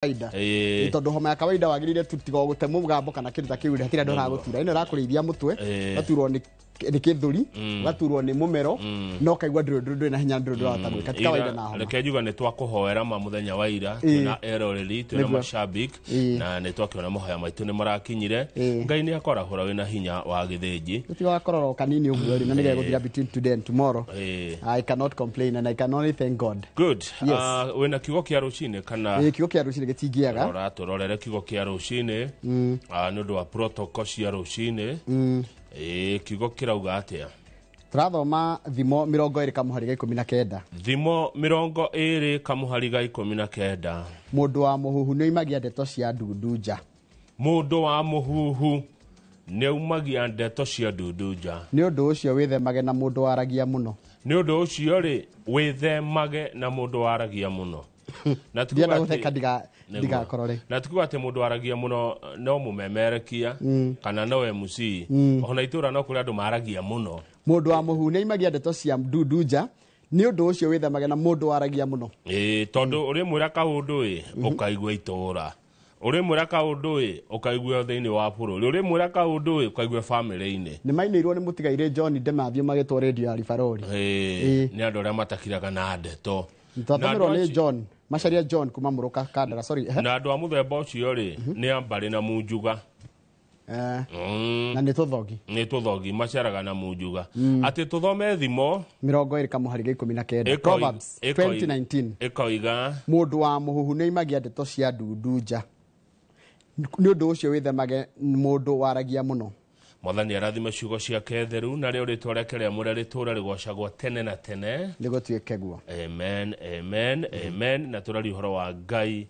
kawaida tondu homa ya kawaida wagirire tutigo gutemu mugambo kana kindu ta kiu hatira ndora gutura ino rakurithia mutwe gaturwo ni kithuri gaturwo ni mumero no kaigwa nduru na hinya nduru wata gwika ti kawaida na homa reke juga ni twakuhoera ma muthenya wa ira na eroreri tuna mashabik na ni twakiona muhoya maitu ni marakinyire ngai ni akorahura wina hinya wa githinji tutiga kororo kanini uguo ri na nige guthira between today and tomorrow I cannot complain and I can only thank God. Good. Wena kigo kia rucine kana kigo kia rucine gitingiaga ora turorere kigo kia rucine nundu wa protocol cia rucine kigo kirauga atia turathoma thimo 20 kamuhari ga 19 thimo 20 kamuhari ga 19 mundu wa muhuhu ni imagia ndeto cia ndunduja mundu wa muhuhu ni umagia ndeto cia ndunduja ni undu ucio withemage na mundu waragia muno ni undu ucio ri withemage na mundu waragia muno na tukuga gutheka diga korore na tukuga ate mundu waragia muno no mumemerekia kana no MC ona itura no kuri andu maragia muno mundu wa muhu ni imagia ndeto cia ndunduja ni undu ucio withemaga na mundu waragia muno tondu uri mwira kaundu ukaigwa itura uri mwira kaundu ukaigwa thiini wa bururi uri mwira kaundu ukaigwa family-ini ni mainirwo ni mutigaire John Demathio magitwo radio ya Rifarori ni andu aria matakiraga na ndeto tatamirwo ni John Macharia John kuma muruka Kandara sorry na andu a muthemba ucio ri ni ambari na munjuga na ni tuthogi macaraga na munjuga ati tuthome thimo 20 kamuhari ga 19 Proverbs 2019 ikoiga mundu wa muhuhu ni imagia ndeto cia ndunduja ni undu ucio withemage mundu waragia muno Mwathani arathime ciugo ciake theru na rio ritwa riake ria mure ritura rigocagwo tene na tene nigutuike guo amen amen amen na turari horo wa Ngai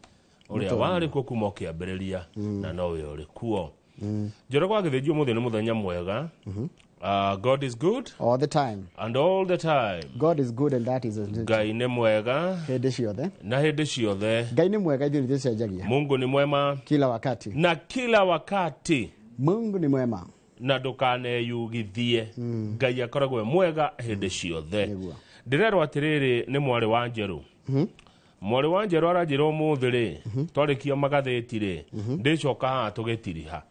uria wari kuo kuma kiambiriria na no we uri kuo njoro kwa githijio muthe ni muthenya mwega God is good all the time and all the time. God is good and that is Ngai ni mwega hindi ciothe na hindi ciothe. Ngai ni mwega ithuĩ nĩtũcenjagia. Mungu ni mwema kila wakati na kila wakati. Mungu ni mwema na ndukaneyugithie Ngai akoragwo mwega hindi ciothe. Ndirerwo atiriri ni mwari wa Njeru mwari wa Njeru aranjirwo muthiri twarikia magatheti ri ndicoka ha tugitiriha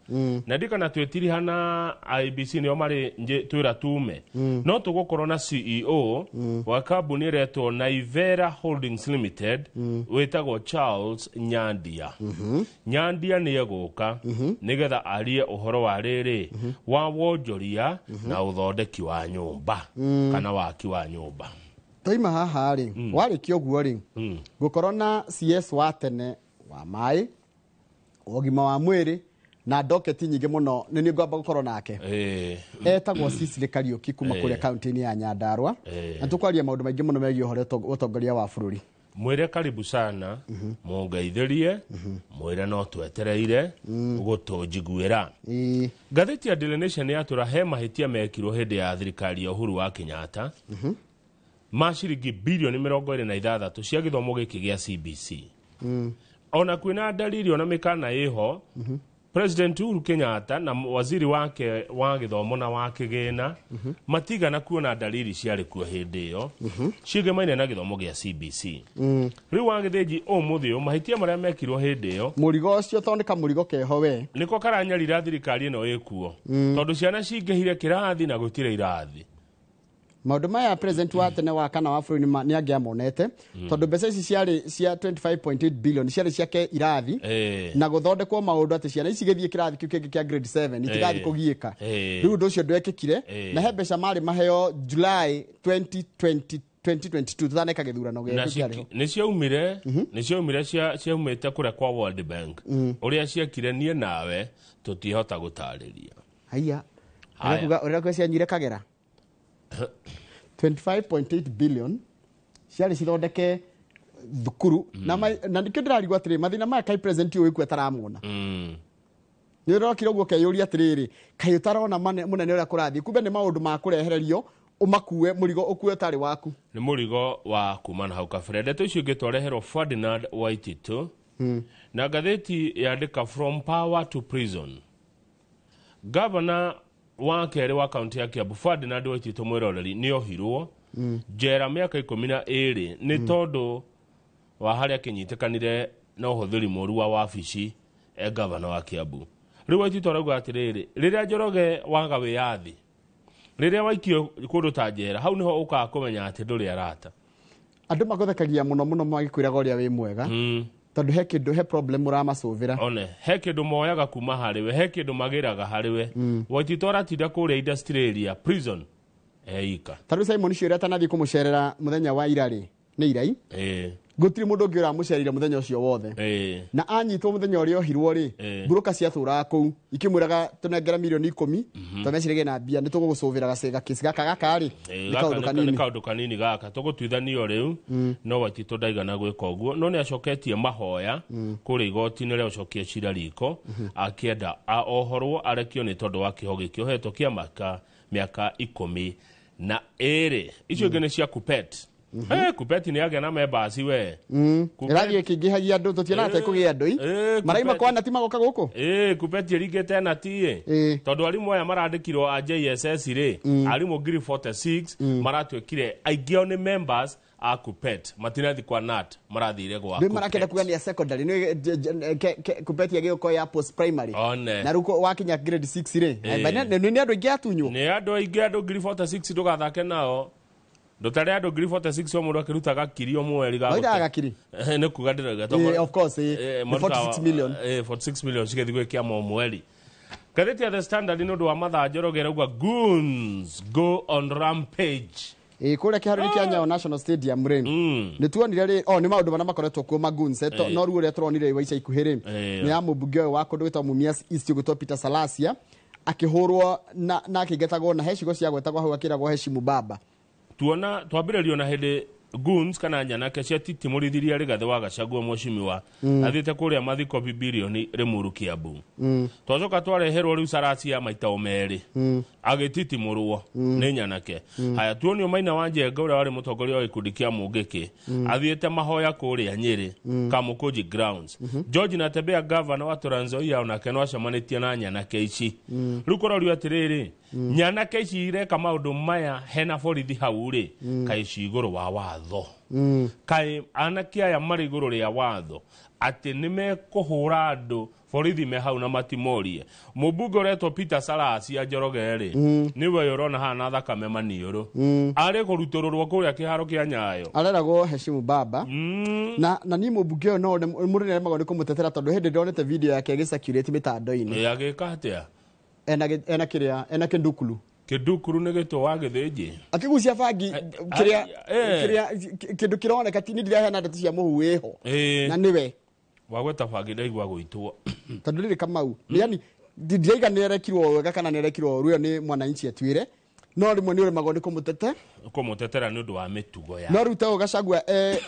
na ndikana twitiriha na IBC nio mari twira tume no tugukorwo na CEO wa kambuni retwo Naivera Holdings Limited wetagwo Charles Nyandia Nyandia ni eguka nigetha arie uhoro wa riri wa wonjoria na uthondeki wa nyumba kana waki wa nyumba. Toima haha ri wariki oguo ri gukorwo na CS wa tene wa mai ogima wa mwiri na doketi nyingi muno ni ngomba gukorwo nake etagwo Sisile Kariuki kuma kuria county ya Nyandarua na tukwaria maundu maingi muno megie hore utongoria wa bururi. Mwire karibu sana mungeithirie mwire no twetereire gutunjiguira ngatheti ya Daily Nation yatura he mahitia mekirwo hindi ya thirikari ya Uhuru wa Kenyatta mashiringi bilioni 26 cia githomo giki gia CBC ona kwina dalili ona mikana iho President Uhuru Kenyatta na waziri wake wa githomo na wa kigina matigana kuona dalili ciari kuo hindi iyo cige maine na githomo gia CBC riu wagithiji umuthio mahitia maria mekirwo hindi iyo murigo ucio tondeka murigo keho we niko karanyarira thirikari ino ikuo tondu ciana cingehire kirathi na gutire irathi maundu maya president wa tene wa kana wa bururi ni angiamonete tondu mbeca ici ciari cia 25.8 billion ciari ciake irathi na guthondekwo maundu ati ciana ici githie kirathi kiu kingi kia grade 7 itigathi kugiika riu ndu ucio ndwekikire na he mbeca mari maheo July 2022 tuthaneka githurano gĩkĩ ni ciaumire ciaumite kure kwa World Bank uria ciakire nie nawe tutihota gutariria haya uria kwa cianyire kagera 25.8 billion ciari cithondeke thukuru na ndikio ndirarigwo atiri mathina maya kai president uyu iku ataramona ni urokira uguo keyuria atiriri kai utarona munene uria kurathi kumbe ni maundu ma kurehererio umakue murigo ukue tari waku ni murigo wa kumana hau kabere ndeto icio ngitwareherwo Ferdinand Waititu na gatheti yandika from power to prison. Governor wa kere wa county ya Kiambu Ferdinand Waititu mwiroreri ni ohirwo jera miaka 12 ni tondu wa haria kinyitekanire na uhuthiri moru wa wabici governor wa Kiambu riu Waitito rauga atiriri riria Njoroge waga wiyathi riria waikio kundu ta njera hau niho ukaga kumenya ati nduri arata andu magothekagia muno magikwiraga uria wi mwega tondu he kindu he problem uramacuvira one he kindu moyaga kuma hariwe he kindu magiraga hariwe Waitito aratinda kuria industry area prison eika taru Simon Ciuri atanathi kumucerera muthenya wa irari ni irai gutiri mundu ungi uramucerire muthenya ucio wothe na anyitwo muthenya uria ohirwo ri buruka cia thura kuu ikimwiraga tunengera milioni 10 tumecirege na bia ni tugugucuvira gacega kisi gaka gaka ri ni kaundu kanini gaka tugutwithanio riu no Waitito ndaigana gwika uguo no ni acoketie mahoya kuri igoti-ini ria ucokia cira riko akienda ohorwo arekio ni tondu wa kihogi kiohetwo kia miaka 10 na ere icio ingĩ nĩ cia Kupet Kupet ni agĩa na members we irathie kingihagia andu tutiona kugia andu maraima kwa nati magoka guku Kupet ringite na tie tondu arimu aya marandikirwo a JSS ri arimu ngiri 46 maratwekire aingĩ ni members a Kupet matinathi kwa nat marathire gwa Kupet marakenda kugania secondary ni Kupet yagĩuko ya post primary na ruko wakinya grade 6 ri ni andu aingĩ atunyu ni andu aingĩ andu ngiri 46 ndugathake nao ndotare andu ngiri 46 o mundu akirutaga kiri o mweri ga oidaga kiri ni kugandiraga of course 46 million 46 million cigethigwe kia mo mweri gatheti ya The Standard ni undu wa mathaa Njoroge rauga goons go on rampage kuria kiharu kia Nyayo National Stadium ri ni tuonire ri ni maundu mana makoretwo kuo maguns no ruo ria turonire wa ica ikuhiri ni ya mubunge wa kundu gwitwa Mumias East gutwa Peter Salasia akihurwo na akigetagwo na hecigo cia gwetagwo hau akiragwo Heshimu Baba tuona twambiririo na hindi goons kana nyanake cia titimurithiria Rigathi wa Gachagua mweshimiwa athite kuria mathiko bilioni Limuru Kiambu twacoka twareherwo riu Salasia maita omeri agititimurwo ni nyanake haya tuonio Maina wa Njenga uria wari mutongoria wa gikundi kia Mungiki athiite mahoya kuria Nyeri Kamukunji grounds George Natembeya governor wa Trans Nzoia onake no acemanitie na nyanake ici riu kurorio atiriri nyanake ici ireka maundu maya hena borithi hau ri kai ciguru wa watho kai anake aya mari iguru ria watho ati nimekuhura andu borithi me hau na matimorie mubunge uretwo Peter Salasia Njoroge ri niwe urona hana thakame maniuru ari kurutururwo kuria kiharo kia Nyayo areragwo Heshimu Baba na ni mubunge no murine magoni kumutetera tondu hindi ndonete video yake gicirculate mitando-ini agika atia ena kindukulu ni gitwo wa githiji akigucia bangi kiria kindu kironeka ti ndira hena ndeto cia muhu weho na niwe wagweta bangi ndaigwa guitwo tondu riri Kamau yani ndiraiga ni erekirwo wega kana ni erekirwo ruo ni mwananchi atwire no rimwe ni uri magoni kumutetera ni undu wa mitugo ya no ruta Gachagua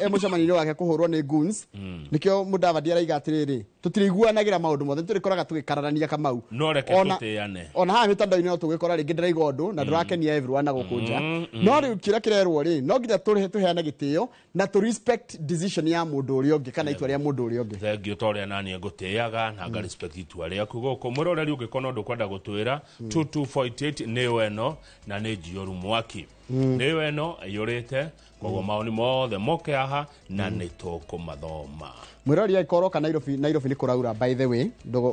mucemanio wake kuhurwo ni goons nikio Mudavadi araiga atiriri tutiriguanagira maundu mothe turikoraga tugikararania Kamau no reke tutiane ona ha mitandao-ini no tugikora ringi ndiraiga undu na durakenia everyone na gukunja no riu kira kirerwo ri no nginya tuheana gitio na tu respect decision ya mundu uri ungi kana itua ria mundu uri ungi thengio toria nani ngutiaga na ga respect itua ria kugo muroreri ungikona undu kwenda gutwira 2248 ni weno na ni Njioru Mwaki ni weno yurite kogo maoni mothe moke aha na ni tukumathoma mwirori aikoroka Nairobi ni kuraura by the way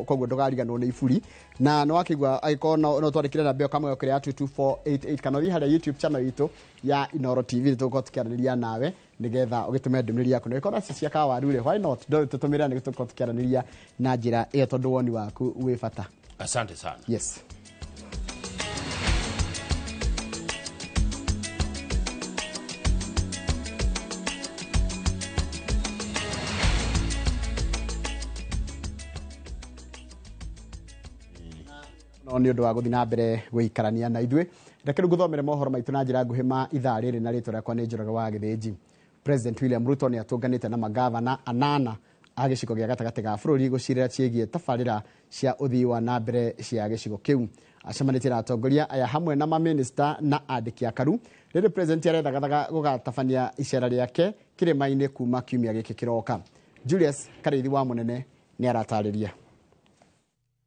koguo ndugariganwo ni iburi na no akigwa aikona no twandikire na mbeo kamwe okire ya 22488 kana ri haria YouTube channel itu ya Inoro TV tuko tukiaraniria nawe nigetha ugitume ndumiri yaku no ikona cia kawaru ri why not ndo tutumira ni tuko tukiaraniria na njira iyo tondu woni waku wi bata asante sana yes no ni undu wa guthi na mbere guikarania na ithwe reke nguthomere mohoro maitu na njira nguhi ma ithaa riri na ritwa riakwa ni Njoroge wa Githiji President William Ruto ni atunganite na magavana anana a gicigo gia gatagati ga bururi gucirira ciegie tabarira cia uthii wa na mbere cia gicigo kiu acemanitie na atongoria aya hamwe na maminista na andiki akaru riri president arethagathaga gugatabania icera riake kirima-ini kuma kiumia giki kiroka Julius Karithi wa Munene ni aratariria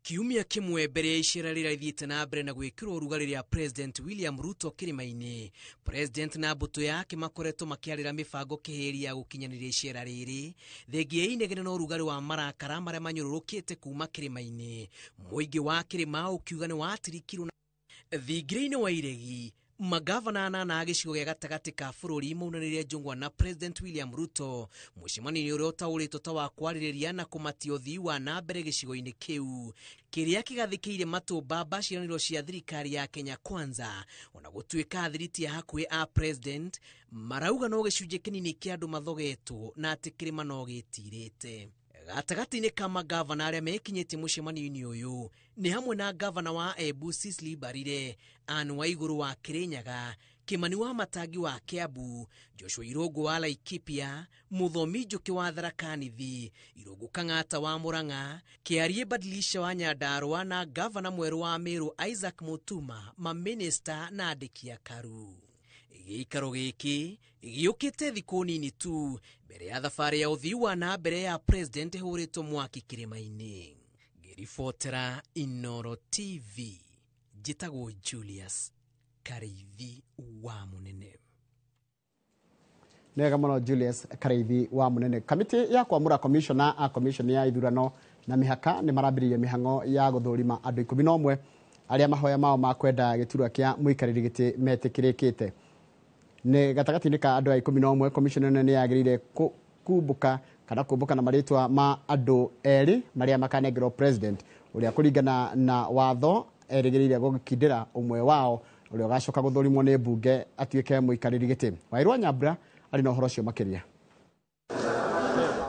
Kiumia kimwe mbere ya icera rirathiĩte na mbere na gwĩkĩrwo ũrugarĩ rĩa President William Ruto kĩrĩma-inĩ, President na mbũtũ yake makoretwo makĩarĩra mĩbango kĩhĩri ya gũkinyanĩria icera rĩrĩ thengia ya inegene na ũrugarĩ wa marakara marĩa manyũrũrũkĩte kuma kĩrĩma-inĩ. Mũingĩ wa kĩrĩma ũkiuga nĩ watirikirwo thingira-inĩ wa iregi. Magavana na gĩcigo gĩa gatagatĩ ka bũrũri maunanĩire njũng'wa na President William Ruto mũcemanio ũrĩa ũtaũrĩtwo ta wa kwarĩrĩria na kũmatia ũthii wa na mbere gĩcigo-inĩ kĩu kĩrĩa kĩgathĩkĩire matũmbamba ciĩranĩro cia thirikari ya Kenya Kwanza. Ona gũtuĩka athiriti a hakuhĩ a President marauga no gĩcunjĩ kĩnini kĩa andũ mathogetwo na atĩ kĩrĩma no gĩtirĩte. Gatagatĩ-inĩ ka magavana arĩa mekinyĩtie mũcemanio-inĩ ũyũ nĩ hamwe na gavana wa Embu Cecily Mbarire, Anne Waigũrũ wa Kĩrĩnyaga, Kimani wa Matangi wa Kiambu, Joshua Irũngũ wa Laikipia, Mũthomi Njũkĩ wa Tharaka Nithi, Irũngũ Kang'ata wa Murang'a, Kĩarie Badilisha wa Nyandarua na gavana mwerũ wa Meru Isaac Mutuma, maminista na andĩki a Karu. Gĩikaro gĩkĩ gĩũkĩte thikũ nini tu mbere ya thabarĩ ya ũthii wa na mbere ya President hũrĩtwo mwaki kĩrĩma-inĩ. Ngĩribotera Inooro TV, njĩtagwo Julius Kareithi wa Munene. Nega mũno Julius Kareithi wa Munene. Kamĩtĩ ya kwamũra commissioner a commission ya ithurano na mĩhaka nĩ marambĩrĩirie mĩhang'o ya gũthũrima andũ 11 arĩa mahoya mao ma kwenda gĩturwa kĩa mũikarĩri gĩtĩ metĩkĩrĩkĩte. Nĩ gatagatĩ-inĩ ka andũ a 11 commissioner nĩ yagĩrĩire kumbũka na marĩtwa ma andũ erĩ marĩa makanengerwo president ũrĩa kũringana na watho erĩgĩrĩire gũkindĩra ũmwe wao ũrĩa ũgacoka gũthũrimwo nĩ mbunge atuĩke mũikarĩri gĩtĩ. Wairũ Nyambura arĩ na ũhoro ũcio makĩria.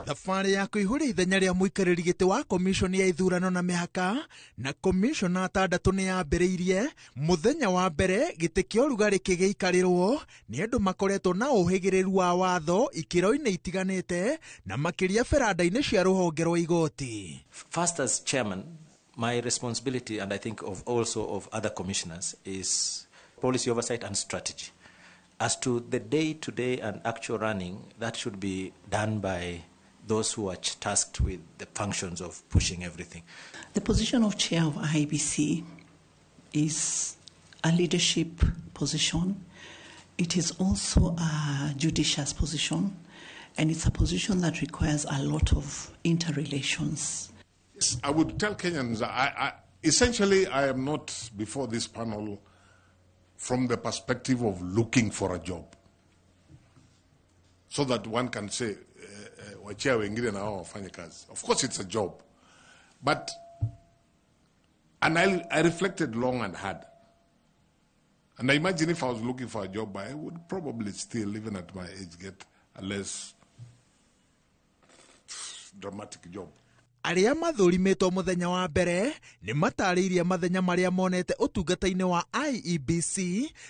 Thabarĩ ya kũihũria ithenya rĩa mũikarĩri gĩtĩ wa komishoni ya ithurano na mĩhaka na komishona atandatũ nĩ yambĩrĩirie. Mũthenya wa mbere gĩtĩ kĩa ũrugarĩ kĩgĩikarĩrwo nĩ andũ makoretwo na ũhĩgĩrĩru wa watho ikĩro-inĩ itiganĩte na makĩria beranda-inĩ cia rũhonge rwa igoti. First, as chairman, my responsibility, and I think of other commissioners, is policy oversight and strategy. As to the day-to-day and actual running, that should be done by those who are tasked with the functions of pushing everything. The position of chair of IEBC is a leadership position. It is also a judicious position, and it's a position that requires a lot of interrelations. Yes, I would tell Kenyans, essentially I am not before this panel from the perspective of looking for a job, so that one can say, of course it's a job, and I reflected long and hard, and I imagine if I was looking for a job, I would probably still, even at my age, get a less dramatic job. Arĩa mathũrimĩtwo mũthenya wa mbere nĩ matarĩirie mathenya marĩa monete ũtungata-inĩ wa IEBC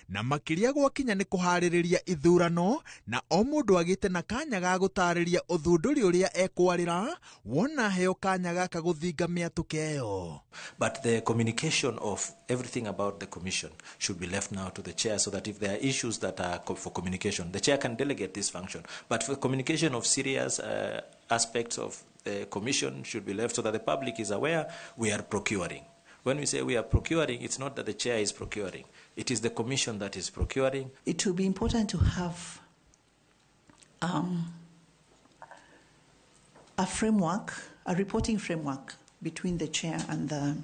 na makĩria gwakinya nĩ kũharĩrĩria ithurano, na o mũndũ agĩte na kanya ga gũtarĩria ũthundũri ũrĩa ekwarĩra wona heo kanya gaka gũthinga mĩatũka ĩyo. But the communication of everything about the commission should be left now to the chair, so that if there are issues that are for communication, the chair can delegate this function. But for communication of serious aspects of the commission should be left so that the public is aware we are procuring. When we say we are procuring, it's not that the chair is procuring. It is the commission that is procuring. It will be important to have a framework, a reporting framework between the chair and the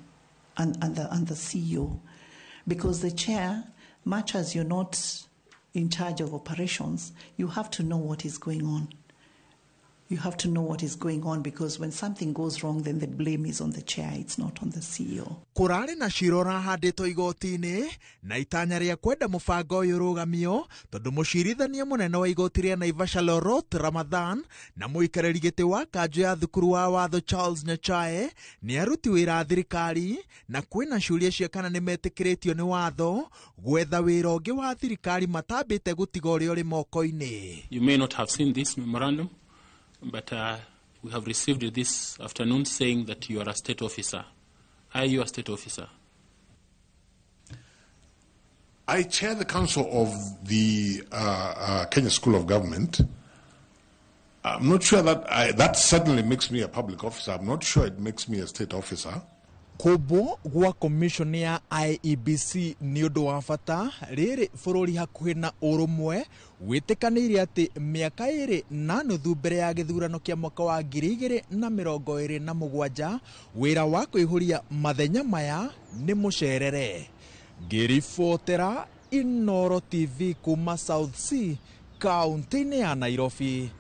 CEO, because the chair, much as you're not in charge of operations, you have to know what is going on. You have to know what is going on, because when something goes wrong, then the blame is on the chair, it's not on the CEO. Kũrarĩ na cira ũrahandĩtwo igoti-inĩ na itanya rĩa kwenda mũbango ũyũ ũrũgamio tondũ mũcirithania mũnene wa igoti rĩa Naivasha Lorot Ramadhan na mũikarĩri gĩtĩ wa kanjũ ya thukuru wa watho Charles Nyachae nĩ aruti wĩra a thirikari, na kwĩna ciũria cia kana nĩ metĩkĩrĩtio nĩ watho gwetha wĩra ũngĩ wa thirikari matambĩte gũtiga ũrĩa ũrĩ moko-inĩ. You may not have seen this memorandum, but we have received it this afternoon saying that you are a state officer. Are you a state officer? I chair the council of the Kenya School of Government. I'm not sure that that certainly makes me a public officer. I'm not sure it makes me a state officer. Kubo gwa commission ya IEBC ni undu wa bata riri bururi hakuhi na urumwe witikanire ati miaka 2.5 mbere ya githurano kia mwaka wa 2027 wira wa kuihuria mathenya maya ni mucerere. Ngiribotera Inoro TV kuma South Sea kaunti ya Nairobi,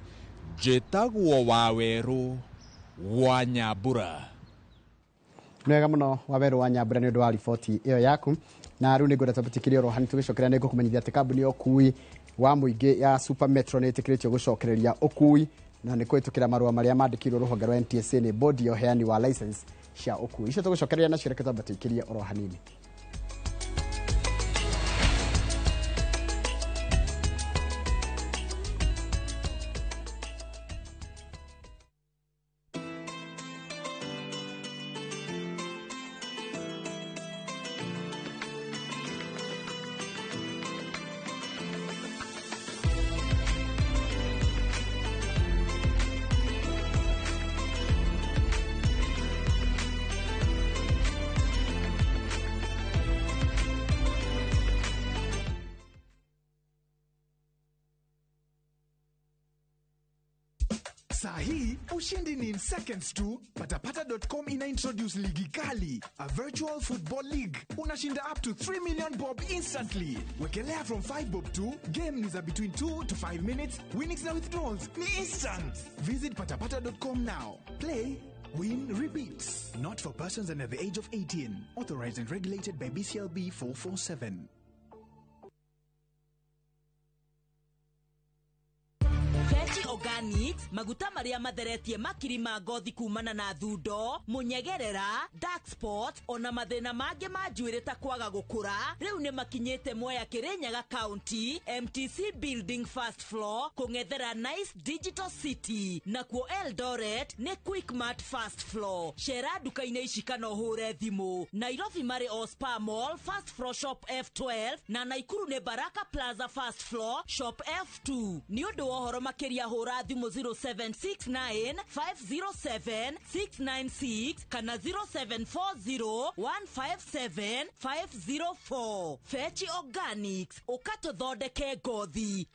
Njĩtagwo Waweru wa Nyambura. Nwega muno Waweru wa Nyambura ni undu wa riboti iyo yaku. Na riu nigwenda tubitikirie rohani tugicokeria nego kumenyithia ati kambuni ya ukui wa muingi ya Super Metro ni itikiritio gucokereria ukui na ni kwitukira marua maria mandikirwo ruhonge rwa NTSA ni bodi ya uheani wa license cia ukui. Icio tugucokereria na cireketa tubatikirie rohanini. Sahi, ushindi ni in seconds tu. Patapata.com ina-introduce Ligi Kali, a virtual football league. Unashinda up to 3 million bob instantly. Wekelea from 5 bob tu. Game ni za between 2 to 5 minutes. Winnings na withdrawals ni instant. Visit patapata.com now. Play, win, repeat. Not for persons under the age of 18. Authorized and regulated by BCLB 447. Organics, maguta maria matheretie makiri ma ngothi kumana na thundo, munyegerera, dark spot, ona mathina mange ma njuire ta kwaga gukura. Riu ni makinyete Mwea Kirinyaga County, MTC Building first floor, kungethera Nice Digital City. Nakuo Eldoret ni Quickmart first floor. Shera duka-ini ici kana uhure thimu. Nairobi mari Ospa Mall first floor shop F12 na Naikuru ni Baraka Plaza first floor shop F2. Ni undu wohoro makiria hura thimu 0769 507 696 kana 0740 157 504. Fechi Organics, ukato thondeke ngothi.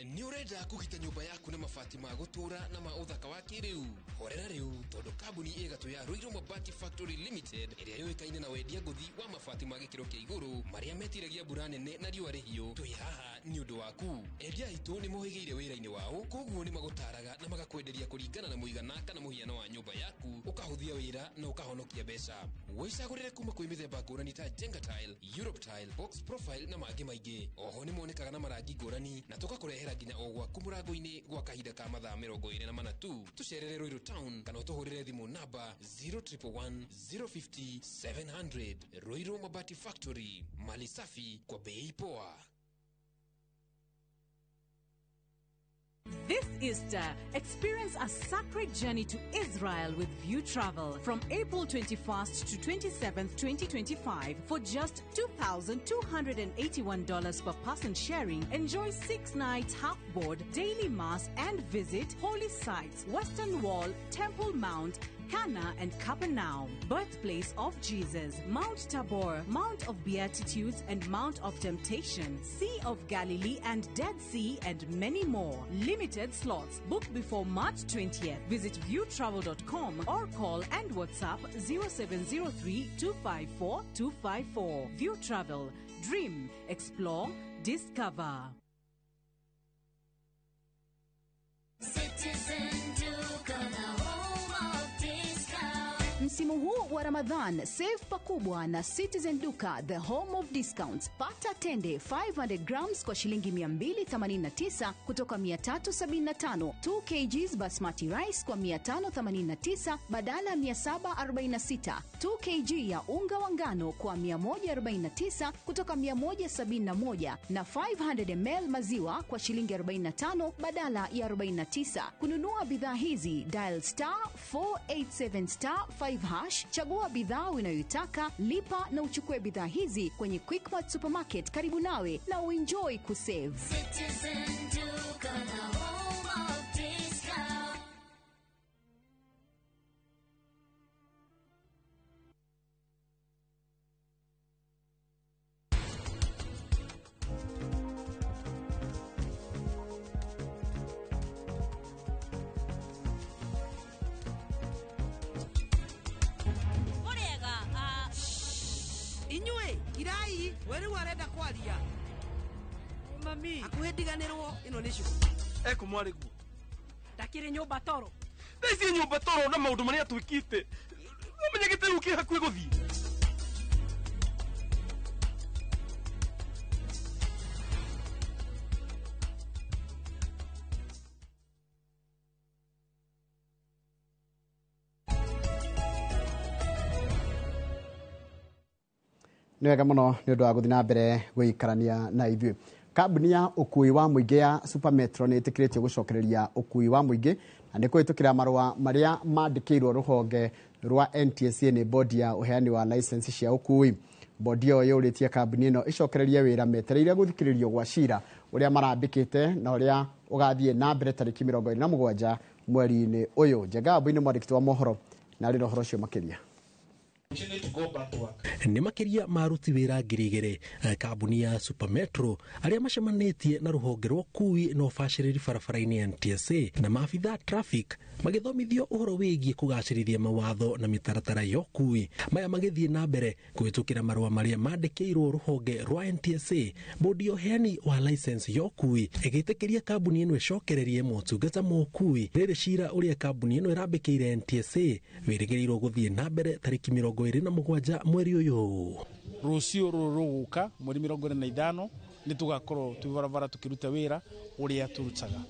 Ni urenda kugita nyumba yaku na mabati ma gutura na ma uthaka wa kiriu. Horera riu tondu kambuni igatu ya Ruiru Mabati Factory Limited iria yoikaine na wendia nguthi wa mabati ma gikiro kia iguru maria metiragia mbura nene na riua rihiu. Twi haha ni undu waku. Endia itu ni mohigeire wira-ini wao, koguo ni magutaraga na magakwenderia kuringana na muigana kana muhiano wa nyumba yaku, ukahuthia wira na ukahonokia mbeca. Wicagurire kuma kwi mithemba ngurani ta Jenga Tile, Europe Tile, Box Profile na mangi maingi. Oho ni monekaga na marangi ngurani na tugakurehera nginya o gwaku murango-ini gwa kahinda ka mathaa 24 tu. Tucerere Ruiru Town kana utuhurire thimu namba 0111 050 700. Ruiru Mabati Factory, mali safi kwa bei poa. This Easter, experience a sacred journey to Israel with View Travel from April 21st to 27th, 2025 for just $2,281 per person sharing. Enjoy 6 nights half-board, daily mass and visit holy sites, Western Wall, Temple Mount, Cana and Capernaum, birthplace of Jesus, Mount Tabor, Mount of Beatitudes and Mount of Temptation, Sea of Galilee and Dead Sea and many more. Limited slots. Book before March 20th. Visit viewtravel.com or call and WhatsApp 0703 254 254. View Travel. Dream, explore, discover. Msimu huu wa Ramadhan, save pakubwa na Citizen Duka, the home of discounts. Pata tende 500 grams kwa shilingi 289 kutoka 375, 2 kgs basmati rice kwa 589 badala 746, 2 kg ya unga wa ngano kwa 149 kutoka 171 na 500 ml maziwa kwa shilingi 45 badala ya 49. Kununua bidhaa hizi, dial *487*5 hash, chagua bidhaa unayoitaka, lipa na uchukue bidhaa hizi kwenye Quickmart Supermarket karibu nawe na uenjoy kusave. Citizen Duka, the home of discount. Tigai, weri warenda kwaria. Mami, akuhendiganirwo ino ni shuku. Eko mwari guo. Ndakire nyumba toro. Ndeci nyumba toro na maundu maria twikite. Umenyegete ruki hakwi guthii. Nĩ wega mũno nĩ ũndũ wa gũthiĩ na mbere gũikarania na ithuĩ. Kambuni ya ũkui wa mũingĩ ya Super Metro nĩ ĩtĩkĩrĩtio gũcokereria ũkui wa mũingĩ na nĩ kũhĩtũkĩra marũa marĩa mandĩkĩirwo rũhonge rwa NTSA nĩ bodi ya ũheani wa license cia ũkui. Bodi ĩyo yũrĩtie kambuni ĩno ĩcokererie wĩra metereire gũthikĩrĩrio gwa cira ũrĩa marambĩkĩte na ũrĩa ũgathiĩ na mbere tarĩki 27 mweri-inĩ ũyũ. Njegabo-inĩ mwandĩkĩti wa mohoro na arĩ na ũhoro ũcio makĩria. Nĩ makĩria maruti wĩra ngiri 2 kambuni ya Super Metro arĩa macemanĩtie na rũhonge rwa ũkui na ũbacĩrĩri barabara-inĩ NTSA na maabitha traffic magĩthomithio ũhoro wĩgiĩ kũgacĩrithia mawatho na mĩtaratara ya ũkui. Maya magĩthiĩ na mbere kũhĩtũkĩra marũa marĩa mandĩkĩirwo rũhonge rwa NTSA. Bodi ya ũheani wa license ya ũkui ĩgĩtĩkĩria kambuni ĩno ĩcokererie motungata ma ũkui. Rĩrĩ cira ũrĩa kambuni ĩno ĩrambĩkĩire NTSA wĩrĩgĩrĩirwo gũthiĩ na mbere tarĩki 27 mweri ũyũ. Rũciũ rũrũ rũgũka mweri 25 nĩ tũgakorwo twĩ barabara tũkĩruta wĩra ũrĩa tũrutaga,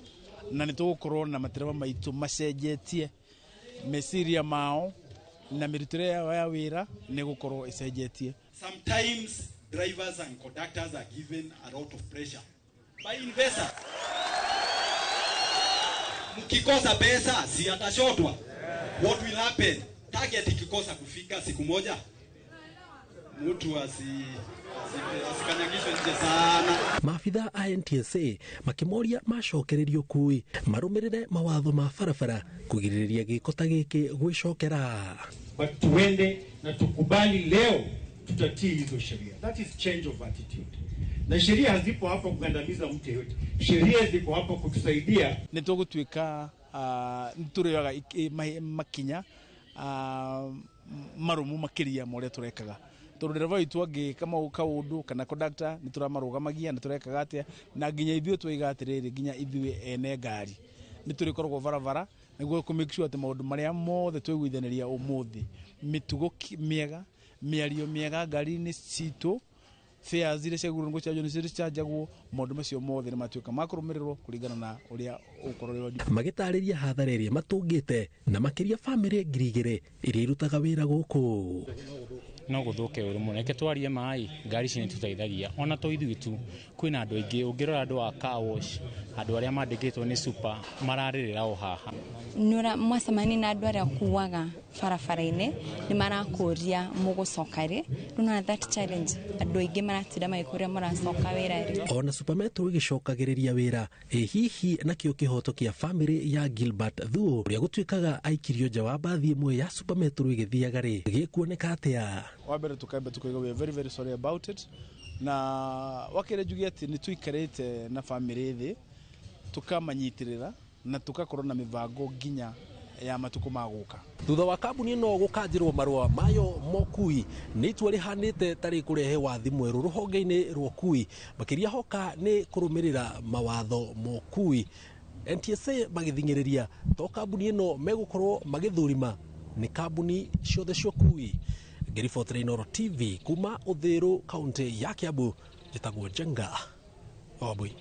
na nĩ tũgũkorwo na matereba maitũ macenjetie, meciria mao na mĩrutĩre yao ya wĩra nĩ gũkorwo ĩcenjetie. Sometimes drivers and conductors are given a lot of pressure by investors. Mkikosa pesa si atashotwa. What will happen? Target ikikosa kufika siku moja, mtu asikanyagishwe nje sana. Maabitha a NTSA makĩmoria macokererio kui marũmĩrĩre mawatho ma barabara kũgirĩrĩria gĩko ta gĩkĩ gwĩcokera. But tuende na tukubali leo tutatii hizo sheria. That is change of attitude. Na sheria hazipo hapa kugandamiza mtu yeyote. Sheria ziko hapa kutusaidia. Nĩ tũgũtuĩka nĩtũrĩoyaga makinya marumu makĩria ma ũrĩa tũrekaga. Tondũ ndereba witũ angĩ kama kaũndũ kana conductor nĩ tũramarũgamagia nĩ tũrekaga atĩa, na nginya ithuĩ tũiga atĩrĩrĩ, nginya ithuĩ ene ngari nĩ tũrĩkoragwo barabara nĩguo kũ make sure atĩ maũndũ marĩa mothe twĩguithanĩria ũmũthĩ, mĩtugo mĩega, mĩario mĩega ngari-inĩ citũ, fares iria ciagũrwo nĩ gũcanjwo nĩ cirĩcanjagwo, maũndũ macio mothe nĩ matuĩka ma kũrũmĩrĩrwo kũringana na ũrĩa ũkorwo rĩo. Magĩtarĩria hathara ĩrĩa matũngĩte na makĩria bamĩrĩ 2,000 iria irutaga wĩra gũkũ. No gũthũke ũrũ mũno, reke twarie maĩ, ngari ici nĩ tũteithagia ona to ithuĩ tu, kwĩna andũ aingĩ ũngĩrora andũ a car wash, andũ arĩa mandĩkĩtwo nĩ super mararĩrĩra o haha. Nũra mwacemani na andũ arĩa kuwaga barabara-inĩ nĩ marakũria mũgũcoka rĩ, nũna that challenge andũ aingĩ maratira magĩkũria mũracoka wĩra rĩ. Ona Super Metro ĩgĩcokagĩrĩria wĩra hihi nakĩo kĩhoto kĩa bamĩrĩ ya Gilbert Thuo ũrĩa gũtuĩkaga aikirio nja wa mbathi ĩmwe ya Super Metro ĩgĩthiaga rĩ, gĩkuoneka atĩa? Wambere tukaimba tukaiga we are very very sorry about it, na wakire njugi ati ni tuikarite na family thĩ tukamanyitirira na tukakorwo na mivango nginya ya matuko maguka. Thutha wa kambuni ĩno gũkanjĩrwo marũa mayo mokui nĩ itua rĩhanĩte tarĩ kũrehe wathi mwerũ rũhonge-inĩ rwa ũkui, makĩria hoka nĩ kũrũmĩrĩra mawatho mokui. NTSA magĩthing'ĩrĩria to kambuni ĩno megũkorwo magĩthũrima nĩ kambuni ciothe cia ũkui. Ngĩribotera Inooro TV kuma Ũthĩĩro kaunti ya Kiambu, njĩtagwo Njenga Wambui.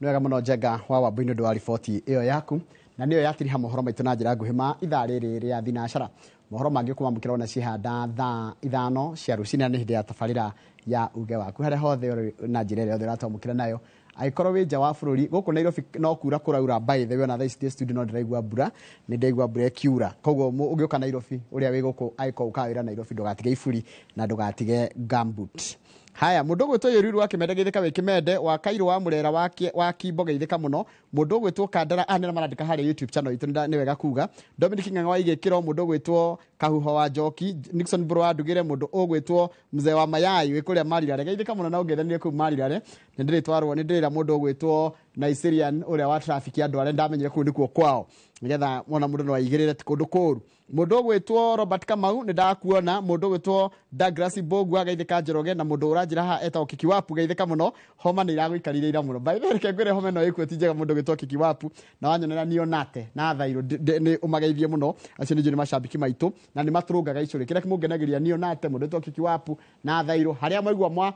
Nĩ wega mũno Njenga wa Wambui nĩ ũndũ wa riboti ĩyo yaku, na nĩyo yatiriha mohoro maitũ na njĩra nguhĩ ma ithaa rĩrĩ rĩa thinacara. Mohoro mangĩ kuma mũkĩra ona cihanda thaa 5 cia rũcinĩ nĩ hĩndĩ ya tabarĩra ya uge waku harĩa hothe na njĩra ĩrĩa yothe ũratwamũkĩra nayo. Aikorwo wĩ nja wa bũrũri gũkũ Nairobi no kura kũraura by the way, na thaa ici studio no ndĩraigua mbura, nĩ ndaigua mbura ĩkiura. Koguo ũngĩũka Nairobi ũrĩa wĩ gũkũ aikorwo ũkawĩra Nairobi ndũgatige iburi na ndũgatige gumboot. Haya, mũndũ gwĩtwo Yũriru Akĩmende Gĩthĩka wĩ Kĩmende wa Kairũ wa Mũrera wa Kimbo Gĩthĩka mũno, mũndũ gwĩtwo Kandara anena marandĩka harĩa YouTube channel itũ nĩ wega kuga. Dominic Ng'ang'a wa Igĩkĩro, mũndũ gwĩtwo kahuho wa njoki Nixon Bro ndugire mundu ogwitwo mzee wa mayai wikuria Marirare geithika muno na ungethanire ku Marirare nindiritwarwo nindirira mundu ogwitwo Nigerian uria wa traffic andu are ndamenyire ku ndikuo kwao nigetha mwana mundu no aigirire ti kundu kuru mundu ogwitwo Robert Kamau nindakuona mundu ogwitwo Douglas Bogu ageithika Njoroge na mundu uranjira ha eta Kikiwapu geithika muno homa ni iraguikarire ira muno by the way kengwire homa no ikuo tijega mundu ogwitwo Kikiwapu na wanyonera nionate na thairo ni umageithie muno acio ni macambiki maitu na ni maturungaga icuri kira kimungenagiria nionate mundu ogwitwo Kikiwapu na thairo haria maigua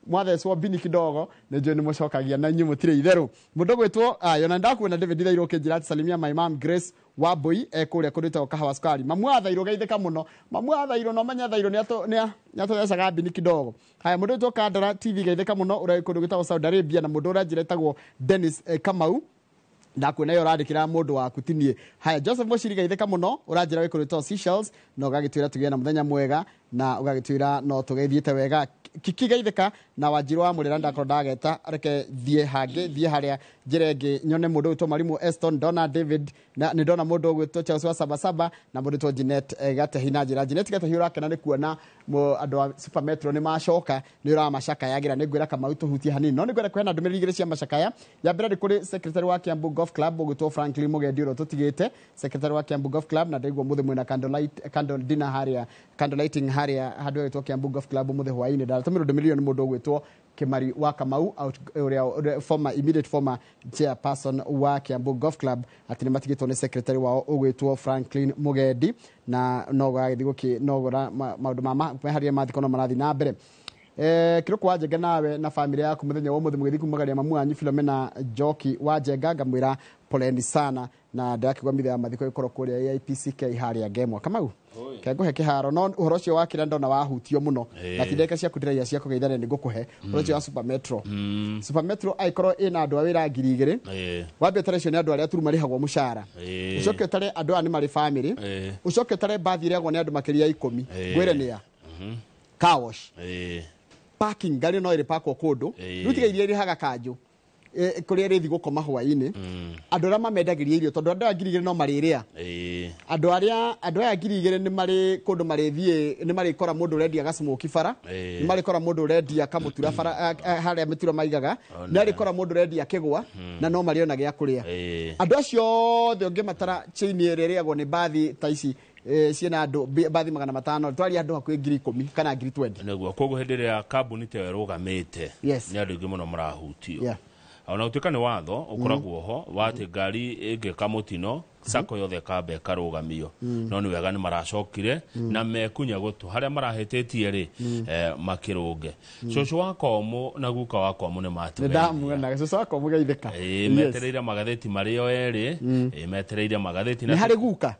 mwathecwo bini kidogo nijue ni mucokagia na nyu mutire itheru mundu gwitwo yona ndakuona David Thairo kinjira salimia my mom Grace Waboi ekuria kurita kahawa skari mamwa Thairo geithika muno mamwa Thairo no manya Thairo ni atothecaga bini kidogo haya mundu gwitwo Kandara TV geithika muno uri kundu gwitagwo Saudi Arabia na mundu uranjira etagwo Dennis Kamau ndakuona yo radikira mundu waku tinie haya Joseph Moshiri geithika muno uranjira wikurito Seychelles no gagitwira tugie na muthenya mwega na ugagitwira no tugeithiete wega kikigeithika na Wanjiru wa Murira ndakondageta reke thie haria jirenge nyone mundu witwo Marimu Eston Donna David na ni Donna mundu witwo Charles wa Sabasaba na mundu witwo Jeanette Gatehina njira Jeanette Gatehina urakena ni kuona andu a Super Metro ni macoka ni ura macaka yagira ni gwira kama utuhutie hanini no ni gwira kwena ndumiriri igire cia macaka ya mbere kuri secretary wa Kiambu Golf Club ugitwo Franklin Mugendi uro tutigite secretary wa Kiambu Golf Club na ndigwo muthe mwina candle dinner haria candle lighting haria handu witwo Kiambu Golf Club muthe hwaini ndatumiro ndumirioni mundu gwitwo Kimari wa Kamau immediate former chairperson wa Kiambu Golf Club atini matigitwo ni secretary wao ugwitwo Franklin Mugendi na nogo agithiguki nogora maundu mama haria mathikono marathi na mbere kiroko wajega nawe na family yaku muthenya wo muthemu githiku magaria mamu anyu Philomena Joki wajega ngamwira poleni sana na ndakigwa mithe ya mathiko ikoro kuria IPCK haria Gemwa Kamau kenguhe kiharo no uhoro ucio wakira ndona wahutio muno na tideka cia kudiraia cia kugeithana ni ngukuhe uhoro ucio wa Super Metro Super Metro aikoro ina andu awira ngiri igiri wambe television andu aria turu marihagwo mushara ucoke tare andu ani mari family ucoke tare bathi iriagwo ni andu makiria 10 gwire nia car wash parking gari no iri pakwo kundu rutiga iria iri haga kanju kuri rithi gukoma hwaini andu aria mamendagiria irio tondu andu agirigire no mariria andu aya ngirigire ni mari kundu marithie ni mari kora mundu redia gasmoki bara ni mari kora mundu redia kamutura bara haria mituro maigaga ni ari kora mundu redia kigwa na no mariona gya kuria andu acio the onge matara chain iriagwo ni bathi taici ciena andu bathi 500 twari andu hakwe 10,000 kana 20,000 neguo koguo hindi ria kambuni te rugamite ni andu ingi muno marahutio ona utuika ni watho ukoragwo ho wate ngari ingeka mutino sako yothe kambe karugamio no ni wega ni maracokire na mekunya gutu haria marahetetie ri makirunge coco wakomu na guka wakomu ni matu na coco wakomu geithika metereire magatheti mario eri metereire magatheti na hari guka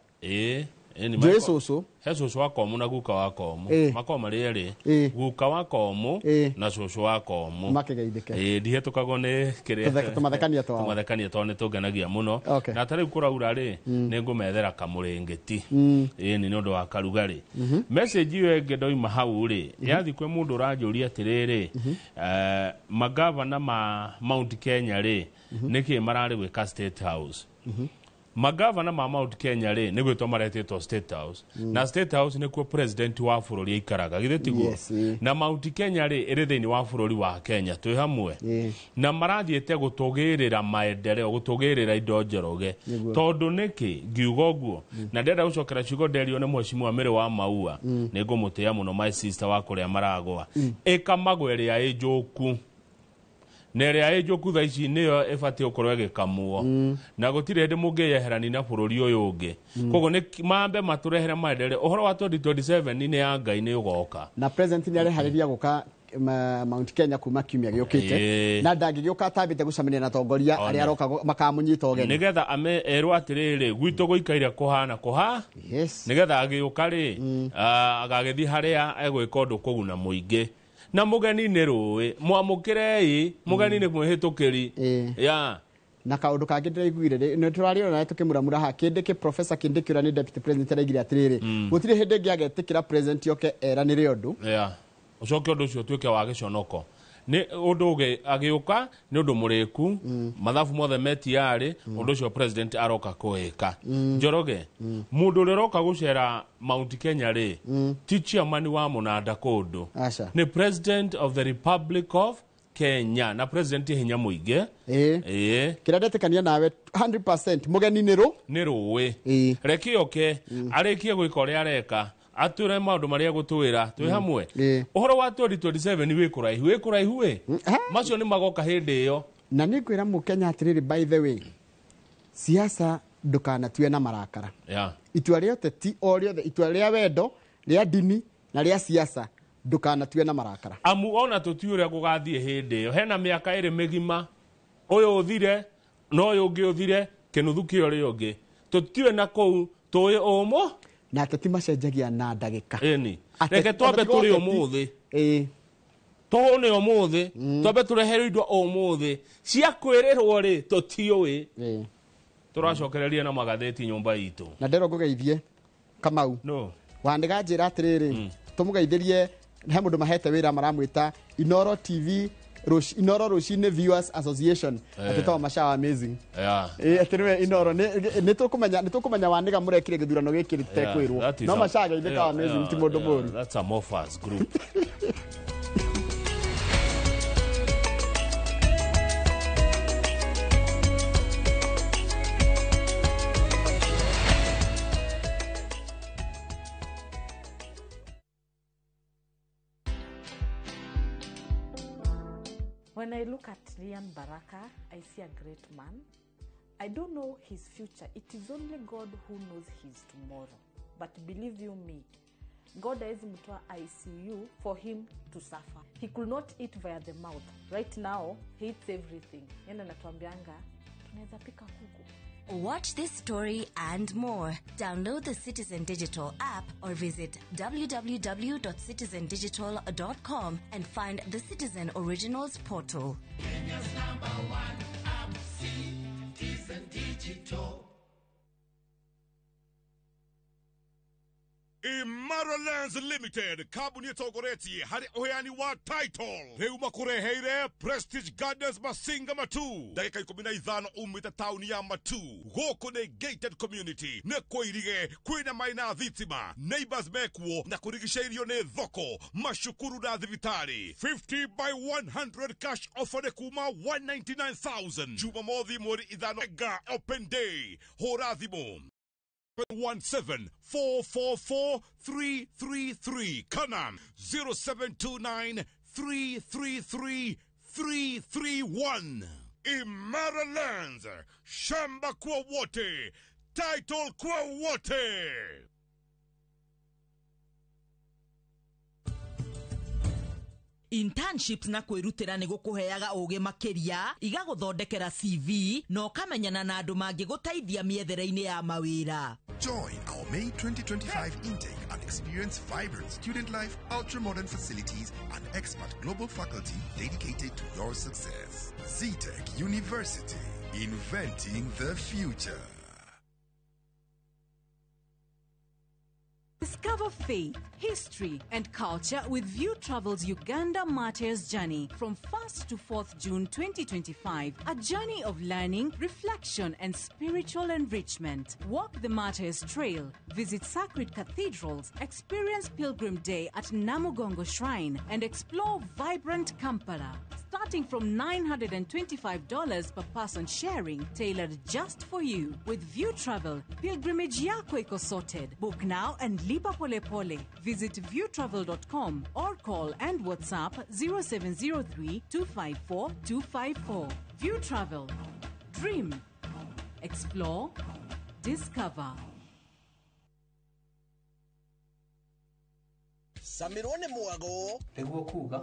Joe soso he soso wakomu na guka wakomu makoma riri guka wakomu na soso wakomu makigeithike ndihetukagwo ni kiria tumathekania to ni tunganagia muno na tari kuraura ri ni ngumethera kamurengeti ni nondu wa karugari message iyo ngedoima hau ri yathi kwe mundu uranjuria atiriri magavana ma Mount Kenya ri niki marari gwika State House magavana ma Mount Kenya ri ni gwitwa maretetwo State House na State House ni kuo president wa bururi ikaraga githetigo na Mount Kenya ri iri thiini wa bururi wa Kenya twi hamwe na marathiete gutugirira maendeleo gutugirira indo njeroge tondu niki ngiugo guo na ndenda gucokera ciugo nderio ni mheshimiwa Mary wa Maua ni ngumutia muno my sister wa kuria maragwa ikamagwe ria ijuku nerea ejoku tha ici niyo efati ukorwe gikamuo na gutire ndi mungeyeherani na bururi uyu ungi kogo ni mambe maturehere maendere uhoro wa 2027 ni ya Ngai ni ugoka na president ni arehariria guka Mount Kenya kuma kiumia giukite na ndangigioka tabite gucamania na tongoria aria aroka makamunyita ogeni nigetha ame erwa atiriri gwitu guikaire kuhana nigetha agiuka ri agagithi haria egwika undu kuguna muingi na mugani ni ruwe mwamukirei mugani ni mwihitukiri ya na kaundu kangi ndiraiguire ni turariona na tukimuramura ha kindiki professor kindikira ni deputy president araigire atiriri gutire hindi ngi agetikira president yoke era ni riondu ucoke undu ucio tuike wa giconoko ni unduge agiuka ni undu mureku mathabu mothe metiari undu cio president aroka kuika Njoroge mundu uroka gucera Mount Kenya ri ti chairman wa munanda kundu ni president of the Republic of Kenya na president hinya muinge kira ndetekania nawe 100% mugeni ni ruwe reki oke arekie gwika uria areka ature maundu maria gutwira twi hamwe uhoro wa 2027 wi kuraihu macio ni magoka hindi iyo na ni kwira Mukenya atiriri by the way siasa ndukanatue na marakara itua ria teti o riothe itua ria wendo ria dini na ria siasa ndukanatue na marakara amu ona tuti uria gugathie hindi iyo hena miaka iri migima uyu uthire no uyu ungi uthire kinuthu kio ri ungi tutiwe na kou tuwi umo na ateti macenjagia na ndagika reke twambe turi umuthi tuhone umuthi twambe turehere indo umuthi cia kwirirwo ri tutiui turacokereria na magatheti nyumba itu na ndero ngugeithie Kamau wandiga njira atiriri tumugeithirie he mundu mahete wira maramwita Inoro TV Inoro Rushine Viewers Association atetawa mashawa amazing atiriwe Inoro ni tukumenya wandiga murekire githurano gikirite kwirwo no mashaga itheka amazing ti mundu muri that's a Mofas group When I look at Ryan Baraka, I see a great man. I don't know his future. It is only God who knows his tomorrow. But believe you me, God has mtoa ICU for him to suffer. He could not eat via the mouth. Right now, he eats everything. Yenda natuambianga, tunaweza pika kuku. Watch this story and more. Download the Citizen Digital app or visit www.citizendigital.com and find the Citizen Originals portal. Kenya's #1 app, Citizen Digital. Imaralands Limited kabuni togoreti hari oheani wa title reu makureheire Prestige Gardens Masinga Matu dakika 15 umita tauni ya Matu goko ne gated community ne koirige kwina maina thitima neighbors mekuo na kurigishirio ne thoko mashukuru na thibitari 50 by 100 cash offer ne kuma 199,000 Jumamothi mweri ithano ga open day horathimo 17-444-333. Kanam 0729-333-331. Imaralands. Shamba kwa wote. Title kwa wote. Internships na kwirutira ni gukuheaga uge makiria igaguthondekera CV no kamenyana na andu mangi gutaithia miethere-ini ya mawira. Join our May 2025 intake and experience vibrant student life, ultra-modern facilities, and expert global faculty dedicated to your success. ZTech University, inventing the future. Discover faith, history, and culture with View Travel's Uganda Martyrs Journey from 1st to 4th June 2025. A journey of learning, reflection, and spiritual enrichment. Walk the Martyrs Trail, visit sacred cathedrals, experience Pilgrim Day at Namugongo Shrine, and explore vibrant Kampala. Starting from $925 per person sharing, tailored just for you. With View Travel, pilgrimage yako iko sorted. Book now and lipa pole pole. Visit viewtravel.com or call and WhatsApp 0703-254-254. View Travel. Dream. Explore. Discover. Samirone mwago Eguo kuga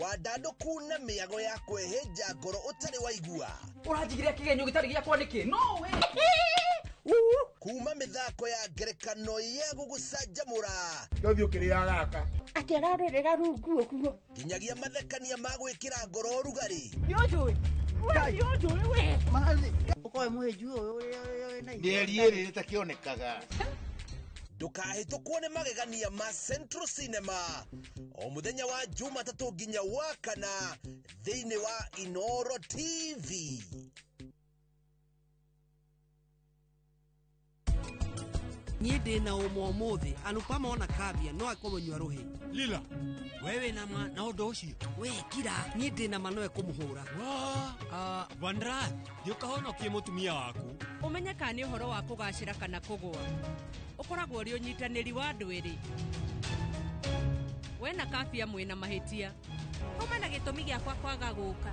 wadado kuna miago ya kweheja ngoro utari waigua urajigiria kigenyo gitari gya kwaniki no we kuma mithako ya ngerekano ya gugucanjamura ndothi ukiria gaka ati ararerera rungu okuo nginyagia mathekania magwikira ngoro rugari yojo we mazi ukoe mweju ni eliere takionekaga ndukahitũkwo nĩ magegania ma Central Cinema o mũthenya wa Jumatatũ nginya wakana thĩinĩ wa Inooro TV. Niĩ ndĩna ũmwe ũmũthĩ Anupama ona Kabia no akorwo nyua rũhĩ. Lila wewe na ũndũ ũcio we kira niĩ ndĩna ma no ekũmũhũra. Vandra ndĩũkahonokie mũtumia waku. Ũmenye kana nĩ ũhoro wa kũgacĩra kana kũgũa. Ũkoragwo ũrĩ ũnyitanĩri wa andũ erĩ. We na Kabia mwĩna mahĩtia. Kuma na gĩtũmi gĩakwa kwaga gũka.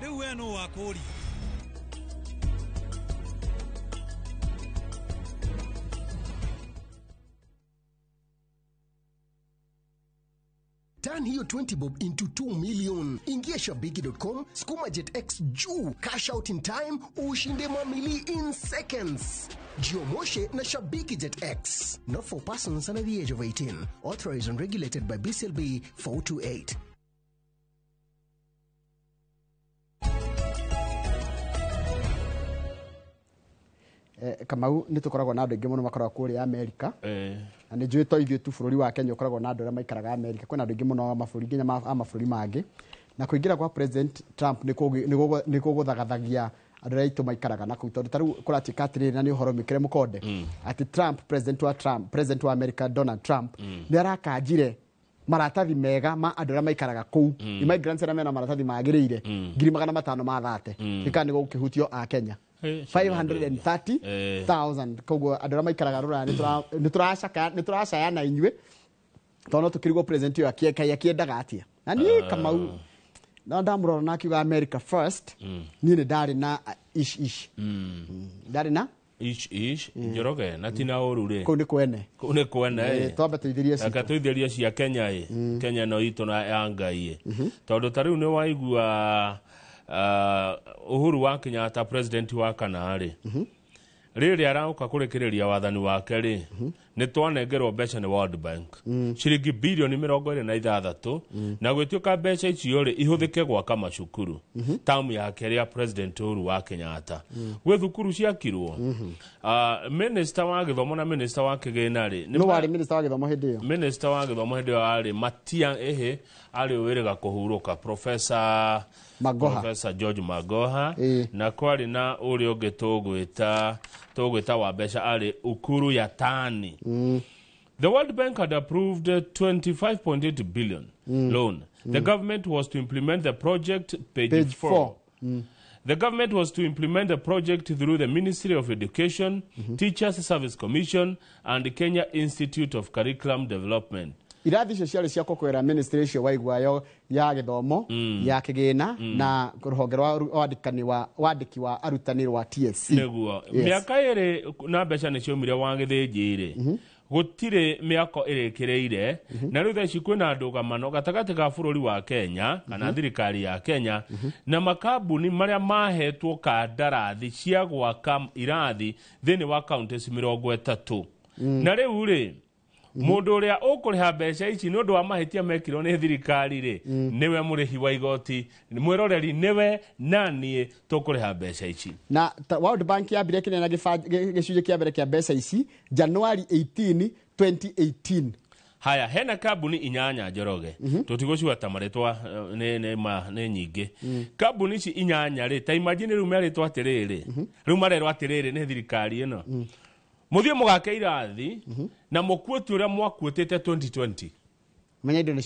Rĩu we nũ wakũũria? Turn hiyo 20 bob into 2 million. Ingia shabiki.com, skuma JetX juu, cash out in time, ushinde mamili in seconds. Jiomoshe na Shabiki JetX. Not for persons under the age of 18. Authorized and regulated by BCLB 428. Kamau nitukoragwo na andũ aingĩ mũno makoragwo kũrĩa Amerika. Na nĩ njũĩ to ithuĩ tu bũrũri wa Kenya ũkoragwo na andũ arĩa maikaraga Amerika. Kwĩna andũ aingĩ mũno a mabũrũri nginya mabũrũri mangĩ. Na kũingĩra kwa President Trump nĩ kũgũthagathagia andũ arĩa aitũ maikaraga na kũu tondũ tarĩu kũratuĩka atĩrĩrĩ na nĩ ũhoro mĩkĩre mũkonde atĩ President wa America Donald Trump nĩ arakanjire maratathi mega ma andũ arĩa maikaraga kũu. Immigrants arĩa mena maratathi magĩrĩire 530,000 nĩka nĩ gũkĩhutio a Kenya 530,000 koguo andũ arĩa maikaraga rũraya nĩ tũracayana inyuĩ tondũ no tũkĩrigwo president ũyũ akĩendaga atĩa. Na niĩ Kamau no ndamũrora na akiuga America first niĩ nĩ ndarĩ na ish ndarĩ na ish Njoroge na tina ũru rĩ kũu nĩ kwene twambe tuithĩrie ciitũ aka tuithĩrie cia Kenya Kenya no itũ na ya Ngai tondũ tarĩu nĩ waigua Uhuru wa Kenyatta president wa Kanarĩ rĩrĩa arauka kũrekereria wathani wake rĩ nĩ twanengerwo mbeca nĩ World Bank ciringi bilioni 26 na gwĩtuĩka mbeca icio rĩ ihũthĩke gwaka macukuru tamu yake rĩa president Uhuru wa Kenyatta gwĩ thukuru ciakirwo minister wa gĩthomo na minister wa kĩgĩna rĩ nĩ warĩ minister wa gĩthomo hĩndĩ ĩyo minister wa gĩthomo hĩndĩ ĩyo arĩ Matia arĩ wĩrĩga kũhurũka Professor George Magoha na kwarĩ na ũrĩa ũngĩ tũgwĩta wa mbeca arĩ Ukuru Yatani. The World Bank had approved a 25.8 billion loan. The government was to implement the project, page 4. The government was to implement the project through the Ministry of Education, Teachers Service Commission, and the Kenya Institute of Curriculum Development. Irathi icio ciarĩ cia kũkwĩra ministry icio waiguayo ya gĩthomo ya kĩgĩna na rũhonge rwa wandĩki wa arutani rwa TSC nĩguo mĩaka ĩrĩ na mbeca nĩ ciaumire wa gĩthĩnjĩrĩ gũtirĩ mĩako ĩrĩkĩrĩire na rĩu thaici kwĩna ndũgamano gatagatĩ ka bũrũri wa Kenya kana thirikari ya Kenya na makambuni marĩa mahetwo kandarathi cia gwaka irathi thĩinĩ wa counties 30 na rĩu rĩ mũndũ ũrĩa ũkũrĩha mbeca ici nĩ ũndũ wa mahĩtia mekirwo nĩ thirikari rĩ nĩwe mũrĩhi wa igoti mwĩroreri nĩwe na niĩ tũkũrĩha mbeca ici na World Bank yambire kĩnena gĩcunjĩ kĩa mbere kĩa mbeca ici January 18 2018 haya hena kambuni 8 Njoroge tũtigũcua ta marĩtwa nĩ nyingĩ kambuni ici 8 rĩ ta imagine rĩu marĩtwa atĩrĩrĩ rĩu marerwo atĩrĩrĩ nĩ thirikari ĩno muthie mugake irathi na mukuoti uria mwakuotete 2020 menya indo nĩ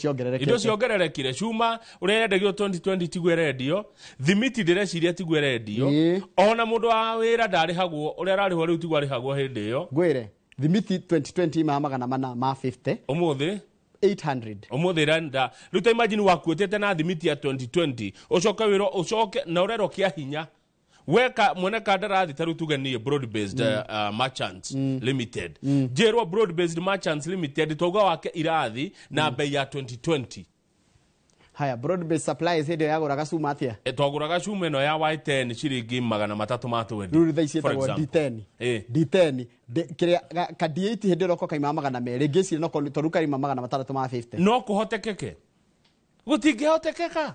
ciongererekire cuma uria yendagio 2020 tigwe redio thimiti ndĩreciria tigwe redio ona mundu wa wĩra ndarĩhagwo uria ararĩhwo rĩu tigwa arĩhagwo hĩndĩ ĩyo ngwĩre thimiti 2020 ma 50 ũmũthĩ 800 ũmũthĩ renda rĩu ta imagine wakuotete na thimiti ya 2020 ucoke wĩro ucoke na ũrerwo kĩa hinya weka mwene kandarathi taru tuge ni broad based merchants limited jerwa broad based merchants limited toga wake irathi na bei ya 2020 haya broad based supplies hede yaguraga cuma atia twaguraga cuma ino ya Y10 ciringi 300 matwendi ruru thaici etagwo D10 D10 kiria ka D8 hede roko kaima 200 ngĩcire no toruka rima 350 no kuhotekeke gutingĩhotekeka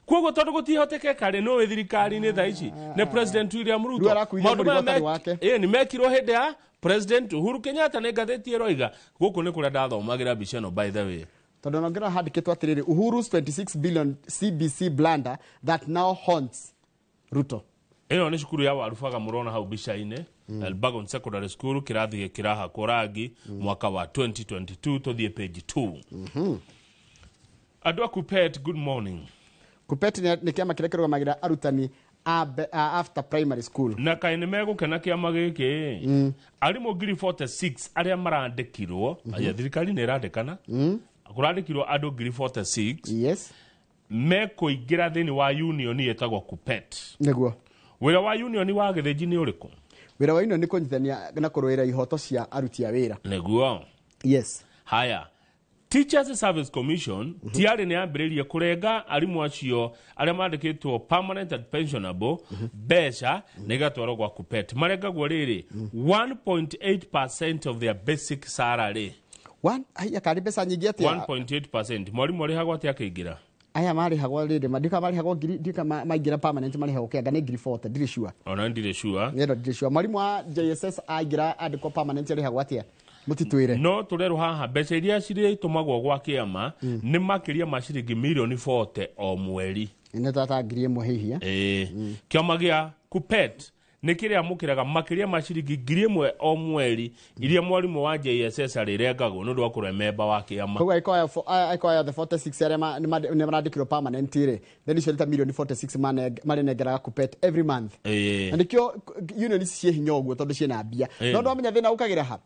Kogo tondu gutihotekeka ri no we thirikari ni thaici ne President William Ruto ni mekirwo hindi ya President Uhuru Kenyatta ne gatheti eroiga guku ni kuria ndathomagira mbica no by the way tondu nongira handikitwo atiriri Uhuru's 26 billion CBC blunder that now haunts Ruto. Ino ni cukuru ya Warubaga murona hau mbica-ini Elbagon Secondary School kirathi kiraha korangi mwaka wa 2022 tuthie page 2. Adwa Kupet, good morning. Kupet ni kiama kiria kirugamagira arutani after primary school. Na kaine megukena kiama giki arimu ngiri 46 aria marandikirwo aya thirikari ni irandikana kurandikirwo andu ngiri 46 yes mekuingira thini wa union yetagwo Kupet niguo wira wa union wa githinji ni uriku wira wa union ni kunyithania na kurwira ihoto cia aruti a wira niguo yes haya Teachers Service Commission tiari ni ambiririe kurenga arimu acio aria mandikitwo permanent and pensionable besha negatwaro gwa Kupet marengagwo riri 1.8% of their basic salary. Aya kari besa nyingi atia 1.8%. Mwalimu arihagwo atia akiingira aya marihagwo riri madika marihagwo ndika maingira permanent marihagwo kianga ni ngiri 40 ndiri sure ona ndiri sure yendo ndiri sure mwalimu wa JSS aingira andiko permanent arihagwo atia mutitwire no turero haha mbeca iria ciri itumagwo gwa kiama ni makiria maciringi milioni 40 o mweri ine tata ngiri imwe hihi kiama gia Kupet ni kiria mukiraga makiria maciringi ngiri imwe o mweri iria mwarimu wa JSS arirengagwo nundu wa kurememba wa kiama koguo ikoya the 46 aria ni marandikirwo permanent ire then icio milioni 46 marenengeraga Kupet every month and kio union cie hinya uguo tondu ciena mbia no ndo menya thina ukagira ha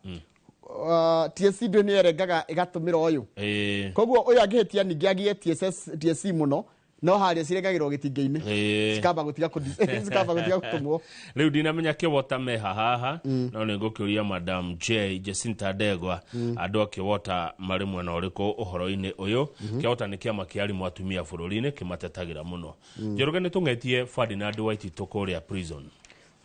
TSC ndo ni erengaga igatumira uyu koguo uyu angihitia ningi agie TSC muno no haria cirengagirwo gitinge-ini cikamba gutiga kutumwo riu ndinamenya kiwota meha haha no ni ngukiuria Madam Jacinta Ndegwa andu akiwota mari mwena uriku uhoro-ini uyu kiwota ni kiama kia arimu atumia bururi-ini kimatetagira muno Njoroge ni tungetie Ferdinand Waititu kuria prison.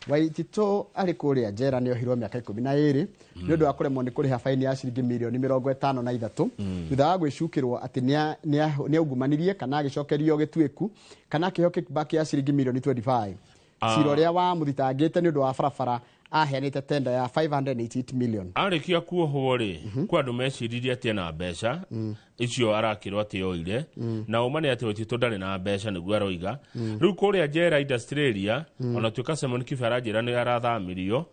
Waititu ari kuria njera ni ohirwo miaka 12 ni undu wa kuremwo ni kuriha faini ya ciringi milioni 53 thutha wa gwicukirwo ati ni aungumanirie kana agicokerio gitweku kana akiho kickback ya ciringi milioni 25 ciro ria wa muthitangite ni undu wa barabara aheanite tender ya 588 million arikia kuohwo ri kwa andu meciririe ati na mbeca icio arakirwo ati oire na umane ati Waititu ndari na mbeca niguo aroiga riu kuria njera Australia ona tuka Simon Kifarajira ni arathamirio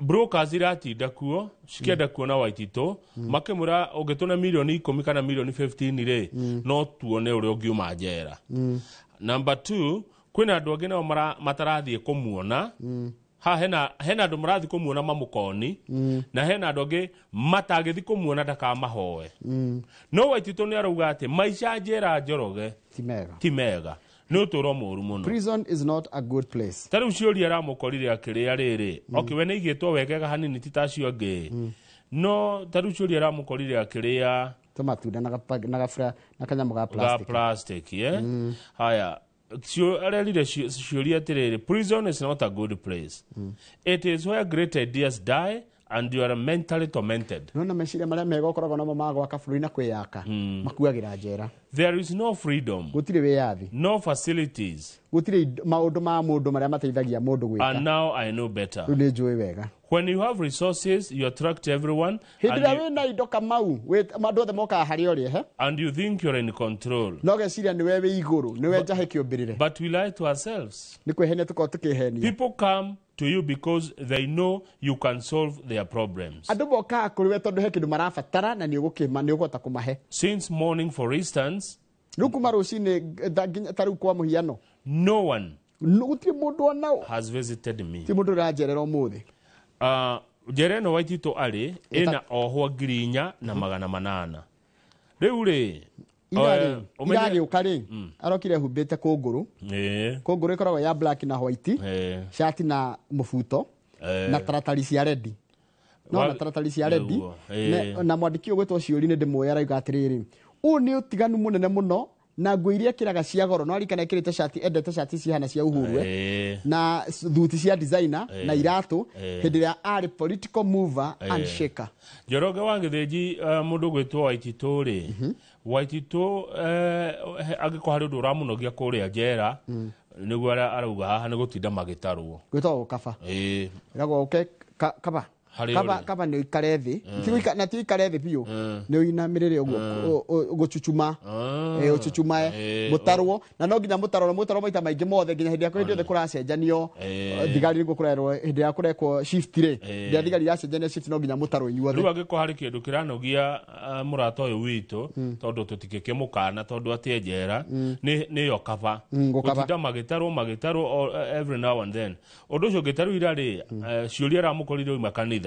brokers iratinda kuo cikienda kuona Waititu makimura ungituna milioni 10 kana milioni 15 ri no tuone uri ungiuma njera. Number 2 kwina andu angi nao matarathie kumuona ha hena andu marathi kumuona mamukoni na hena andu angi matagithi kumuona ndakamahoe no Waititu ni arauga ati maica njera Njoroge ti mega no toro moru muno. Prison is not a good place. Tari ciuria ramukorire akiria riri okiwe ni igitwo wegega hanini titacio ngi no tari ciuria ramukorire akiria tomatunda na gafra na kanyamu ga plastic haya arerire ciuria atiriri prison is not a good place it is where great ideas die and you are mentally tormented. Nona meciria maria mega ukoragwo namo magwa kaburi na kwiyaka makuagira njera. There is no freedom, gutire wiyathi, no facilities, gutire maundu ma mundu maria mateithagia mundu gwika. And now I know better. Rune njui wega. When you have resources, you attract everyone. Hidira wina indo kamau, mandu othe moka hari ori and you think you're in control. No geciria ni wewe iguru, ni wewe jahe kiumbirire. But we lie to ourselves. Ni kwehenia tuko tukihenia. People come to you because they know you can solve their problems. Andu moka kuri we tondu he kindu marabatara na ni ugukima ni ugota kumahe. Since morning, for instance, rukuma rucini taru kwa muhiano, no one has visited me. Ti mundu rajerera umuthi. Jereno Waititu ari ina ohwa ngirinya na magana manana. Riu ri iragi ukari arokire hubete kunguru kunguru ikoragwo ya black na white shirt na mufuto na taratari cia red no na taratari cia red na mwandiki ugwetwo ciuri ni ndimwe araiga atiriri u ni utiganu munene muno na nguo iria kiraga cia goro no arikana kirite shirt endete shirt cia hana cia uhuru na thuti cia designer na iratu hindi ya ari political mover and shaker. Njoroge wa githinji mundu gwitwo Waititu ri Waitito agiko hari ndu ramunogia kuria njera niguo arauga haha ni gutinda magitarwo gwitwo kaba irago kaba kaba ni ikare thi na ti ikare thi biu ni uinamirire uguo uguchuchuma uchuchuma mutarwo na no nginya mutarwo maita maingi mothe nginya hindi yakho hindi kuracenjanio thigari niguo kurerwo hindi ya kurekwo shift ri ndia thigari ya cenjania shift no nginya mutarwo inyuothe riu agiko hari kindu kiranogia murata uyu witu tondu tutikike mukana tondu atie njera ni yo kaba gutinda magitarwo every now and then undu ucio gitaru irari ciuria ramukorire uma kanitha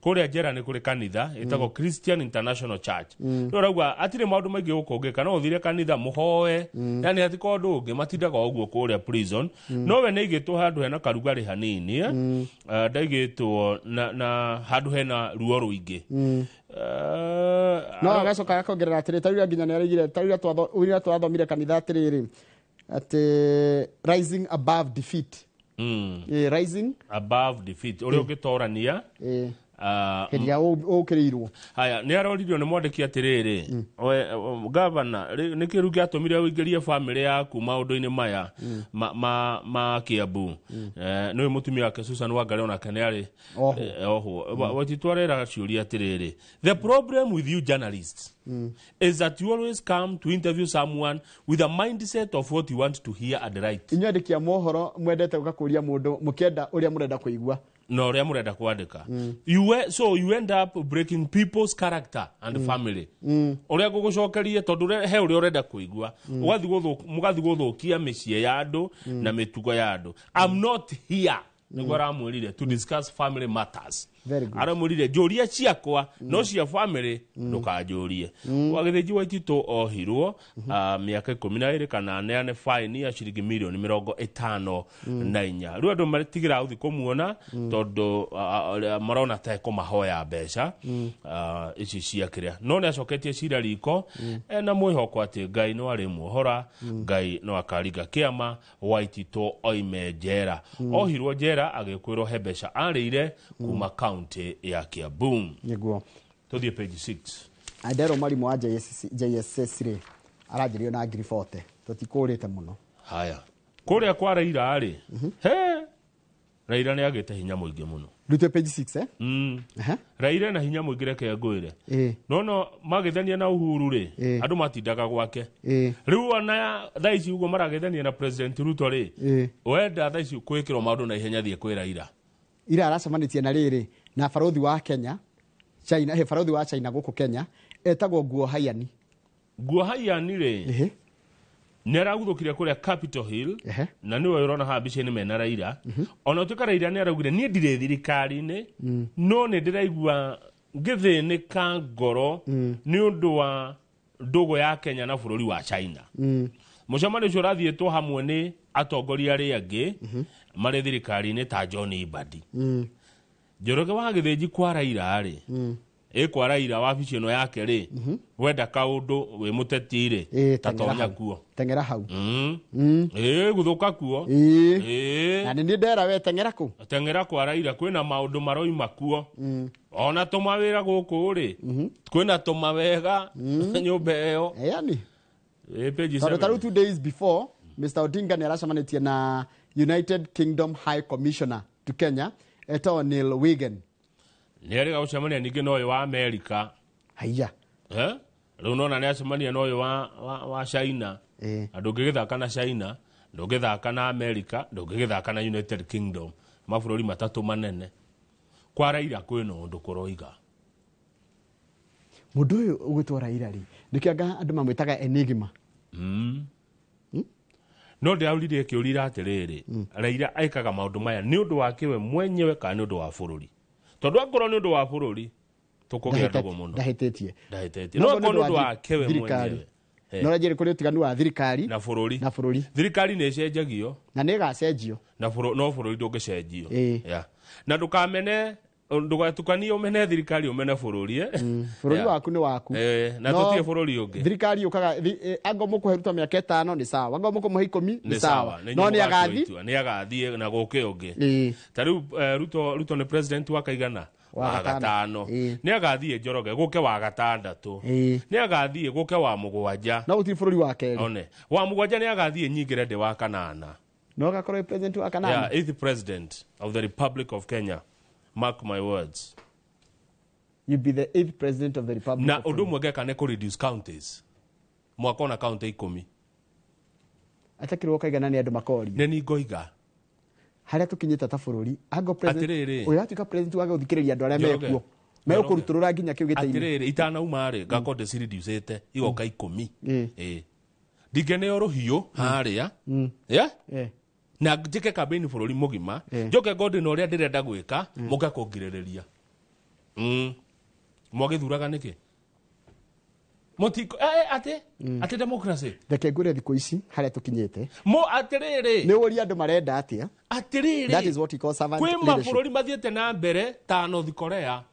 kuria njera ni kuri kanitha itago Christian International Church no rauga atire maundu maingi gukongeka no uthire kanitha muhoe yani atiko ndu ungi matindaga uguo kuria prison no we neigitwo handu hena karugari hanini ndaigitwo na handu hena ruo ruingi no agacoka akongerera atiri taruria nginya ni arigire taruria twathomire kanitha atiriri ati rising above defeat rising above defeat uri ugitorania heria ukirirwo haya ni aroririo ni mwandiki atiriri governor ni kiru giatumire uingirie family yaku maundu-ini maya ma Kiambu ni mutumia wake Susan Wangari ona kanari watitwarera ciuria atiriri the problem with you journalists is that you always come to interview someone with a mindset of what you want to hear and write. Inyandikia mohoro mwendete ugakuria mundu mukenda uria murenda kuigua no uria murenda kuandika so you end up breaking people's character and family uria gugucokerie tondu he uria urenda kuigua mugathi guthukia micie ya andu na mitugo ya andu. I'm not here niguo aramwirire to discuss family matters. Aramwirire njuria ciakwa no cia family ndukanjurie wagithiji Waitito ohirwo miaka 12 kana neane fine ya ciringi milioni 54 riu andu maritigira uthi kumuona tondu marona ta kumahoya mbeca ici cia kiria no ni acoketie cira riko na mwihoko ati Ngai no ari muhora Ngai no akariga kiama Waitito oime njera ohirwo njera agikwirwo he mbeca arire kuma county ya Kiambu niguo tuthie page 6 Adero mwalimu wa JSS ri arajirio na ngiri 40 tutikurite muno haya kuria kwa Raila ari Raila ni agite hinya muingi muno rute page 6 Raila na hinya muingi reke ngwire no magithania na Uhuru ri andu matindaga gwake riu ona thaici ugo maragithania na President Ruto ri wenda thaici kwikirwo maundu na ihenya thie kwi Raila ira aracemanitie na riri na barothi wa Kenya China barothi wa China guku Kenya etagwo Guo Hayani ri neraguthukire kuria Capitol Hill na niwe urona ha bica ni mena Raila ona tuka Raila ni araugire ni ndire thirikari-ini no ni ndiraigua ngithinika ngoro ni undu wa ndugu ya Kenya na bururi wa China mucemani ucio rathietwo hamwe ni atongoria ri angi mari thirikari-ini ta John Ibadi Njoroge wa githiji kwa Raila ri kwa Raila wabici ino yake ri wenda kaundu wi muteti ri tatonya kuo tengera hau guthuka kuo na ni ndera we tengera kwa Raila kwina maundu maroima kuo ona tumawira guku ri kwina tumawega nyumba iyo yani page 7 2 days before Mr. Odinga ni aracemanitie na United Kingdom High Commissioner to Kenya eto Neil Wigan ni ari gaucemania ningi no wa America haiya riu nona ni acemania no wa China andu ngigithaka na China ndungithaka na America ndungigithaka na United Kingdom mabũrũri matatu manene kwa Raila kwina undu kuroiga mundu uyu ugwitwo Raila ri ndikianga andu mamwitaga enigma no ndauririe kiurira atiriri Raila aikaga maundu maya ni undu wake we mwenyewe kana ni undu wa bũrũri tondu akorwo ni undu wa bũrũri tukugia ndogo muno ndahitetie no akorwo ni undu wake we mwenyewe no rajire kuri utiganu wa thirikari na bũrũri thirikari ni cenjagio na ni gacenjio na bũrũri ndũngĩcenjio na ndukamene ndugatukanie umene thirikari umene bũrũri bũrũri waku ni waku na tutie bũrũri ungi thirikari ukaga ango mukuheruta miaka 5 ni sawa ango mukuhe 10 ni sawa no ni agathie na guke ungi tariu Ruto ni president wa kaigana wa gatano ni agathie Njoroge guke wa gatandatu ni agathie guke wa mugwanja no gutiri bururi wa keri one wa mugwanja ni agathie nyingire ndi wa kanana no gakorwo president wa kanana yeah 8th president of the Republic of Kenya, mark my words. You be the 8th president of the Republic na of Kenya. undu mwegeka ne ku reduce counties mwako na county 10 atakirwo kaigana ni andu makori ne ni ngoiga haria tukinyita ta bururi ango president Atiriri. uyu atuika president wage uthikiriria andu aria mekuo megukuruturura nginya kiu gitaini atiriri itanauma ri gakonde ciri diusete igoka 10 ndigene orohio haria ya na njike campaign bururi mugima njoke ngode no ria ndirenda gwika muka kungiririria mwagithuraga niki motiko ate democracy reke ngure thikũ ici haria tukinyite mo atiriri ni uri andu marenda atia atiriri that is what he calls servant leadership. leadership. Kwi mabũrũri mathiĩte na mbere ta North Korea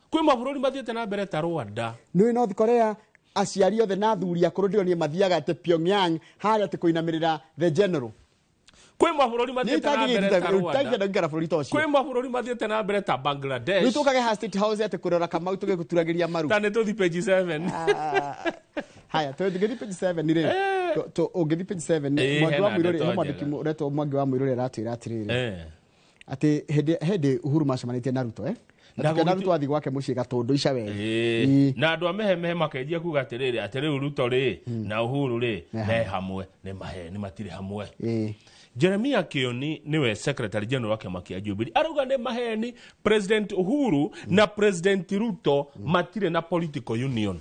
kwi mabũrũri mathiĩte na mbere ta Rwanda ni North Korea aciari othe na athuri akũrũ ndio ni mathiaga ate Pyongyang haria ate kuinamirira the general kwi mabũrũri mathiĩte na mbere ta Rwanda kwi mabũrũri mathiĩte na mbere ta Bangladesh ni tukage ha state house ate kurora Kamau tugĩgũturagiria maru ta nĩ tũthi page 7 haya tugithi page 7 ri to ugithi page 7 mwangi wa mwirore mwandiki uretwo mwangi wa mwirore ratwira atiriri ati hende Uhuru macemanitie na Ruto na Ruto athi gwake muciĩ Gatũndũ ica weri na andũ a mehemehe makenjia kuga atiriri atiri Ruto ri na Uhuru ri me hamwe ni matire hamwe Jeremiah Kioni niwe secretary general wa kĩama kĩa Jubilee arauga nĩ maheni President Uhuru na President Ruto matire na political union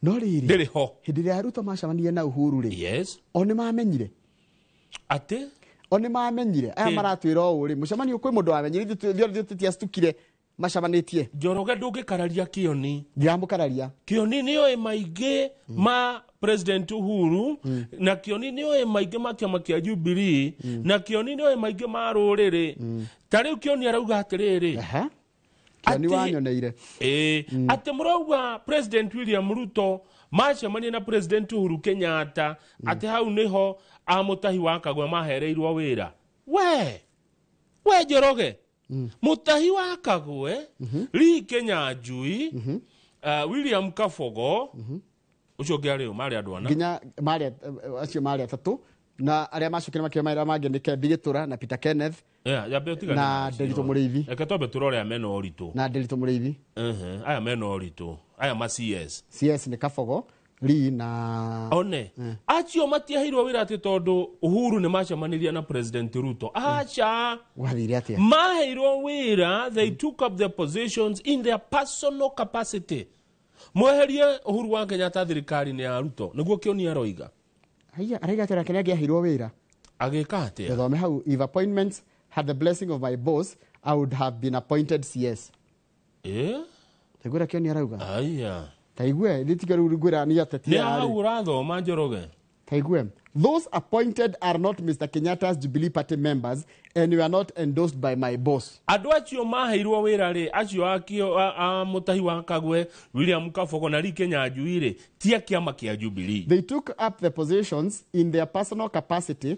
no riri ndĩrĩ ho hĩndĩ ĩrĩa Ruto macemanirie na Uhuru ri yes o nĩ mamenyire ati o nĩ mamenyire aya maratwĩra ũũ ri mũcemanio kwĩ mũndũ wamenyire ithuĩ tũtiactukire macemanitie Njoroge ndũngĩkararia Kioni ndiramũkararia Kioni nĩoĩ maingĩ ma President Uhuru na Kioni nĩoĩ maingĩ ma kĩama kĩa Jubilee na Kioni nĩoĩ maingĩ ma rũrĩrĩ ta rĩu Kioni arauga atĩrĩrĩ Kioni wanyoneire atĩ mũrauga President William Ruto macemania na President Uhuru Kenyatta atĩ hau nĩho amũtahi wa Kagwe mahereirwo wĩra we Njoroge mutahi wa Kagwe Lee Kenyanjui William Kabogo ucio ngiari mari andu ana nginya mari acio mari atatu na aria macukire makio maira mangi ni Kembi Gitura na Peter Kenneth na Nderitu Mũrĩithi eke tobe turore ameno oritu na Nderitu Mũrĩithi aya meno oritu aya ma CS ni Kabogo Lee na one acio matiahirwo wira ati tondu Uhuru ni macemaniria na President Ruto acha wathire atia mahirwo wira they took up their positions in their personal capacity mweherie Uhuru wa Kenyatta thirikari ni ya Ruto niguo Kioni aroiga haya araiga atira Kenya giahirwo wira agika atia thome hau if appointments had the blessing of my boss I would have been appointed CS tegura Kioni arauga aya taigue nditigaru ngwira ni ateti ni hau urathoma Njoroge taigue those appointed are not Mr. Kenyatta's Jubilee Party members and we are not endorsed by my boss andu acio maheirwo wira ri acio akio a mutahi wa Kagwe William Kabogo na Lee Kenyanjui ri tia kiama kia Jubilee they took up the positions in their personal capacity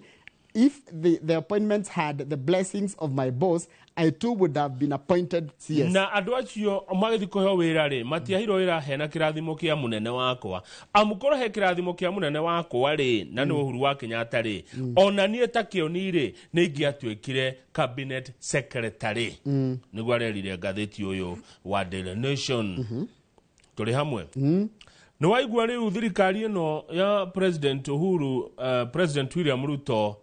if the appointments had the blessings of my boss I too would have been appointed CS na andu acio magithi kuheo wira ri matiahirwo wira hena kirathimo kia munene wakwa amukoro he kirathimo kia munene wakwa ri na ni Uhuru wa Kenyatta ri ona nie ta Kioni ri ni ingiatwikire cabinet secretary niguo arerire ngathĩti uyu wa Daily Nation turi hamwe ni waigua riu thirikari ino ya President Uhuru President William Ruto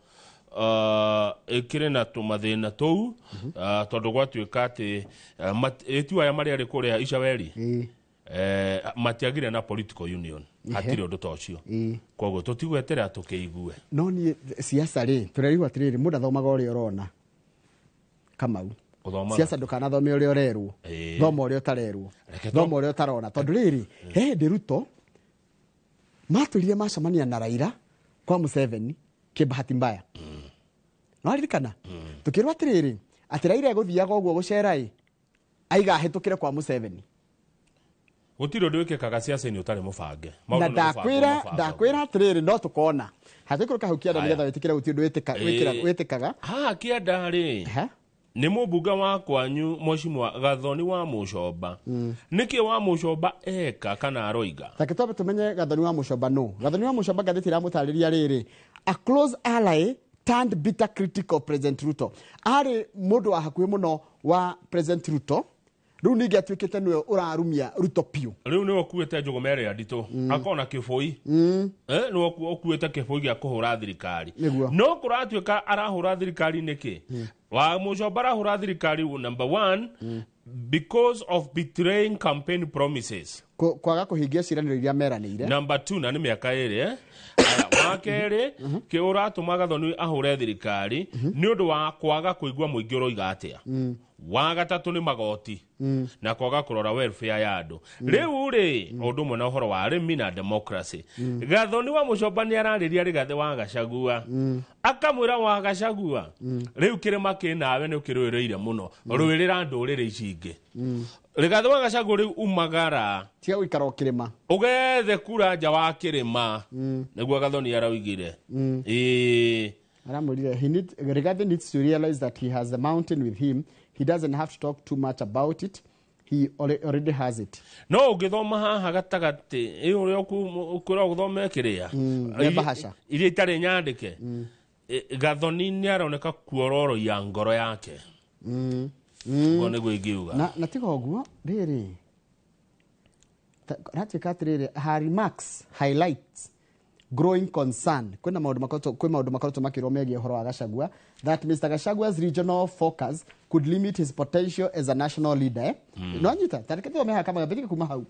ikire na tumathina tou tondu gwatuika ati etiwa ya mari ari kuria icaweri matiagire na political union hatire undu tocio koguo tutigwetera tukiigue no ni siasa ri turerigwa atiriri mundu athomaga uria urona Kamau siasa ndukanathome uria urerwo thoma uria utarerwo thoma uria utarona tondu riri ndi Ruto maturire macemania na Raila kwa Museveni kibahati mbaya no aririkana tukirwa atiriri ati Raila eguthiaga uguo gucerai aiga hitukire kwa Museveni gutiro ndwikikaga siasa ni utari mubange na ndakwira atiriri no tukona hatikuru kahukia nda nigetha witikire guti undu witikaga kianda ri ni mubuga wa kwanyu Mheshimiwa Gathoni wa Mucoba niki wa Mucoba eka kana aroiga takitobe tumenye Gathoni wa Mucoba no Gathoni wa Mucoba gatheti ra mutariria riri a close ally turned bitter critic of President Ruto ari mundu wa hakuhi muno wa President Ruto riu ningi atuikite niwe urarumia Ruto piu riu niwe kuete njogomere ya ndito akona kiboi niwe okuete kiboi gya kuhura thirikari no kuratuika arahura thirikari niki wa Mucoba arahura thirikari number 1 because of betraying campaign promises kwaga kuhingia ciraniro iria meranire number 2 na ni miaka iri wa keri ki uratuma Gathoni ahure thirikari ni undu wa kwaga kuigua muingi uroiga atia wa gatatu ni magoti na kwaga kurora welfare ya andu riu ri undu mwe na uhoro wa arimi na democracy Gathoni wa Mucoba ni arariria Rigathi wa Gachagua akamwira wa Gachagua riu kirima kinawe ni ukirwireire muno rwirira ndurire icingi Rigathi wa Gachagua riu umagara tia uikaro kirima ugethe kura nja wa kirima niguo Gathoni araugire Rigathi needs to realize that he has the mountain with him. He doesn't have to talk too much about it. He already has it. No ugithoma haha gatagati uria ukura guthoma kiria bahasha iria itari nyandike Gathoni ni aroneka kuororo ya ngoro yake ngone gwigiuga na tiga oguo riri riri Harry Max highlights growing concern kwina maundu makoto makirwo megie horo wa Gachagua that Mr. Gachagua's regional focus could limit his potential as a national leader no nyita tarikete omeha kama gabiki kuma hau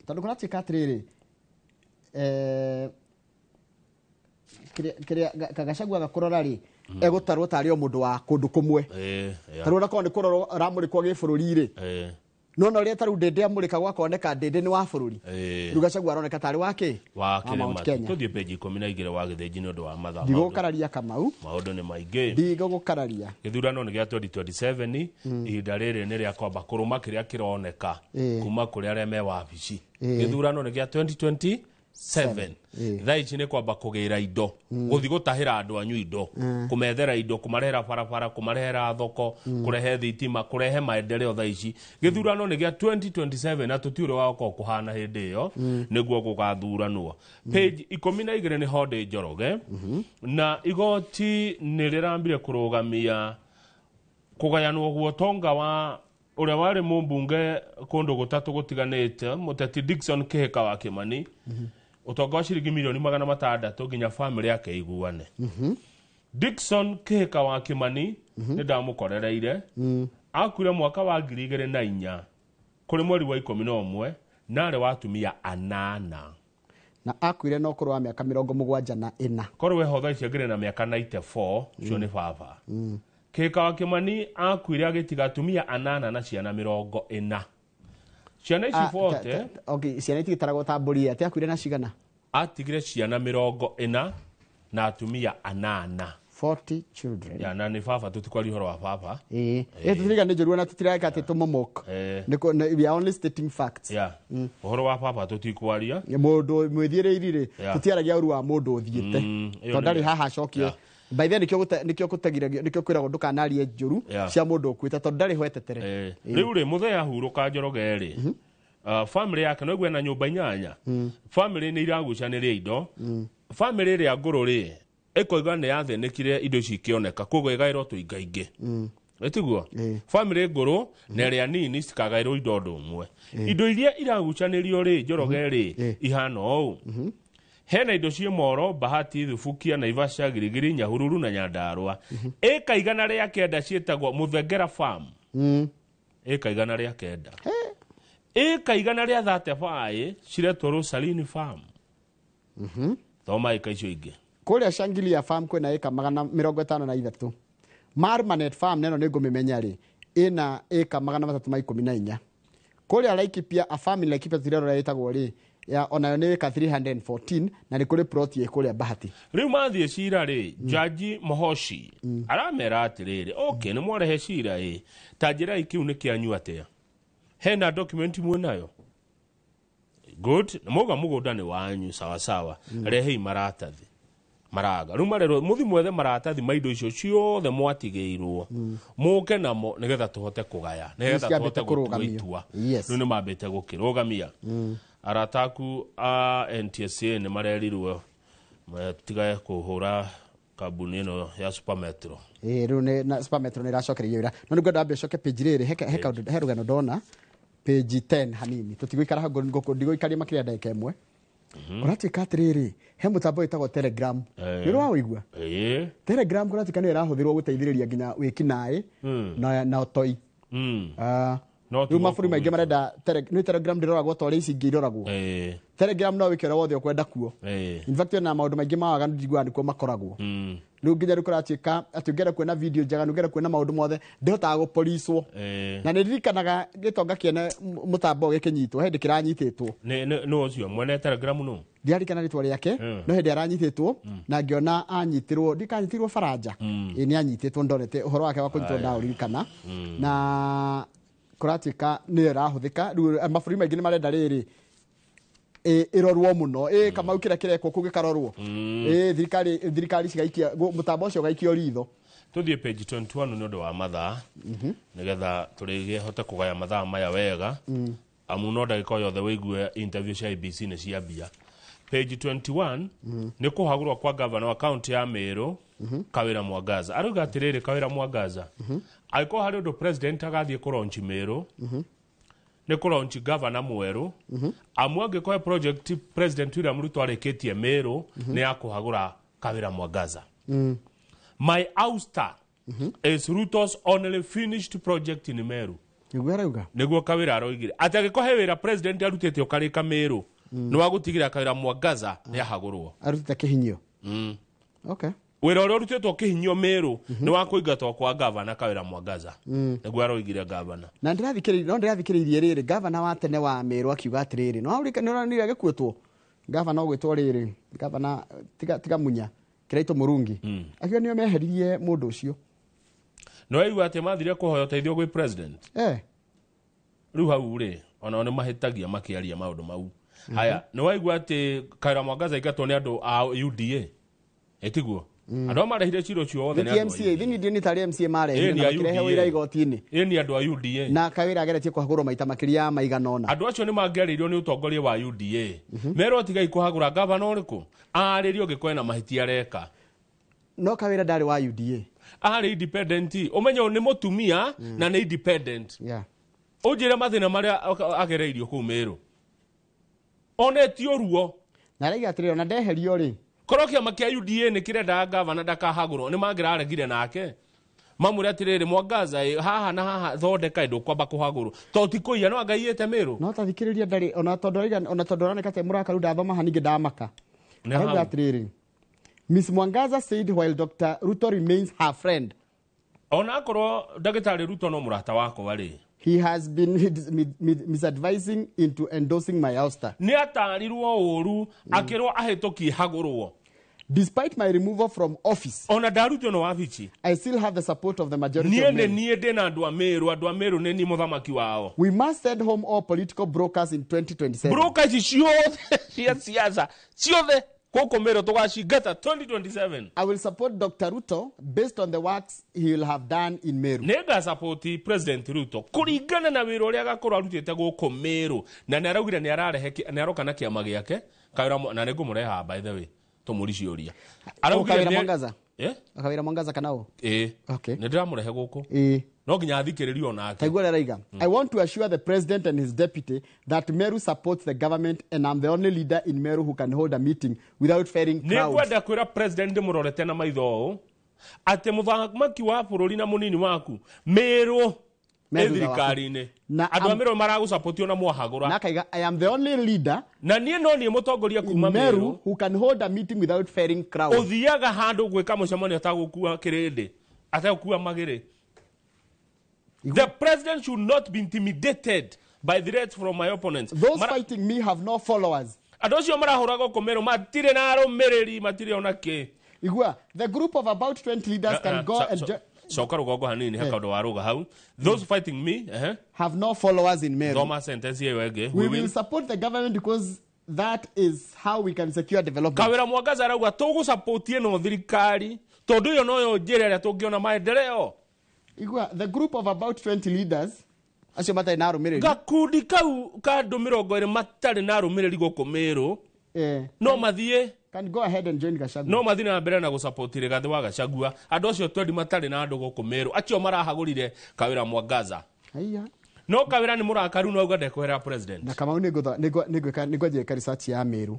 tondu kuna riri kire Gachagua gakurora ri egutarwo tari o mundu wa kundu kumwe tarwo nakone ni kuroro ramurikwo gibururi ri no no ria taru ndende amurika gwakoneka ndende ni wa bururi Gachagua aroneka tari wake wa Kenya tuthie page 12 wa githenji ni undu wa mathaa ndigukararia Kamau maundu ni maingi ndigukararia githurano ni gya 2027 ihinda riri ni ria kwamba kuruma kiria kironeka kuma kuri aria me wabici githurano ni gya 2027 thaici ni kwamba kugira indo guthi gutahira andu anyu indo kumethera indo kumarehera barabara kumarehera thoko kurehe thitima kurehe maendeleo thaici githurano ni gya 2027 na tutiure wa kuhana hindi iyo niguo gugathuranwo page 12 ni Honde Njoroge na igoti ni rirambire kurugamia kugayanwo guotonga wa uria wari mumbunge kundu gutatu gutiganite muteti Dickson Kihika wa Kimani utonga wa ciringi milioni 600 nginya family yake iguane Dickson Kihika wa Kimani ni ndamukorereire akuire mwaka wa 2004 kuri mweri wa 11 nare watumia 8 na akuire no kuru wa miaka 74 koro we hodha icio ngire na miaka 94 cio ni baba Kihika wa Kimani akuire agitiga atumia 8 na ciana 40 ciana ici vote okay ciana itigitarago tamburi ati akuire na cigana atigire ciana 40 na atumia 8 40 children ya na ni baba tutikwari horo wa baba tutiriga ni njorua na tutiraka ati tumomok niko we are only stating facts horo wa baba tutikwaria mundu mwithireirire tutiaragia uru wa mundu uthiite tondari haha cokio by then nikyo kutagiragia nikyo kwira ndukanarie njuru cia mundu kwita tondari hwetetere riu ri muthea huruka Njoroge ri family yake no igwe na nyumba 8 family ni iragucaniria indo family ri nguru ri ikoiga ni yathenikire indo cikioneka kogo igairo tuingainge etiguo family nguru na ria nini cikagairwo indo ndumwe indo iria iragucanirio ri Njoroge ri ihana ou hena indo cie Moro Bahati Thubukia Naivasha Girigiri Nyahururu na Nyandarua eka igana ria kenda cietagwo Muthengera farm eka igana ria kenda eka igana ria 35 ciretwo Rosalini farm thoma eka icio ingi kuria Shangilia farm kwina eka 53 Marmanet farm neno ningumimenya ri ina eka 314 kuria Laikipia a family Laikipia tirero yetagwo ri ya onayo ni eka 314 na ni kuri plot ye kuria Bahati riu mathie cira ri Jaji Mohoshi aramera atiriri okay ni mwarehe cira tanjira ikiu ni kianyu atia hena document muonayo good muga mugunda ni wanyu sawa sawa rehe maratathi maraga riu marero muthi mwethe maratathi maindo icio ciothe mwatigeirwo muke namo nigetha tuhote kugaya nigetha tuhote kurugamia riu ni mambite gukirugamia arataku a NTSA ni marerirwo tigae kuhura kambuni ino ya Supermetro riu na Supermetro ni racokererio ira no ni ngwenda mbecoke page riri he rugano ndona page 10 hanini tutigũikara hago ndigũikaria makiria ndagĩka ĩmwe ũratuĩka atĩrĩrĩ he mũtambo wĩtagwo Telegram nĩ ũraũigua Telegram kũratuĩka nĩ ĩrahũthĩrwo gũteithĩrĩria nginya wĩkinaĩ na ũtoi rĩu mabũrũri maingĩ marenda nĩ Telegram ndĩroragwo ta ũrĩa ici ingĩ iroragwo Telegram no wĩke ũrĩa wothe ũkwenda kuo in fact na maũndũ maingĩ ma waganu njiguaga nĩkuo makoragwo rĩu nginya rĩu kũratuĩka atĩ ũngĩenda kuona video njega ũngĩenda kuona maũndũ mothe ndĩhotaga gũpolicwo na nĩ ririkanaga gĩtonga kĩene mũtambo gĩkĩnyitwo hĩndĩ kĩranyitĩtwo nĩ ũcio mwene Telegram nũ ndiarikana rĩtwa rĩake no hĩndĩ aranyitĩtwo na ngĩona anyitirwo ndikanyitirwo Faranja nĩ anyitĩtwo ndonete ũhoro wake wa kũnyitwo ndaũririkana na kũratuĩka nĩ ĩrahũthĩka rĩu mabũrũri maingĩ nĩ marenda rĩrĩ irorwo muno kama ukira kireko kugikarorwo thirikari cigaikia mutambo ucio gaikio ritho tuthie page 21 ni undu wa mathaa nigetha turige hote kugaya mathaa maya wega amu no ndagika yothe wigue interview cia ABC ni ciambia page 21 ni kuhagurwa kwa governor wa county ya Meru Kawira Mwangaza aruga atiriri Kawira Mwangaza aiko hari undu president agathie kulaunch Meru ni kulaunch governor mweru amu angikoe project president William Ruto areketie Meru ni akuhagura Kawira Mwangaza my ouster is Ruto's only finished project in Meru niguo Kawira aroigire ati angikohe wira president arutete ukarika Meru ni wagutigira Kawira Mwangaza ni ahagurwo arutite kihinyio okay wira uri urutitwo kihinyio Meru ni wakuingatwo kwa governor Kawira Mwangaza niguo aroigire governor na ndirathikiririe riri governor wa tene wa Meru akiuga atiriri no uranira gikuetwo governor gwetwo riri governor tiga munya Kiraito Murungi akiuga nio meheririe mundu ucio no aigua ati mathire kuhoya uteithio gwi president riu hau ri ona ni mahitagia makiaria maundu mau haya no aigua ati Kawira Mwangaza igatwo ni andu a UDA etiguo andu marehire ciro cio othe ni MCA thini ndio ni tari MCA marehire na kirehe wira igoti-ini ni andu a UDA na Kawira ageretie kuhagurwo maita makiria maigana ona andu acio ni mangiaririo ni utongoria wa UDA mero tigai kuhagura governor uriku aririo gikoena mahitia reka no Kawira ndari wa UDA ari independent umenye ni mutumia na ni independent ujire mathina maria agereirio ku Meru onetio ruo na raiga atiriro na ndeherio ri korokia makia UDA ni kirenda governor ndakahagurwo ni mangira aregire nake mamuri atiriri Mwangaza haha na haha thondeka indo kwamba kuhagurwo to tikuia no angaiete Meru no tathikiriria ndari ona tondorane kate muraka ruda thoma haninge ndamaka raiga atiriri Miss Mwangaza said while Dr. Ruto remains her friend ona akorwo ndagitari Ruto no murata wako wari he has been misadvising into endorsing my ouster ni atarirwo uru akirwo ahetoki hagurwo despite my removal from office ona daruto no wabici I still have the support of the majority of men nie de na andu a Meru ne ni muthamaki wao we must send home all political brokers in 2027 brokers ciothe siasa ciothe koko Meru tugacingata 2027 I will support Dr. Ruto based on the works he will have done in Meru nega support President Ruto kuringana na wira uria gakorwo arutite guko Meru na naraugire ni ararehe ni arokana kiama giake Kawira na nigumureha by the way tumuri ciuria Kawira Mwangaza Kawira Mwangaza kanao okay ni ndiramurehe guko no nginya athikiririo nake taigwa raiga I want to assure the president and his deputy that Meru supports the government and I'm the only leader in Meru who can hold a meeting without fearing crowds ni kwenda kwira president murorete na maitho ate muthamaki wa bururi na munini waku Meru thirikari-ini andu a Meru maragucapotio na mwahagura na kaiga I am the only leader na nie no ni mutongoria kuma Meru who can hold a meeting without fearing crowds uthiaga handu gwika mucemanio atagukua kirindi atagukua magiri the president should not be intimidated by threats from my opponents those fighting me have no followers andu acio marahuraga ku Meru matire na arumiriri matire onake igua the group of about 20 leaders can go and Soka rugogo hanini heka ndo waruga hau those fighting me have no followers in Meru Doma sentence ye wege we will support the government because that is how we can secure development. Kawira Mwangaza arauga tugu support no thirikari tondu yo no yo njira ria tungiona maendeleo. Igua the group of about 20 leaders acio matai na rumiriri. Gakundi kau ka andu 20 matari na rumiriri guku Meru. No mathie can go ahead and join Gachagua. No mathie na mbere na gusupport Rigathi wa Gachagua. Andu acio 20 matari na andu guku Meru. Acio marahagurire Kawira Mwangaza. Haiya. No Kawira ni murakaru no gade kwera president. Na kama nigwe research ya Meru.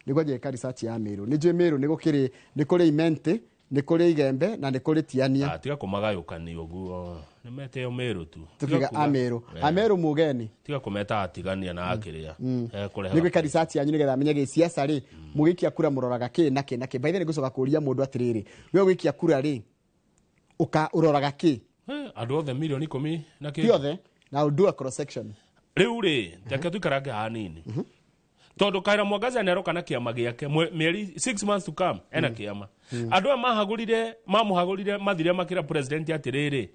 Nigwe research ya Meru. Nijwe Meru nigukiri nikuri Imente, nikuri Igembe na nikuri Tiania. Tiga kumagayukani uguo. Nimete yo Meru tu. Tukiga Ameru. Ameru mugeni. Tiga kumeta atigania na akiria. Nigwe research yanyu nigetha amenyage siasa ri mugikia kura muroraga ki na ki. By the way gucoka kuria mundu atiriri. We wikia kura ri uka uroraga ki. Andu othe milioni 10 na ki. Ti othe. Now I'll do a cross section. Riu ri, teke tukarage hanini. Tondu Kawira Mwangaza neroka na kiama giake mieri 6 months to come ena kiama. Andu mahagurire mamuhagurire mathire makira president atiriri.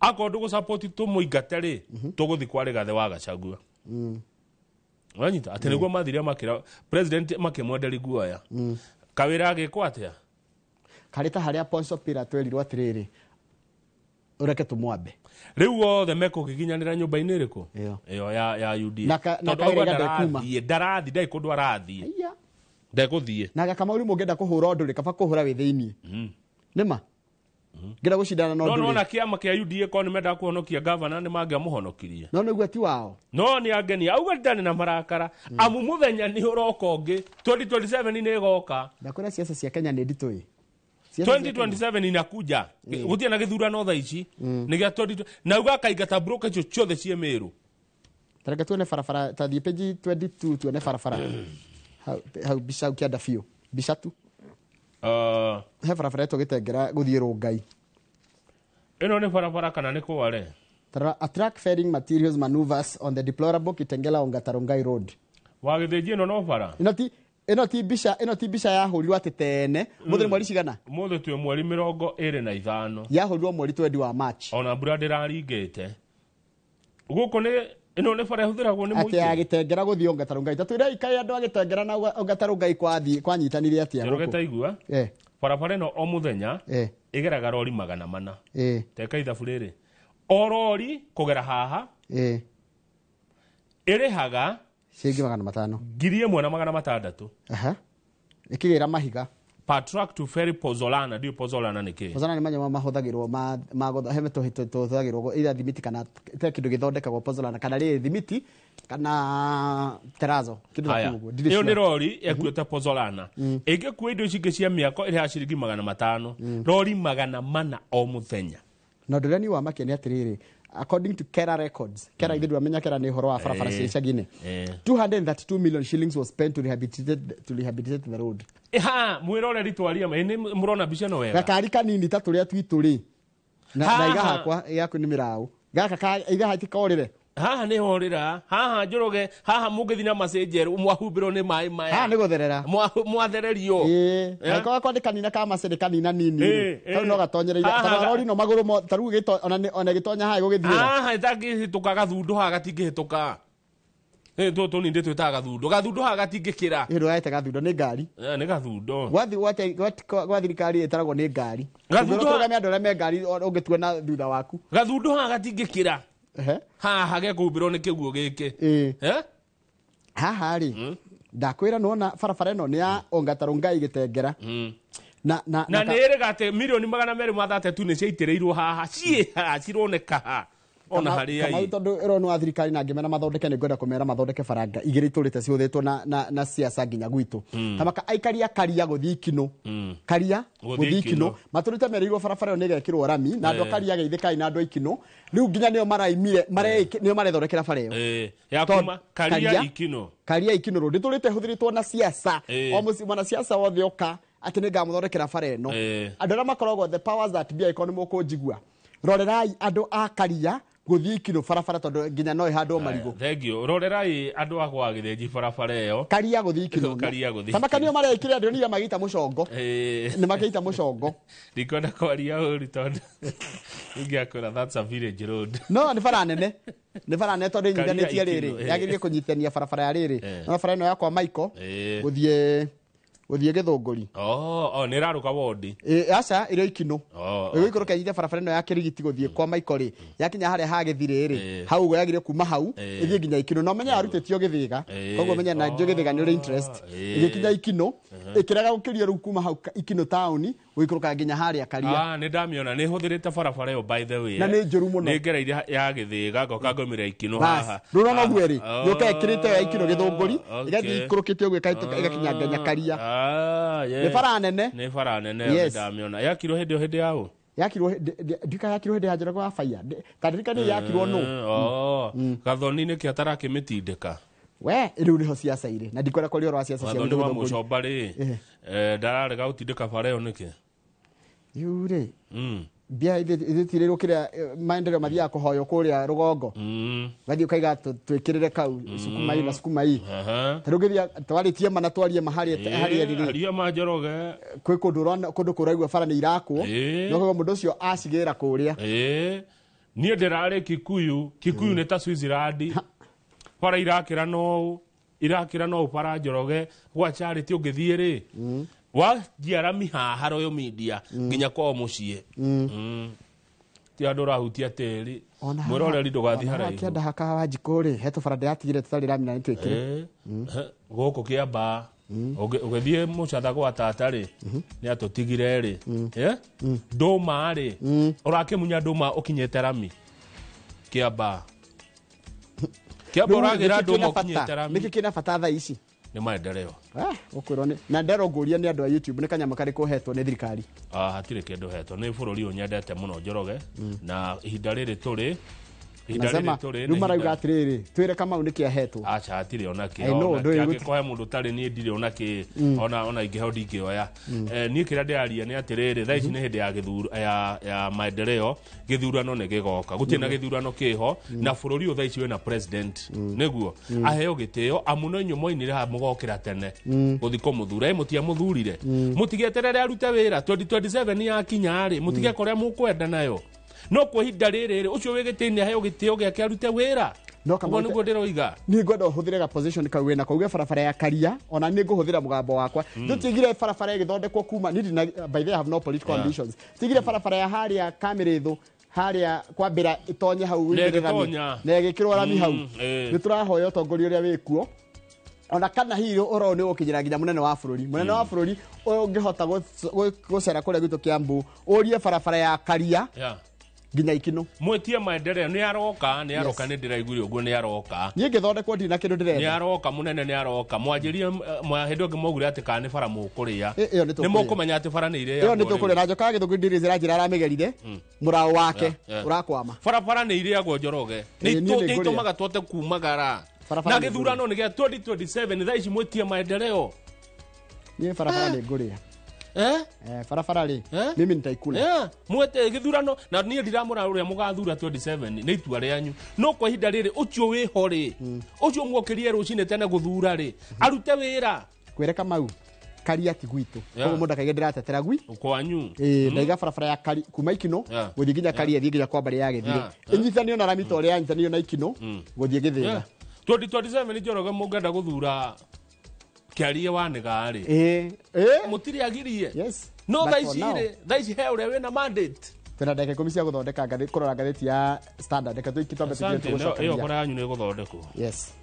Akondu go support tu muingate ri tuguthi kwa Rigathi wa Gachagua. Wanyita atenegwa mathire makira president makimwenderi guoya. Kawira agikwa atia? Karita haria Poncio Pilato erirwo atiriri. Ureke tumwambe. Riu othe meko giginyanira nyumba-ini riku iyo ya UD na Kawira ndekuma ndarathi ndai kundu arathi ndekuthie na kama uri mungenda kuhura undu ri kaba kuhura wi thiini nima ngira gucindana no ndu na kiama kia UD ko ni menda kuhonokia governor ni mangia muhonokirie no niguo ti wao no ni ageni auga ndani na marakara amu muthenya ni uroka ungi 2027 ni igoka ndakora siasa cia Kenya ni nditui 2027 inakuja gutia na githurano tha ici ni gya 20 na uga kaigata broker cio ciothe cie Meru tareka tuone farafara tathi page 22 tuone farafara how bisha ukianda fio bisha tu he farafara to gitengera guthie Rongai ino ni farafara kana ni kware attract ferrying materials maneuvers on the deplorable Kitengela Ongata-Rongai road wagithiji no fara ino ti bisha ya hurirwo atitene muthuri mweri cigana muthe twe mweri 25 ya hurirwo mweri 20 wa March ona mbura ndiraringite guko ni ino ni fara huthiragwo ni muiki ati agitengera guthie Ongata-Rongai tatwira ikai andu agitengera na Ongata-Rongai kwa nyitanire atia guko rogetaigua fara no o muthenya igeraga rori 400 teka ithabu riri o rori kugera haha irihaga Shingi 500. Girie mwana 600. Aha. Ikigira mahiga. Per truck to ferry Pozolana, dio Pozolana niki. Pozolana ni manya mahuthagirwo mago heme to hithagirwo ira thimiti kana te kindu githondekagwo Pozolana kana ri thimiti kana terazo kindu kiguo. Iyo ni rori ekuita Pozolana. Ingekuwa indo ici cia miako iri ha ciringi 500. Rori 400 o muthenya. Na ndurani wa makeni atiriri according to Kera records Kera ithu amenya Kera ni horo wa farafara cicagine 232 million shillings was spent to rehabilitate the road mwirore ritwaria ni murona bica no wega gakari kanini ta turia twituri na iga hakwa yaku ni mirau gaka ka iga hatikorire haha ni horira haha njuruge haha mugithina messenger mwahumbiro ni mai maya haha ni gutherera mwathererio kwa kwandikana ka messenger kanina nini kau no gatonyereire tarori no maguru mo taru gito ona gitonya haha gugithira haha itangihituka gathundo haha gatingihituka toto ni ndeto itaga gathundo haha gatingikira iro yaite gathundo ni ngari ni gathundo gwa thirikari itaragwo ni ngari gathundo ga andu me ngari ungitua na thutha waku gathundo haha gatingikira haha gekumbirwo ni kiguo giki haha ri ndakwira nona farafara ino ni ya Ongata-Rongai Gitengera na ni irigate milioni 230 ni ciaitireirwo haha cironeka ona haria kama tondu ero wa thirikari na ngimena mathondeke ni ngwenda kumera mathondeke faranga igiri turite ciuthitwo na siasa nginya gwitu kama aikaria karia guthii kino karia guthii kino maturite mereirwo farafara ni gekirwo rami na ndo karia geithikai na ndo ikino riu nginya nio maraimire nio marethondekera fara iyo ya kuma karia ikino ro nditurite huthiritwo na siasa o musi mwana siasa wothe oka ati ni ngamuthondekera fara ino andu ra makoragwo the powers that be economy ko jigua rorerai andu a karia guthii kino barabara tondu nginya no ihandwo marigo thengio rorerai andu akwa githenji barabara iyo karia guthii kino karia guthii tamakanio marekire andu ni magita mucongo ni magita mucongo ndikona kwaria uri tondu ingiakora that's a village road no ni bara nene tondu nyithanetie riri yagirie kunyitania barabara ya riri no barabara ino yakwa Michael guthie Githunguri ni raruka wodi aca irio ikino igikuru kenyite barabara ino ya Kirigiti guthie kwa Michael ri yakinya haria hagithire ri hau go yagirie kuma hau ithie nginya ikino no menya arutitio githiga koguo menya na njo githiga ni uri interest igikinya ikino ikiraga gukiria ru kuma hau ikino town wikuruka nginya haria karia ni ndamiona ni huthirite barabara iyo by the way na ni njuru muno ni ngereire ya githiga ngoka ngomira ikino haha rurona gweri yoka ikirite ya ikino Githunguri igathi ikurukite ogwe igakinya nginya karia ni bara nene ndamiona yakirwo hindi yao yakirwo ndika yakirwo hindi ya njoro kwa fire kadirika ni yakirwo no gathoni ni kiatara kimitindika we riu niho ciaca ire na ndikwera kuri oro ciaca cia Githunguri wa mucomba ri ndararega gutindika bara iyo niki yure bia ithitirirwo kiria maendeleo mathia kuhoyo kuria rugongo gathi ukaiga twikirire kau sukumai taru githia twaritie mana twarie mahari riri aria majoroge kwi kundu kuraigwa bara ni irakwo no kwa mundu ucio acigira kuria nie ndirare Kikuyu ni ta Switzerland bara irakira no bara njoroge gwa charity ungithie ri wa jiarami haha Royal Media nginya kwa mucie ti andu rahutia teri mwiroreri ndugathi haraihu kianda haka wa jikuri heto farada yatigire tutarira mina nitwikire goko kiamba ugithie mucatha gwa tata ri ni atutigire ri nduma ri urakimunya nduma ukinyete rami kiamba uragira nduma ukinyete rami niki kina bata tha ici ni maendeleo ukwirwo ni na ndero nguria ni andu a YouTube ni kanyama kari kuhetwo ni thirikari hatire kindu hetwo ni bururi unyendete muno Njoroge na ihinda riri turi riu marauga atiriri twire Kamau ni kiahetwo acha hatire ona kiakohe mundu tari ni ndire ona ki ona ingiho ndingioya ni kira ndiaria ni atiriri tha ici ni hindi ya githuru ya maendeleo githurano ni gigoka gutina githurano kiho na bururi u tha ici wina president niguo aheo gitio amuno inyu moinire ha mugokira tene guthi kumuthura mutia muthurire mutigeterere arute wira 2027 ya kinyari mutige koria mukwenda nayo no kwa hinda riri ucio wigitini aheo gitio giake arute wira no kama niguo ndiroiga ni ngwenda uhuthire ga position ka wina kauge barabara ya karia ona ni nguhuthira mugambo wakwa tutigire barabara igithondekwo kuma ni by the have no political ambitions tigire barabara ya haria Kamirithu haria kwambira itonye hau wigirani na igikirwo rami hau ni turahoya utongoria uria wikuo ona kana hiyo oro ni ukinyira nginya munene wa bururi ungihota gucera kuria gitu Kiambu urie barabara ya karia nginya ikino mwetie maendeleo ni aroka ni ndiraiguire uguo ni aroka ni ngithondekwo ndina kindu ndirenda ni aroka munene ni aroka mwanjirie mwahindu ngimogure ati kana ni bara mukuria ni mukumenya ati bara ni ire iyo ni tukuria na joka githuku ndirizira njira aramigerire murao wake urakwama bara ni ire agwo Njoroge ni tumaga twote kumagara na githurano ni gia 2027 tha ici mwetie maendeleo ni bara ni nguria barabara ri mimi nitaikula mwete githurano na nie ndiramura uria mugathura 27 ni itua rianyu no kwa hinda riri ucio wi hori ucio mwokirie rucine tene guthura ri arute wira kwire Kamau karia ti gwitu koguo mundu akaige ndiratetera gwi kwanyu ndaiga barabara ya kari kuma ikino guthii nginya karia thii nginya kwambari ya githire inyithanio na ramito ria nyithanio na ikino guthii githiga 2027 Njoroge mungenda guthura kiarie wanega ri mutiri agirie no thaicire he uria wina mandate twina ndeke komisia guthondeka ngathi kurora ngathiti ya Standard ndeke twikitombe tugiye iyo kora yanyu ni guthondekwo yes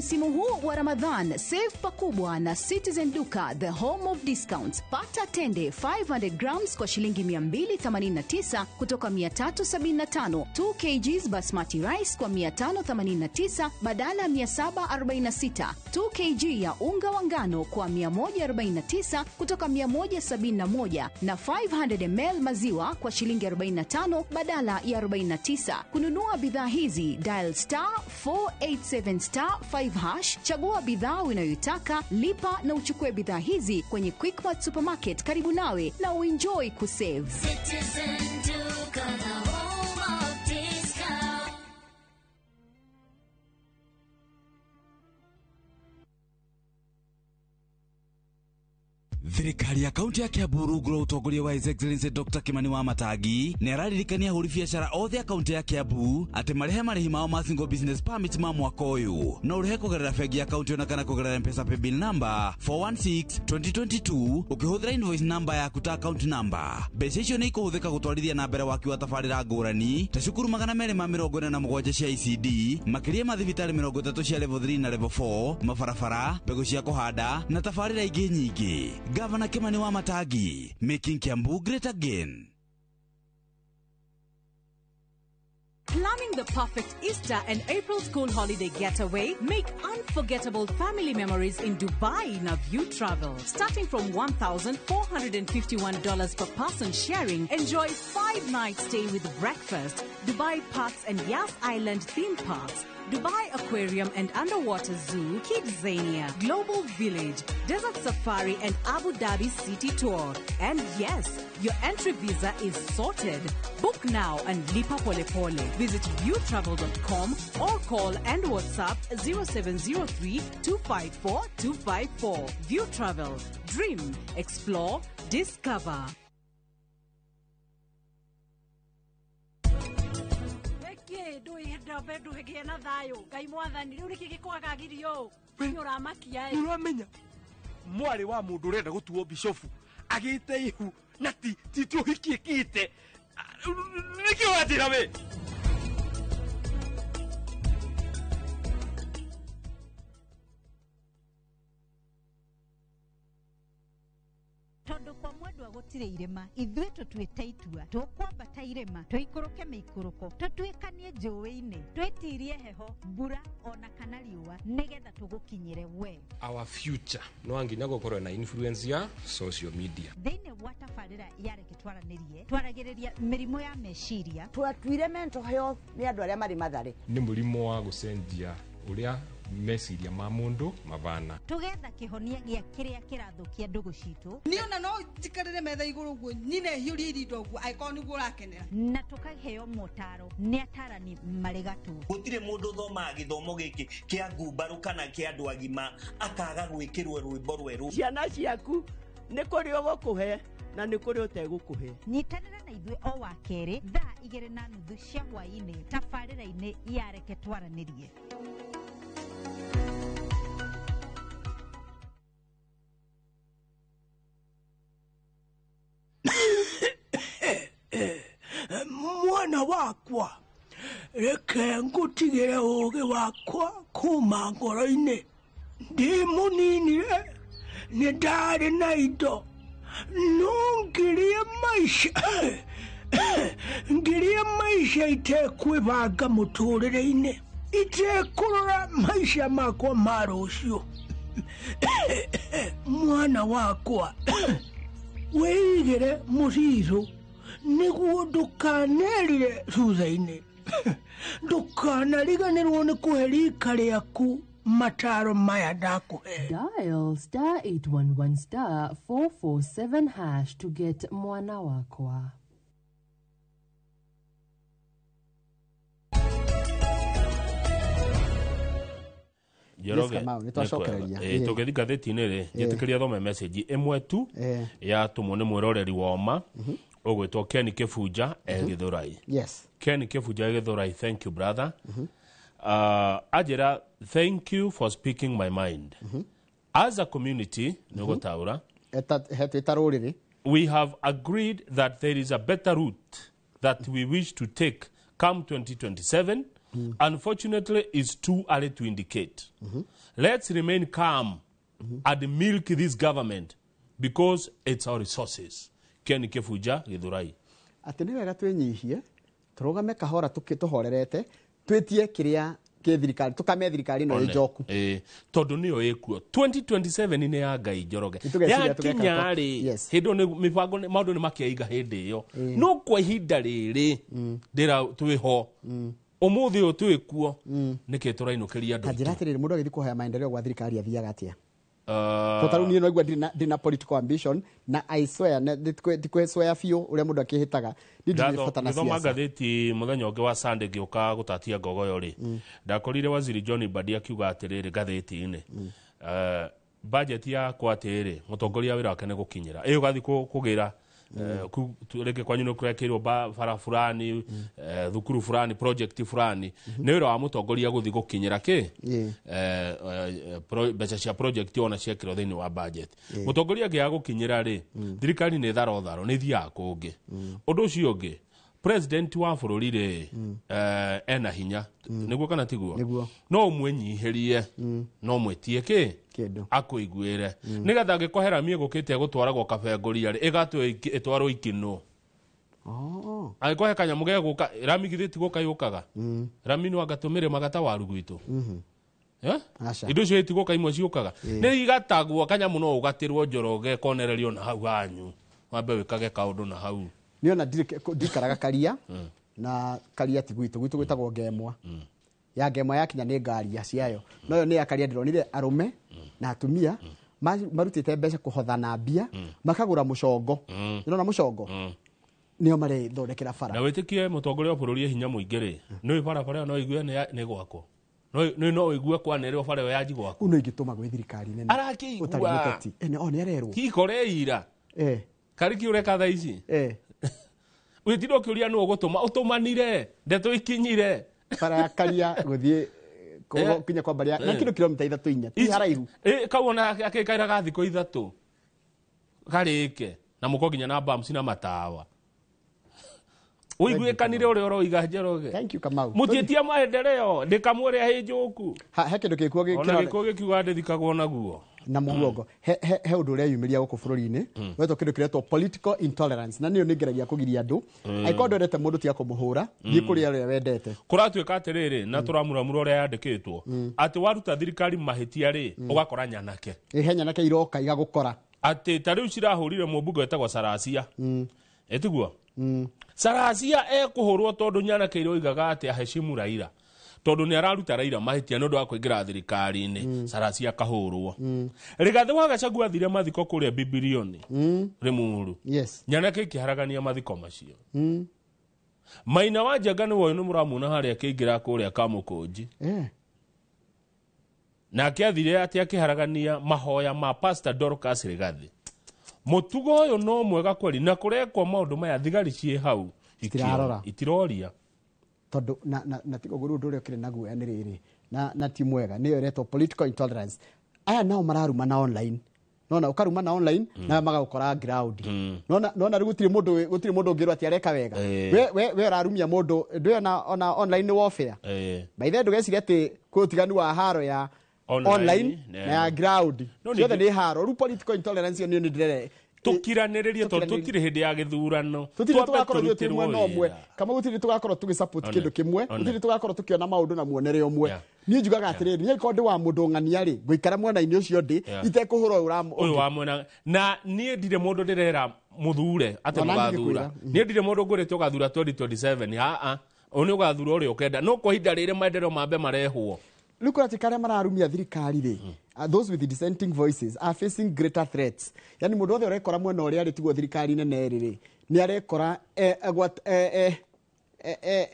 Msimu huu wa Ramadhan, save pakubwa na Citizen Duka, the home of discounts. Pata tende 500 grams kwa shilingi 289 kutoka 375, 2 kgs basmati rice kwa 589 badala ya 746, 2 kg ya unga wa ngano kwa 149 kutoka 171 na 500 ml maziwa kwa shilingi 45 badala ya 49. Kununua bidhaa hizi, dial *487*5#, chagua bidhaa unayoitaka, lipa na uchukue bidhaa hizi kwenye Quickmart Supermarket karibu nawe na uenjoy kusave. Citizen Duka, the home of discount. Thirikari ya kaunti ya Kiambu rungu rwa utongoria wa His Excellency Dr. Kimani Wamatangi nĩ araririkania ahũri biacara othe a kaunti ya Kiambu atĩ marehe marĩhi mao ma single business permit ma mwaka ũyũ no ũrehe kũgerera bengi ya kaunti ona kana kũgerera M-Pesa paybill number 416-2022 ũkĩhũthĩra invoice number yaku ta account number. Mbeca icio nĩ ikũhũthĩka gũtwarithia na mbere waki wa tabarĩra ngũrani ta cukuru 247 cia ECD, makĩria ma thibitarĩ 30 cia level 3 na level 4, mabarabara, mbegũ cia kũhanda na tabarĩra ingĩ nyingĩ. Governor Kimani Wamatangi, making Kiambu great again. Planning the perfect Easter and April school holiday getaway? Make unforgettable family memories in Dubai na View Travel. Starting from $1,451 per person sharing, enjoy 5-night stay with breakfast, Dubai Parks and Yas Island theme parks, Dubai Aquarium and Underwater Zoo, Kidzania, Global Village, Desert Safari and Abu Dhabi City Tour. And yes, your entry visa is sorted. Book now and lipa pole pole. Visit viewtravel.com or call and WhatsApp 0703-254-254. View Travel. Dream, explore, discover. Nĩũramenya mwarĩ wa mũndũ ũrenda gũtuo bishofu agĩte ihu na ti ũhiki ĩkĩte nĩkĩ wanjĩra we tondu kwa mwendwa gutire irema ithuĩ tũtuĩte itua tũkwambata irema tũikũrũke mĩikũrũko tũtuĩkanie njũĩ-inĩ twĩtirie heho mbura ona kana riũa nĩgetha tũgũkinyĩre we. Our future no nginya gũkorwo na influence ya social media thĩinĩ wa tabarĩra ya Reke Twaranĩrie twaragĩrĩria mĩrimũ ya meciria. Twatuire mental health nĩ andũ arĩa marĩ matharĩ nĩ mũrimũ wa gũcenjia ũrĩa meciria ma mundu mavana tugetha kihonia gia kiria kirathukia ndugu citu niona no tikarire metha iguru guo nyine hiuri irindo guo aiko ni guo rakenera na tukaheo motaro ni atarani marigatu gutire mundu thoma githomo giki kia ngumbaru kana kia andu agima akaga gwikirwe rwimbo rweru ciana ciaku ni kuri ugukuhe na ni kuri utegukuhe nyitanira na ithuĩ o wa keri thaa 2:30 cia hwaĩ-inĩ tabarĩra-inĩ ya Reke Twaranĩrie. Mwana wakwa reke ngutigire ugi wakwa kuma ngoro-ini ndi munini ni ndari na indo nungirie maisha itekwibanga muturire-ini itekurora maisha makwa ma rucio mwana wakwa weigire muriru niguo ndukanerire thutha-inĩ ndukanariganĩrwo nĩ kũhe rika rĩaku mataro maya ndakuhe. Dial *811*447# to get mwana wakwa. Njoroge tũgĩthi ngathĩti-inĩ rĩ njĩtĩkĩria thome message ĩmwe tu yatumwo nĩ mwĩroreri wa ũma ũgwĩtwo Ken Kĩbunja Gĩthũrai. Ken Kĩbunja Gĩthũrai, thank you brother. Ajira, thank you for speaking my mind. As a community, we have agreed that there is a better route that we wish to take come 2027 unfortunately it's too early to indicate. Let's remain calm and milk this government because it's our resources. Ken Kifuja Githurai. Ati ni wega twenyihie turugame kahora tukituhorerete twetie kiria thirikari tukame thirikari no njoku tondu niyo ikuo 2027 ni ya Ngai Njoroge ya kinyari hindo ni mibango maundu ni makiaiga hindi iyo no kwa ihinda riri ndira twiho umuthi uyu twikuo niki turainukiria andu njira atiriri mundu agithi kuhoya maendeleo gwa thirikari athiaga atia totaru ni no igwa dina political ambition na I swear na dikwe swear fio ule mundu akihitaga ndithoma magatheti muthenya ungi wa Sunday ngioka gutatia ngogoyo ri ndakorire waziri John Badi akiuga atiriri gatheti-ini budget ya kwatiri mutongoria wira wake ne gukinyira iyo gathi kugira tureke kwa nyino kurekirwo bara fulani thukuru fulani project fulani ni wira wa mutongoria guthi gukinyira ki becha cia project ona ciekiro thini wa budget mutongoria ngia gukinyira ri thirikari ni tharo ni thia kungi undu ucio ungi president wa bururi ri ena hinya niguo kana tiguo no mwenyihirie no mwetie ki akuiguire nigetha ngikohera mie gukite gutwaragwo kabengoria ri igatu itwarwo ikino agikohe kanyamu ge guka rami githiti guka yukaga rami no agatumire magata waru gwitu indo cio itiguka imwe ciukaga ni igatagwo kanyamu no ugatirwo Njoroge konererio na hau hanyu wambe wikage kaundu na hau niona ndikaraga karia na karia ti gwitu gwitagwo Ngemwa ya Ngemwa yakinya ni ngari ciayo no yo ni ya karia ndironire arume na atumia marutite mbeca kuhothana mbia makagura mucongo ndona mucongo nio mari thondekera bara na witikie mutongoria wa bururi hinya muingire no bara no igue ne gwako no igue kwanerwo bara yo yaji gwako uno igituma gwe thirikari nene arakigua ni arerwo kikore ira kariki ureka tha ici witindo kiuria no gutuma utumanire ndeto ikinyire bara ya karia guthie kinya kwa baria na kilomita 3 ti haraihu kawona akikaira gathiko 3 garike na muko ginya na bams na matawa uiguikanire uri oroiga Njoroge thank you Kamau mutietia maendeleo ndikamwore hinjuku he kindu gikuo gikiuga ndithikagwo naguo na mugongo he undu uri yumiria guku bururi-ini weto kindu kiretwo political intolerance na niyo ningeragia kugiria andu aikondo ndete mundu tia kumuhura thie kuri aria wendete kuratuika atiriri na turamuramura uria yandikitwo ati waruta thirikari mahitia ri ugakora nyanake nyanake iroka igagukora ati tariu cirahurire mubunge wetagwo Sarasia etiguo Sarasia ekuhurwo tondu nyanake iroigaga ati aheshimu Raila tondu ni araruta Raila mahitia nondu wa kuingira thirikari-ini Sarasia kahurwo Rigathi wa Gachagua athire mathiko kuria Bibilioni rimuru nyanake ikiharagania mathiko macio Maina wa Njenga ni woyo muramuna haria kiingira kuria Kamukunji na akiathire ati akiharagania mahoya ma Pastor Dorcas Rigathi mutugo uyu no mwega kweli na kurekwo maundu maya thigari cie hau itiroria tondu na tigo guru ndure kire naguo ni riri na ti mwega niyo reto political intolerance aya nao mararuma na online nona ukaruma na online na magakora ground nona gutire mundu ngirwa ati areka wega we ararumia mundu ndio na online warfare by the way ndugeciria ati kutiganu wa haro ya online na ya ground ciothe ni haro ru political intolerance ni ndire tukiraniririe tondu tutire hindi ya githurano twakorwo tumwe no mwe kama gutire tugakorwo tugisupport kindu kimwe gutire tugakorwo tukiona maundu na muonere umwe ni njugaga atiriri ni kondi wa mundu ng'ania ri guikara mwena-ini ucio ndi itekuhurwo uyu wa mwena na nie ndire mundu ndirera muthure ati mugathura nie ndire mundu ngurite ugathura 2027 oni ugathura uri ukenda no kwa hinda riri maendeleo mambe marehwo Look at the mararumia thirikari ri those with the dissenting voices are facing greater threats yani mundu othe urekora mwena uria ari tigwo thirikari nene riri ni arekora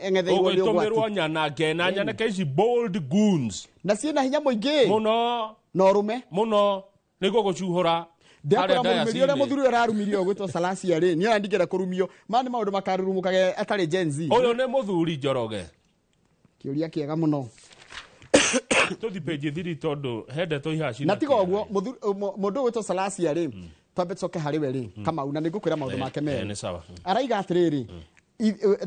engetheirwo ni ugwatumirwo nyanake na nyanake ici bold goons na ciena hinya muingi muno no rume muno niguo gucuhura ndakora murumirio ria muthuri ararumirio gwitwo Salasia ri ni andikira kurumio mani maundu makarurumukage atari Gen Z uyu ni muthuri Njoroge kiuria kiega muno tuthi page 3 tondu hende to ihaci na tigo guo mundu witwo Salasia ri twambe coke hari we ri kama una nigukwira maundu make mere ni sawa araiga atiriri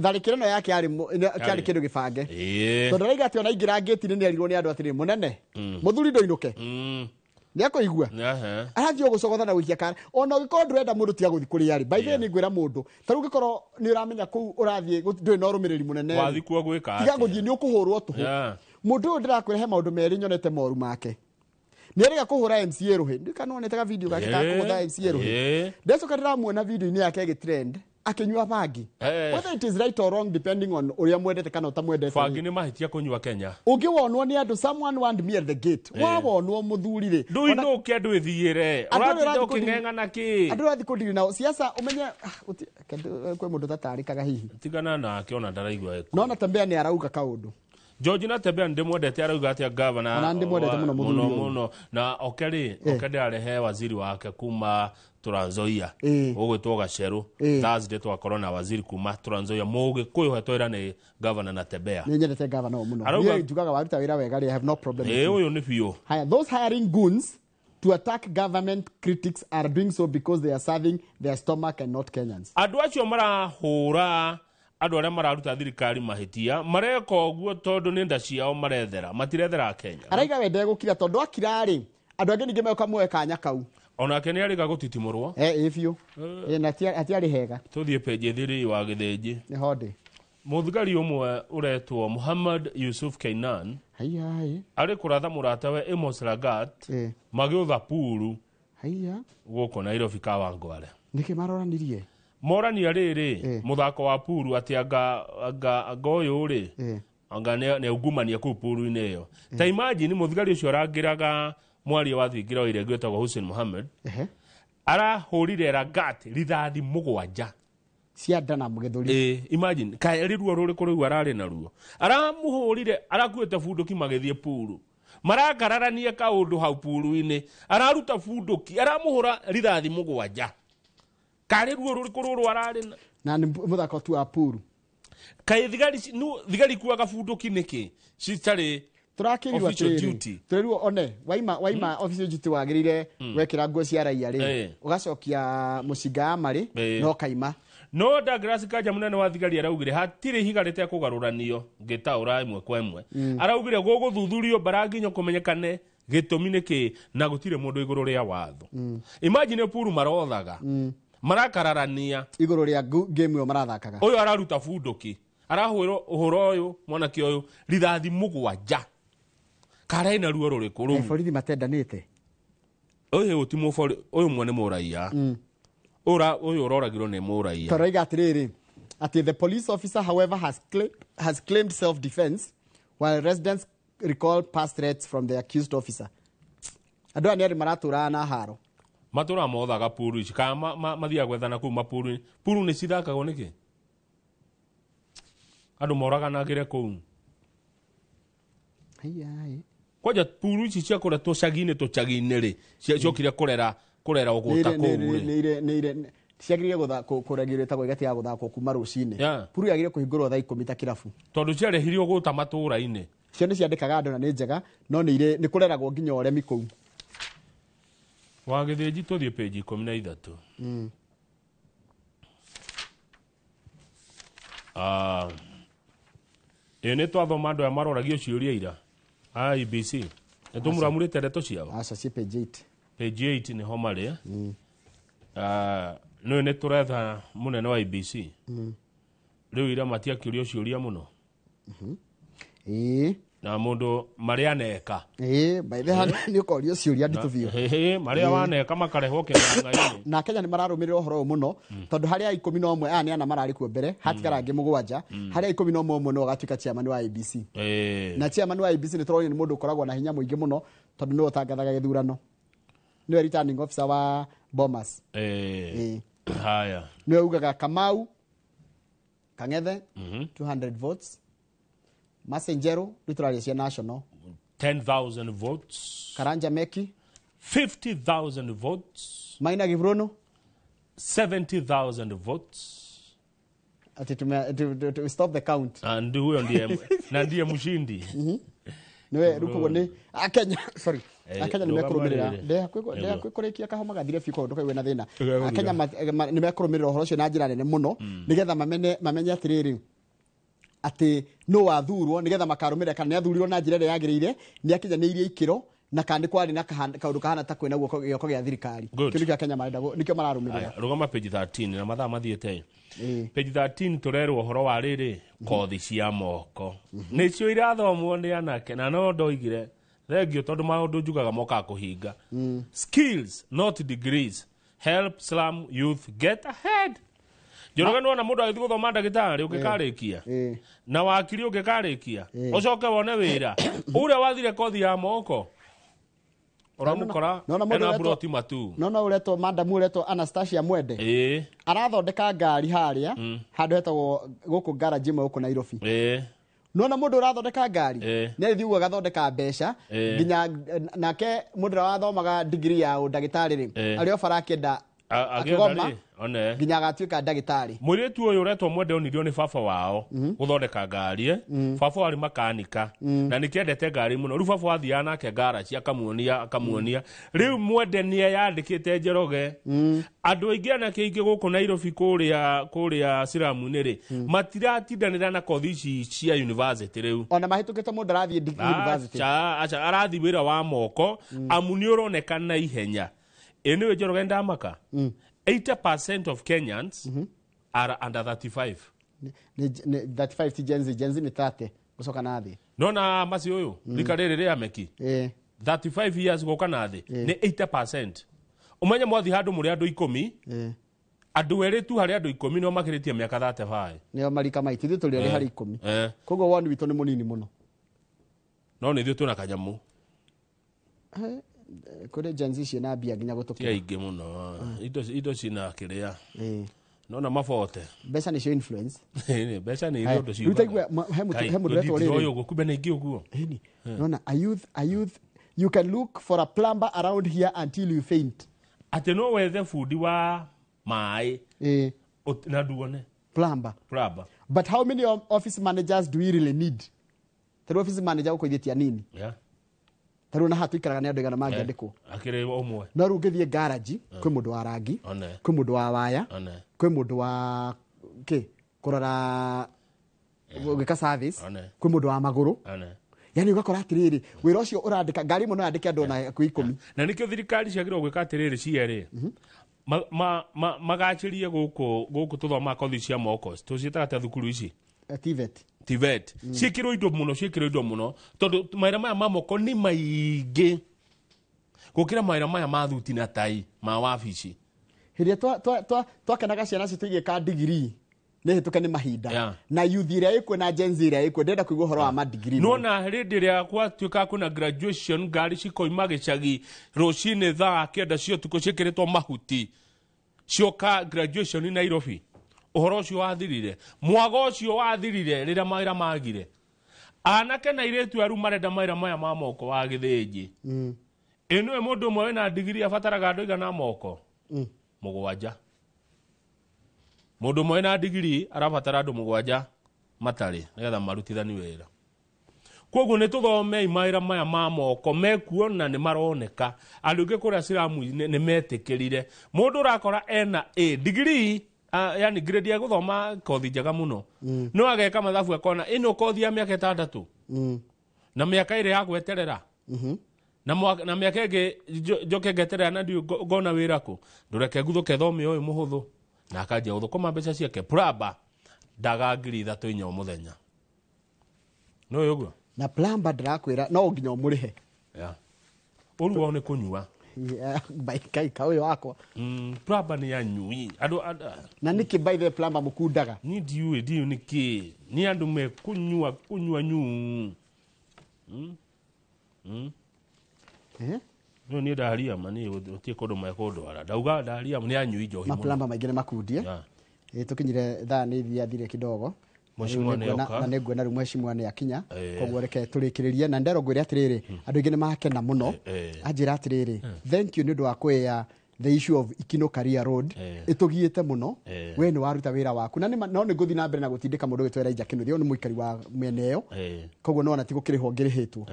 tharikirano yake ari kindu gibange tondu raiga ati ona ingira ngeti ni arirwo ni andu atiri munene muthuri ndoinuke ni akuigua arathio gucogotha na wikia kara ona ugikorwo ndurenda mundu tia guthi kuri yari by the way ni ngwira mundu taru gikorwo ni uramenya ku urathie ndui no rumiriri munene wathi kuo gwika tiga guthie ni ukuhurwo tuhu mundu uyu ndirakurehe maundu meri nyonete moru make ni ariga kuhura MCA ruhi ndikanonete ka video gake ka kuhura MCA ruhi ndecoka ndiramuona video ni yake gitrend akinywa bangi whether it is right or wrong depending on uria mwendete kana utamwendete bangi ni mahitia kunywa Kenya ungionwo ni andu someone want me at the gate wawonwo muthuri ri ndu ino ke andu ithiire urathi ukingenga na ki andu urathi kudiri na siasa umenye kwe mundu tatarikaga hihi tigana nake ona ndaraigwa no natembea ni arauga kaundu George Natembea ndimwendete arauga ati governor na ndimwendete muno na okeri arehe waziri wake kuma Trans Nzoia ugwitwo Gaceru Thursday twakorwo na waziri kuma Trans Nzoia muge kuyo twira ni governor Natembea ni nyendete governor muno ni njugaga waruta wira wega I have no problem uyu ni biyo those hiring goons to attack government critics are doing so because they are serving their stomach and not Kenyans andu acio marahura andu aria mararuta thirikari mahitia mareka uguo tondu ni nda ciao marethera matirethera Kenya araiga wende gukira tondu akira ri andu angi ninge meka mwe kanya kau ona Kenya ariga gutitimurwo ifio na atiari hega tuthie page thiri wa githenji ni hode muthigari umwe uretwo Muhammad Yusuf Kainan ari kuratha muratawe Amos Lagat magiutha puru guko Nairobi Kawangware niki maroranirie morania riri muthako wa puru ati anga uyu ri anga ne ugumania ku puru-ini iyo ta imagine muthigari ucio arangiraga mwari wa thingira ire gwetagwo Hussein Mohammed arahurire Lagat rithathi mugwanja cia ndana mugithuri imagine kae ruo ruri kuri arari na ruo aramuhurire arakuete funduki magithie puru marakararania kaundu hau puru-ini araruta funduki aramuhura rithathi mugwanja kare ruo ruri kuri arari na muthako tu wa puru kae thigari kuaga funduki niki citari turakirwa turerwo one waima official duty wagirire wekira nguo cia raia ri ugacokia mucinga mari no kaima no Douglas Kanja munene wa thigari araugire hatire higarite kugaruranio ngitaura imwe kwa imwe araugire guguthuthurio baranginyo kumenyekane gitumi niki na gutire mundu iguru ria watho imagine puru marothaga marakararania iguru ria game yo marathakaga uyu araruta funduki arahwiro uhoro uyu mwanake uyu rithathi mugwanja kare na ruo ruri kuru borithi matendanite uyu utimo uyu mwene muraia uyu uroragirwo ni muraia taraiga atiriri ati the police officer however has claimed self defense while residents recall past threats from the accused officer andu ani ari maratura na haro matura mothaga puru ici kama mathia gwethana kuma puru ni cithakagwo niki andu moraganagire kuu kwaja puru ici cia kura tucagi-ini ri ciokire kurera uguta kuu ciagirire kuregire ta gwegati ya guthakwo kuma rucini puru yagire kuhingurwo thaa 10 ta kirabu tondu ciarehirio guta matura-ini cio ni ciandikaga andu na ni njega no ni kureragwo nginya uremi kuu wa githinji tuthie page 13 ni twathoma andu aya maroragio ciuria ira IBC ni tumuramurite ndeto ciao aca ci page 8 page 8 ni ho mari no ni turetha munene wa IBC riu ira matiakiurio ciuria muno na mundu maria neka by the way ni ukorio ciuria nditu biu maria waneka makarehwo kinanga-ini na Kenya ni mararumirira uhoro muno tondu haria 11 aya ni ana marari ku mbere hatikara ngi mugwanja haria 11 no gatuika chairman wa IBC na chairman wa IBC ni turoni ni mundu ukoragwo na hinya muingi muno tondu ni utangathaga githurano ni returning officer wa Bomas haya ni ugaga Kamau Kangethe 200 votes Massenjero literally cia national 10,000 votes Karanja Meki 50,000 votes Maina Gibrono 70,000 votes ati to stop the count and huyo ndiye mshindi niwe ruko ni Kenya sorry Akenya nimekurũmĩrĩra ndekurekia kahoma gathire fiko nduka wena thina Akenya nimekurũmĩrĩra uhoro ucio na njĩra nene muno nigetha mamenye atiriri ati no wathurwo nigetha makarũmĩrĩra kana nĩathurirwo na njĩra ĩrĩa yagĩrĩire nĩakinyanĩirie ikĩro na kandi kwari na kaundu kahana ta kwena guoko gioko gĩa thirikari kĩndũ kĩa Kenya marenda nikio mararũmĩrĩra rugama page 13 na mathaa mathiĩte page 13 turerwo horo wa rĩrĩ kothi cia moko nĩcio irathomwo nĩ anake na no ndoigire thengio tondu maundu njugaga moka kuhinga skills not degrees help slum youth get ahead Joroga no na mundu agithiĩ guthoma ndagĩtarĩ ũngĩkarĩkia na wakiri ũngĩkarĩkia ũcoke wone wĩra ũrĩa wathire kothi ya moko uramukora ena broti matu no uretwo madam uretwo Anastasia Mwende arathondeka ngari haria handu hetagwo guku garage imwe guku Nairobi no mundu urathondeka ngari nĩ thiĩ agathondeka mbeca nginya nake mundu wathomaga degree ya ndagĩtarĩ rĩ arĩ ofara kĩenda akigoma nginya agatuĩka ndagĩtarĩ mũirĩtu ũyũ uretwo Mwende onirio nĩ baba wao guthondeka ngari baba wari makanika na nĩkĩendete ngari mũno rĩu baba wathiaga nake garage akamuonia rĩu Mwende nĩeyandĩkĩte Njoroge andũ aingĩ anake aingĩ gũkũ Nairobi kũrĩa Siramu-inĩ rĩ matiratindanĩra na kothi ici cia university rĩu ona mahĩtũkĩte mũndũ arathiĩ university arathi wĩra wa moko amu nĩũroneka na ihenya anyway Njoroge ndamaka 80% of Kenyans are under 35. 35 ti Gen Z ni 30 gucoka na thi. Nona masi uyu likarere ria meki. 35 years guka na thi ni 80%. Umenya mwathi handu muri andu 10. Andu eri tu hari andu 10 no makiritie miaka 35. Nio marika maiti thi tuli hari 10. Kogo wanu witu ni munini muno. No ni thi tu na kanyamu. Kore Gen Z ciana bia nginya gutukira ingi muno indo cina kiria nona mafote mbeca ni cio influence mbeca ni indo cio rutaigwa he mundu retwo riri oyo gukube na ingi uguo nona a youth you can look for a plumber around here until you faint ate no wethe fundi wa mai na duone plumber but how many office managers do we really need the office manager uko ithetia nini taruna hatu ikaraga ni andu igana mangiandikwo akire omwe no rungithie garage kwi mundu wa rangi kwi mundu wa waya kwi mundu wa kurora gwika service kwi mundu wa maguru yani ugakora atiriri wira ucio urandika ngari muno yandike andu na ku 10 na nikio thirikari ciagirwo gwika atiriri ciere magachirie guku tuthoma kothi cia moko tucietaga ta thukuru ici TVET cikirwo indo muno tondu maira maya mamoko ni maingi gukira maira maya mathuti na tai ma wabici hiria twakenaga ciana cituige ka degree ne hituke ni mahinda na youth iria ikwe na Gen Z iria ikwe ndenda kuigwa horo wa ma degree nona hindi ria kwa tuika kuna graduation ngari cikoima gicagi rucine thaa kenda cio tuko cikiritwo mahuti cioka graduation ni Nairobi uhoro ucio wathirire mwago ucio wathirire rira maira magire anake na iretu aru marenda maira maya ma moko wa githĩnji eno mundu mwe na degree abataraga andu igana moko mugwanja mundu mwe na degree arabatara andu mugwanja matari nigetha marutithani wira koguo ni tuthome maira maya ma moko mekuona ni maroneka andu ingi kuria Siramu ni metikirire mundu urakora ena degree yani grade ya guthoma kothi njega muno no ageka mathabu akona ino kothi ya miaka 6 na miaka ire ya gweterera na miaka ige njoke ngeterera na ndio gona wira ku ndureke guthuke thome uyu muhuthu na akajia guthukuma mbeca ciake plumber ndaga ngiri 3 inya muthenya no yugo na plumber ndirakwira no nginya umurihe uruo ni kunyua baikai kauyo wako plumber ni anyui na niki by the plumber mukundaga ni diu niki ni andu me kunyua nyu no ni daria mani utie kodo mai kodo ara dauga daria ni anyui njohi ma plumber maingine makundie tukinyire thaa ni thire kidogo na negwena rumwe cimwane akinya koguo reke turikiririe na ndero ngwire atiriri andu ingi ni makena muno anjira atiriri thank you ni ndu wa kwea the issue of Ikino Career Road itugiite muno we ni waruta wira waku na no ni guthi na mbere na gutindika mundu wetwera Ija Kinuthia ni muikari wa mweneo koguo no anati gukiriho ngirihitwo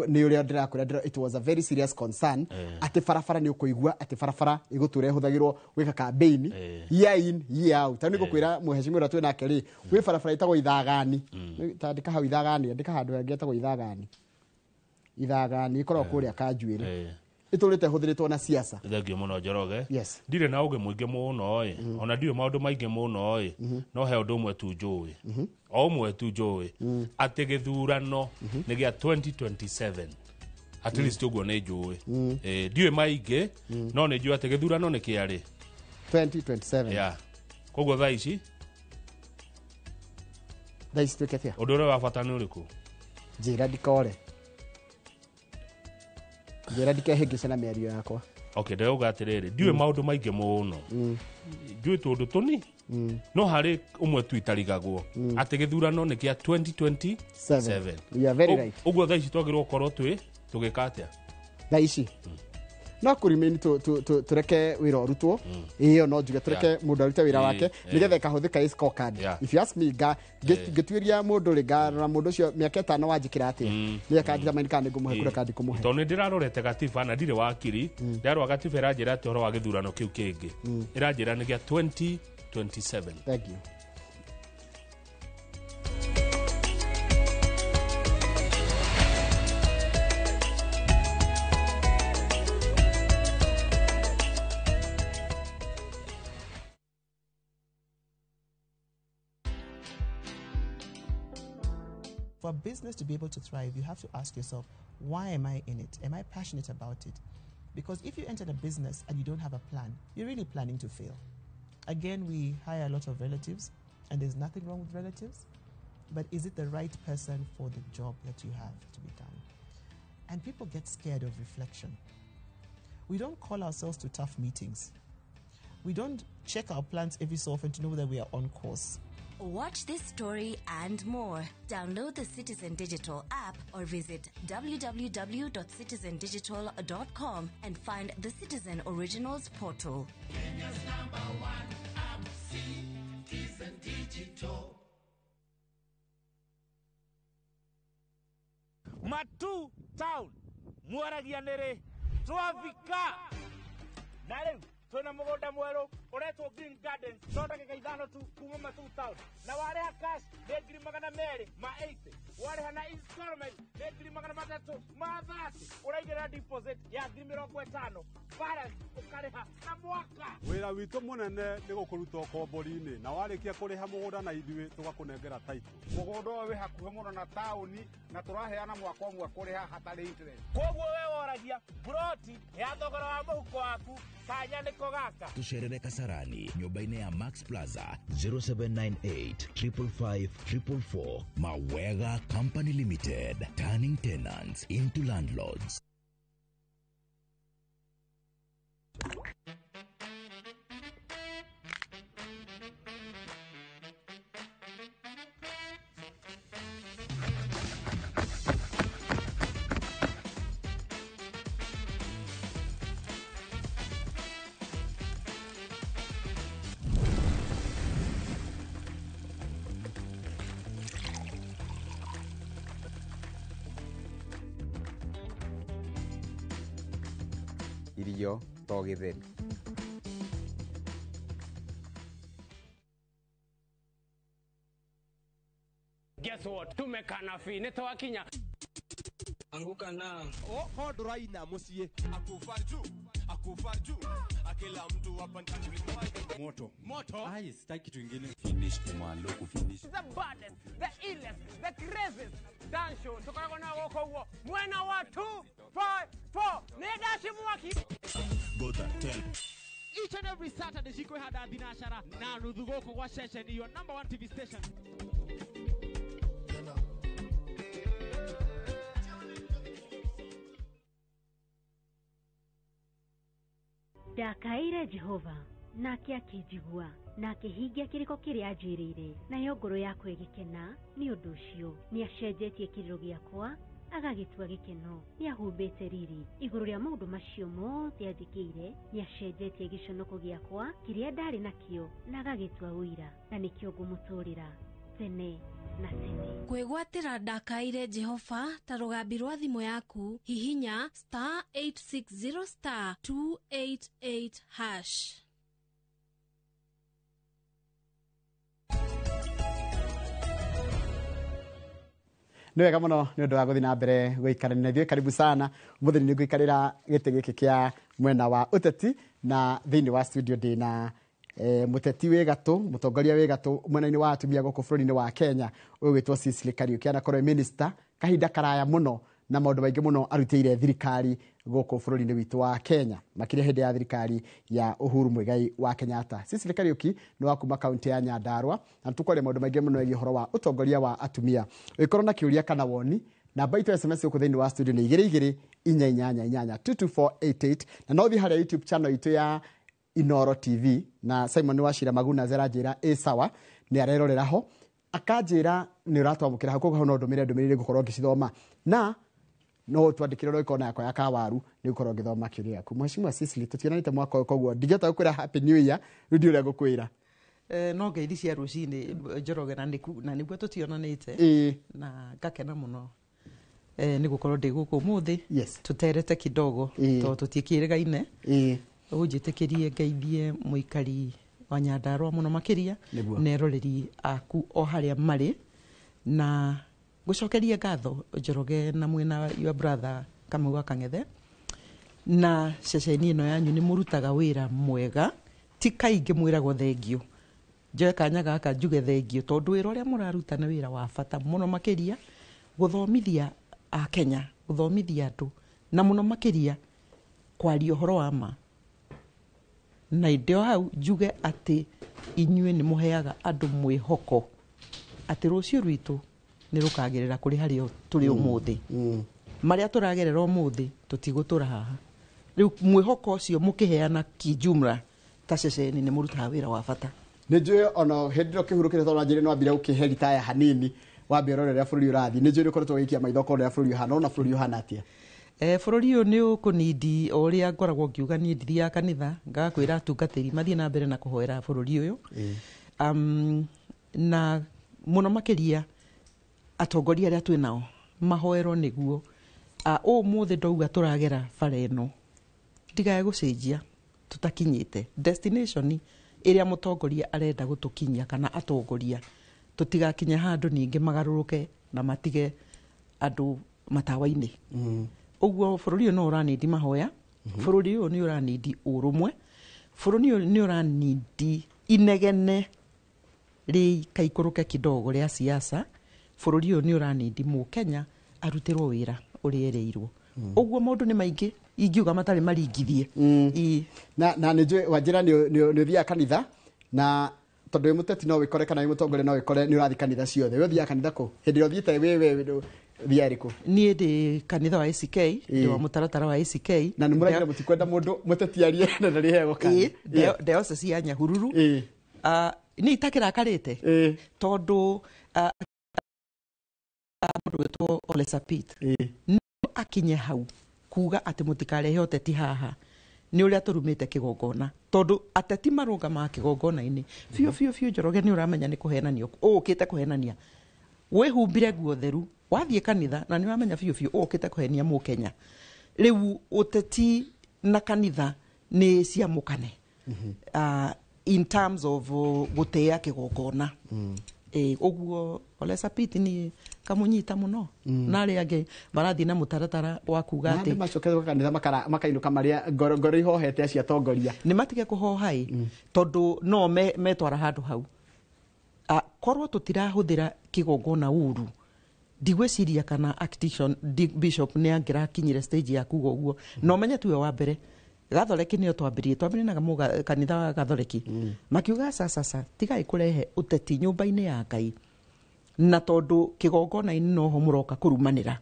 ni uria ndirakwira it was a very serious concern ati farafara ni ukuigua ati farafara iguture huthagirwo wika campaign year in year out tani gukwira muheshimiwa ratwe na keri we farafara itagwo Ithagani tandika hau Ithagani andika handu hengetagwo Ithagani ikorwo kuria Kanjuire iturite huthiritwo na siasa thengio muno Njoroge ndire na uge muingi muno ona ndiwe maundu maingi muno no he undu umwe tu njui o umwe tu njui ati githurano ni gia 2027 at least uguo ni njui ndiwe maingi no ni njui ati githurano ni kiari 2027 koguo thaa ici twiketia undu uria wa bata ni uriku njira ndikore njira ndikehingice na miario yakwa okay ndauga atiriri ndiwe maundu maingi muno ndiwe tundu tuni no hari umwe tu itarigagwo ati githurano ni kia 2027 you are very right uguo thaa ici twagirwo korwo tugikatia thaa ici no kurimeni tureke wira urutwo iyo no njuge tureke mundu arute wira wake nigetha kahuthika scorecard if you ask me gitwiria mundu ringara mundu cio miaka 5 wanjikira ati ni akandira maini kandi ngumuhe kura kandi kumuhe to ni ndirarorete gatiba na ndire wakiri ndarwa gatiba iranjira ati horo wa githurano kiu kingi iranjira ni gia 2027 thank you For a business to be able to thrive, you have to ask yourself, why am I in it? Am I passionate about it? Because if you enter a business and you don't have a plan, you're really planning to fail. Again, we hire a lot of relatives, and there's nothing wrong with relatives, but is it the right person for the job that you have to be done? And people get scared of reflection. We don't call ourselves to tough meetings. We don't check our plans every so often to know that we are on course. Watch this story and more. Download the Citizen Digital app or visit www.citizendigital.com and find the Citizen Originals portal. Kenya's #1 app, Citizen Digital. Matu Town, Mwaragianere, Twavika. Nare. Tuna mugunda mweru uretwo Green Gardens thondeka ithano tu kuma Matu Town na wareha cash ni ngiri magana meri ma 80 wareha na installment ni ngiri magana matatu ma 30 uraigira deposit ya ngiri 50 balance ukareha na mwaka wira witu munene ni gukuruta kombori-ini na warikia kuriha mugunda na ithui tugakunengera title mugunda we hakuhe muno na tauni na turaheana mwaka umwe kuriha hatari interest koguo we woragia broti ya thogora wa muhuko waku kanya niko gaka tucerere Kasarani nyumba-ini ya Max Plaza 0798 555 444 Mawega Company Limited, turning tenants into landlords. Irio to githeri. Guess what? Tumekana fi nitawakinya anguka na hoduraina musie akufarju akila mtu hapa ndani moto ai sitaki kitu kingine finish kumalo kufinish the baddest the illest the craziest dance show tukako na woko huo mwena wa 254 nedashi mwaki goda tell each and every Saturday jiko hada binashara na nudhugoko kwa session your number 1 TV station. Ndakaire Jehova nake akĩnjigua na akĩhingia kĩrĩko kĩrĩa anjĩrĩire nayo ngoro yakwa ĩgĩkena nĩ ũndũ ũcio nĩ acenjetie kĩrĩro gĩakwa agagitua gikeno niahumbite riri iguru ria maundu macio mothe athikire niacenjetie giconoko giakwa kiria ndari nakio na agagitua uira na nikio ngumuturira tene na tene. Kwigwatira ndakaire Jehova ta rugambi rwa thimu yaku hihinya *860*288#. Nĩ wega mũno nĩ ũndũ wa gũthiĩ na mbere gũikarania na ithuĩ. Karibu sana mũthenya nĩ gũikarĩra gĩtĩ gĩkĩ kĩa mwena wa ũteti, na thĩinĩ wa studio ndĩna mũteti wĩ gatũ, mũtongoria wĩ gatũ mwena-inĩ wa atumia gũkũ bũrũri-inĩ wa Kenya, ũyũ wĩtwo Cecily Kariuki, anakorwo minister kahinda karaya mũno na maũndũ maingĩ mũno arutĩire thirikari gũkũ bũrũri-inĩ witũ wa Kenya, makĩria hĩndĩ ya thirikari ya Uhuru Muigai wa Kenyatta. Cecily Kariuki nĩ wa kuma kaunti ya Nyandarua, na tũkwaria maũndũ maingĩ mũno wĩgiĩ ũhoro wa ũtongoria wa atumia. Ũngĩkorwo na kĩũria kana woni, namba itũ SMS gũkũ thĩinĩ wa studio nĩ 2288224488, na no thiĩ harĩa YouTube channel itũ ya Inoro TV, na Simon Wachira Maguna zeranjĩra sawa nĩ arerorera ho, akanjĩra nĩ ũratwamũkĩra hau, koguo no ndũmĩrĩre ngũkorwo ngĩcithoma, na no twandĩkĩre ũrĩa ikona yakwa ya kawaru nĩ ũkorwo ngĩthoma kĩũria gĩaku. Mheshimiwa Cecily, tũtionanĩte mwaka ũyũ, koguo ndingĩhota gũkwĩra happy new year, rĩu ndiũrĩa ngũkwĩra. No ngeithi cia rũcinĩ Njoroge, na nĩguo tũtionanĩte na ngakena mũno nĩ gũkorwo ndĩ gũkũ ũmũthĩ, tũterete kidogo tondũ tũtiĩkĩrĩgaine. Ũnjĩtĩkĩrie ngeithie mũikari wa Nyandarua mũno makĩria na eroreri aku o harĩa marĩ, na gũcokeria ngatho Njoroge na mwena your brother Kamau wa Kang'ethe, na ceceni ĩno yanyu nĩ mũrutaga wĩra mwega, ti kaingĩ mwĩragwo thengio. Njoe kanya gaka njuge thengio tondũ wĩra ũrĩa mũraruta nĩ wĩra wa bata mũno makĩria gũthomithia a Kenya, gũthomithia andũ, na mũno makĩria kwaria ũhoro wa ma. Na ndio hau njuge atĩ inyuĩ nĩ mũheaga andũ mwĩhoko atĩ rũciũ rwitũ nĩ rũkagerera kũrĩ harĩa tũrĩ ũmũthĩ. Marĩa tũragerera ũmũthĩ tũtigũtũra haha. Rĩu mwĩhoko ũcio mũkĩheana kijumla ta ceceni nĩ mũrutaga wĩra wa bata. Nĩ njũĩ ona hĩndĩ ĩrĩa ũkĩhurũkĩte tondũ njĩrĩ no ambire ũkĩheritaya hanini wambia ũrorera bũrũri ũrathiĩ, nĩ njũĩ nĩ ũkoretwo ũgĩikia maitho ũkorera bũrũri ũhana, ona bũrũri ũhana atĩa? Bũrũri ũyũ nĩ ũkũnindi o ũrĩa ngoragwo ngiuga niĩ ndiri ya kanitha, ngakwĩra atungatĩri mathiĩ na mbere na kũhoera bũrũri ũyũ. Na mũno makĩria atongoria arĩa twĩ nao mahoerwo nĩguo ũmũthĩ ndauga tũragera bara ĩno ndigae gũcenjia tũtakinyĩte destination ĩrĩa mũtongoria arenda gũtũkinyia kana atongoria, tũtigakinye handũ ningĩ magarũrũke na matige andũ matawa-inĩ. Ũguo bũrũri ũyũ no ũranindi mahoya, bũrũri ũyũ nĩ ũranindi ũrũmwe, bũrũri ũyũ nĩ ũranindi inegene rĩikaikũrũke kidogo rĩa siasa, bũrũri ũyũ nĩ ũranindi Mũkenya arutĩrwo wĩra ũrĩa ereirwo. Ũguo maũndũ nĩ maingĩ ingiuga matarĩ maringithie. Na nĩ njũĩ Wanjĩra nĩ ũthiaga kanitha, na tondũ wĩ mũteti no wĩkore kana wĩ mũtongoria no wĩkore nĩ ũrathiĩ kanitha ciothe. Wĩ ũthiaga kanitha kũ? Hĩndĩ ĩrĩa ũthiĩte wĩ thia ĩrĩkũ? Niĩ ndĩ kanitha wa ACK, ndĩ wa mũtaratara wa ACK. Na nĩ mũragira mũtikwenda mũndũ mũteti arie na ndarĩheagwo kanya. Diocese ya Nyahururu. Nĩ itakĩrakarĩte tondũ mũndũ wĩtwo Ole Sapit nĩ akinye hau kuga atĩ mũtikarehe ũteti haha nĩ ũrĩa tũrumĩte kĩgongona, tondũ ateti marũgamaga kĩgongona-inĩ biũ Njoroge nĩ ũramenya nĩ kũhenania ũũkĩte kũhenania. Wĩhumbire nguo theru wathiĩ kanitha na nĩ ũramenya biũ ũũkĩte kũhenia Mũkenya. Rĩu ũteti na kanitha nĩ ciamũkane in terms of gũtĩa kĩgongona. Ũguo Ole Sapit ni kamunyita mũno, na arĩa angĩ marathiĩ na mũtaratara wa kuga atĩ macokere kanitha makainũka marĩa ngoro ihohete acio atongoria nĩ matige kũhoha tondũ no metwara handũ hau. Korwo tũtirahũthĩra kĩgongona ũru, ndigwĩciria kana Archdiocese Bishop nĩ angĩrakinyire stage ya kuga ũguo. No menye tuwe wa mbere Gathoreki nĩyo twambĩrĩrie naga kanitha wa Gathoreki makiuga sasa tigai kũrehe ũteti nyũmba-inĩ ya Ngai, na tondũ kĩgongona-inĩ noho mũroka kũrumanĩra,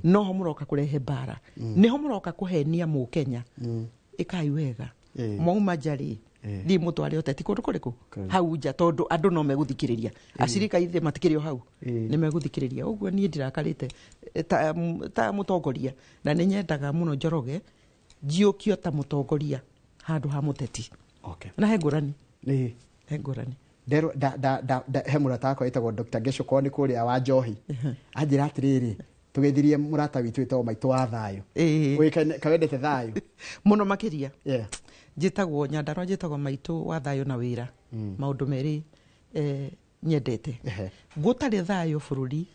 noho mũroka kũrehe mbara, nĩho mũroka kũhenia Mũkenya. Ĩkai wega mauma njarĩ Ndi mutware oteti kundu kuriku hau nja tondu andu no meguthikiriria acirika ithe matikirio hau ni meguthikiriria uguo ni ndirakarite ta mutongoria na ni nyendaga muno Njoroge jiukio ta mutongoria handu ha muteti na hengurani hengurani ndero he murata akwa itagwo Dr. Geshuko ni kuria wa Njohi anjira atiriri tugithirie murata witu witwo maitu wa thayo kawendete thayo muno makiria njitagwo Nyandarua njitagwo maitu wa thayo na wira maundu meri nyendete gutari thayo bururi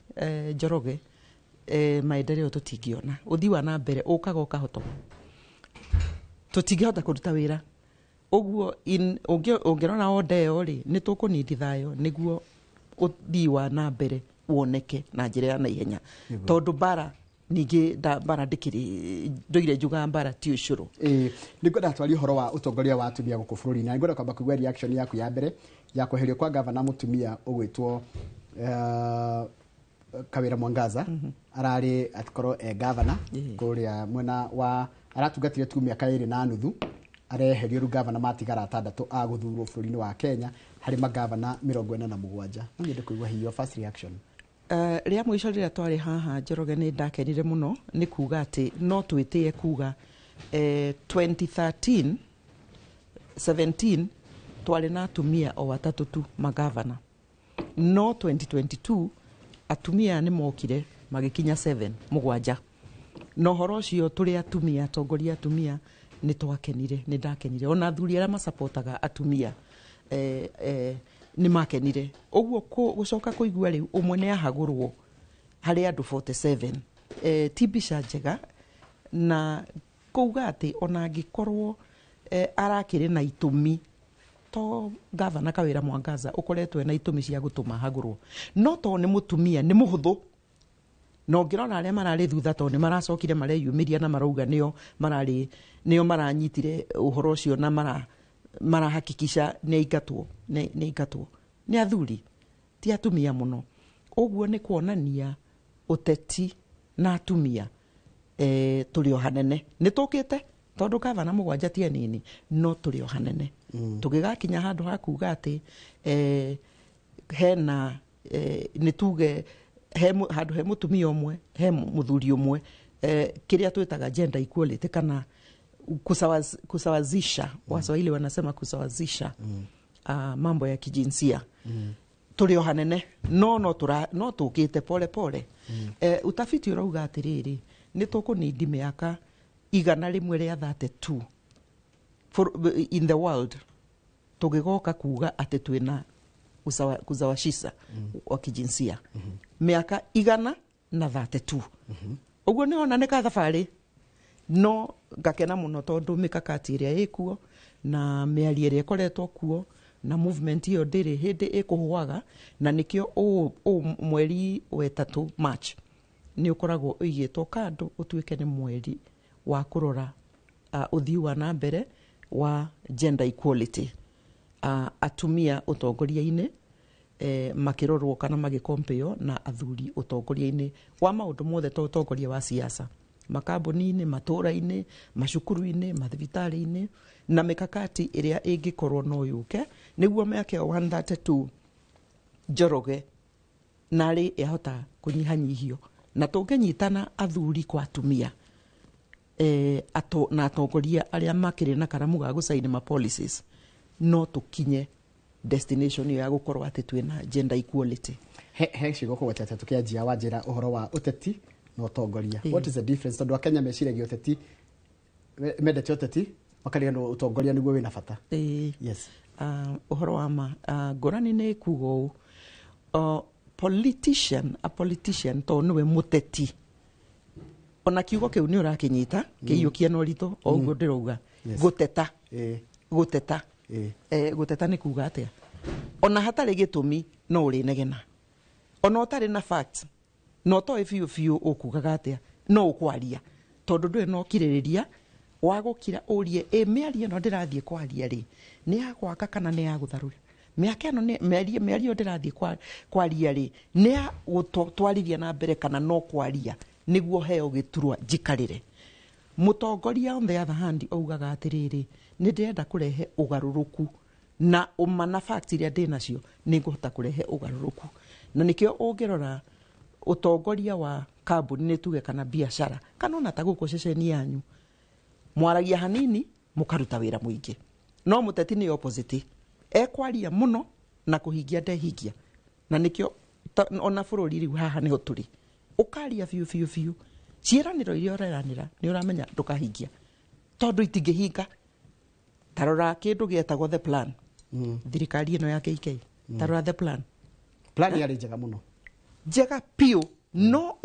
Njoroge maendeleo tutingiona uthiwa na mbere ukaga ukahoto tutingihota kuruta wira uguo ungirona ondeo ri ni tukunidi thayo niguo uthiwa na mbere woneke na njira ya naihenya tondu bara ningi bara ndikiri ndoire juga bara ti ucuru ningwenda twari horo wa utongoria wa atumia guku bururi na ningwenda kwamba kugwa reaction yaku ya mbere ya kweherio kwa governor mutumia ugwitwo Kawira Mwangaza arari atikoro governor kuria mwena wa aratungatire tu miaka 2 na nuthu areherio ru governor matigara 6 aguthurwo bururi wa Kenya hari magavana 47 ngende kuigwa hiyo first reaction ria mwisho ria twari haha Njoroge ni ndakenire muno ni kuga ati no twitie kuga 2013 17 twari na atumia o watatu tu magavana no 2022 atumia ni mokire magikinya 7 no horo ucio turi atumia tongoria atumia ni twakenire ni ndakenire ona thuri ara masapotaga atumia ni makenire uguo gucoka kuigua riu umwe ni ahagurwo hari andu 47 tibisha njega na kuga ati ona angikorwo arakire na itumi to governor Kawira Mwangaza ukoretwe na itumi cia gutuma hagurwo no to ni mutumia ni muhuthu no ngirona aria marari thutha to ni maracokire mareyumiria na marauga nio maranyitire uhoro ucio na marahakikisha ni ingatwo ni athuri ti atumia muno uguo ni kuonania uteti na atumia turi o hanene ni tukite tondu gavana mugwanja ti nini no turi o hanene tugigakinya handu ha kuga ati hena ni tuge handu he mutumia umwe he muthuri umwe kiria twitaga gender equality kana kusawazisha Waswahili wanasema kusawazisha mambo ya kijinsia turi o hanene no tukite pole pole utafiti urauga atiriri ni tukunidi miaka 132 in the world tugigoka kuga ati twina kuzawashisha wa kijinsia miaka 132 uguo ni ona neka thabari no ngakena muno tondu mikakati iria ikuo na miaria iria ikoretwo kuo na movement iyo ndiri hindi ikuhuaga na nikio mweri wa 3 March ni ukoragwo uigitwo kando utuike ni mweri wa kurora uthiwa na mbere wa gender equality atumia utongoria-ini makirorwo kana magikompeo na athuri utongoria-ini wa maundu mothe to utongoria wa siasa makambuni-ini matura-ini macukuru-ini mathibitari-ini na mikakati iria ingikorwo no yuke niguo miaka 132 Njoroge nari yahota kunyihanyihio na tunginyitana athuri kwa atumia na atongoria aria makiri na karamu ga gusaini ma policies no tukinye destination ya gukorwo ati twina gender equality he cigo kugwetete tukianjia wanjira uhoro wa uteti no utongoria what is the difference tondu Kenya meciragia uteti mendete uteti makariga no utongoria niguo wina bata yes uhoro wa ma ngorani ni kugo a politician to niwe muteti ona kiugo kiu ni urakinyita kiiyukia no rito o uguo ndirauga guteta ni kuga atia ona hatari gitumi no uri negena ona utari na fact no to fiu ukugaga atia no ukwaria tondu ndwe no kiririria wagukira urie miarie no ndirathie kwaria ri ni ya gwaka kana ni ya gutharura miaka ino ni miario ndirathie kwaria ri ni ya gutwarithia na mbere kana no kwaria niguo heo giturwa njikarire mutongoria on the other hand augaga atiriri ni ndirenda kurehe ugaruruku na umana fact iria ndi nacio ni nguhota kurehe ugaruruku na nikio ungirora utongoria wa kambuni ni tuge kana biashara kana ona ta guko ceceni yanyu mwaragia hanini mukaruta wira muingi no muteti ni opposite ekwaria muno na kuhingia ndehingia na nikio ona bururi riu haha ni uturi ukaria fiu ciiraniro iria ureranira ni uramenya ndukahingia tondu itingihinga tarora kindu gietagwo the plan thirikari ino ya KK tarora the plan yari njega muno njega pio no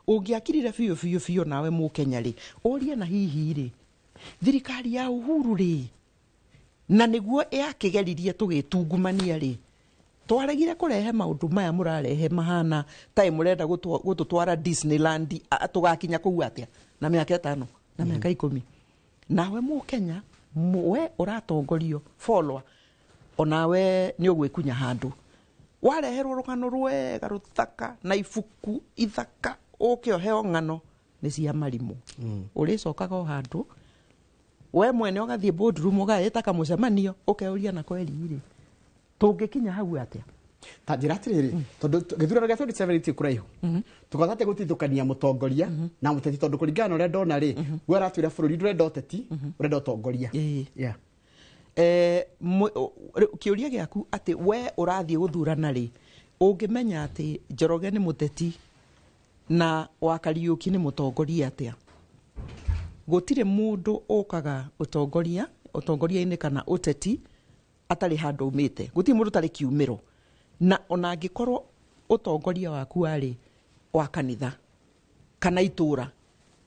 ungiakirire fiu nawe mukenya ri urie na hihi ri thirikari ya Uhuru ri na niguo yakigeririe tugitungumania ri twaregire kurehe maundu maya murarehe mahana tai murenda gututwara Disneyland tugakinya kuu atia na miaka 5 na miaka 10 nawe mukenya we uratongorio follower onawe ni ugwikunya handu wareherwo rugano rwega ruthaka na ifuku ithaka ukioheo ngano ni cia marimu uricokaga handu we mwene ugathie boardroom ugaita kamucemanio ukeuria na kweli iri tungikinya hau atia ta njira atiriri tondu githurano gia 2070 kuraihu tukathate gutithukania mutongoria na muteti tondu kuringana uria ndona ri we aratwira bururi ndurenda uteti urenda utongoria kiuria giaku ati we urathie guthurana ri ungimenya ati Njoroge ni muteti na wa Kariuki ni mutongoria atia gutire mundu okaga utongoria-ini kana uteti atari handu umite guti mundu tari kiumiro na ona angikorwo utongoria waku ari wa kanitha kana itura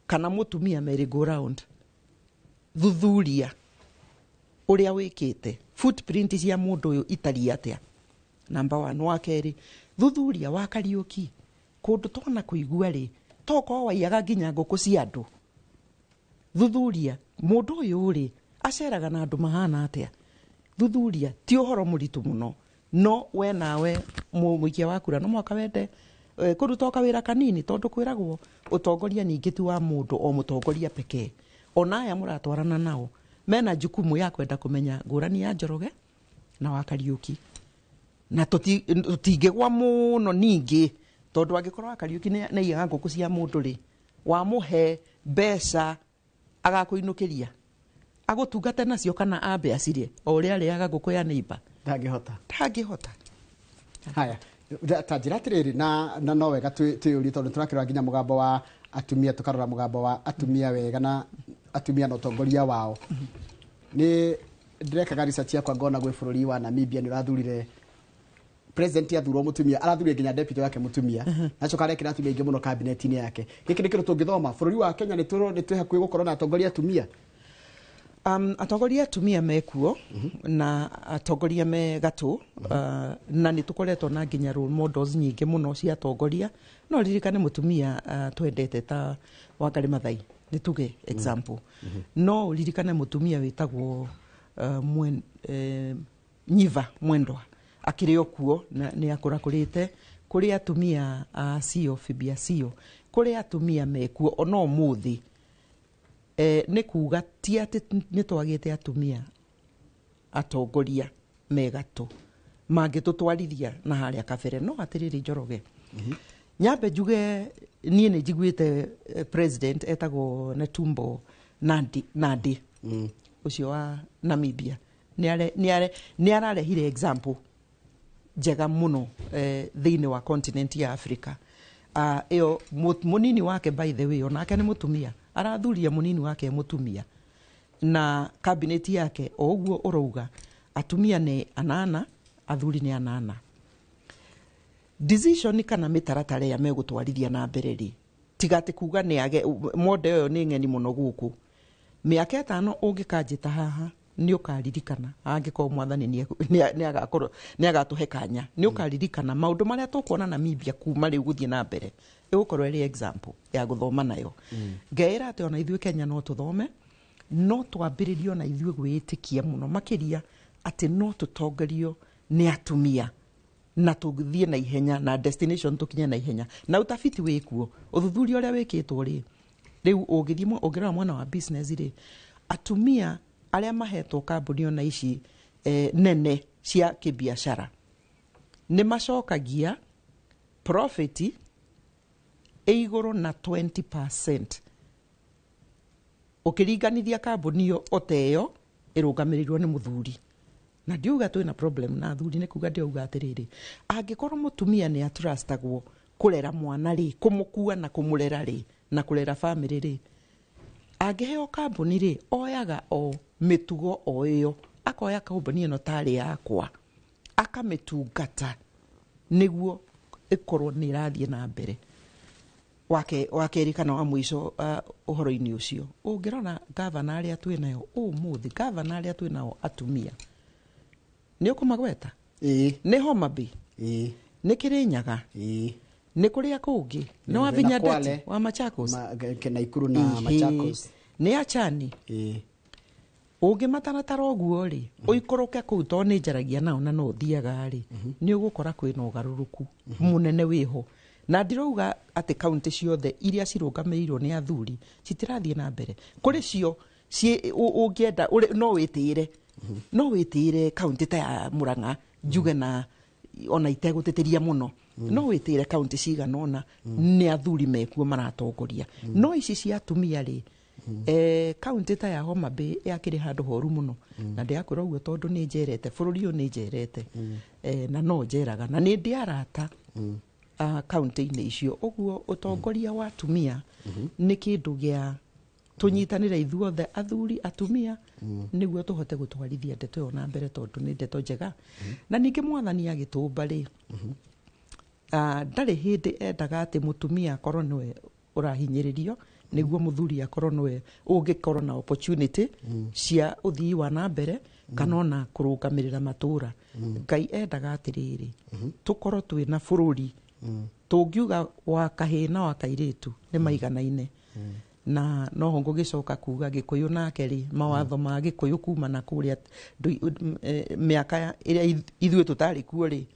kana mutumia merry go round thuthuria uria wikite footprint cia mundu uyu itari atia number 1 wa keri thuthuria wa Kariuki kundu twana kuigua ri toko waiyaga nginya nguku cia andu thuthuria mundu uyu ri aceraga na andu mahana atia thuthuria ti uhoro muritu muno no we nawe muikia wakura no mwaka wende kuruta kawira kanini tondu kwiragwo utongoria ningi ti wa mundu o mutongoria pekee ona aya muratwarana nao mena jukumu ya kwenda kumenya ngurani ya Njoroge na wa Kariuki na tutingigwa muno ningi tondu angikorwo Kariuki ne iyaga nguku cia mundu ri wa muhe mbeca agakuinukiria agutungate nacio kana ambe acirie o uria riaga nguku ya neighbor ndangihota haya ta njira atiriri na no wega tuyuri tondu turakirwa nginya mugambo wa atumia tukarora mugambo wa atumia wega na atumia na utongoria wao ni ndirekaga research yakwa ngona gwe bururi wa Namibia ni urathurire president athurwo mutumia arathurire nginya deputy wake mutumia nacho karekira atumia ingi muno cabinet ni yake giki nikiro tungithoma bururi wa Kenya ni hakuhi gukorwo na atongoria atumia atongoria atumia mekuo na atongoria me gatu na ni tukoretwo na nginya role models nyingi muno cia atongoria no ririkane mutumia twendete ta Wangari Maathai ni tuge example no ririkane mutumia witagwo Nyiva Mwendwa akiri okuo ni akurakurite kuri atumia cio Fibia cio kuri atumia mekuo ono muthi ni kuga ti ati ni twagite atumia atongoria megatu mangitutwarithia na haria kabere no atiriri Njoroge nyambe njuge nie ni njiguite president etagwo Netumbo Nandi ucio wa Namibia ni ararehire example njega muno thiini wa continent ya Africa iyo munini wake by the way onake ni mutumia arathuria munini wake mutumia na cabinet yake oguo urouga atumia ni anana athuri ni anana decision kana mitaratara ya megutwarithia na mbere ri tigati kuga ni age mode yo ni ngeni muno guku miaka 5 ungikanjita haha ni ukaririkana angiko mwathani ni agatuhe kanya ni ukaririkana maundu maria tukuona Namibia kuma riu guthie na mbere igukorwo eri example ya guthoma nayo ngeira ati ona ithuĩ Kenya no tuthome no twambiririo na ithuĩ gwĩtĩkia muno makiria ati no tutongorio ni atumia na tuthie na ihenya na destination tukinye na ihenya na utafiti wikuo uthuthuria uria wikitwo ri Riu ungirora mwana wa business ri atumia aria mahetwo kambuni ona ici nene cia kibiashara ni macokagia profit iguru na 20% ukiringanithia kambuni yo oteyo irungamirirwo ni muthuri. Na ndiuga twina problem na athuri, ni kuga ndiuga atiriri angikorwo mutumia ni atrustagwo kurera mwana ri, kumukua na kumurera ri, na kurera family ri, angiheo kambuni ri oyaga o mitugo o iyo, akoya kambuni ino tari yakwa akamitungata niguo ikorwo ni irathie na mbere. Wake kana wa mwisho uhoro-ini ucio ungirona gavana aria twinayo umuthi, gavana aria twinayo atumia ni ukumagweta ni Homa Bay ni Kirinyaga ni kuria kungi ni Wavinya Ndeti wa Machakos Naikuru na Machakos ni Achani ungimatana taroguo ri uikoroke kuu to ni njaragia nao na no thiaga ri ni ugukora kwina ugaruruku munene wiho. Na ndirauga ati county ciothe iria cirungamirirwo ni athuri citirathie na mbere. Kuri cio ungienda no witire county ta ya Murang'a njuge na ona itegutitiria muno, no witire county ciganona ni athuri mekuo maratongoria. No ici cia atumia ri county ta ya Homa Bay yakiri handu horu muno, na ndiakwira uguo tondu ni njerete bururi uyu ni njerete na no njeraga na ni ndiarata county-ini icio. Uguo utongoria wa atumia ni kindu gia tunyitanira ithuothe athuri atumia niguo tuhote gutwarithia ndeto yo na mbere, tondu ni ndeto njega. Na ningi mwathani agitumba ri ndari hindi endaga ati mutumia akorwo niwe urahinyiririo niguo muthuri akorwo niwe ungikorwo na opportunity cia uthii wa na mbere kana ona kurungamirira matura. Ngai endaga atiriri tukorwo twina bururi tungiuga wa kahina wa kairitu ni maiganaine. Na no hongo gicoka kuga Gikuyu nake ri mawatho ma Gikuyu kuma na kuria miaka iria ithue tutari kuo ri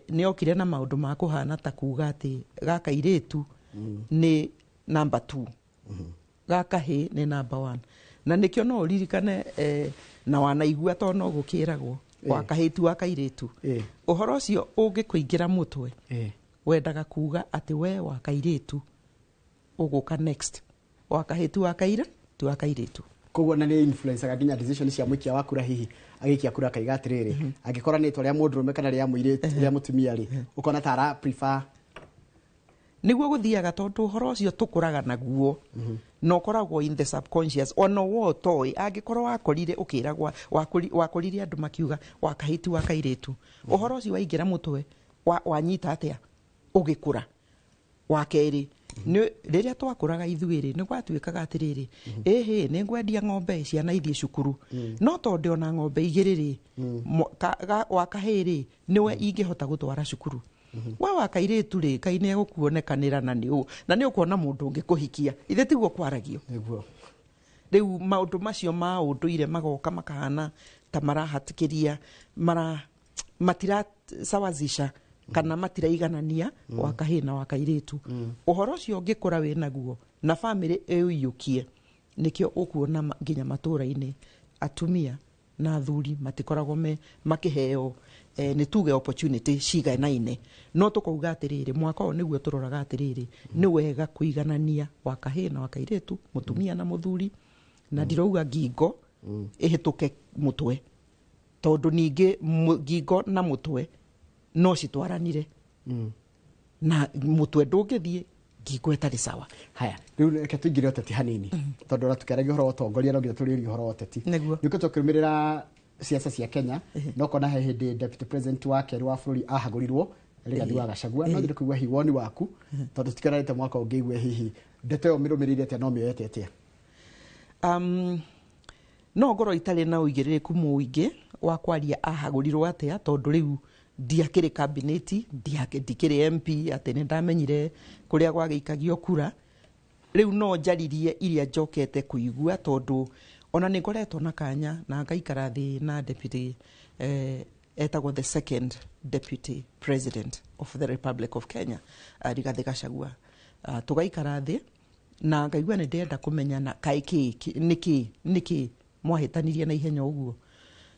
ni okire na maundu ma kuhana ta kuga ati gaka iritu ni number 2 gaka hi ni number 1. Na nikio no ririkane na wanaigua to no gukiragwo wakahitu wakairitu uhoro ucio ungikuingira mutwe wendaga kuga ati we wakairitu uguka next wakahitu wakaira tu wakairitu. Koguo na ni influence gaginya decision cia muikia wakura hihi agikia kura kaiga atiriri agikora ni twaria mundurume kana ria muiritu ria mutumia ri ukona tara prefer niguo guthiaga tondu uhoro ucio tukuraga naguo no koragwo in the subconscious ono wo toy angikorwo wakorire ukiragwa wakorire andu makiuga wakahitu wakairitu uhoro ucio waingira mutwe wanyita atia ugikura wakeri ni riria twakuraga ithuiri ni gwatuikaga atiriri ni ngwendia ng'ombe ciana ithie cukuru no tondu ona ng'ombe igiriri wakahiri niwe ingihota gutwara cukuru wa wakairitu ri kaine egukuonekanira na ni ukuona mundu ungikuhikia ithe tiguo kwaragio niguo riu maundu macio ma unduire magoka makahana ta marahatikiria matira sawazisha kana matiraiganania wakahina wakairitu uhoro cio ngikura we naguo na family eyukie nikio ukuona nginya matura-ini atumia na athuri matikoragwo makiheo ni tuge opportunity ciganaine no tukauga atiriri mwaka o niguo turoraga atiriri ni wega kuiganania wakahina wakairitu mutumia na muthuri na ndirauga ngingo ihituke mutwe tondu ningi ngingo na mutwe no citwaranire na mutwe ndungithie ngingo etari sawa. Haya riu reke tuingire uteti hanini tondu ra tukeragia horo utongoria no nginya turirie horo uteti niko tukirumirira siasa cia Kenya no kona he hindi deputy president wa Kenya wa bururi ahagurirwo Rigathi wa Gachagua no ndire kuigua hiwoni waku tondu tikerarite mwaka ungiigwe hihi ndeto yo mirumirire atia no mioyete atia no ngoro itari na uigiririku muingi wa kwaria ahagurirwo atia tondu riu ndiakiri cabinet ndikiri MP ati ni ndamenyire kuria gwageikagio kura riu no njaririe iria njokete kuigua tondu ona ni ngoretwo na kanya na ngaikara thi na deputy etagwo the second deputy president of the Republic of Kenya Rigathi Gachagua tugaikara thi na ngaigua nĩ ndĩrenda kũmenya na kaĩ nĩkĩ mwahĩtanirie na ihenya ũguo.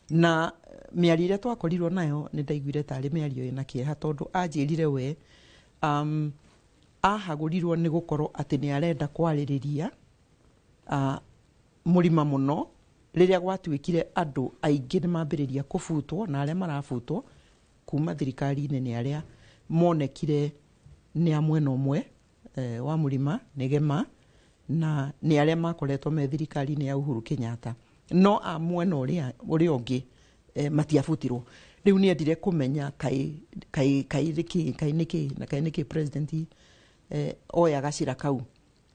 Na mĩario ĩrĩa twakorirwo nayo nĩ ndaiguire tarĩ mĩario ĩna kĩeha tondũ anjĩrire we ahagũrirwo nĩ gũkorwo atĩ nĩ arenda kwarĩrĩria mũrima mũno rĩrĩa gwatuĩkire andũ aingĩ nĩ mambĩrĩria kũbutwo na arĩa marabutwo kuma thirikari-inĩ nĩ arĩa monekire nĩ a mwena ũmwe wa mũrima Negema na nĩ arĩa makoretwo me thirikari-inĩ ya Uhuru Kenyatta, no a mwena ũrĩa ũngĩ matiabutirwo. Rĩu nĩ endire kũmenya kaĩ nĩkĩ president oya gacira kau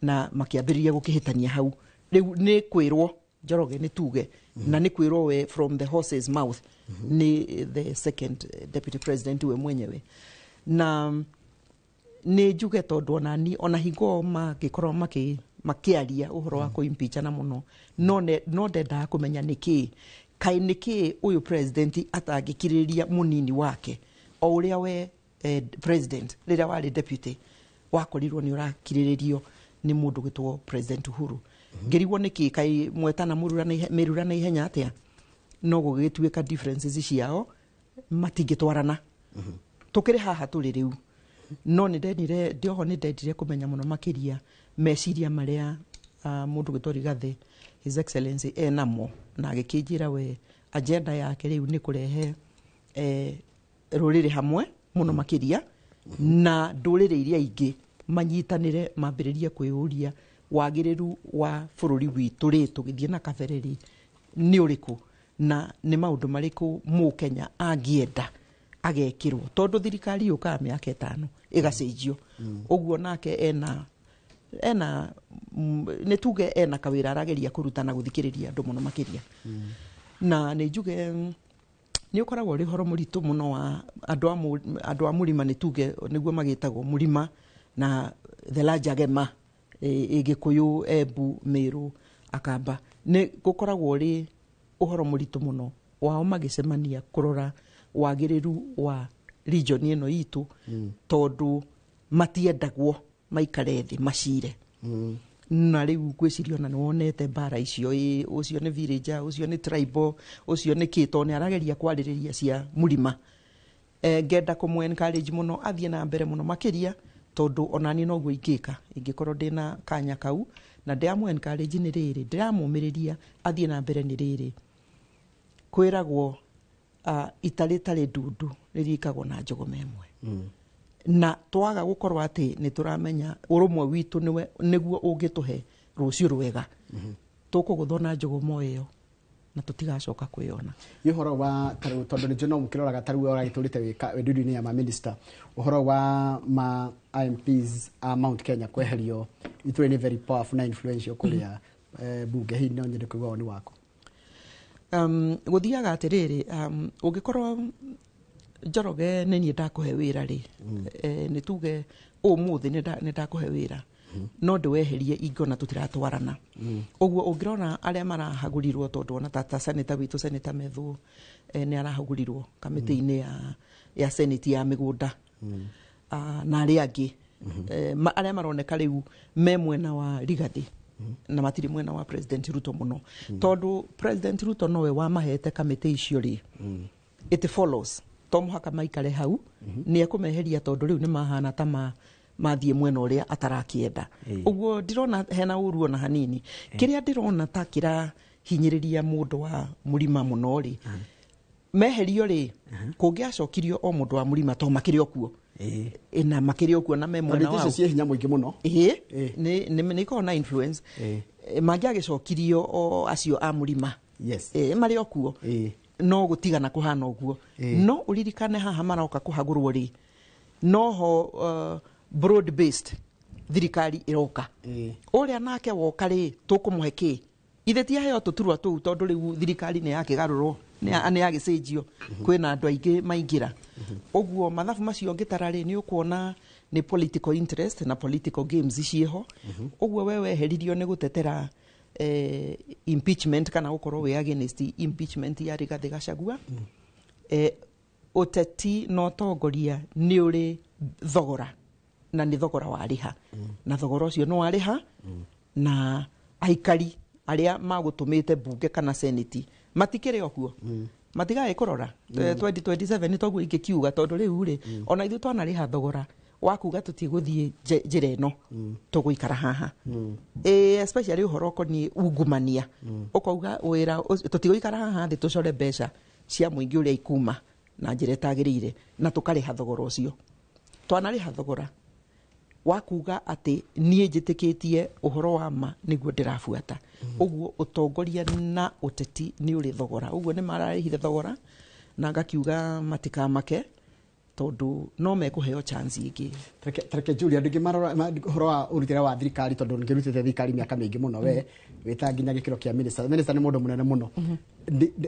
na makĩambĩrĩria gũkĩhĩtania hau. Rĩu nĩ kwĩrwo Njoroge nĩ tuge na nĩ kwĩrwo we from the horse's mouth ni the second deputy president we mwenyewe. Na nĩ njuge tondũ ona hingo magĩkorwo makĩaria ũhoro wa kũimpeacha na mũno, no ndendaga kũmenya nĩkĩ kaĩ nĩkĩ ũyũ president atangĩkirĩrĩria mũnini wake o ũrĩa we president rĩrĩa warĩ deputy wakorirwo nĩ ũrakirĩrĩrio nĩ mũndũ gĩtwo President Uhuru. Ngĩrigwo nĩkĩ kaĩ mwetana mĩrura na ihenya atĩa no gũgĩtuĩka differences ciao matingĩtwarana. Tũkĩrĩ haha tũrĩ rĩu, no ndioho nĩ ndendire kũmenya mũno makĩria meciria marĩa mũndũ gĩtwo Rigathi His Excellency enamo, na agĩkĩnjĩra we agenda yake rĩu nĩ kũrehe rũrĩrĩ hamwe mũno makĩria na ndũrĩrĩ iria ingĩ manyitanĩre mambĩrĩrie kwĩyũria wagĩrĩru wa bũrũri witũ rĩ tũgĩthiĩ na kabereri nĩ ũrĩkũ na nĩ maũndũ marĩkũ Mũkenya angĩenda agekĩrwo, tondũ thirikari yũkaga mĩaka 5 ĩgacenjio. Ũguo nake ena nĩ tuge ena kawĩra arageria kũruta na gũthikĩrĩria andũ mũno makĩria. Na nĩ njuge nĩ ũkoragwo ũrĩ horo mũritũ mũno wa andũ a mũrima nĩ tuge nĩguo magĩtagwo mũrima na the large Agema Gĩkũyũ, Embu, Meru, Akamba. Nĩ gũkoragwo ũrĩ ũhoro mũritũ mũno wao magĩcemania kũrora wagĩrĩru wa region ĩno itũ tondũ matiendagwo maikare thĩ macire. Na rĩu ngwĩciria ona nĩ wonete mbara icio, ũcio nĩ villager, ũcio nĩ tribal, ũcio nĩ kĩto, nĩ arageria kwarĩrĩria cia mũrima. Ngenda kũmũ encourage mũno athiĩ na mbere mũno makĩria tondũ onani noguo ingĩkorwo ndĩna kanya kau na ndĩramũ encourage nĩ rĩrĩ, ndĩramũmĩrĩria athiĩ na mbere nĩ rĩrĩ. Kwĩragwo itarĩ ndundu rĩrikagwo na njogoma ĩmwe. Na twaga gũkorwo atĩ nĩ tũramenya ũrũmwe witũ nĩguo ũngĩtũhe rũciũ rwega. Tũkũgũthwo na njogoma ĩyo na tũtigacoka kwĩona. Ũhoro wa tarũ tondũ nĩ njono mũkĩroraga tarũ ũragĩtũrĩte wĩdudu-inĩ ya minister, ũhoro wa ma MPs a Mount Kenya kweherio itũrĩ nĩ very powerful na influential kũrĩa bunge hii no nyende kũigua woni wako. Gũthiaga atĩrĩrĩ, ũngĩkorwo Njoroge nĩ niĩ ndakũhe wĩra rĩ, nĩ tuge ũmũthĩ nĩ ndakũhe wĩra no ndĩweherie ingona tũtiratwarana. Ũguo ũngĩrona arĩa marahagũrirwo tondũ ona ta seneta witũ Seneta Methu nĩ arahagũrirwo kamĩtĩ-inĩ ya senate ya mĩgũnda na arĩa angĩ arĩa maroneka rĩu me mwena wa Rigathi na matiri mwena wa President Ruto mũno tondũ President Ruto nowe wamahete kamĩtĩ icio rĩ, it follows to mũhaka maikare hau nĩ ekũmeheria tondũ rĩu nĩ mahana ta mathiĩ mwena ũrĩa atarakĩenda. Ũguo ndirona hena ũru ona hanini. Kĩrĩa ndĩrona ta kĩrahinyĩrĩria mũndũ wa mũrima mũno rĩ, meherio rĩ, kũngĩacokirio o mũndũ wa mũrima to makĩrĩ okuo na makĩrĩ okuo na me mwena wao. Nĩ hinya mũingĩ mũno. Nĩ ikorwo na influence. Mangĩagĩcokirio o acio a mũrima marĩ okuo no gũtigana kũhana ũguo. No ũririkane haha maroka kũhagũrwo rĩ, noho broad based thirikari ĩroka. Ũrĩa nake woka rĩ, tũkũmũhe kĩ? Ithe ti aheo tũturwa tũu tondũ rĩu thirikari nĩ yakĩgarũrwo nĩ yagĩcenjio, kwĩna andũ aingĩ maingĩra. Ũguo mathabu macio ngĩtara rĩ, nĩ ũkuona nĩ political interest na political games ciĩho. Ũguo we weheririo nĩ gũtetera impeachment kana gũkorwo we against impeachment ya Rigathi Gachagua. Ũteti na ũtongoria nĩ ũrĩ thogora na nĩ thogora warĩha na thogora ũcio nĩ warĩha na aikari arĩa magũtũmĩte mbunge kana seneti matikĩrĩ okuo matigaĩ kũrora 2027 toguo ingĩkiuga tondũ rĩu rĩ ona ithuĩ twanarĩha thogora wakuga tũtigũthiĩ njĩra ĩno tũgũikara haha especially ũhoro ũkoniĩ ungumania ũkauga wĩra tũtigũikara haha thĩ tũcore mbeca cia mũingĩ ũrĩa ikuma na njĩra ĩtagĩrĩire na tũkarĩha thogora ũcio twanarĩha thogora wakuga atĩ niĩ njĩtĩkĩtie ũhoro wa ma nĩguo ndĩrabuata ũguo ũtongoria na ũteti nĩ ũrĩ thogora ũguo nĩ mararĩhire thogora na ngakiuga matikamake tondu no mekũheo chance ingĩ tareke Julia ndĩngĩ marora ũhoro wa ũrutĩre wa thirikari tondu ngĩrutĩte thirikari mĩaka mĩingĩ mũno we wĩta nginya gĩkĩro kĩa minister nĩ mũndũ mũnene mũno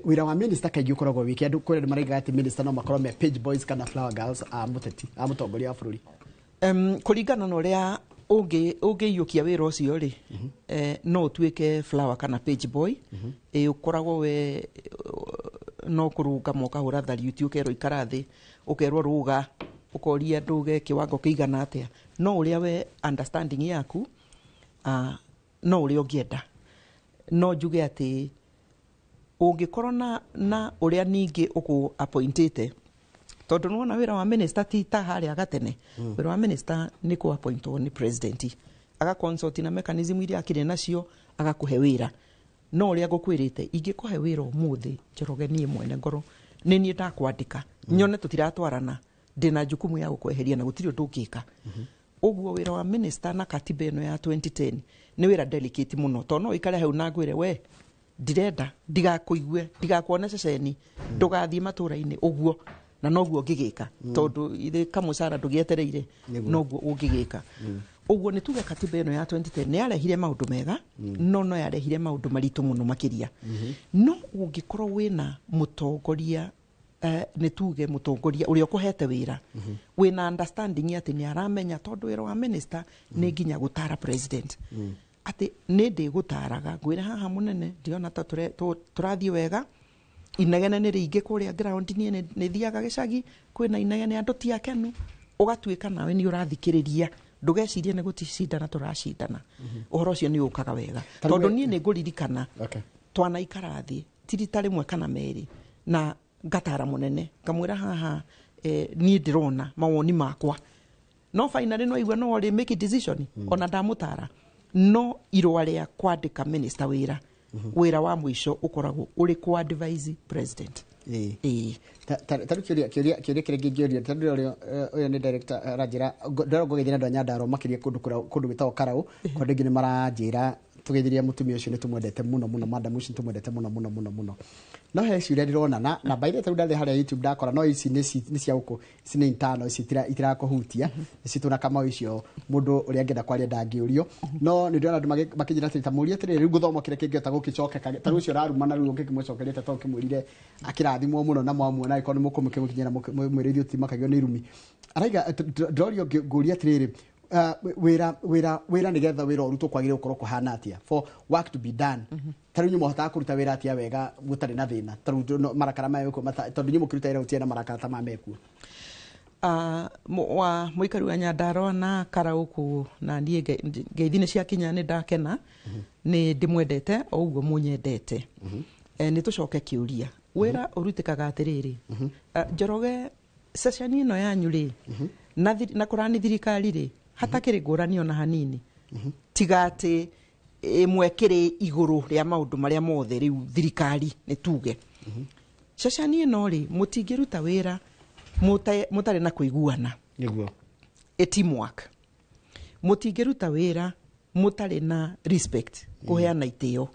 wĩra wa minister kaingĩ ũkoragwo wiki andũ kwĩrĩ maraiga atĩ minister no makorwo me page boys kana flower girls a mũteti a mũtongoria wa bũrũri kũringana na ũrĩa ũngĩiyũkia wĩra ũcio rĩ no ũtuĩke flower kana page boy ũkoragwo we no kũrũnga ũkahũra thariuti ũkerwo ikara thĩ ũkerwo rũga ũkoria ndũge kĩwango kĩigana atĩa no ũrĩa we understanding yaku no ũrĩa ũngĩenda no njuge atĩ ũngĩkorwo na ũrĩa ningĩ ũkũ appointĩte tondu nona wĩra wa minister ti ta harĩa gatene wĩra wa minister nĩ ku appointwo nĩ president aga consult na mechanism iria akĩrĩ nacio agakũhe wĩra no ũrĩa ngũkwĩrĩte ingĩkũhe wĩra ũmũthĩ Njoroge niĩ mwene ngoro nĩ niĩ ndakwandĩka nyone tũtiratwarana ndĩna jukumu ya gũkweheria na gũtirĩ ũndũ ũngĩka ũguo wĩra wa minister na katiba ĩno ya 2010 nĩ wĩra delicate mũno tondũ no ikare hau na ngwĩre we ndirenda ndigakũigue ndigakuone ceceni ndũgathiĩ matũra-inĩ ũguo na noguo ngĩgĩka tondu ithe kamũcara ndũgĩetereire noguo ũngĩgĩka ũguo nĩ tuge katiba ĩno ya 2010 nĩ yarehire maũndũ mega no yarehire maũndũ maritũ mũno makĩria no ũngĩkorwo wĩna mũtongoria nĩ tuge mũtongoria ũrĩa ũkũhete wĩra wĩna understanding atĩ nĩ aramenya tondu wĩra wa minister nĩ nginya gũtara president atĩ nĩ ndĩgũtaraga ngwĩre haha mũnene ndiona ta tũrathiĩ wega inegene nĩ rĩingĩ kũrĩa ground nĩ thiaga gĩcagi kwĩna inegene andũ ti akenu ũgatuĩka nawe nĩ ũrathikĩrĩria ndũgecirie nĩ gũticindana tũracindana ũhoro ũcio nĩ ũkaga wega tondũ niĩ nĩ ngũririkana twanaikara thĩ ti rita rĩmwe kana merĩ na ngatara mũnene ngamwĩra haha niĩ ndĩrona mawoni makwa no finally no igua no make decision ona ndamũtara no irũa rĩa kwandĩka minister wĩra wa mũico ũkoragwo ũrĩ kwa advise president tarĩ kĩũria kĩrĩa ngĩngĩũria tondũ ũyũ nĩ director aranjĩra ndĩragwo gĩthina andũ a Nyandarua makĩria kũndũ gwĩtagwo Karaũ kũndũ ingĩ nĩ maranjĩra tũgeithirie mũtumia ũcio nĩ tũmwendete mũno mũno madam ũcio tũmwendete mũno mũno mũno mũno no he ciũria ndĩrona na by the way ndathĩ harĩa YouTube ndakora no ici nĩ cia gũkũ ici nĩ intano ici itirakũhutia ici tuna kama icio mũndũ ũrĩa angĩenda kwaria ndangĩũrio no nĩ ndĩrona andũ makĩnjĩra atĩ ta mũria atĩrĩrĩ rĩu gũthoma kĩrĩa kĩngĩhota gũkĩcokeka ta rĩu ũcio araruma na rĩu ũngĩkĩmũcokerete to ũkĩmwĩrire akĩrathimwo mũno na mwamuona agĩkorwo nĩ mũkũmũkinyĩra mwĩrĩithio ũtimakagio nĩ irumi araiga ndorio ngũria atĩrĩrĩ wĩra nĩgetha wĩra ũrutwo kwagĩrĩirwo gũkorwo kũhana atĩa for work to be done tarĩu nyuĩ mũhotaga kũruta wĩra atĩa wega gũtarĩ na thĩna tarĩu marakara mayekuo tondũ nyuĩ mũkĩruta wĩra gũtirĩ na marakara ta mamekuo wa mũikari wa Nyandarua na Karaũ na niĩ ngeithi nĩ ciakinya nĩ ndakena nĩ ndĩmwendete o ũguo mũnyendete nĩ tũcoke kĩũria wĩra ũrutĩkaga atĩrĩrĩ Njoroge ceceni ĩno yanyu rĩ na kũrani thirikari rĩ hatakĩrĩ ngũrani ona hanini tiga atĩ mwekĩrĩ igũrũ rĩa maũndũ marĩa mothe rĩu thirikari nĩ tuge ceceni ĩno rĩ mũtingĩruta wĩra mũtarĩ na kũiguana nĩguo teamwork mũtingĩruta wĩra mũtarĩ na respect kũheana itĩo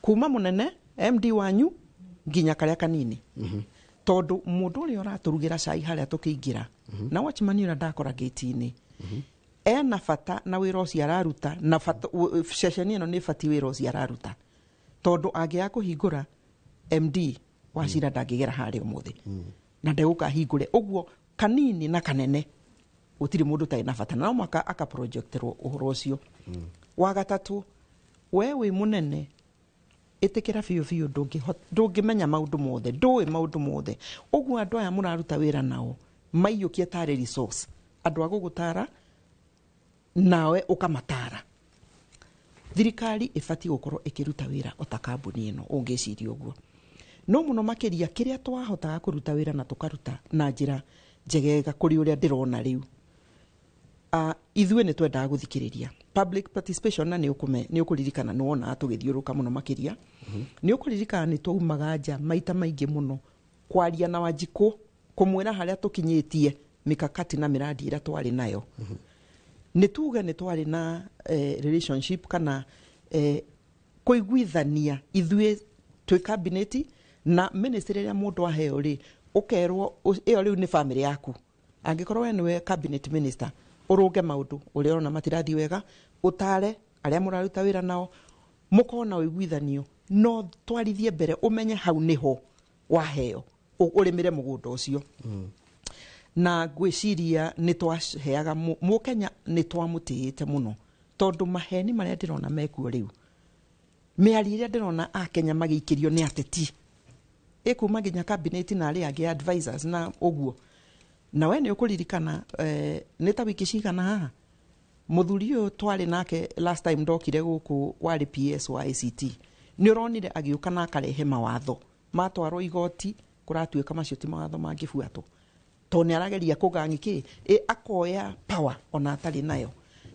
kuma mũnene MD wanyu nginya karĩa kanini tondu mũndũ ũrĩa ũratũrugĩra cai harĩa tũkĩingĩra na watchman ũrĩa ndakora gate-inĩ ena bata na wĩra ũcio araruta na ceceni ĩno nĩ bati wĩra ũcio araruta tondu angĩaga kũhingũra MD Wachira ndangĩgera harĩa ũmũthĩ na ndegũkahingũre ũguo kanini na kanene gũtirĩ mũndũ ũtarĩ na bata no mwaka akaprojecterwo ũhoro ũcio wa gatatũ we wĩ mũnene ĩtĩkĩra biũ ndũngĩmenya maũndũ mothe ndũĩ maũndũ mothe ũguo andũ aya mũraruta wĩra nao maiyũkie tarĩ resource andũ a gũgũtara nawe ukamatara. Thirikari ibati gukorwo ikiruta wira o ta kambuni ino ungiciria uguo. No muno makiria kiria twahotaga kuruta wira na tukaruta na njira njegega kuri uria ndirona riu. Ithue ni twendaga guthikiriria public participation na ni ukuririkana no ona tugithiuruka muno makiria. Ni ukuririkana ni twaumaga nja maita maingi muno kwaria na Wanjiku kumwira haria tukinyitie mikakati na miradi ira twari nayo. Ni tuge ni twari na relationship kana kuiguithania ithue twi cabinet na ministry ya mundu aheo ri ukerwo iyo riu ni family yaku. Angikorwo we niwe cabinet minister uruge maundu uria ona matirathi wega utare aria muraruta wira nao mukona uiguithanio no twarithie mbere umenye hau niho waheo urimire mugunda ucio. Na gwiciria ni twaheaga Mukenya ni twamutiite muno tondu maheni maria ndirona mekuo riu miari iria ndirona a Kenya magiikirio ni ateti ikuma nginya cabinet na aria angi advisors na uguo. Na we ni ukuririkana ni ta wiki cigana haha muthuri uyu twari nake last time ndokire guku wari PS wa ICT ni uronire agiuka na akarehe mawatho matwarwo igoti kuratuika macio ti mawatho mangibuatwo to ni arageria kugangiki akoya power ona atari nayo.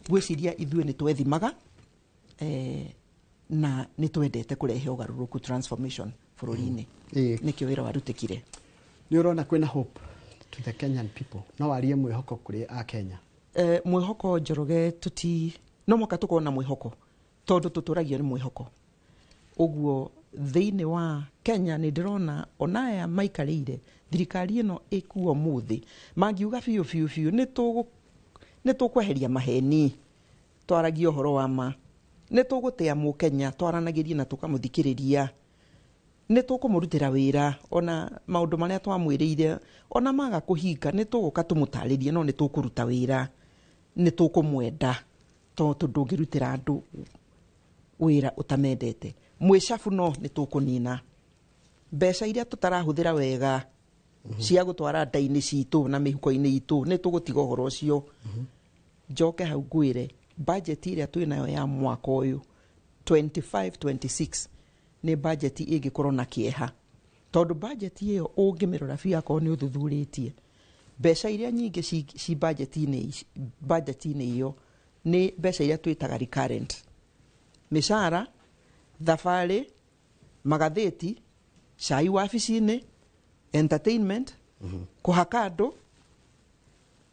Gwiciria ithue ni twethimaga na ni twendete kurehe ugaruruku transformation bururi-ini nikio wira warutikire. Ni urona kwina hope to the Kenyan people no warie mwihoko kuri a Kenya. Mwihoko Njoroge tuti no moka tukona mwihoko tondu tuturagio ni mwihoko uguo thiini wa Kenya. Ni ndirona onaya maikarire thirikari ino ikuo muthi mangiuga fiu ni tukweheria maheni twaragio horo wa ma ni tugutea Mukenya twaranagiria na tukamuthikiriria ni tukumurutira wira ona maundu maria twamwirire ona maga kuhinga ni tuguka tumutaririe no ni tukuruta wira ni tukumwenda tondu ndungirutira andu wira utamendete mwishafu no ni tukunina mbeca iria tutarahuthira wega cia gutwara ndaini citu na mihuko-ini itu ni tugutiga horo ucio. Njoke hau ngwire budget iria twinayo ya mwaka uyu 25-26 ni budget ingikorwo na kieha tondu budget iyo ungimirora fia ko ni uthuthuritie mbeca iria nyingi ci budget-ini iyo ni mbeca iria twitaga recurrent mishara thafari magatheti cai wabici-ini entertainment kuhakado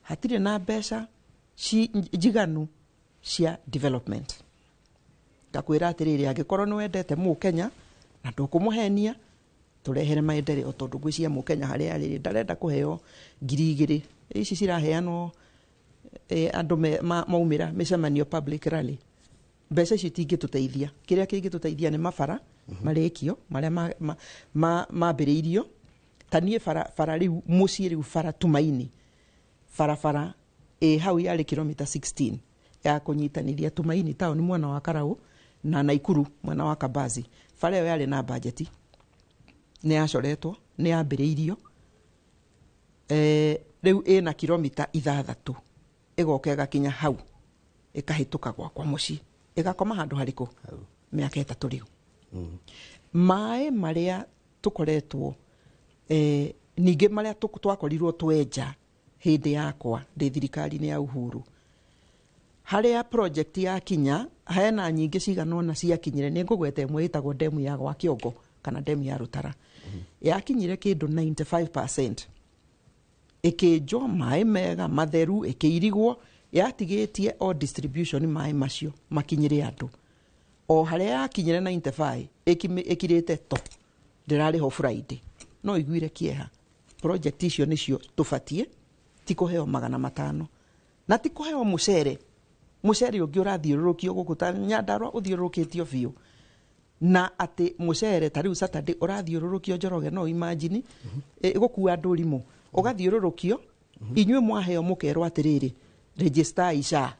hatire na mbeca ci njiganu cia development. Ngakwira atiriri angikorwo ni wendete Mukenya na ndukumuhenia turehere maendeleo tondu gwiciria Mukenya haria ari ndarenda kuheo 2,000 ici ciraheanwo andu maumira micemanio public rally. Mbeca ici tingituteithia kiria kingituteithia ni mabara marikio maria mambiriirio tanie fara riu mucii riu fara Tumaini fara hau yari kilomita 16 ya kunyitanithia Tumaini town mwana wa Karau na Naikuru mwana wa Kabazi. Fara yo yari na budget ni acoretwo ni ambiriirio riu ina kilomita 6 igoka igakinya hau ikahituka kwa mucii igakoma handu hariku miaka 3 riu. Mae maria tukoretwo ninge maria twakorirwo twenja hindi yakwa ndi thirikari-ini ya Uhuru haria project ya kinya hena nyingi ciganona ciakinyire ni ngugwete imwe itagwo demu ya gwa Kiongo kana demu ya Rutara yakinyire kindu 95% ikinjo mai mega matheru ikirigwo yatigitie o distribution mai macio makinyire andu o haria yakinyire 95 ikirite to ndirari ho Friday no iguire kieha project icio nicio tufatie tikuheo 500 na tikuheo mucere ungi urathiururukio gukuta Nyandarua uthiururukitio biu na ati mucere tariu Saturday urathiururukio Njoroge no imagine gukua ndurimu ugathiururukio inywe mwaheo mukerwa atiriri register isha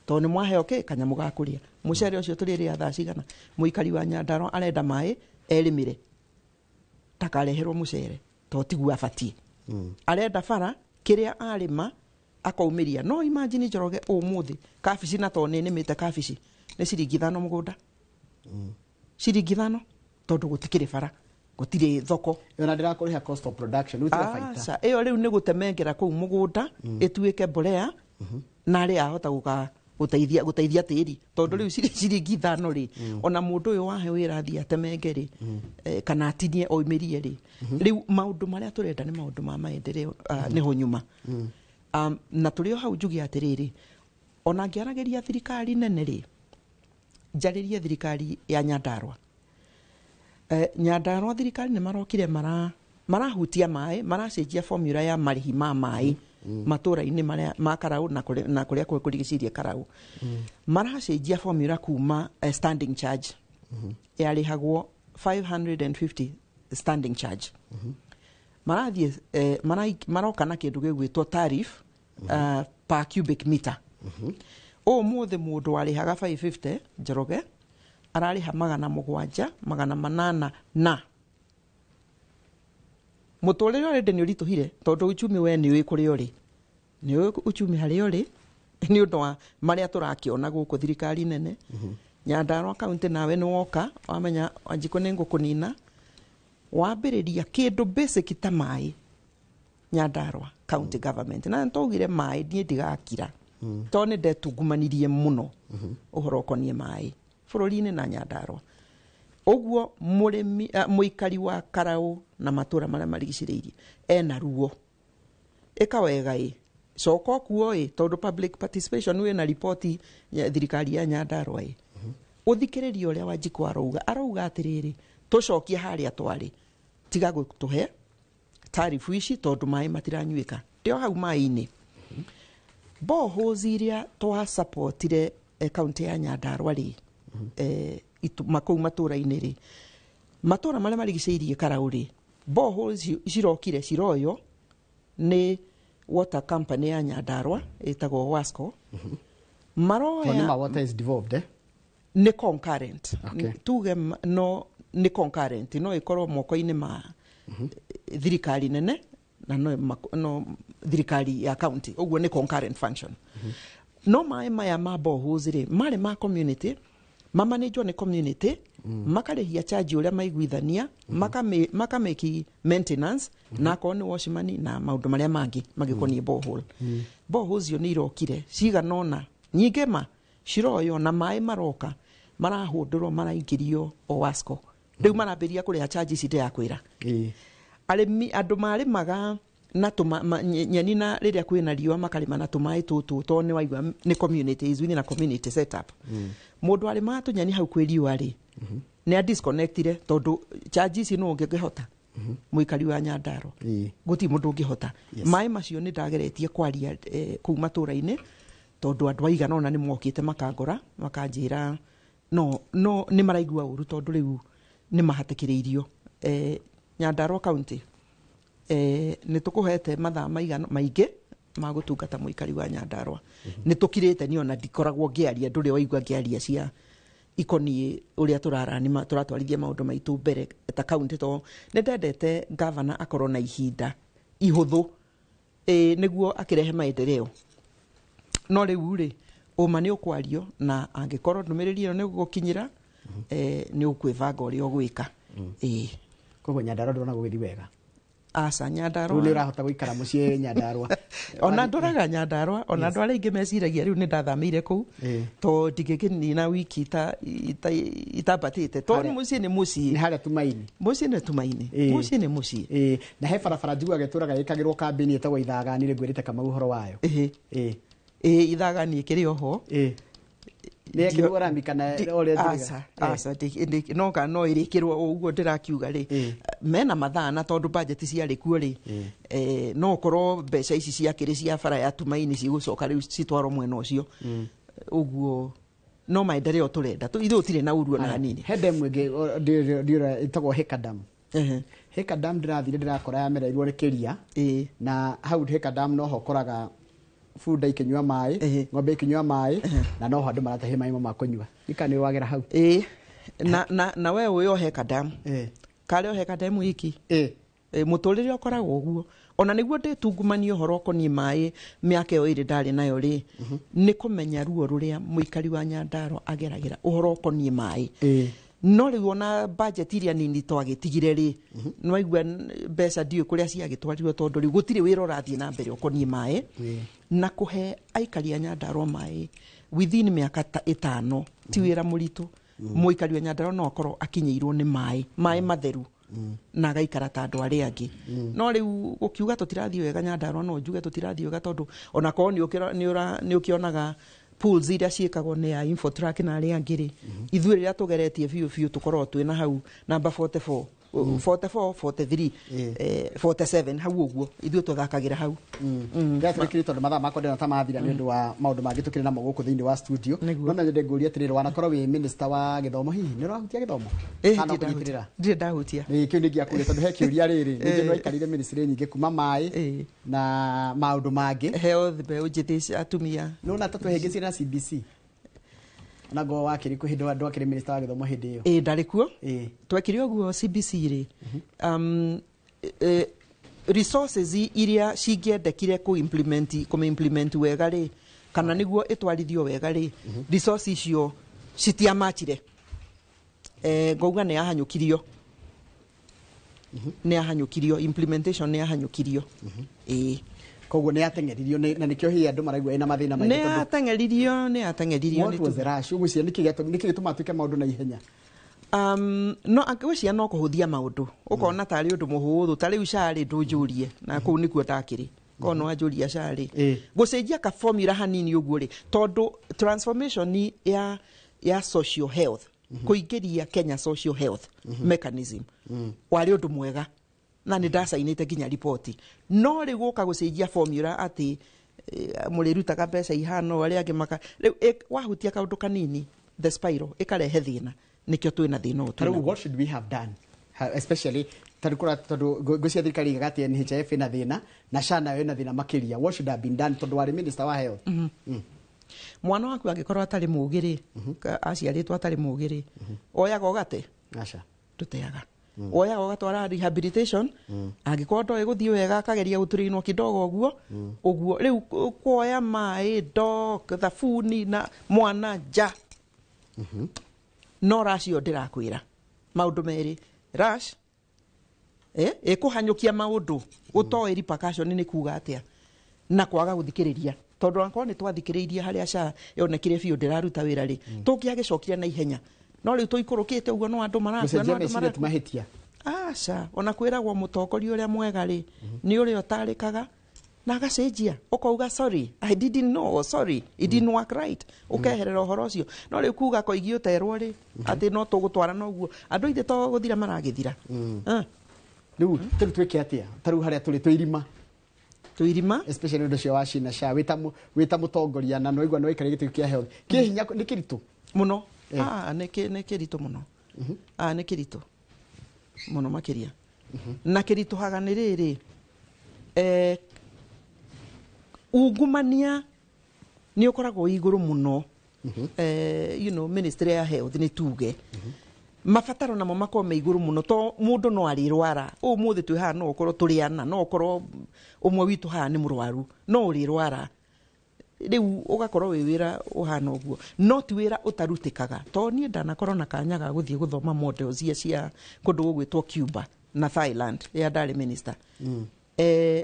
to ni mwaheo ke kanyamu gakuria mucere ucio turiri athaa cigana muikari wa Nyandarua arenda mai elimire takareherwo mucere to tigua fatie arenda bara kiria arima akaumiria no imagine Njoroge umuthi kabici na to nimite kabici ni ciringi 5 mugunda ciringi 5 tondu gutikire bara gutire thoko yona ndirakuriha cost of production utira faita iyo riu ni gutemengera kuu mugunda ituike mbolea na ri ahota guteithia tiri tondu riu ciringi 5 ri ona mundu uyu wahe wira thia temengeri kana atinie oimirie ri riu maundu maria turenda ni maundu ma maendeleo niho nyuma na tulio hau njugi atiriri ona ngiarageria thirikari nene ri njaririe thirikari ya Nyandarua Nyandarua thirikari ni marokire marahutia mai maracenjia formula ya marihi ma mai matura-ini maria ma Karau na kuria kurigicirie Karau maracenjia formula kuma standing charge yarihagwo 550 standing charge marathie maroka na kindu gigwitwo tariff per cubic meter muthe mundu arihaga 550 Njoroge arariha 700 800 na muturire orende ni urituhire tondu uchumi we ni ui kuri uri ni uchumi hari uri ni undu wa maria turakiona guku thirikari nene Nyandarua county nawe ni woka wamenya anjiko ni ngukunina wambiriria kindu basic ta mai Nyandarua county government na ntogire mai nie ndigakira tone ndetungumanirie muno uhoro konie mai bururi-ini na Nyandarua oguo murimi muikari wa Karau na matura maria marigiciriirie ena ruo ikawega soko kuo tondu public participation we na report thirikari ya Nyandarua uthikiririe uria Wanjiku arauga atiriri tucokie haria twari tiga gutuhe tarifu ici tondu mai matiranyuika ndio hau mai-ini boholes iria twa supportire county ya Nyandarua ri makou matura-ini ri matura maria marigiciriirie Karau ri boholes cirokire ciroyo ni water company ya Nyandarua itagwo Wasco maroya water is devolved ni concurrent tuge no ni concurrent no ikorwo moko-ini ma thirikari nene na no thirikari ya county oguo ni concurrent function no mai maya ma boholes ri mari ma community mamanagwo ni community makarihia charge uria maiguithania makameki maintenance na ko ni washmani na maundu maria mangi magikonie boholes yo ni irokire ciganona nyinge ciroyo na mai maroka marahundurwo maraingirio o Wasco riu marambiria kuriha charge cite ya kwira arimi andu mari maga na nyeni na riria kwina riwa makarima na tumai tutu to ni waigua ni communities wini na community setup mundu ari matu nyeni hau kwi riwa ri ni a disconnectire tondu charges no ngehota muikari wa Nyandarua guti mundu ngihota mai macio ni ndageretie kwaria ku matura-ini tondu andu aigana ona ni mokite makangora makanjira no ni maraigua uru tondu riu ni mahatikiriirio Nyandarua county ni tukuhete mathaa maingi ma gutungata muikari wa Nyandarua ni tukirite ni ona ndikoragwo ngiaria nduri waigua ngiaria cia ikoni uria turarani turatwarithia maundu maitu mbere ta county to ni ndendete governor akorwo na ihinda ihuthu niguo akirehe maendeleo no riu ri uma ni ukwario na angikorwo ndumiriri ino ni gukinyira ni ukwivanga uria ugwika koguo Nyandarua ndona gugithi wega asa Nyandarua ni urahota guikara mucie Nyandarua ona nduraga Nyandarua ona andu aria ingi meciragia riu ni ndathamire kuu to ndigikini na wiki itabatite to ni mucie ni mucie ni haria tumaini mucie ni tumaini mucie ni mucie na he barabara njiguaga ituraga ikagirwo kambini etagwo Ithagani ngwirite kama uhoro wayo Ithagani ikiri oho ni ekirwo ramikana ore asa no ka no irikirwo uguo ndirakiuga ri mena mathana tondu budget ciari kuo ri no korwo mbeca ici ciakiri cia bara ya tumaini cigucoka riu citwaro mwena ucio uguo no maendeleo turenda ithu tire na uruo na hanini hede mwege ndira itagwo Heka Dam Heka Dam ndirathire ndirakora ya mereirwo rikiria na hau Heka Dam no hokoraga bunda ikinywa mai ng'ombe ikinywa mai na no handu maratahe mai ma kunywa ikani wagera hau na we uyo Heka Dam kale Heka Dam iki muturire ukoragwo uguo ona niguo nditungumanie horo koni mai miaka yo iri ndari nayo ri ni kumenya ruo ruria muikari wa Nyandarua ageragira uhoro koni mai no riu ona budget iria nini twagitigire ri no igwa mbeca dio kuria ciagitwarirwo tondu riu gutire wira urathie na mbere ukoni mai na kuhe aikari a Nyandarua mai within miaka 5 ti wira muritu muikari wa Nyandarua no akorwo akinyeirwo ni mai matheru na agaikara ta andu aria angi no riu ukiuga tutirathie wega Nyandarua no njuge tutirathie wega tondu ona ko ni ukionaga pools iria ciikagwo ni ya Infotrack na aria angiri ithuĩ rĩrĩa tugeretie biũ tukorwo twina hau number 44 44 43 47 hau uguo ithuĩ tuthakagira hau gathikiri tondu mathaa makwa ndina ta mathira ni undu wa maundu mangi tukire namo guku thiini wa studio no nyende nguria atiriri wanakorwo wi minister wa githomo hihi ni urahutia githomo kana kunyitirira ndire ndahutia kiu ni giakuria tondu he kiuria riri ni no ikarire ministry nyingi kuma mai na maundu mangi health be ujithi atumia no na tatu hengeci na CBC nago wakiri kuhinda andu akiri minister wa githomo hindi iyo ndari kuo twekire oguo CBC ri resources iria cingiendekire ku implement wega ri kana niguo itwarithio wega ri resources icio citiamachire ngauga ni ahanyukirio implementation ni ahanyukirio koguo ni atengeririo na nikio hi andu maraigua ina mathina maingi ni atengeririo ni tu zerash ugucia nikigituma tuke maundu na ihenya no angĩgũcia no kũhũthia maũndũ ũkona tarĩ ũndũ mũhũthũ tarĩ ucari ndũnjũrie na kũu nĩkuo takĩrĩ kono ajũria cari gũcenjia ka formula hanini ũguo rĩ tondũ transformation ya social health kũingĩria Kenya social health mechanism warĩ ũndũ mwega na nĩ ndacainĩte nginya ripoti no rĩ gũka gũcenjia formula atĩ mũrĩrutaga mbeca ihana arĩa angĩ maka rĩu wahutia kaũndũ kanini the spiral ĩkarehe thĩna nikio twina thina utu what should we have done especially tarikura tondu gucia thirikari gati NHIF na thina na SHA nayo ina thina makiria what should have been done tondu wari minister wa health mwana waku angikorwo atari mugiri aciaritwo atari mugiri oyaga ogate acha tuteaga oyaga ogatwara rehabilitation angikorwo ndo iguthii wega akageria guturinwo kidogo uguo riu kuoya mai dog thabuni na mwana ja no racio ndirakwira maundu meri rash ikuhanyukia maundu utoe repercussion ni kuga atia na kwaga guthikiriria tondu anko ni twathikiririe haria SHA yonekire biu ndiraruta wira ri tungiagicokire na ihenya no riu tuikurukite uguo no andu marahitia acha ona kwiragwo mutongoria uria mwega ri ni uri otarikaga na agacenjia ukauga sorry I didn't know sorry it didn't work right ukeherera uhoro ucio no riu kuga koigio terwo ri ati no tugutwara no guo andu ithe to guthira maragithira riu twike atia taru haria turi tuirima especially ndo cio wacina SHA wita mutongoria na no igwa no ikari gitu kia health kihinya ni kiritu muno ni kiritu muno ni kiritu muno makiria na kiritu haga ni riri ungumania ni ukoragwo iguru muno ministry ya health ni tuge mabataro namo makome iguru muno to mundu no arirwara umuthi twi ha no ukorwo turiana no ukorwo umwe witu ha ni murwaru no urirwara riu ugakorwo wi wira uhana uguo no ti wira utarutikaga to ni ndanakorwo na kanyaga guthie guthoma models cia kundu gugwitwo Cuba na Thailand ya ndari minister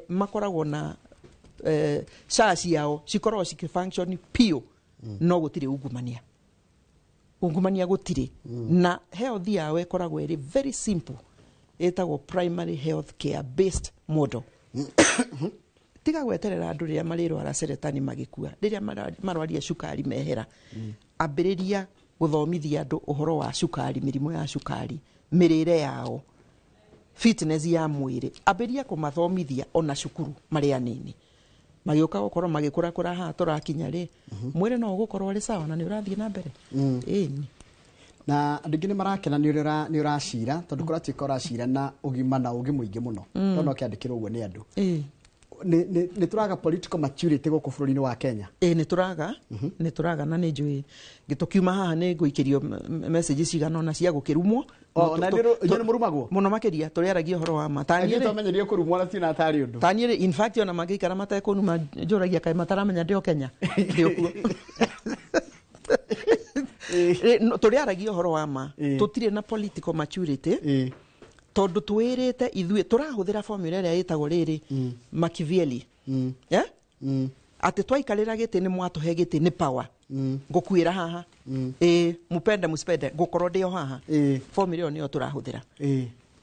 makoragwo na SHA ciao cikorwo cikifunction pio no gutire ungumania gutire na health yao ikoragwo iri very simple etagwo primary health care based model tiga gweterera andu riria marirwara seretani magikua riria marwaria cukari mehera ambiriria guthomithia andu uhoro wa cukari mirimo ya cukari mirire yao fitness ya mwiri ambiria kumathomithia ona cukuru mari anini magioka gukorwo magikura kura ha turakinya ri mwire no gukorwo ri sawa na ni urathie na mbere na andu ngi ni marakena ni uracira tondu kura tikora cira na ugima na ugi muingi muno no kiandikirwo uguo ni andu nĩ tũraga political maturity gũkũ bũrũri-inĩ wa Kenya. Nĩ tũraga na nĩ njũĩ gĩtũkiuma haha nĩ ngũikĩrio message cigana ona cia gũkĩrumwo. Na nĩ mũrumagwo mũno makĩria tũrĩaragia ũhoro wa ma. Tũmenyerie kũrumwo na tina atari ũndũ. Taniĩ in fact ona mangĩikara matekũnuma njũragia kaĩ mataramenya ndĩo Kenya ndĩokuo. Tũrĩaragia ũhoro wa ma. Tũtirĩ na political maturity. Tondu twirite ithuĩ tũrahũthĩra formula ĩrĩa ĩtagwo rĩrĩ Machiavelli. Ati twaikarĩra gĩtĩ nĩ mwatũhe gĩtĩ nĩ power. Ngũkuĩra haha. Mupende musipende ngũkorwo ndĩo haha. Formula ĩyo nĩyo tũrahũthĩra.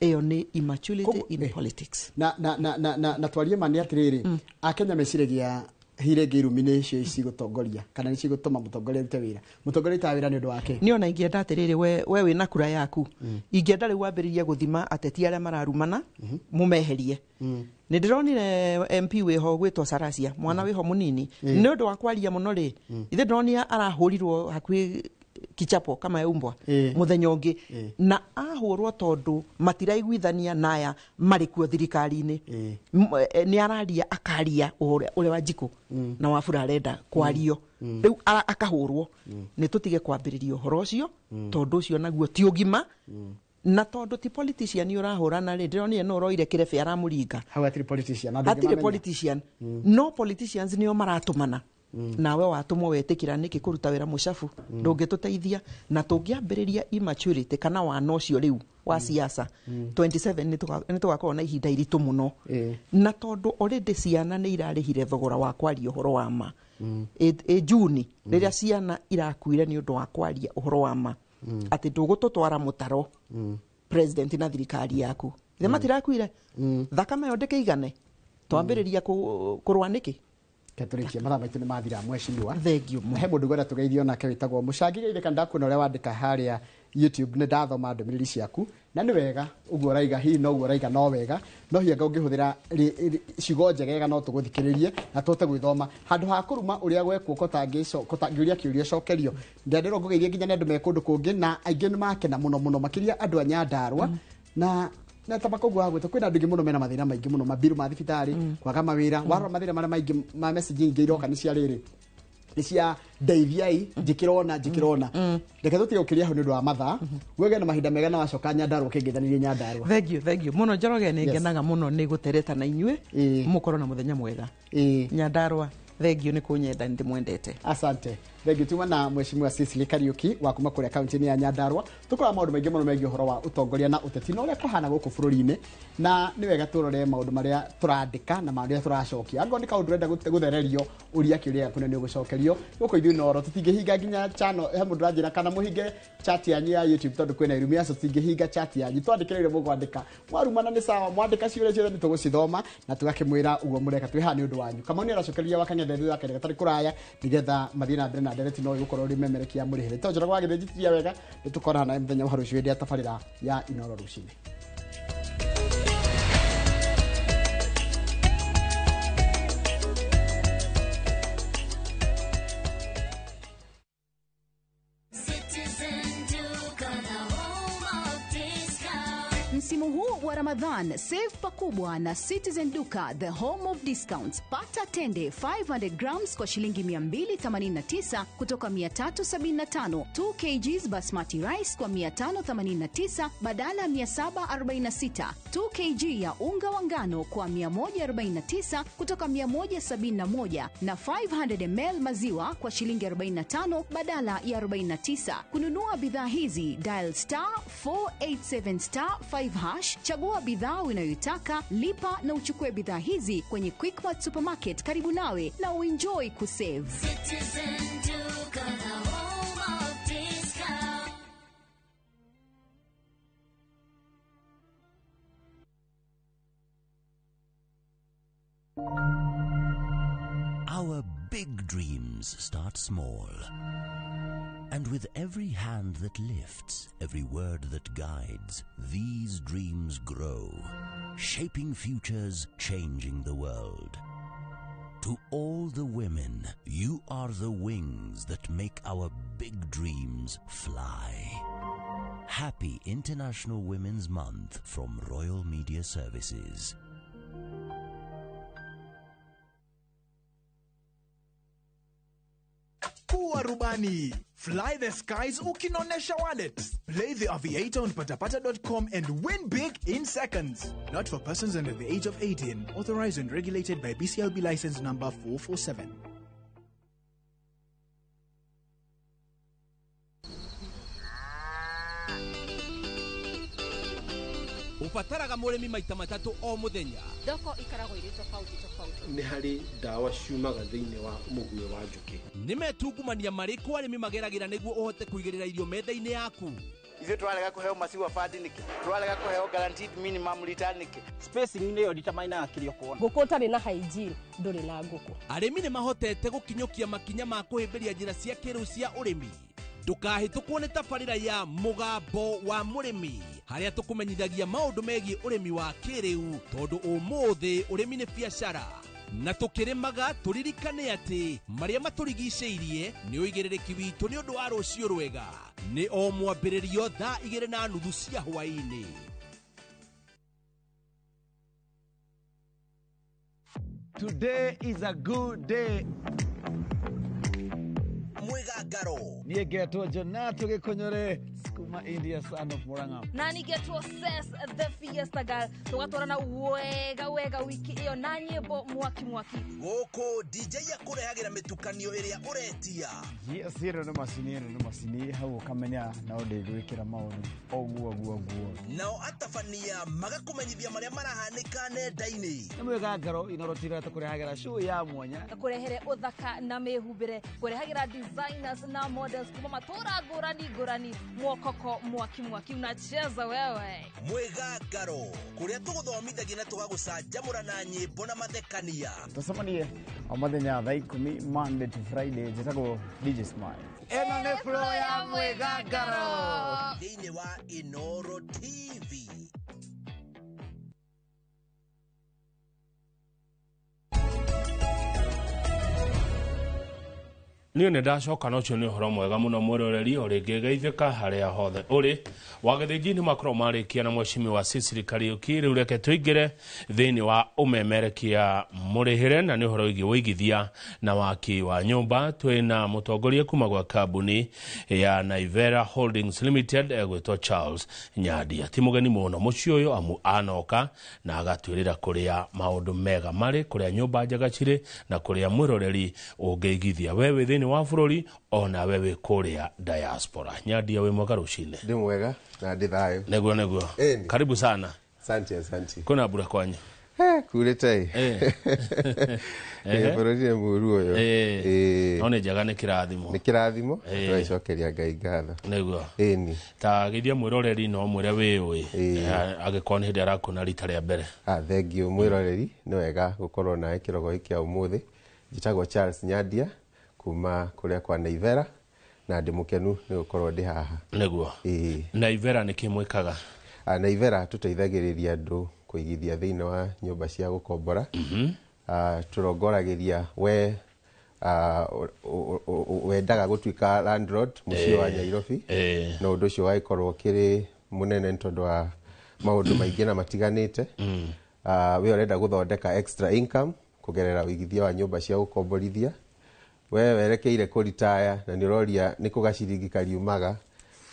Ĩyo nĩ immaturity in politics. Na twarie mani atĩrĩrĩ, Akenya meciragia hirenge irumi nĩ cio cigũtongoria kana nĩ cigũtũma mũtongoria rute wĩra. Mũtongoria ta wĩra nĩ ũndũ wake. Nĩ ona ingĩenda atĩrĩrĩ we wĩna kura yaku. Ingĩenda rĩu wambĩrĩrie gũthima ateti arĩa mararumana mũmeherie. Nĩ ndĩronire MP wĩho gwĩtwo Sarasia, mwana wĩho mũnini. Nĩ ũndũ wa kwaria mũno rĩ. Ithe ndĩronire arahũrirwo hakuhĩ kichapo kama eumbwa muthenya ũngĩ na ahũrwo tondu matiraiguithania naya marĩ kuo thirikari-inĩ. Nĩ araria akaria ũrĩa wa Njiko na Wafula arenda kwario rĩu akahũrwo. Nĩ tũtige kwambĩrĩria ũhoro ũcio tondu ũcio naguo ti ũgima. Na tondu ti politician ũrahũrana rĩ, ndĩronire no ũroire kĩrebe aramũringa. Hatirĩ politician. Hatirĩ politician. No politicians nĩo maratumana. Nawe watũmwo wetĩkĩra nĩkĩ kũruta wĩra mũcabu ndũngĩtũteithia. Na tũngĩambĩrĩria immaturity kana wana ũcio rĩu wa siasa 27 nĩ tũgakorwo na ihinda iritũ mũno. Na tondu already ciana nĩ irarĩhire thogora wa kwaria ũhoro wa ma. Juni rĩrĩa ciana irakuire nĩ ũndũ wa kwaria ũhoro wa ma. Atĩ ndũgũtũtwara mũtaro president na thirikari yaku. Ithe matirakuire. Thakame yo ndĩkĩigane. Twambĩrĩria kũrũa nĩkĩ? Katurikia mathaa maitũ nĩ mathira mweciriwa. Thengiũ mũno. He mũndũ gwenda tũgeithio nake wĩtagwo Mũcangĩgeithie kana ndakuona ũrĩa wandĩka harĩa YouTube nĩ ndathoma ndũmĩrĩri ciaku na nĩ wega ũguo ũraiga hihi no ũguo ũraiga no wega no hianga ũngĩhũthĩra ciugo njegega no tũgũthikĩrĩrie na tũhote gwĩthoma handũ ha kũruma ũrĩa gwekwo kotangĩũria kĩũria cokerio. Ndĩrenda ngũgeithie nginya nĩ andũ me kũndũ kũngĩ na aingĩ nĩ makena mũno makĩria andũ a Nyandarua na tabako gwa gwĩta kwĩna andũ mũno mena mathĩna maingĩ mũno mabiru ma thibitarĩ kwaga mawĩra warora mathĩna marĩa maingĩ ma message ingĩ iroka nĩ cia rĩrĩ nĩ cia ndeithiai njĩkĩrona reke tũtige gũkĩria hau nĩ ũndũ wa mathaa wege na mahinda mega na wacoka Nyandarua ũkĩngĩthanĩrie Nyandarua. Thengiũ mũno Njoroge nĩ ngenaga mũno nĩ gũtereta na inyuĩ mũkorwo na mũthenya mwega. Nyandarua thengiũ nĩ kũnyenda nĩ ndĩmwendete. Asante. Thengiũ tuma na Mheshimiwa Cecily Kariuki wa kuma kũrĩa kaunti-inĩ ya Nyandarua. Tũkora maũndũ maingĩ mũno megiĩ ũhoro wa ũtongoria na ũteti na ũrĩa kũhana gũkũ bũrũri-inĩ na nĩ wega tũrore maũndũ marĩa tũrandĩka na marĩa tũracokia. Angĩkorwo nĩ kaũndũ ũrenda gũthererio ũria kĩũria gĩaku nĩ ũgũcokerio gũkũ ithuĩ Noro tũtingĩhinga nginya channel he mũndũ ũranjĩra kana mũhinge chat yanyu ya YouTube tondũ kwĩna irumi yacu tũtingĩhinga chat yanyu twandĩkĩre mũkwandĩka mwarumana nĩ sawa mwandĩka ciũria ciothe nĩ tũgũcithoma na tũgakĩmwĩra ũguo mũreka twĩha nĩ ũndũ wanyu. Kamau nĩ aracokeria wakang'ethe thutha kĩrĩa gatarĩ kũraya nĩgetha mathiĩ na mbere na ndereti no igũkorwo rimemerekia mũrĩhĩre to njora gwagĩthĩ njitiria wega nĩ tũkorana na mũthenya wa rũciũ hĩndĩ ya tabarĩra ya Inoro rũcinĩ. Msimu huu wa Ramadhan, save pakubwa na Citizen Duka, the home of discounts. Pata tende 500 grams kwa shilingi 289 kutoka 375, 2 kgs basmati rice kwa 589 badala 746, 2 kg ya unga wa ngano kwa 149 kutoka 171 na 500 ml maziwa kwa shilingi 45 badala ya 49. Kununua bidhaa hizi, dial *487*5 hash, chagua bidhaa unayoitaka, lipa na uchukue bidhaa hizi kwenye Quickmart Supermarket karibu nawe na uenjoy kusave. Citizen Duka, the home of discount. Our big dreams start small. And with every hand that lifts, every word that guides, these dreams grow, shaping futures, changing the world. To all the women, you are the wings that make our big dreams fly. Happy International Women's Month from Royal Media Services. burudani. Fly the skies ukinonesha wallet. Play the aviator on patapata.com and win big in seconds. Not for persons under the age of 18. Authorized and regulated by BCLB license number 447. Ubataraga murimi maita matatu o muthenya. Thoko ikaragwo iri tofauti. Ni hari dawa ciumaga thiini wa muguyo wa njuki. Nimetungumania mariku arimi mageragira niguo uhote kuigirira irio menda-ini yaku. Ithuĩ twalega kũheo masiwa fadi nĩkĩ, twalega kũheo guaranteed minimum return nĩkĩ. Spacing nĩyo determine kĩrĩa ũkuona. Ngũkũ ũtarĩ na hygiene ndũrĩ na ngũkũ. Arĩmi nĩ mahotete gũkinyũkia makinya ma kũhĩmbĩria njĩra cia kĩrĩu cia ũrĩmi. Ndũkahĩtũkwo nĩ tabarĩra ya mũgambo wa mũrĩmi harĩa tũkũmenyithagia maũndũ megiĩ ũrĩmi wa kĩrĩu tondũ ũmũthĩ ũrĩmi nĩ biacara. Na tũkĩrĩmaga tũririkane atĩ marĩa matũrigicĩirie nĩ ũigĩrĩrĩki witũ nĩ ũndũ wa rũciũ rwega. Nĩ o mwambĩrĩrio thaa 2:30 cia hwaĩ-inĩ. Today is a good day. Mwegagaro niĩ ngetwo Jonato Gĩkũnyũrĩ kuma India son of Murang'a na nĩngetwo Ses the Fiesta Girl tũgatwarana wega wiki ĩyo na nyĩmbo mwaki gũkũ DJ akũrehagĩra mĩtukanio ĩrĩa ũretia. Yes, ĩno nĩ macini hau ũkamenya na ũndĩgwĩkĩra maũndũ oguo nao atabania magakũmenyithia marĩa marahanĩka nenda-inĩ. Nĩ Mwegagaro inorotira tũkũrehagĩra show ya mwanya kũrehere ũthaka na mĩhumbĩre kũrehagĩra designers na models kuma matũra ngũrani mwokoko mwaki unacheza wewe. Mwegagaro kũrĩa tũgũthomithagia na tũgagũcanjamũra na nyĩmbo na mathekania. Tũcemanie o mũthenya thaa 10 Monday to Friday njĩtagwo DJ Smile. Ĩno nĩ flow ya Mwegagaro thĩinĩ wa Inoro TV. Niĩ nĩ ndacoka na ũcio nĩ ũhoro mwega mũno mwĩroreri o rĩngĩ geithĩka harĩa hothe ũrĩ wagĩthĩnji nĩ makorwo marĩkia na mwecimi wa Sicily Kariuki rĩu reke tũingĩre thĩinĩ wa ũmemerekia mũrĩhĩre na nĩ ũhoro wĩgiĩ ũigithia na waki wa nyũmba. Twĩna mũtongoria kuma gwa kambuni ya Naivera Holdings Limited egwĩtwo Charles Nyadia. Ti mũgeni mũno mũciĩ ũyũ amu anoka na agatwĩrĩra kũrĩa maũndũ mega marĩ kũrĩa nyũmba njega cirĩ na kũrĩa mwĩroreri ũngĩigithia wewe thĩinĩ wa bũrũri ona wewe kũrĩa diaspora. Nyadia wĩ mwega rũcinĩ? Ndĩ mwega na ndĩ thayũ. Neguo karibu sana. Asante kuna mbura kwanyu? Kurĩte bũrũri nĩ mũru ũyũ no nĩ njega nĩ kĩrathimo tũgacokeria Ngai ngatho. Neguo ta gĩthia mwĩroreri no mwĩre wĩũĩ agĩkorwo nĩ hĩndĩ arakuona rita rĩa mbere? Thengiũ mwĩroreri nĩ wega gũkorwo nawe kĩrogo gĩkĩ ũmũthĩ. Njĩtagwo Charles Nyadia kuma kũrĩa kwa Naivera na ndĩ mũkenu nĩ gũkorwo ndĩ haha. Neguo Naivera nĩ kĩmwĩkaga? Naivera tũteithagĩrĩria andũ kũigithia thĩinĩ wa nyũmba cia gũkombora. Tũrongoragĩria we wendaga gũtuĩka landlord mũciĩ wa Nairobi na ũndũ ũcio wagĩkorwo kĩrĩ mũnene nĩ tondũ wa maũndũ maingĩ na matiganĩte. We ũrenda gũthondeka extra income kũgerera ũigithia wa nyũmba cia gũkomborithia. We werekeire kũritaya na nĩ ũroria nĩ kũgaciringi kariumaga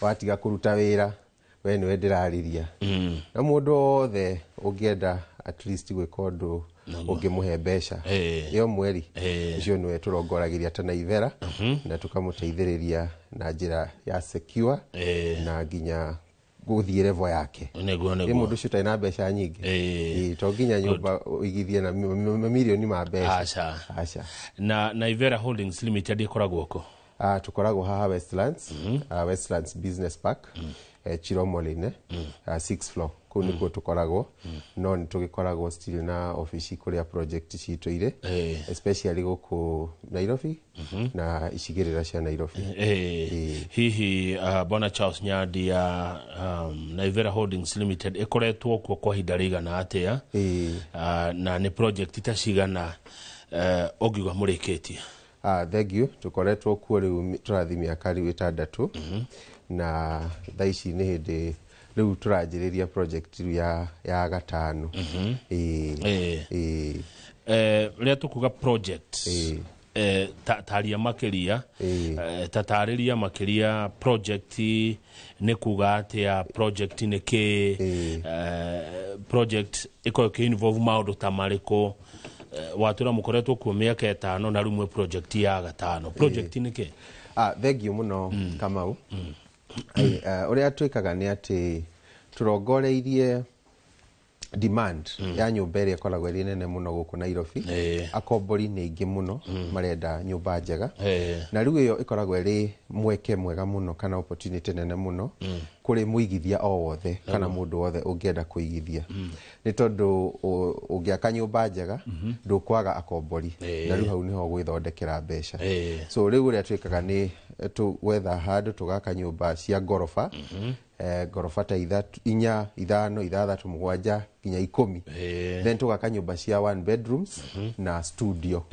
watiga kũruta wĩra we nĩwe ndĩrarĩria. Na mũndũ wothe ũngĩenda at least gwĩka ũndũ ũngĩmũhe mbeca ĩyo mweri ũcio nĩwe tũrongoragĩria ta Naivera na tũkamũteithĩrĩria na njĩra ya secure na nginya gũthiĩ level yake. Nĩ mũndũ ũcio ũtarĩ na mbeca nyingĩ to nginya nyũmba ũigithie na mamirioni ma mbeca. Aca na Naivera Holdings Limited ĩkoragwo kũ? Tukoragwo haha Westlands Business Park Chiromolene 6th floor kũu nĩkuo tũkoragwo no nĩ tũgĩkoragwo still na ofici kũrĩa project citũ irĩ especially gũkũ Nairobi na icigĩrĩra cia Nairobi. Hihi Bwana Charles Nyadia Naivera Holdings Limited ĩkoretwo kuo kwa ihinda rĩigana atĩa na nĩ project itacigana ũngiuga mũrĩkĩtie? Thengiũ tũkoretwo kuo rĩu tũrathi mĩaka rĩu 6 na thaa ici nĩ hĩndĩ rĩu tũranjĩrĩria project ya 5. Rĩrĩa tũkuga project taria makiria tatariria makiria project ne kuga atia project ne ke project iko ke involve maundu tamariko watura mukoretwo ku miaka 5 na rumwe project ya 5 project ne ke thengio muno Kamau uria twikaga ni ati turongoreirie demand ya nyumba ĩrĩa ĩkoragwo ĩrĩ nene mũno gũkũ Nairobi akombori nĩ aingĩ mũno marenda nyumba njega na rĩu ĩyo ĩkoragwo ĩrĩ mweke mwega mũno kana opportunity nene mũno kũrĩ mũigithia o wothe kana mũndũ wothe ũngĩenda kũigithia nĩ tondũ ũngĩaka nyumba njega ndũkwaga akombori na rĩu hau nĩho gwĩthondekera mbeca so rĩu ũrĩa twĩkaga nĩ tũgwetha handũ tũgaka nyumba cia ngoroba ngoroba ta 4 5 6 7 nginya 10 then tugaka nyumba cia 1 bedrooms na studio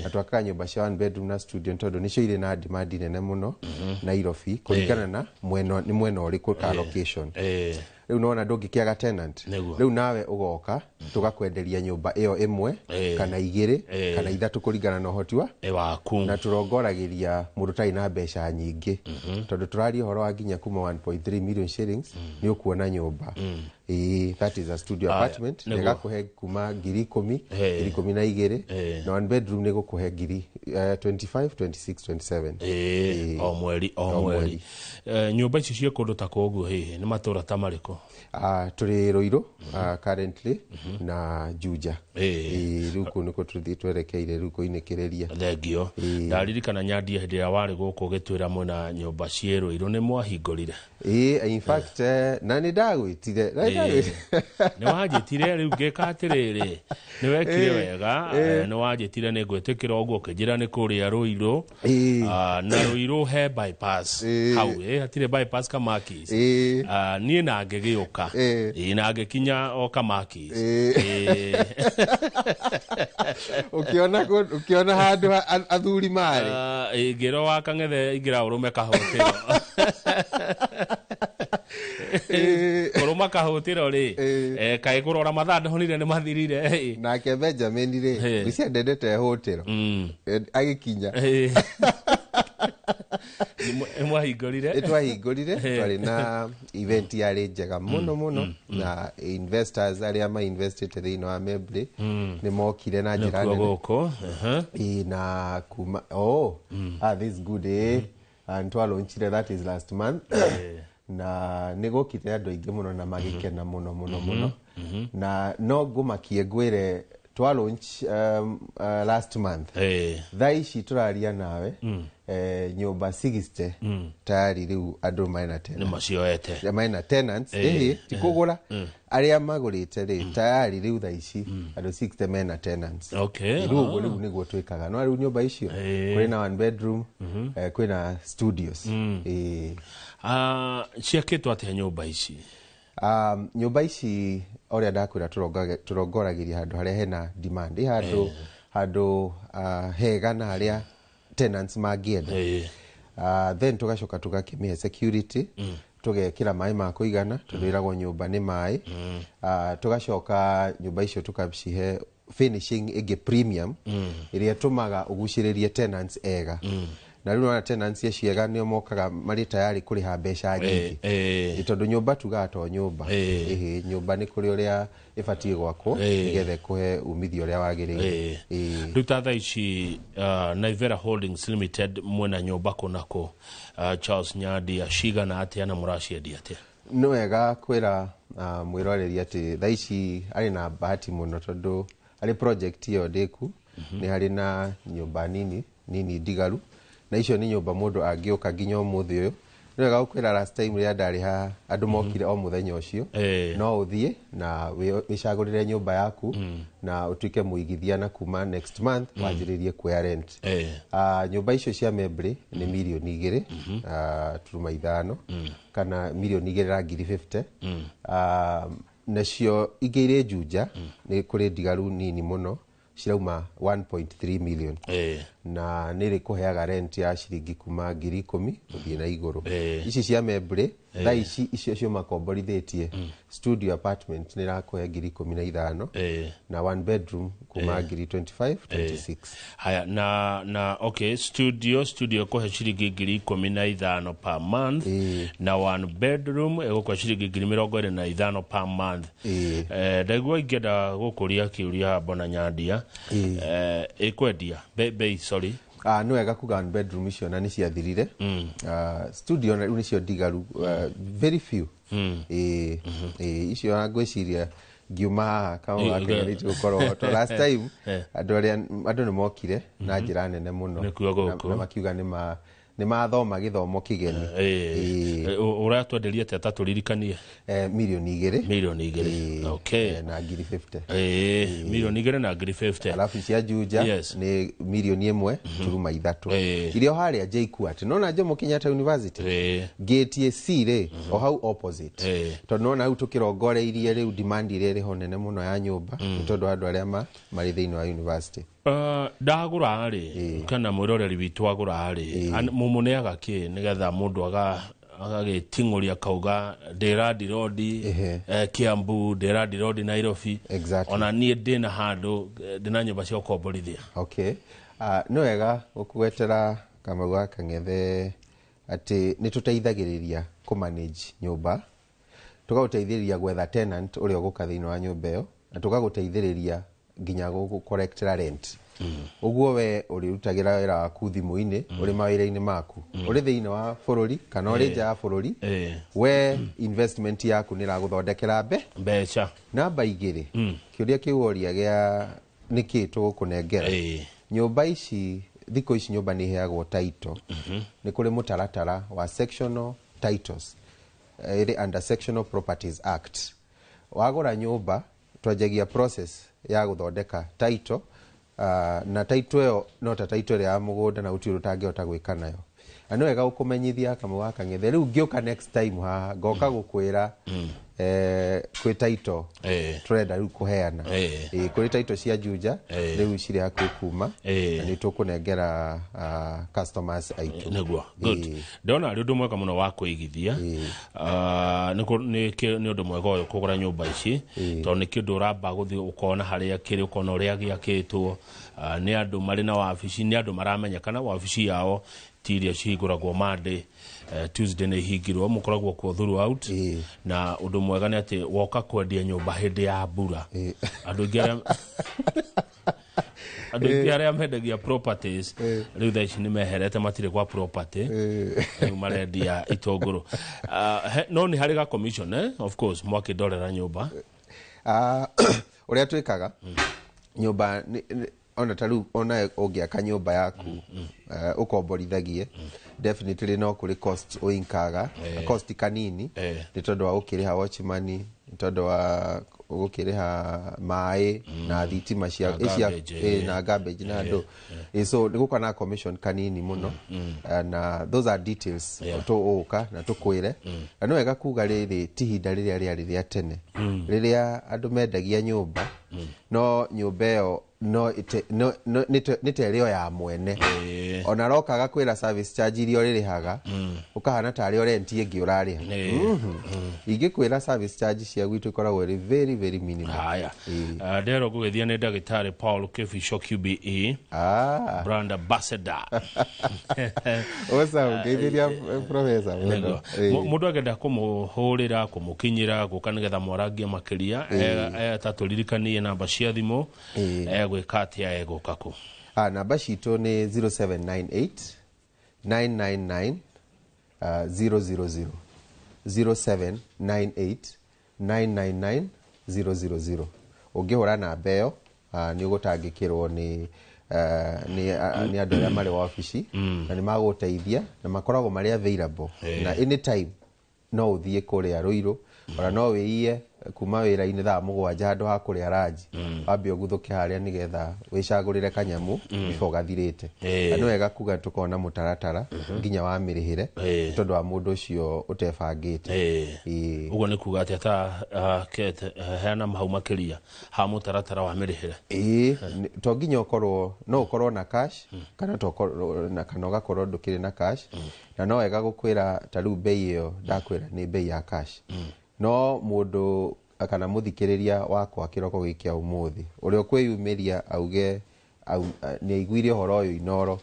na twaka nyumba cia 1 bedroom na studio tondu nicio ire na demand nene muno Nairobi kuringana na mwena uriku ka location riu nona ndungikiaga tenant riu nawe ugoka tugakwenderia nyumba iyo imwe kana 2 kana 3 kuringana na uhoti waku na turongoragiria mundu tai na mbeca nyingi tondu turari horo wa nginya kuma 1.3 million shillings ni ukuona nyumba that is a studio apartment nega kuhe kuma 10,000 12 na 1 bedroom nego kuhe 25 26 27 o mweri nyumba ici cia kundu ta koguo ni matura ta mariko turi Ruiru currently na Juja ruko niko tuthi twerekeire ruko inekereria thengio ndaririkana nyandia hindi ya wari guku gitwira muna nyumba cia Ruiru ni mwahingurire in fact na ni ndagwitire ni wajitire riu ngeka atiriri ni wekire wega ni wajitire ni ngwetikira oguo kinjira ni kuria Ruiru na Ruiru he bypass hau hatire bypass Kamakis nie na ngegiuka na ngekinya o Kamakis ukiona handu athuri mari ngiro wa Kang'ethe ingira urume kahotero kuruma kahotero ri kai kurora mathanda honire ni mathirire nake Benjamin ri bisia ndendete hotero agikinya mwahingurire twahingurire twari na event yari njega muno na investors aria ma invested thiini wa Mebre ni mokire na njira nene na kuma this good and twalaunchire that is last month na nigokite andu aingi muno na magikena muno na no ngumakie ngwire twa launch last month thaici turaria nawe nyumba 60 tayari riu andu maina tenants ni macioete maina tenants tikugura aria magurite ri tayari riu thaici andu 60 maina tenants riu niguo twikaga no riu nyumba icio kuri na 1 bedroom kuri na studios ciakitwo atia nyumba ici nyumba ici oria ndakwira turongoragiria handu haria hena demand handu hega na haria tenants magienda then tugacoka tugakimia security tugekira mai ma kuigana tudwiragwo nyumba ni mai tugacoka nyumba icio tukacihe finishing ige premium iria tumaga uguciririe tenants ega na riu na tenants ciega nio mokaga mari tayari kuriha mbeca nyingi tondu nyumba tugato nyumba nyumba ni kuri uria ifatie gwako nigethe kuhe umithio uria wagirire riu ta ici Naivera Holdings Limited mwena nyumba kunako Charles Nyandi ashigana atia na muraciedia atia no wega kwira mwiroreri ati thaici ari na bahati muno tondu ari project yo deku ni hari na nyumba nini ndigaru na icio ni nyumba mundu angioka nginya umuthi uyu niwega gukwira last time ria ndari ha andu mokire o muthenya ucio no uthie na wicagurire nyumba yaku na utuike muigithia na kuma next month wajiririe kuya rent nyumba icio cia Mebre ni milioni 2 turuma 5 kana milioni 250 nacio igire Juja ni kuri ndigaru nini muno cirauma 1.3 million na niri kuheaga rent ya shiringi kuma 10,000 uthie na iguru ici cia Mebre thaa ici icio cio makomborithitie studio apartment nä rakoya 15,000 na 1 bedroom kuma 25-26. Haya na okay, studio kohe ciringi 15,000 per month na 1 bedroom kwa ciringi 25,000 per month. Ndagwa ingenda gukuria kiuria Bona Nyandia ikwendia bei sorry no wega kuga 1 bedroom icio na nĩ ciathirire. Studio na rĩu nĩcio ndigaru very few icio ngwĩciria ngiuma kama wakenyanĩtie gũkorwo to last time andũ nĩ mokire na njĩra nene mũno na makiuga nĩ mathoma gĩthomo kĩgeni. Ũratwenderia teta tũririkanie milioni 2 okay na ngiri 50 milioni 2 na ngiri 50 alafu cia Juja nĩ milioni 1 turuma 3 irio harĩa JKUAT nona Jomo Kenyatta University gate C rĩ o hau opposite tondũ nona hau tũkĩrongoreirie rĩu demand ĩrĩa ĩrĩ ho nene mũno ya nyũmba tondũ andũ arĩa marĩ thĩinĩ wa university. Ndagũra rĩ kana mwĩroreri witũ agũra rĩ mumuneaga kĩ nigetha mũndũ agagĩting'ũria kauga Ndirandi Road Kiambu Ndirandi Road Nairobi ona niĩ ndĩna handũ ndĩna nyũmba cia ũkomborithia. Okay, no wega gũkũgwetera Kamau wa Kang'ethe atĩ nĩ tũteithagĩrĩria kũmanage nyũmba, tũgagũteithĩrĩria gwetha tenant ũrĩa ũgũka thĩinĩ wa nyũmba ĩyo na tũgagũteithĩrĩria nginya gũcorrectera rent. Uguo we ũrĩrutagĩra wĩra waku thimũ-inĩ ũrĩ mawĩra-inĩ maku ũrĩ thĩinĩ wa bũrũri kana ũrĩ nja ya bũrũri we investment yaku nĩ ĩragũthondekera mbeca. Namba 2 kĩũria kĩũria gĩa nĩkĩ tũgũkũnengera nyũmba ici thikũ ici nyũmba nĩ iheagwo title nĩ kũrĩ mũtaratara wa sectional titles ĩrĩ under Sectional Properties Act. Wagũra nyũmba twanjagia process ya gũthondeka title na title ĩyo no ta title ya mũgũnda na gũtirĩ ũtangĩhota gwĩka nayo. Na nĩ wega gũkũmenyithia Kamau wa Kang'ethe rĩu ngĩũka next time haha ngoka gũkwĩra kwĩ title tũrenda rĩu kũheana kũrĩ title cia Juja rĩu cirĩ hakuhĩ kuma na nĩ tũkũnengera customers aitũ. Nĩguo good ndona rĩ ũndũ mwega mũno wa kũigithia nĩ ũndũ mwega ũyũ kũgũra nyũmba ici tondũ nĩ kĩndũ ũramba gũthiĩ ũkona harĩa kĩrĩ ũkona ũrĩa gĩakĩtwo nĩ andũ marĩ na wabici nĩ andũ maramenyekana wabici yao tiria cihingũragwo Monday Tuesday nĩ ihingirwo mũkoragwo kuo throughout na ũndũ mwega nĩ atĩ woka kwendia nyũmba hĩndĩ ya mbura andũ aingĩ arĩa mendagia properties rĩu thaa ici nĩ meherete matirĩ kwa property rĩu marendia itũngũrũ no nĩ harĩ ga commission of course mwakĩndorera nyũmba ũrĩa twĩkaga nyũmba ona tarĩu ona ũngĩaka nyũmba yaku ũkomborithagie definitely no kũrĩ cost ũinkaga cost kanini nĩ tondũ wa gũkĩrĩha watchman nĩ tondũ wa gũkĩrĩha maĩ na thitima cia na garbage na andũ so nĩ gũkorwo na commission kanini mũno na those are details tũũka na tũkwĩre na nĩ wega kuga rĩrĩ ti ihinda rĩrĩa rĩarĩ rĩa tene rĩrĩa andũ mendagia nyũmba no nyũmba ĩyo no nĩ terĩo ya mwene ona rokaga kwĩra service charge iria ũrĩrĩhaga ũkahana tarĩ rent ĩngĩ ũrarĩha ingĩkwĩra service charge cia gwitũ ikoragwo ĩrĩ very very minimal. Haya ndero gũgĩthia nĩ ndagĩtarĩ Paul Kĩbico QBE brand ambassador osa ngeithĩria professor mũndũ agenda kũmũhũrĩra kũmũkinyĩra gũka nĩgetha mwarangie makĩria tatũririkanie namba cia thimũ gwĩka atĩa egũka kũ. Namba citũ nĩ 0798 999 000 0798 999 000. Ũngĩhũra namba ĩyo nĩ ũgũtangĩkĩrwo nĩ andũ arĩa marĩ wabici na nĩ magũteithia na makoragwo marĩ available na anytime no ũthiĩ kũrĩa Ruiru ona no wĩie kuma wira-inĩ thaa 7 handũ ha kũrĩa ranji wambe ũguthũke harĩa nĩgetha wĩcagũrĩre kanyamu before gathirĩte na nĩ wega kuga tũkona mũtaratara nginya wa mĩrĩhĩre tondũ wa mũndũ ũcio ũtebangĩte ũguo nĩ kuga atĩ Kate heana mahau makĩria ha mũtaratara wa mĩrĩhĩre to nginya ũkorwo no ũkorwo na cash kana ũgakorwo ndũkĩrĩ na cash na no wega gũkwĩra ta rĩu bei ĩyo ndakwĩra nĩ bei ya cash no mũndũ kana mũthikĩrĩria wakwa kĩroko gĩkĩa ũmũthĩ ũrĩa kwĩyumĩria auge nĩ aiguire ũhoro ũyũ Inoro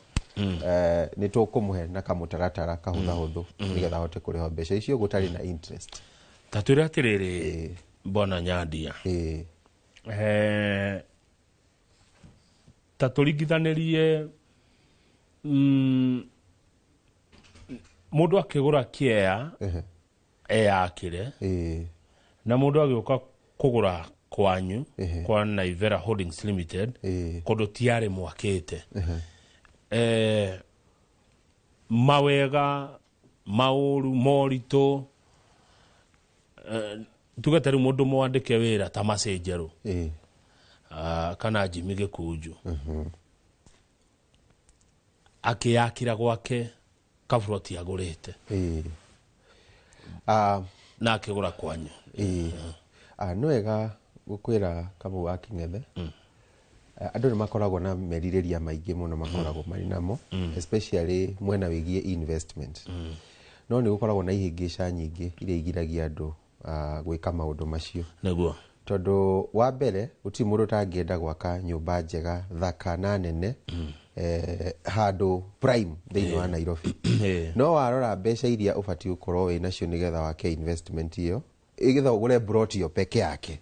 nĩ tũkũmũhe na kamũtaratara kahũthahũthũ nĩgetha ahote kũrĩha mbeca icio gũtarĩ na interest. Ta twĩre atĩrĩrĩ Bwana Nyandia ta tũringithanĩrie mũndũ akĩgũra kĩea eyakĩre na mũndũ agĩũka kũgũra kwanyu kwa Naivera Holdings Limited kũndũ tiarĩ mwakĩte mawega maũru moritũ tuge rĩu mũndũ mwandĩke wĩra ta Macenjerũ kana Jimmy Gĩkunju akĩyakĩra gwake kaburoti agũrĩte na akĩgũra kwanyu nĩ wega gũkwĩra Kamau wa Kĩng'ethe andũ nĩ makoragwo na merirĩria maingĩ mũno makoragwo marĩ namo especially mwena wĩgiĩ investment no nĩ gũkoragwo na ihĩngĩca nyingĩ iria igiragia andũ gwĩka maũndũ macio nĩguo tondũ wa mbere gũtirĩ mũndũ ũtangĩenda gwaka nyũmba njega thaka na nene handũ prime thĩinĩ wa Nairobi no warora mbeca iria ũbatiĩ gũkorwo wĩ nacio nĩgetha wake investment ĩyo igetha ũgũre broti yo peke yake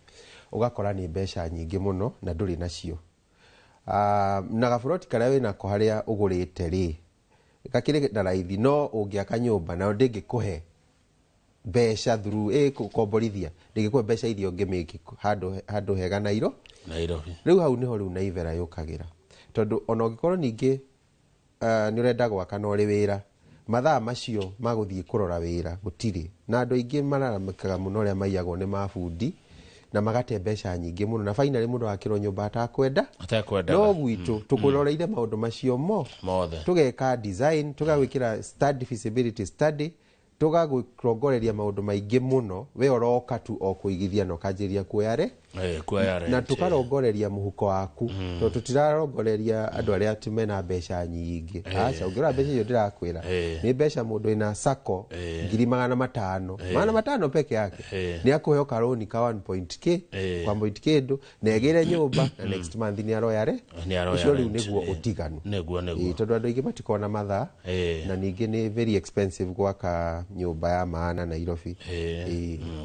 ũgakora nĩ mbeca nyingĩ mũno na ndũrĩ nacio na gaburoti karĩa wĩnako harĩa ũgũrĩte rĩ gakĩrĩ na raithi no ũngĩaka nyũmba na ndĩngĩkũhe mbeca through gũkomborithia ndĩngĩkũhe mbeca iria ũngĩmĩki handũ hega Nairobi rĩu hau nĩho rĩu Naivera yũkagĩra tondũ ona ũngĩkorwo ningĩ nĩ ũrenda gwaka na ũrĩ wĩra mathaa macio magũthiĩ kũrora wĩra gũtirĩ na andũ aingĩ mararamĩkaga mũno ũrĩa maiyagwo nĩ mabundi na magate mbeca nyingĩ mũno na finally mũndũ akĩrwo nyũmba atakwenda no gwitũ tũkũroreire maũndũ macio mothe tũgeka design tũgagwĩkĩra study feasibility study tũgagũrongoreria maũndũ maingĩ mũno we oroka tu o kũigithia no kanjĩria kuoya na tũkarongoreria mũhuko waku tondũ tũtirarongoreria andũ arĩa tumena mbeca nyingĩ aca ũngĩrora mbeca icio ndĩrakwĩra nĩ mbeca mũndũ wĩna sako 500 peke yake nĩ akũheo karoni ka 1.k kwa point kĩndũ na egĩre nyũmba na next month nĩ aroyare ũcio rĩu nĩguo ũtiganu tondũ andũ aingĩ matikona mathaa na ningĩ nĩ very expensive gwaka nyũmba ya maana Nairobi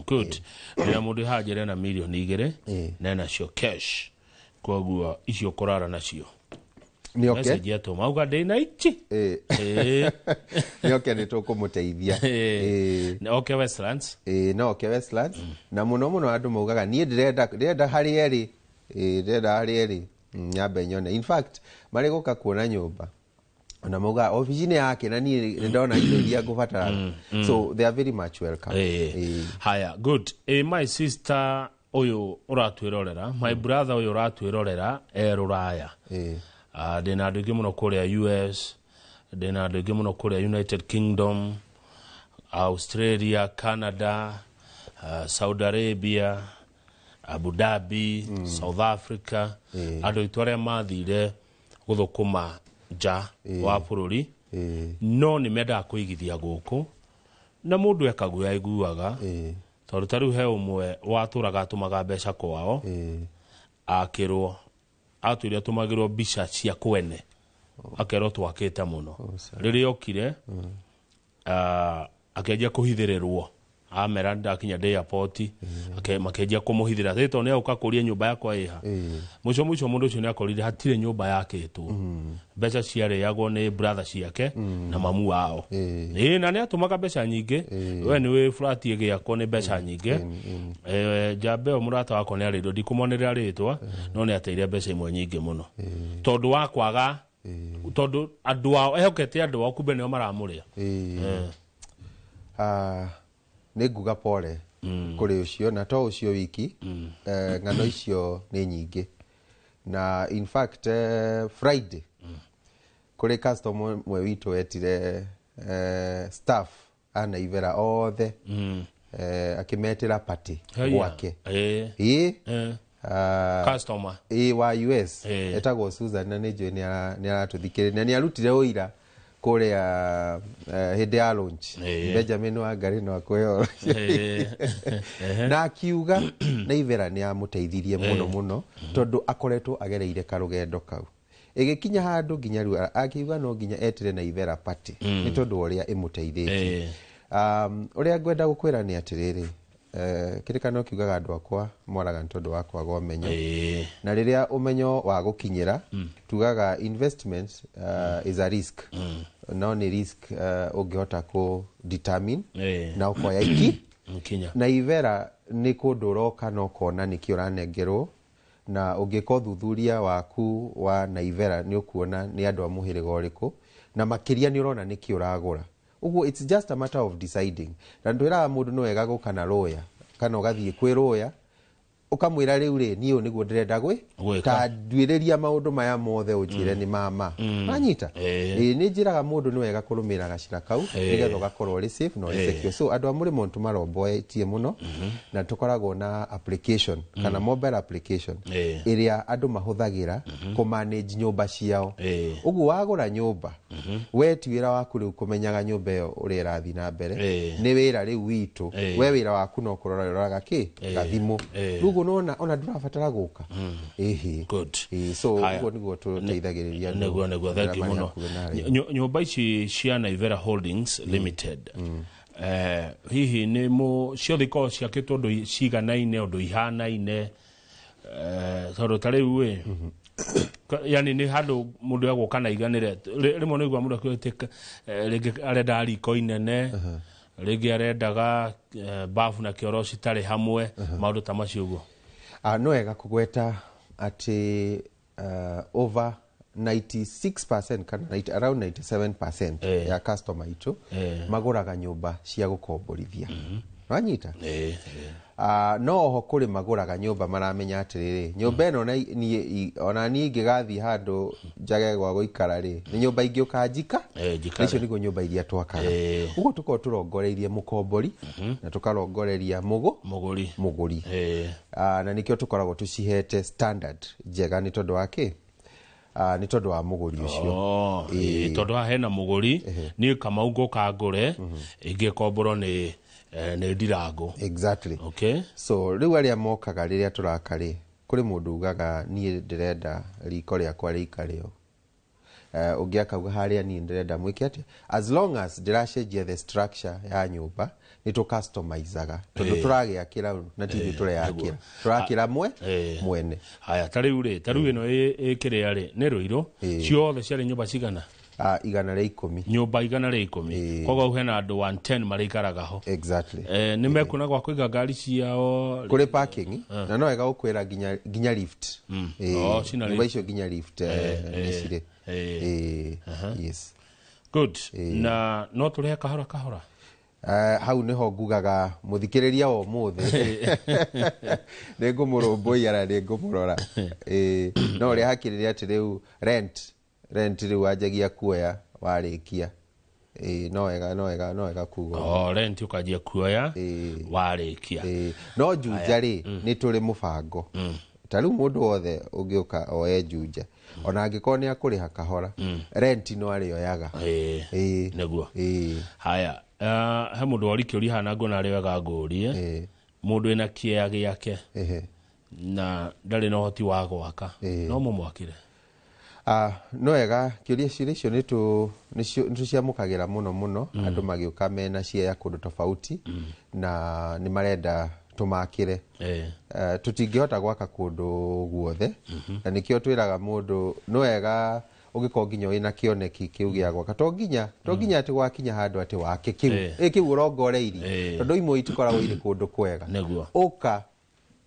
good na mũndũ hajere na milioni 2 na nacio cash koguo icio kũrara nacio nĩ okay message yetu mauga ndĩ na ichi nĩ okay nĩ tũkũmũteithia na okay Westlands na okay Westlands na mũno andũ maugaga niĩ ndĩrenda harĩ erĩ nyambe nyone in fact marĩ gũka kuona nyũmba na mauga ofici-inĩ yake na niĩ ndona indo iria ngũbatara so they are very much welcome haya good my sister uyu uratwirorera my brother uyu uratwirorera Rũraya ndĩna andũ aingĩ mũno kũrĩa US ndĩna andũ aingĩ mũno kũrĩa United Kingdom Australia Canada Saudi Arabia Abu Dhabi South Africa andũ aitũ arĩa mathire gũthũkũma nja wa bũrũri no nĩ mendaga kũigithia gũkũ na mũndũ ekaguoya aiguaga tondũ ta rĩu he ũmwe watũraga atũmaga mbeca kwao akĩrwo atwĩre atũmagĩrwo mbica cia kwene akerwo twakĩte mũno rĩrĩa okire akĩanjia kũhithĩrĩrwo amera ndakinya airport makĩanjia kũmũhithĩra rĩtwa nĩ agũka kũria nyũmba yakwa ĩha mũico mũndũ ũcio nĩ akorire hatirĩ nyũmba yakĩtwo mbeca ciarĩagwo nĩ brother ciake na mamu wao na nĩ atũmaga mbeca nyingĩ we nĩ wĩ flat ĩgĩakwo nĩ mbeca nyingĩ Jambe o mũrata wakwa nĩ arĩndwo ndikũmonera rĩtwa no nĩ ateire mbeca imwe nyingĩ mũno tondũ wa kwaga tondũ andũ ao ehokete andũ ao kumbe nĩo maramũrĩa nĩ nguga pole kuri ucio na to ucio wiki ngano icio ni nyingi na in fact Friday kuri customer mwe witu wetire staff ana ivera othe akimetera party gwake customer wa US etagwo Susan na nijwe ni aratuthikiria ni arutire uira kuria hinde ya launch Benjamin Wangari no akweo na akiuga na ivera ni amuteithirie muno tondu akoretwo agereire karugendo kau igikinya handu nginya riu akiuga no nginya etire na ivera party ni tondu uria imuteithirie uria ngwenda gukwira ni atiriri kirikano kiugaga andu akwa moraga ntondu wakwa gomenyo na riria umenyo wa gukinyira tugaga investment is a risk no ni risk ungihota ku determine na ukoya iki na ivera ni kundu roka no kona niki uranengerwo na ungikothuthuria waku wa naivera ni ukuona ni andu amuhiriga uriku na makiria ni urona niki uragura uguo it's just a matter of deciding na ndwira mundu no wega gukana lawyer kana ugathie kwi lawyer ukamwira riu ri niu niguo ndirenda ta ndwiriria maundu maya mothe ujire ni mama anyita ni njiraga mundu ni wega kurumira gacira kau nigetho gakorwo ri safe no secure so andu amuri muntu maromboetie muno na tukoragwo na application kana mobile application iria andu mahuthagira ku manage nyumba ciao uguo wagura nyumba we ti wira waku riu kumenyaga nyumba iyo uri rathi na mbere ni wira riu witu we wira waku no kurora ki gathimu nona ona ndurabatara guka good so ugo niguo tuteithagiriria niguo thank you muno nyumba ici cia Naivera Holdings Limited hihi ni mu ciothe ko ciakitwo ndu ciganaine undu ihanaine tondu tariu yani ni handu mundu agoka na iganire rimwe nigwa mundu akwitika ringi arenda riko inene ringi arendaga bafu na kioro citari hamwe maundu ta macio uguo no wega kugweta ati over 96% kana around 97% ya customer itu maguraga nyumba cia gukomborithia wanyita no ho kuri maguraga nyumba maramenya atiriri nyumba eno ona ni ngigathi handu njage gwa guikara ri ni nyumba ingi ukanjika icio nigo nyumba iria twakaga ugo tuko turongoreirie mukombori na tukarongoreria muguri na nikio tukoragwo tucihete standard njega ni tondu wake ni tondu wa muguri ucio tondu hena muguri ni kamaugo kagure ingikomboro ni ndirango exactly okay so riu aria mokaga riria turakari kuri mundu ugaga ni ndirenda riko riakwa riikario ungiakauga haria ni ndirenda mwike ati as long as ndiracejia the structure ya nyumba ni to customizaga tondu turagiakira na tivi tureyakira turakira mwene haya tariu ino ikiria ri ni ruiro ciothe ciari nyumba cigana igana ria 10 nyumba igana ria 10 kogo hena andu 110 marikaraga ho exactly ni mekuna gwa kwiga ngari ciao kuri parking na no wega ukwira ginya lift nyumba icio ginya lift ni cire yes good na no tureha kahora hau niho ngugaga muthikiriria o muthi ningumurumbuia na ningumurora no ri hakiriria ati riu rent riu ajagia kuoya warikia no wega kugo rent ukajia kuoya warikia no junja ri ni turi mubango tariu mundu wothe ungiuka oe junja ona angiko ni akuriha kahora rent no arioyaga neguo haya he mundu wari uri hana ngona ari wega ngurie mundu ina kiea giake na ndari no hoti wa gwaka no mumwakire no wega kiuria cirio nitu ciamukagira muno andu magiuka mena ciea kundu tofauti na ni marenda tumakire tutingihota gwaka kundu guothe na nikio twiraga mundu no wega ugiko nginya wina kioneki kiu gia gwaka to nginya ati gwakinya handu ati wake kiu urongoreiri tondu imwe itikoragwo iri kundu kwega uka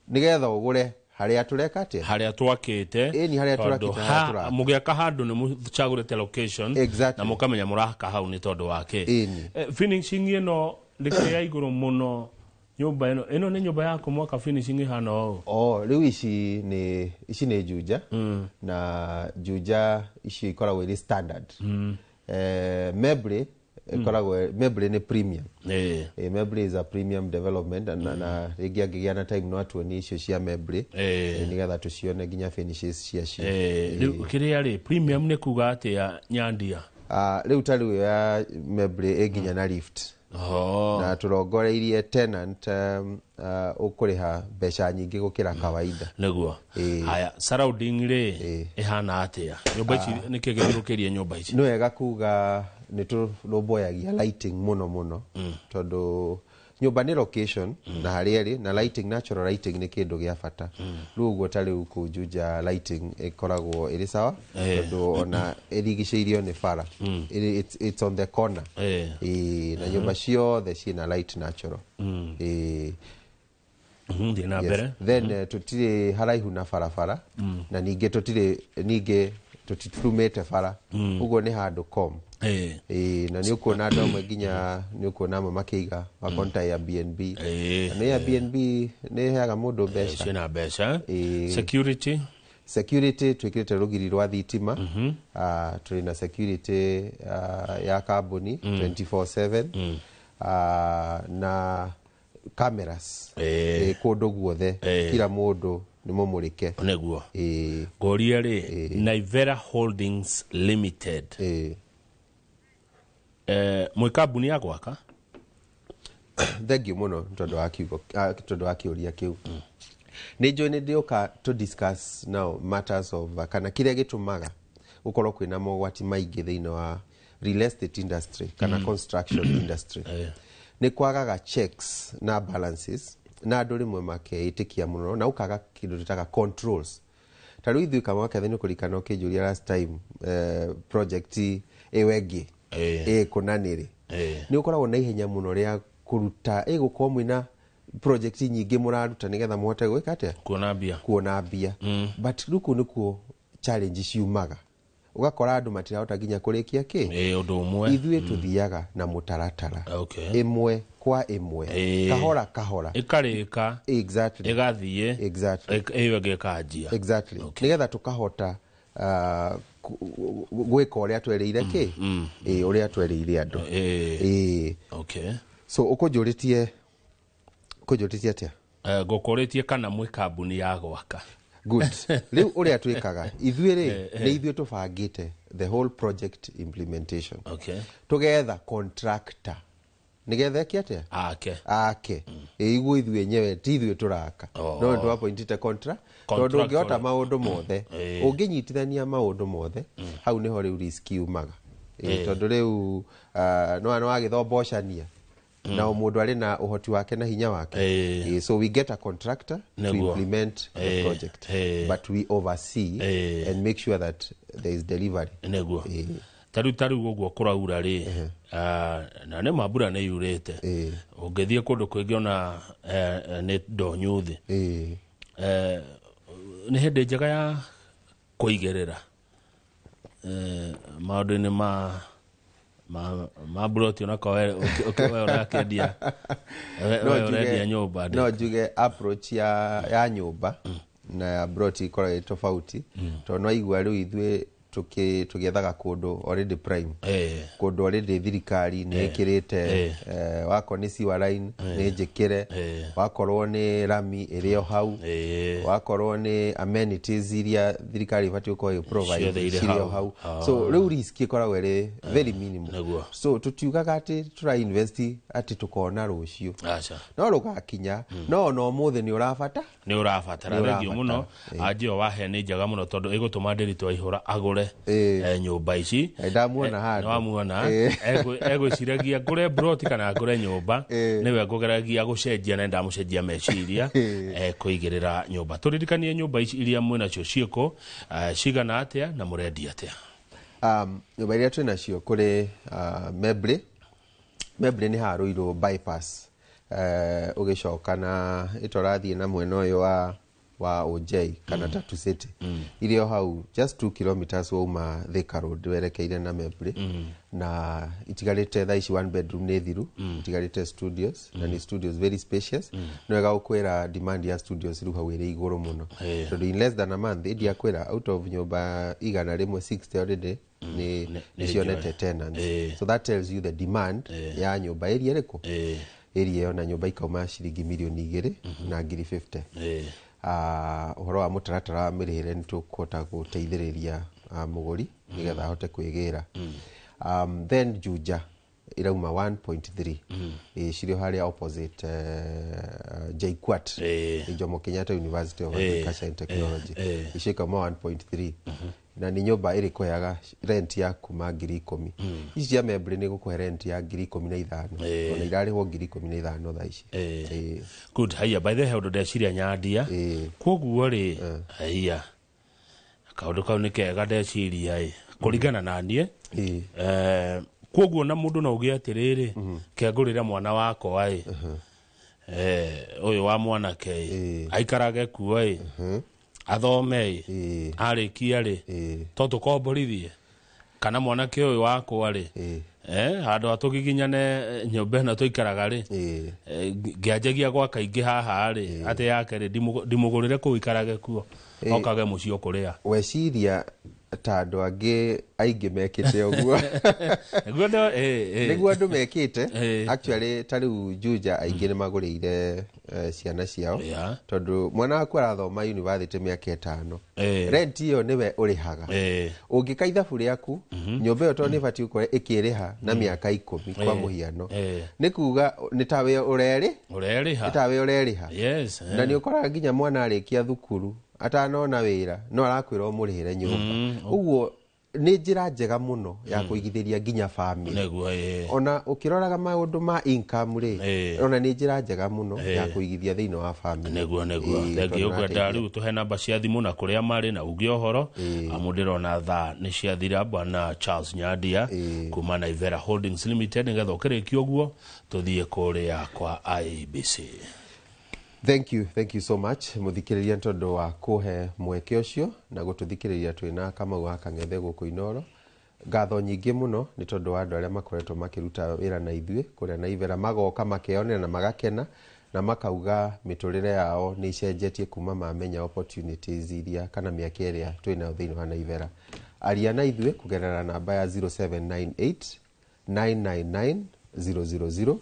nigetha ugure haria tureka ati haria twakite ni haria turakita mugiaka handu ni muchagurete location na mukamenya muraka hau ni tondu wake finishing ino ndikire iguru muno nyumba ino ni nyumba yako mwaka finishing hana o riu ici ni juja na juja ici ikoragwo iri standard mebre mebre ni premium mebre is a premium development na rigi agigia na time no atuoni icio cia mebre nigetha tucione ginya finishes cia cio riu kiria ri premium ni kuga ati ya nyandia riu tari ya mebre eginya na lift na turongoreirie tenant ukuriha mbeca nyingi gukira kawaida neguo haya surrounding ri ihana atia nyumba ici ni kigerukirie nyumba ici no wega kuga ni turomboyagia lighting muno tondu nyumba ni location na harieri na lighting natural lighting ni kindu gia bata rugo tari ukujuja lighting ikoragwo iri sawa tondu ona irigiceirio ni fara it's on the corner na nyumba ciothe ciina light natural na bere then tutire haraihu na farafara na ninge tutiturumite fara ugo ni handu com na ni ukuona andu amwe nginya ni ukuona amwe makiiga makonta ya BNB na ya BNB ni heaga mundu mbeca cina mbeca security twikirite rugiri rwa thitima turi na security ya kambuni 24/7 na cameras kundu guothe kila mundu ni mumurike neguo goria ri Naivera Holdings Limited mwe kambuni ya gwaka thank you muno tondu wa kiuria kiu ni join ndioka to discuss now matters of kana kiria gitumaga ukorwo kwina mogwati maingi thiini wa real estate industry kana construction industry ni kwagaga checks na balances na andu rimwe makeitikia muno na ukaga kindu tutaga controls taru ithu kama waketheni kurikana ukijuria last time project ewegi kunanire ni ukoragwo na ihenya muno ria kuruta gukorwo mwina project nyingi muraruta nigetha muhote gwika atia kuona mbia but ruku nikuo challenge ciumaga ugakora andu matirahota ginya kurikia ki undu umwe ithue tuthiaga na mutaratara imwe kwa imwe kahora ikarika exactly igathie exactly iyo gekanjia exactly nigetha tukahota gwika uria twereire ki uria twereire andu so ukujuritie atia gukuritie kana mwe kambuni ya gwaka good riu uria twikaga ithue ri ni ithue tubangite the whole project implementation tugetha contractor nigetha kiatia ake iguo ithue nyewe ti ithue turaka no ndo appointite tondu ungiota maundu mothe unginyitithania maundu mothe hau niho riu risk umaga tondu riu no agithombocania na mundu ari na uhoti wake na hinya wake so we get a contractor to implement the project but we oversee and make sure that there is delivery neguo taru guo kuraura ri na ne mabura ne yurete ungithie kundu kwingi ona ne ndonyuthi ni hindi njega ya kuigerera maundu ni ma broti ona kwa ona kedia no nyumba no juge approach ya nyumba na broti kora tofauti to no igwa riu ithue tugethaga kundu already prime kundu already thirikari ni ikirite wako ni siwa line ni njikire wakorwo ni rami irio hau wakorwo ni amenities iria thirikari bati uko provide irio hau so riu risk ikoragwo iri very minimal so tutiugaga ati tura invest ati tukona rucio no rugakinya no muthe ni urabatara regio muno ajio wahe ni njega muno tondu igutuma ndirito ihura agure nyumba ici ndamuona handu wamuona egwiciragia ngure broti kana ngure nyumba niwe ngugeragia gucenjia na ndamucenjia meciria kuigirira nyumba turirikanie nyumba ici iria mwena cio ciiko cigana atia na murendia atia nyumba iria twina cio kuri mebre ni haruirwo bypass ugicoka na itorathie na mwena uyu wa wa OJ kana Tatu City irio hau just 2 kilometers wauma Thika Road werekeire na Mebre na itigarite thaa ici 1 bedroom ne thiru itigarite studios na ni studios very spacious no wega ukwira demand ya studios riu hau iri iguru muno so in less than a month idia kwira out of nyumba igana rimwe 60 already ni cionete tenants so that tells you the demand ya nyumba area riko area yo na nyumba ikauma ciringi milioni 2 na ngiri 50 uhoro wa mutaratara wa mirihire ni tukota guteithiriria muguri nigetha ahote kwigira then Juja irauma 1.3 cirio haria opposite JKUAT Jomo Kenyatta University of Agriculture and Technology ishika 1.3 na ni nyumba iri koyaga rent ya kuma 10,000 ici ya Mebre ni gukuhe rent ya 15,000 ona irarihwo 15,000 thaa ici good haya by the way ndo ndeciria nyandia koguo ri haya kaundu kau ni kega ndeciria kuringana na nie koguo na mundu no ugie atiriri kengurira mwana wako uyu wa mwana ke aikarage kuo athome arikia ri tondu komborithie kana mwana ke uyu wako handu atugiginyane nyumba na tuikaraga ri ngianjagia gwa kaingi haha ri ate yake ri ndimugurire kuikarage kuo okage mucio kuria weciria tando angi aingi mekite uguo niguo andu mekite actually tariu Juja aingi ni magurire ciana ciao tondu mwana waku arathoma university miaka 5 rent iyo niwe urihaga ungikaitha buri yaku nyumba iyo to ni bati ukore ikiriha na miaka 10 kwa muhiano ni kuga ni tawe ureriha ni tawe ureriha na ni ukora nginya mwana arikia thukuru atanona wira no arakwira umurihire nyumba uguo ni njira njega muno ya kuigithiria nginya family ona ukiroraga maundu ma income ri ona ni njira njega muno ya kuigithia thiini wa family neguo thengi ukwenda riu tuhe namba cia thimu na kuria mari na ugi ohoro amundirona tha ni cia thira bwana Charles Nyandia kuma Naivera Holdings Limited ngetha ukirikio guo tuthie kuria kwa IBC. Thank you so much muthikiriria tondu wa kuhe mweke ucio na gututhikiriria twina Kamau wa Kang'ethe guku Inoro ngatho nyingi muno ni tondu wa andu aria makoretwo makiruta wira na ithue kuria Naivera magoka makeonera na magakena na makauga miturire yao ni icenjetie kuma mamenya opportunities iria kana miaka iria twina thiini wa Naivera aria na ithue kugerera namba ya 0798 999 000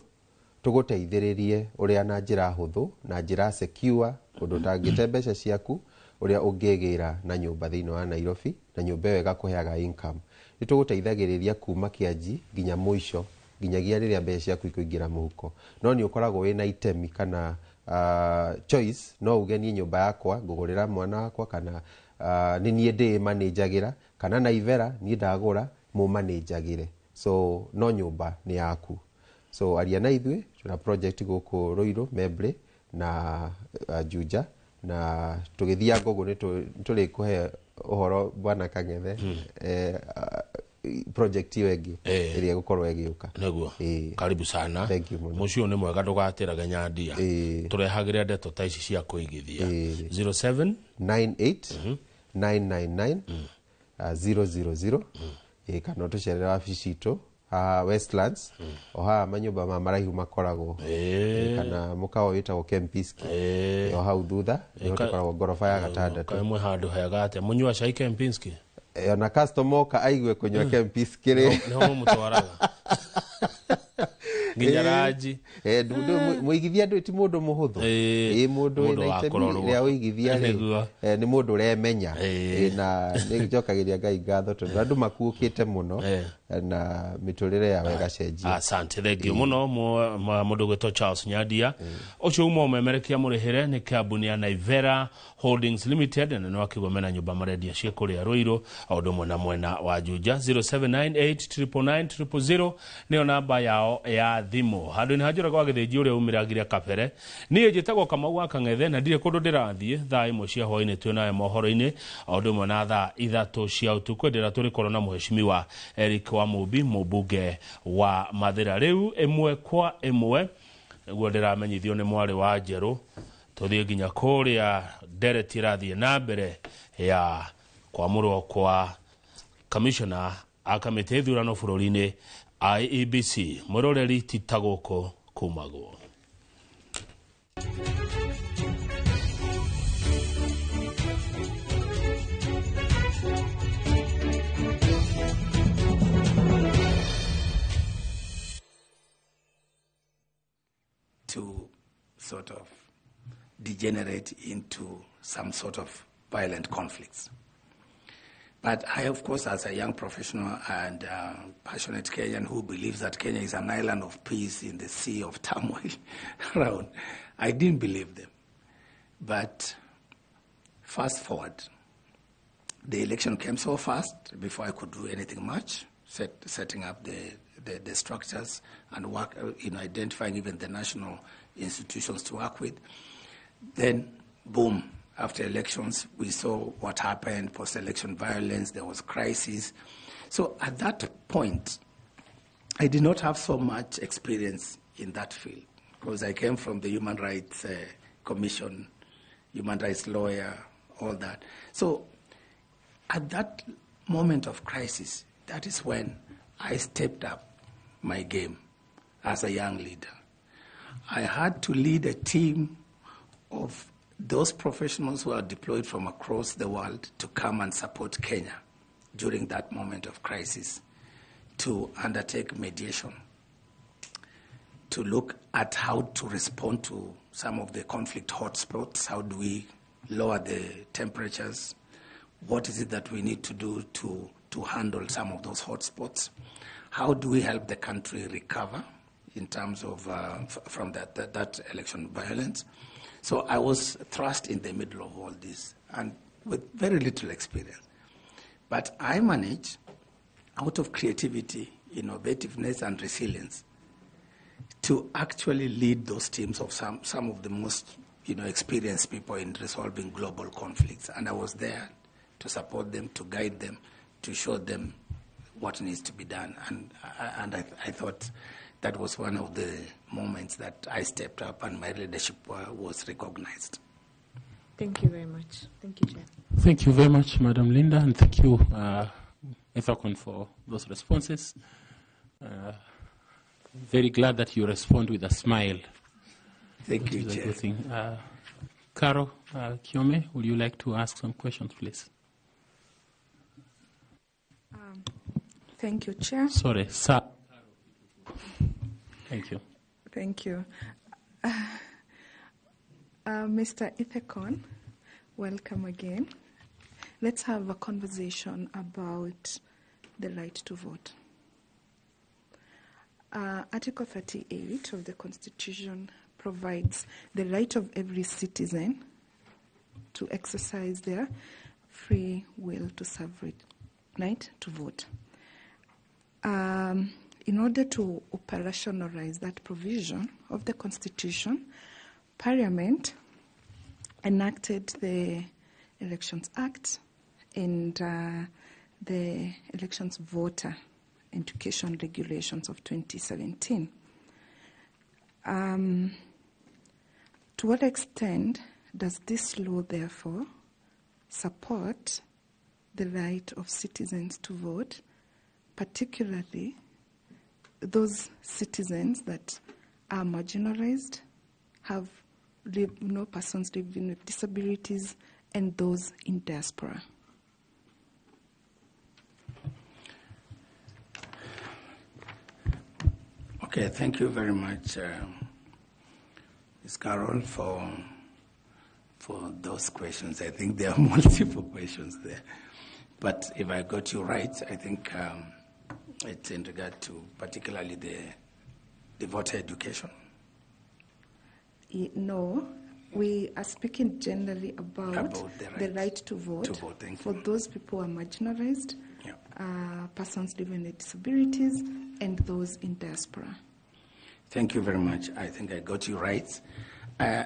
tuguteithiririe uria na njira huthu na njira secure undu tangite mbeca ciaku uria ungigira na nyumba thiini wa Nairobi na nyumba wega kuheaga income nituguteithagiriria kuma kianji nginya muico nginyagia riria mbeca ciaku ikuingira muhuko no ni ukoragwo wina itemi kana choice no ugenie nyumba yakwa ngugurira mwana wakwa kana ni nie ndi managerira kana Naivera ni ndagura mu managagire so no nyumba ni yaku so aria na ithue tuna project guku Ruiru Mebre na Juja na tugithia ngogo ni tuli kuhe uhoro bwana Kang'ethe project wengi iria gukorwo egiuka neguo karibu sana mucio ni mwega ndugatiraga Nyandia turehagire ndeto ta ici cia kuigithia 0798 999 000 kana tucerera wabici itu Westlands oha manyumba ma maraihu makoragwo kana mukawa witagwo Kempiski yo hau thutha yo tukoragwo gorofa ya gatandatu kamwe handu hega ate munywa cai Kempiski na customer ka aigwe kunywa Kempiski ri no mutwaraga nginyaraji muigithia ndu ti mundu muhuthu mundu ina itemi ria uigithia ni mundu uremenya na ni njokagiria Ngai ngatho tondu andu makuukite muno na miturire ya wega cenjia asante thengio muno mundu gwetwo Charles Nyandia ucio umo memerekia murihire ni kambuni ya Naivera Holdings Limited na no akigomena nyumba marendia cia kuria Ruiru aundu mwena wa Juja 0798999000 ni namba yao ya thimu handu ni hajura kwa githinji uria umiragira kabere ni njitagwo Kamau wa Kang'ethe na ndire kundu ndirathie thaa imwe cia hoini twina mohoro-ini aundu mwena thaa 3 cia utuku ndira turi korona muheshimiwa Eric wa Mubi mubunge wa Mathira riu imwe kwa imwe guo ndiramenyithio ni mwari wa Njeru tuthie nginya kuria ndereti ĩrathiĩ na mbere ya kwamũrwo kwa kamishona a kamĩtĩ ya ithurano bũrũri-inĩ IEBC. Mũroreri Tita gũkũ kumagwo. To sort of degenerate into some sort of violent conflicts. But I, of course, as a young professional and passionate Kenyan who believes that Kenya is an island of peace in the sea of turmoil around, I didn't believe them. But fast forward, the election came so fast before I could do anything much, setting up the structures and work in identifying even the national institutions to work with. Then, boom, after elections, we saw what happened, post-election violence, there was crisis. So at that point, I did not have so much experience in that field because I came from the Human Rights Commission, human rights lawyer, all that. So at that moment of crisis, that is when I stepped up my game as a young leader. I had to lead a team of those professionals who are deployed from across the world to come and support Kenya during that moment of crisis, to undertake mediation, to look at how to respond to some of the conflict hotspots. How do we lower the temperatures? What is it that we need to do to handle some of those hotspots? How do we help the country recover in terms of from that election violence? So I was thrust in the middle of all this and with very little experience. But I managed, out of creativity, innovativeness, and resilience, to actually lead those teams of some of the most experienced people in resolving global conflicts. And I was there to support them, to guide them, to show them what needs to be done. And I thought that was one of the moments that I stepped up and my leadership was recognized. Thank you very much. Thank you, Chair. Thank you very much, Madam Linda, and thank you, Ethakon, for those responses. Very glad that you respond with a smile. Thank you, Chair. Good thing. Caro Kiome, would you like to ask some questions, please? Thank you, Chair. Sorry, sir. Thank you. Thank you. Mr. Ethekon, welcome again. Let's have a conversation about the right to vote. Article 38 of the Constitution provides the right of every citizen to exercise their free will to suffrage, right, to vote. In order to operationalize that provision of the Constitution, Parliament enacted the Elections Act and the Elections Voter Education Regulations of 2017. To what extent does this law, therefore, support the right of citizens to vote, particularly those citizens that are marginalized, have persons living with disabilities, and those in diaspora? Okay, thank you very much, Ms. Carol, for those questions. I think there are multiple questions there. But if I got you right, I think it's in regard to particularly the voter education. No, we are speaking generally about the right to vote for those people who are marginalized, persons living with disabilities, and those in diaspora. Thank you very much. I think I got you right. I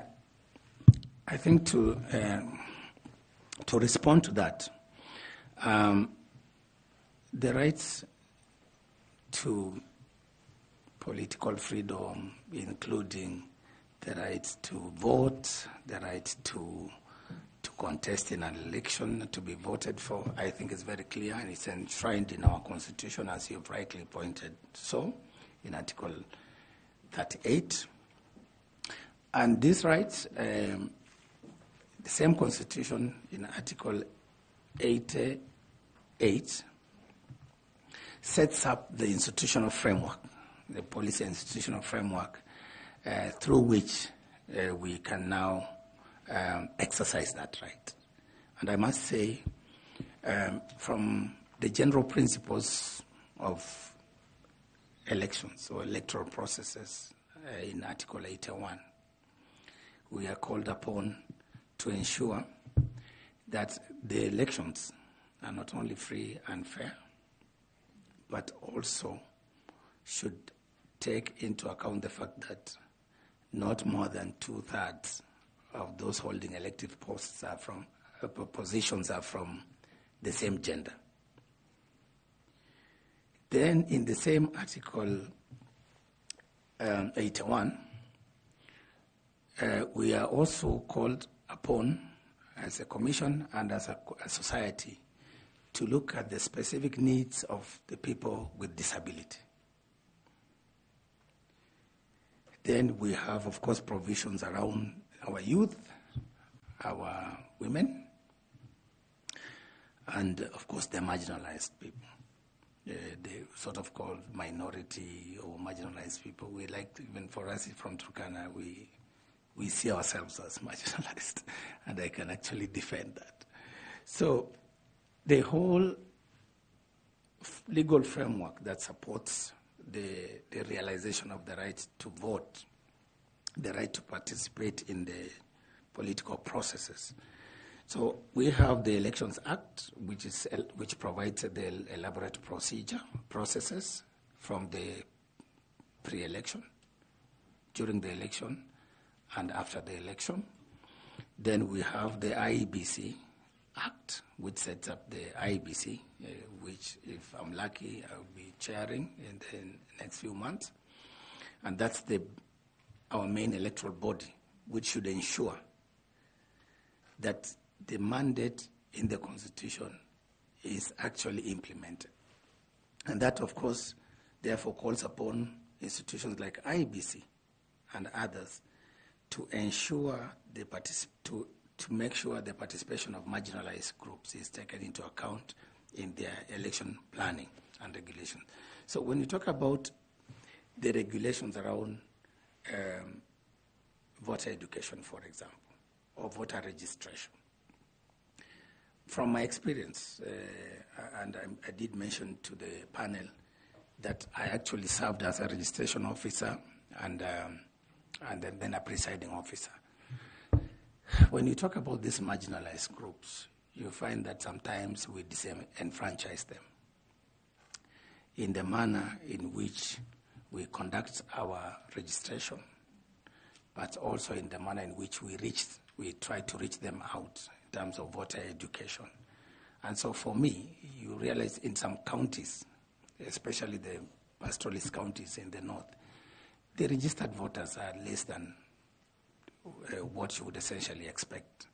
think to respond to that, the rights to political freedom, including the right to vote, the right to to contest in an election to be voted for, I think is very clear, and it's enshrined in our Constitution, as you've rightly pointed so, in Article 38. And these rights, the same Constitution in Article 88 sets up the institutional framework, the policy institutional framework through which we can now exercise that right. And I must say, from the general principles of elections or electoral processes in Article 81, we are called upon to ensure that the elections are not only free and fair, but also should take into account the fact that not more than 2/3 of those holding elective posts are from positions are from the same gender. Then in the same Article 81, we are also called upon as a commission and as a society to look at the specific needs of the people with disability. Then we have, of course, provisions around our youth, our women, and, of course, the marginalized people. The sort of called minority or marginalized people. We like, even for us from Turkana, we see ourselves as marginalized, and I can actually defend that. So the whole legal framework that supports the realization of the right to vote, the right to participate in the political processes. So we have the Elections Act, which provides the elaborate processes from the pre-election, during the election, and after the election. Then we have the IEBC Act, which sets up the IEBC, which, if I'm lucky, I'll be chairing in the next few months. And that's our main electoral body, which should ensure that the mandate in the Constitution is actually implemented. And that, of course, therefore calls upon institutions like IEBC and others to ensure to make sure the participation of marginalized groups is taken into account in their election planning and regulation. So when you talk about the regulations around voter education, for example, or voter registration, from my experience, and I did mention to the panel that I actually served as a registration officer and then a presiding officer. When you talk about these marginalized groups, you find that sometimes we disenfranchise them in the manner in which we conduct our registration, but also in the manner in which we try to reach them out in terms of voter education. And so for me, you realize in some counties, especially the pastoralist counties in the north, the registered voters are less than what you would essentially expect.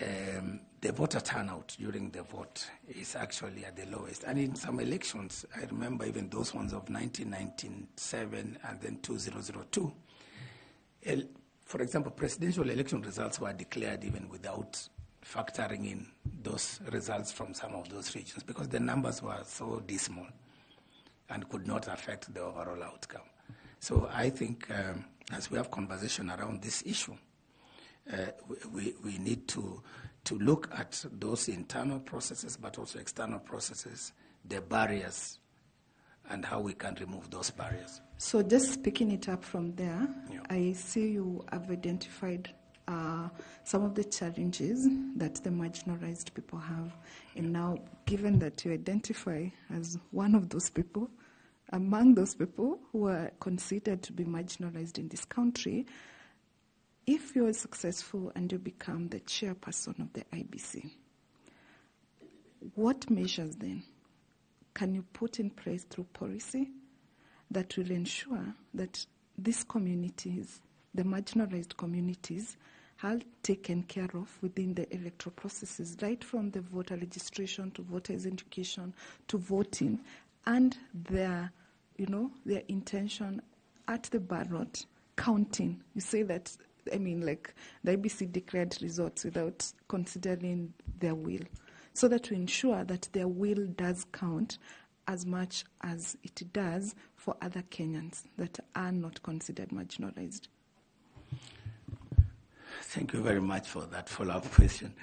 The voter turnout during the vote is actually at the lowest. And in some elections, I remember even those ones of 1997 and then 2002, for example, presidential election results were declared even without factoring in those results from some of those regions because the numbers were so dismal and could not affect the overall outcome. So I think as we have conversation around this issue, we need to look at those internal processes but also external processes, the barriers, and how we can remove those barriers. So just picking it up from there, yeah. I see you have identified some of the challenges that the marginalized people have. And now, given that you identify as one of those people, among those people who are considered to be marginalized in this country, if you're successful and you become the chairperson of the IBC, what measures then can you put in place through policy that will ensure that these communities, the marginalized communities, are taken care of within the electoral processes, right from the voter registration to voters' education to voting, and their intention at the ballot counting. You say that, the IBC declared results without considering their will, so that to ensure that their will does count as much as it does for other Kenyans that are not considered marginalized. Thank you very much for that follow-up question.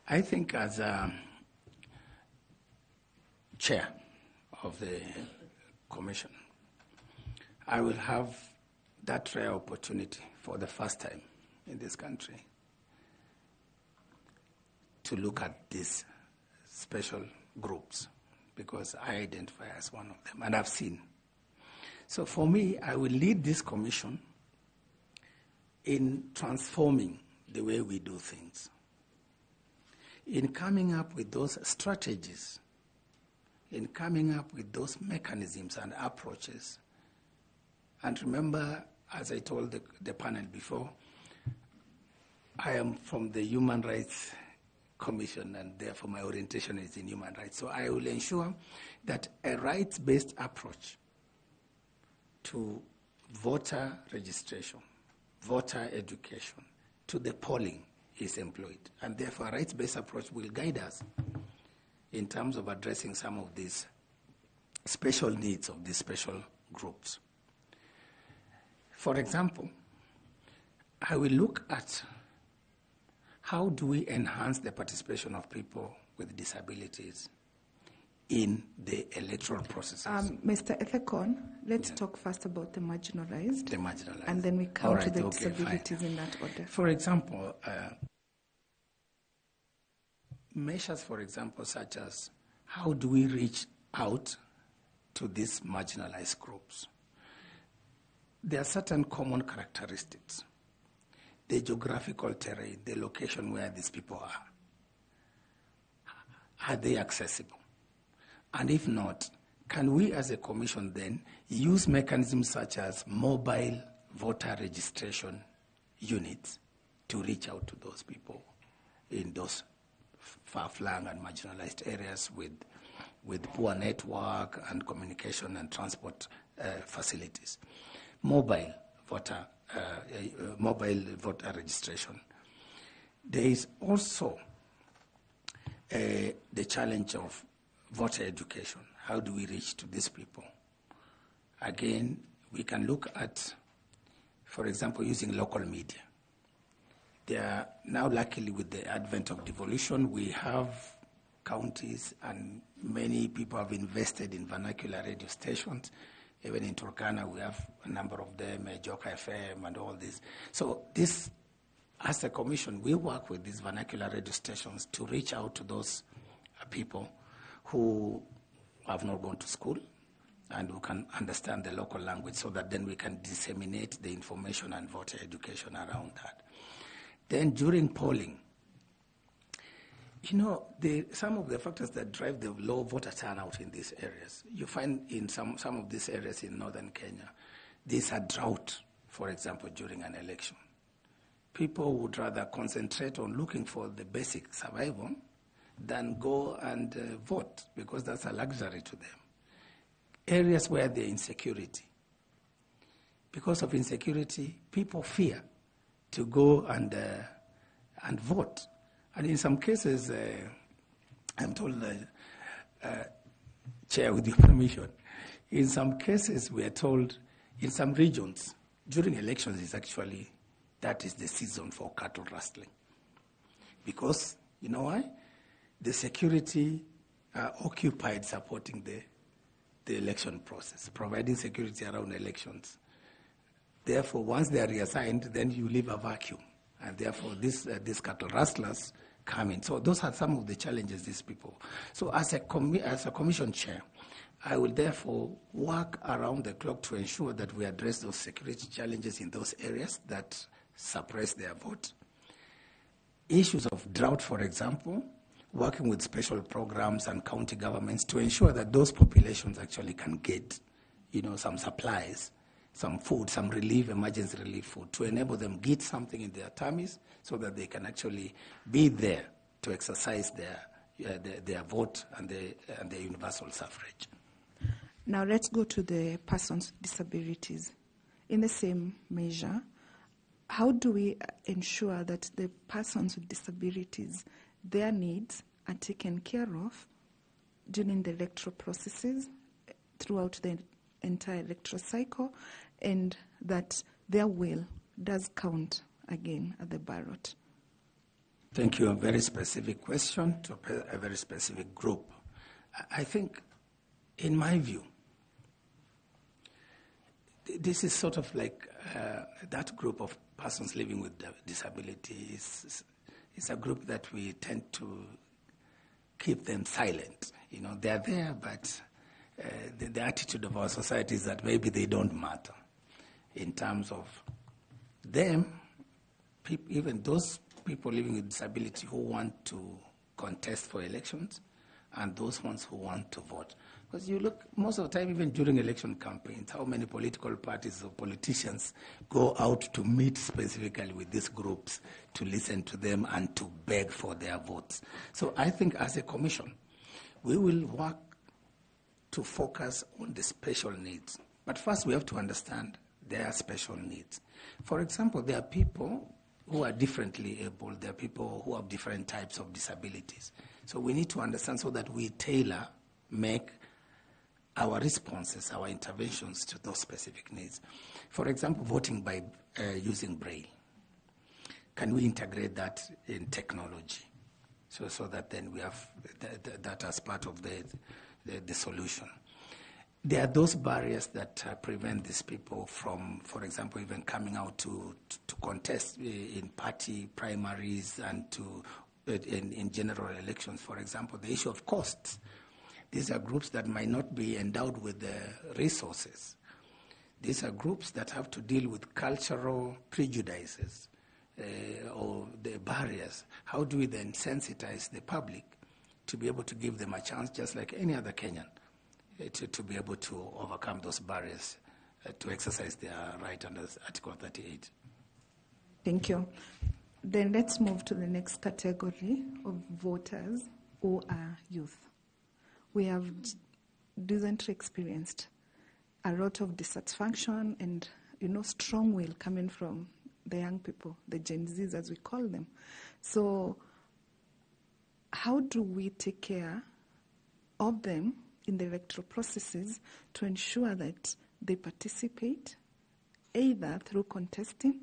I think as a chair of the commission, I will have that rare opportunity for the first time in this country to look at these special groups, because I identify as one of them and I've seen. So for me, I will lead this commission in transforming the way we do things, in coming up with those strategies, in coming up with those mechanisms and approaches. And remember, as I told the panel before, I am from the Human Rights Commission, and therefore my orientation is in human rights. So I will ensure that a rights-based approach to voter registration, voter education, to the polling is employed. And therefore a rights-based approach will guide us in terms of addressing some of these special needs of these special groups. For example, I will look at how do we enhance the participation of people with disabilities in the electoral processes. Mr. Ethekon, let's talk first about the marginalized. The marginalized. And then we come to the disabilities fine. In that order. For example, measures, for example, such as how do we reach out to these marginalized groups? There are certain common characteristics. The geographical terrain, the location where these people are they accessible? And if not, can we as a commission then use mechanisms such as mobile voter registration units to reach out to those people in those far-flung and marginalized areas with poor network and communication and transport facilities? Mobile voter registration. There is also the challenge of voter education. How do we reach to these people? Again, we can look at, for example, using local media. There are now, luckily, with the advent of devolution, we have counties and many people have invested in vernacular radio stations. Even in Turkana, we have a number of them, Joka FM and all this. So this, as a commission, we work with these vernacular radio stations to reach out to those people who have not gone to school and who can understand the local language, so that then we can disseminate the information and voter education around that. Then during polling, some of the factors that drive the low voter turnout in these areas, you find in some of these areas in northern Kenya, there's a drought, for example, during an election. People would rather concentrate on looking for the basic survival than go and vote, because that's a luxury to them. Areas where there's insecurity. Because of insecurity, people fear to go and vote. And in some cases, I'm told, Chair, with your permission, in some cases we are told, in some regions, during elections that is the season for cattle rustling. Because, you know why? The security are occupied supporting the election process, providing security around elections. Therefore, once they are reassigned, then you leave a vacuum. And therefore, these cattle rustlers come in. So those are some of the challenges these people. So as a commission chair, I will therefore work around the clock to ensure that we address those security challenges in those areas that suppress their vote. Issues of drought, for example, working with special programs and county governments to ensure that those populations actually can get, some supplies some food, some relief, emergency relief food, to enable them get something in their tummies so that they can actually be there to exercise their vote and their universal suffrage. Now let's go to the persons with disabilities. In the same measure, how do we ensure that the persons with disabilities, their needs are taken care of during the electoral processes, throughout the entire electoral cycle, and that their will does count again at the ballot? Thank you. A very specific question to a very specific group. I think, in my view, this is sort of like that group of persons living with disabilities is a group that we tend to keep them silent. You know, they're there, but the attitude of our society is that maybe they don't matter in terms of them, even those people living with disability who want to contest for elections and those ones who want to vote. Because you look, most of the time, even during election campaigns, how many political parties or politicians go out to meet specifically with these groups to listen to them and to beg for their votes. So I think as a commission, we will work to focus on the special needs. But first we have to understand their special needs. For example, there are people who are differently able, there are people who have different types of disabilities. So we need to understand so that we make our responses, our interventions to those specific needs. For example, voting by using Braille. Can we integrate that in technology so that then we have that as part of the solution? There are those barriers that prevent these people from, for example, even coming out to contest in party primaries and in general elections. For example, the issue of costs. These are groups that might not be endowed with the resources. These are groups that have to deal with cultural prejudices or the barriers. How do we then sensitize the public to be able to give them a chance, just like any other Kenyan, to be able to overcome those barriers, to exercise their right under Article 38? Thank you. Then let's move to the next category of voters who are youth. We have recently experienced a lot of dissatisfaction and, strong will coming from the young people, the Gen Zs as we call them. So how do we take care of them in the electoral processes to ensure that they participate either through contesting,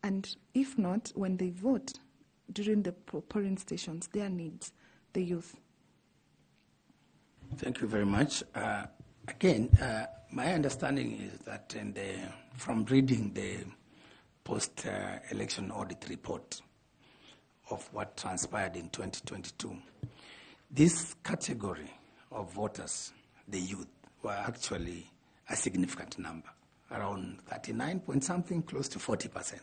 and if not, when they vote during the polling stations, their needs, the youth? Thank you very much. Again, my understanding is that from reading the post-election audit report of what transpired in 2022, this category of voters, the youth, were actually a significant number, around 39 point something, close to 40%.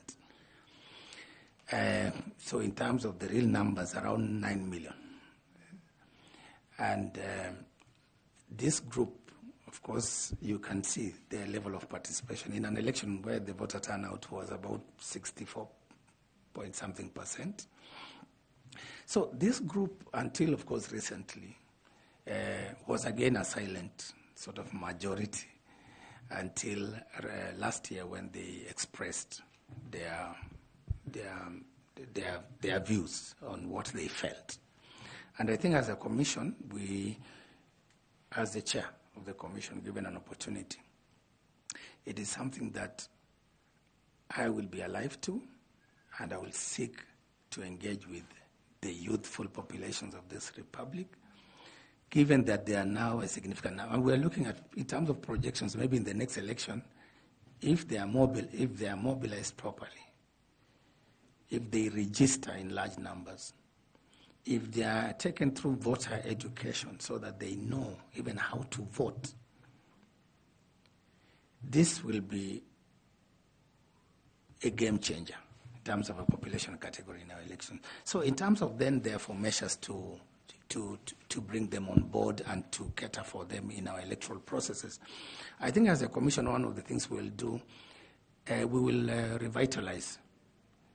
So in terms of the real numbers, around 9 million. And this group, of course, you can see their level of participation in an election where the voter turnout was about 64 point something %. So this group, until, of course, recently, was again a silent sort of majority until last year when they expressed their views on what they felt. And I think as a commission, as the chair of the commission, given an opportunity, it is something that I will be alive to, and I will seek to engage with the youthful populations of this republic, given that they are now a significant number. And we are looking at, in terms of projections, maybe in the next election, if they are mobilized properly, if they register in large numbers, if they are taken through voter education so that they know even how to vote, this will be a game changer in terms of a population category in our election. So in terms of then, therefore, measures to to bring them on board and to cater for them in our electoral processes. I think as a commission, one of the things we'll do, we will revitalize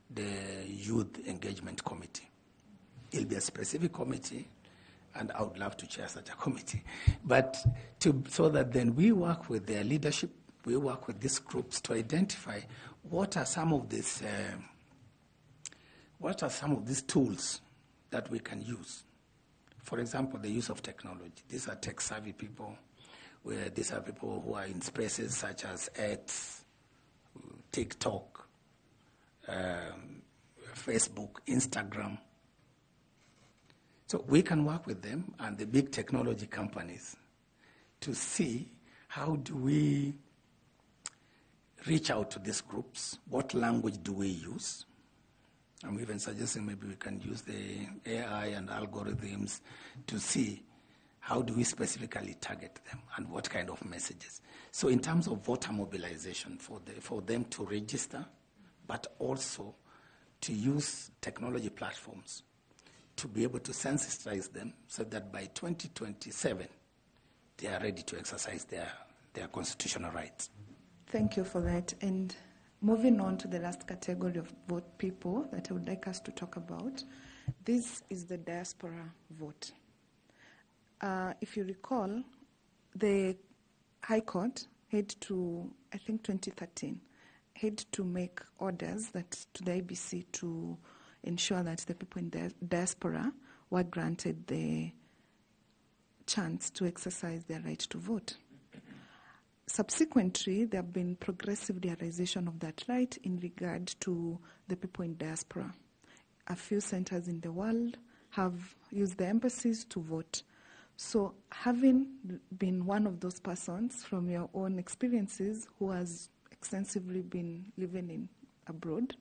the Youth Engagement Committee. It'll be a specific committee, and I would love to chair such a committee. But so that then we work with their leadership, we work with these groups to identify what are some of these tools that we can use. For example, the use of technology. These are tech-savvy people. These are people who are in spaces such as X, TikTok, Facebook, Instagram. So we can work with them and the big technology companies to see how do we reach out to these groups, what language do we use. I'm even suggesting maybe we can use the AI and algorithms to see how do we specifically target them and what kind of messages. So in terms of voter mobilization for them to register, but also to use technology platforms to be able to sensitize them so that by 2027, they are ready to exercise their constitutional rights. Thank you for that. And moving on to the last category of vote people that I would like us to talk about, this is the diaspora vote. If you recall, the High Court had to, I think 2013, had to make orders that to the IBC to ensure that the people in the diaspora were granted the chance to exercise their right to vote. Subsequently, there have been progressive realization of that right in regard to the people in diaspora. A few centers in the world have used the embassies to vote. So having been one of those persons from your own experiences who has extensively been living in abroad,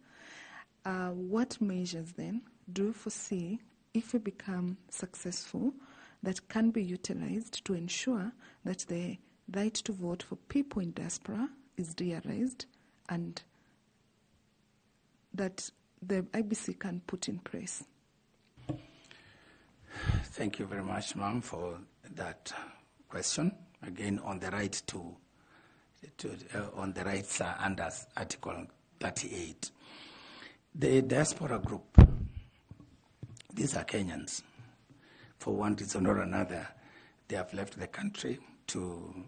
what measures then do you foresee, if we become successful, that can be utilized to ensure that the right to vote for people in diaspora is realized and that the IBC can put in place? Thank you very much, ma'am, for that question. Again, on the right on the rights under Article 38. The diaspora group, these are Kenyans. For one reason or another, they have left the country to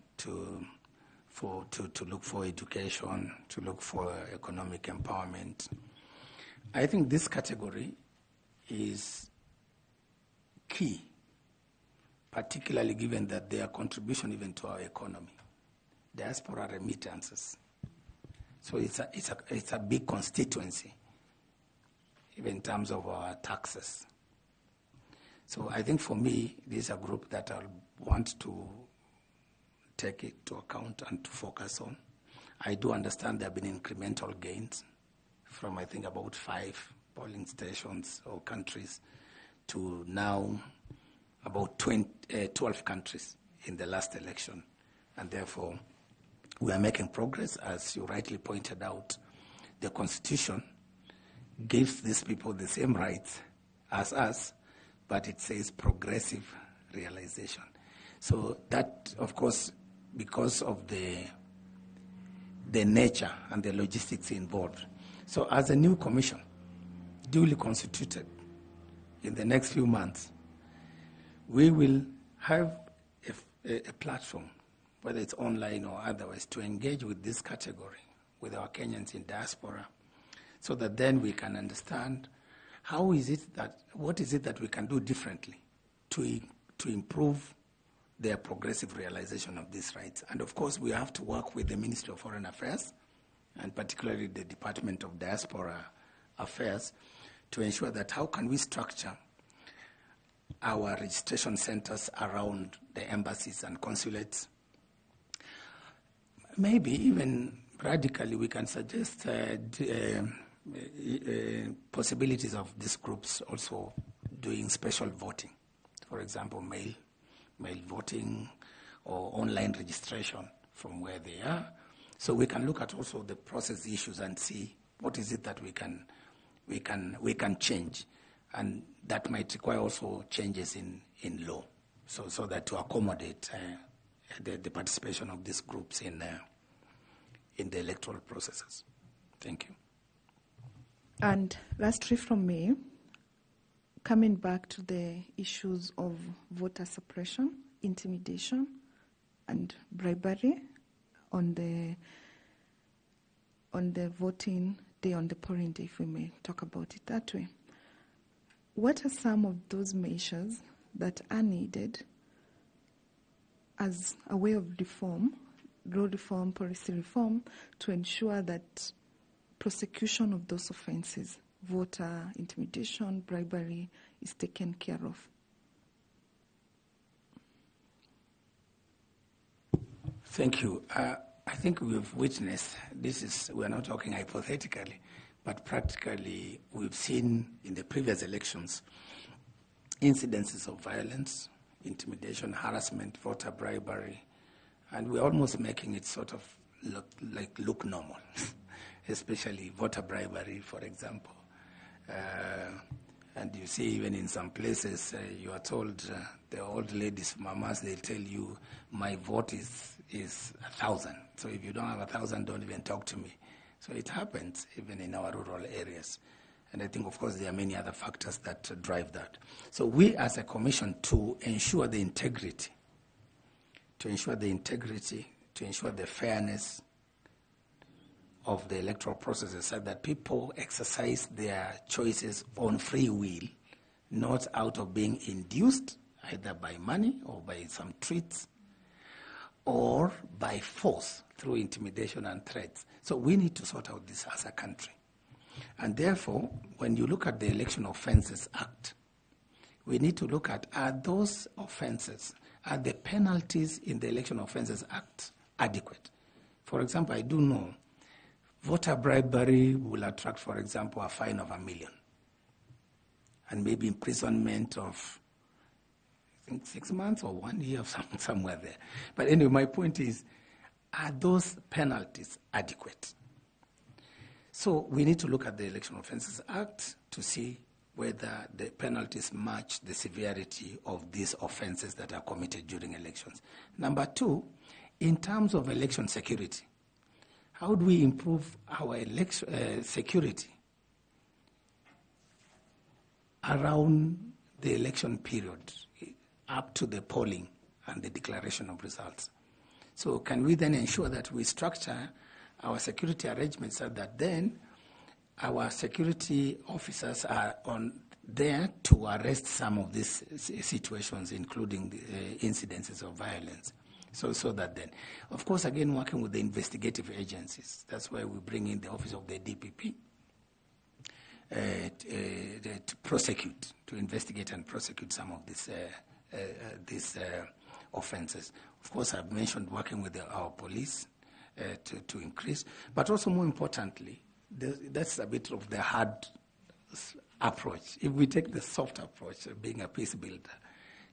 look for education, to look for economic empowerment. I think this category is key, particularly given that their contribution even to our economy, diaspora remittances. So it's a big constituency, even in terms of our taxes. So I think for me, this is a group that I want to take it to account and to focus on. I do understand there have been incremental gains from, I think, about 5 polling stations or countries to now about 12 countries in the last election. And therefore, we are making progress. As you rightly pointed out, the Constitution gives these people the same rights as us, but it says progressive realization. So that, of course, because of the nature and the logistics involved. So as a new commission, duly constituted, in the next few months, we will have a platform, whether it's online or otherwise, to engage with this category, with our Kenyans in diaspora, so that then we can understand what is it that we can do differently to improve their progressive realization of these rights. And of course, we have to work with the Ministry of Foreign Affairs, and particularly the Department of Diaspora Affairs, to ensure that how can we structure our registration centers around the embassies and consulates. Maybe even radically we can suggest possibilities of these groups also doing special voting. For example, mail voting or online registration from where they are. So we can look at also the process issues and see what is it that we can change And that might require also changes in law, so that to accommodate the participation of these groups in the electoral processes. Thank you. And lastly from me, coming back to the issues of voter suppression, intimidation, and bribery on the voting day, on the polling day, if we may talk about it that way. What are some of those measures that are needed as a way of reform, law reform, policy reform, to ensure that prosecution of those offenses, voter intimidation, bribery, is taken care of? Thank you. I think we've witnessed, we're not talking hypothetically, but practically we've seen in the previous elections incidences of violence, intimidation, harassment, voter bribery, and we're almost making it sort of look normal, especially voter bribery, for example. And you see even in some places you are told, the old ladies, mamas, they'll tell you, my vote is 1,000. So if you don't have 1,000, don't even talk to me. So it happens even in our rural areas. And I think, of course, there are many other factors that drive that. So we as a commission, to ensure the integrity, to ensure the fairness of the electoral processes, so that people exercise their choices on free will, not out of being induced either by money or by some treats or by force through intimidation and threats. So we need to sort out this as a country. And therefore, when you look at the Election Offences Act, we need to look at, are those offences, are the penalties in the Election Offences Act adequate? For example, I do know voter bribery will attract, for example, a fine of $1 million and maybe imprisonment of, I think, 6 months or 1 year, somewhere there. But anyway, my point is, are those penalties adequate? So we need to look at the Election Offences Act to see whether the penalties match the severity of these offences that are committed during elections. Number two, in terms of election security, how do we improve our security around the election period, up to the polling and the declaration of results? So can we then ensure that we structure our security arrangements so that then our security officers are there to arrest some of these situations, including the incidences of violence? So that then, of course, again, working with the investigative agencies. That's why we bring in the office of the DPP to prosecute, to investigate and prosecute some of these offences. Of course, I've mentioned working with our police to increase, but also more importantly, that's a bit of the hard approach. If we take the soft approach of being a peace builder,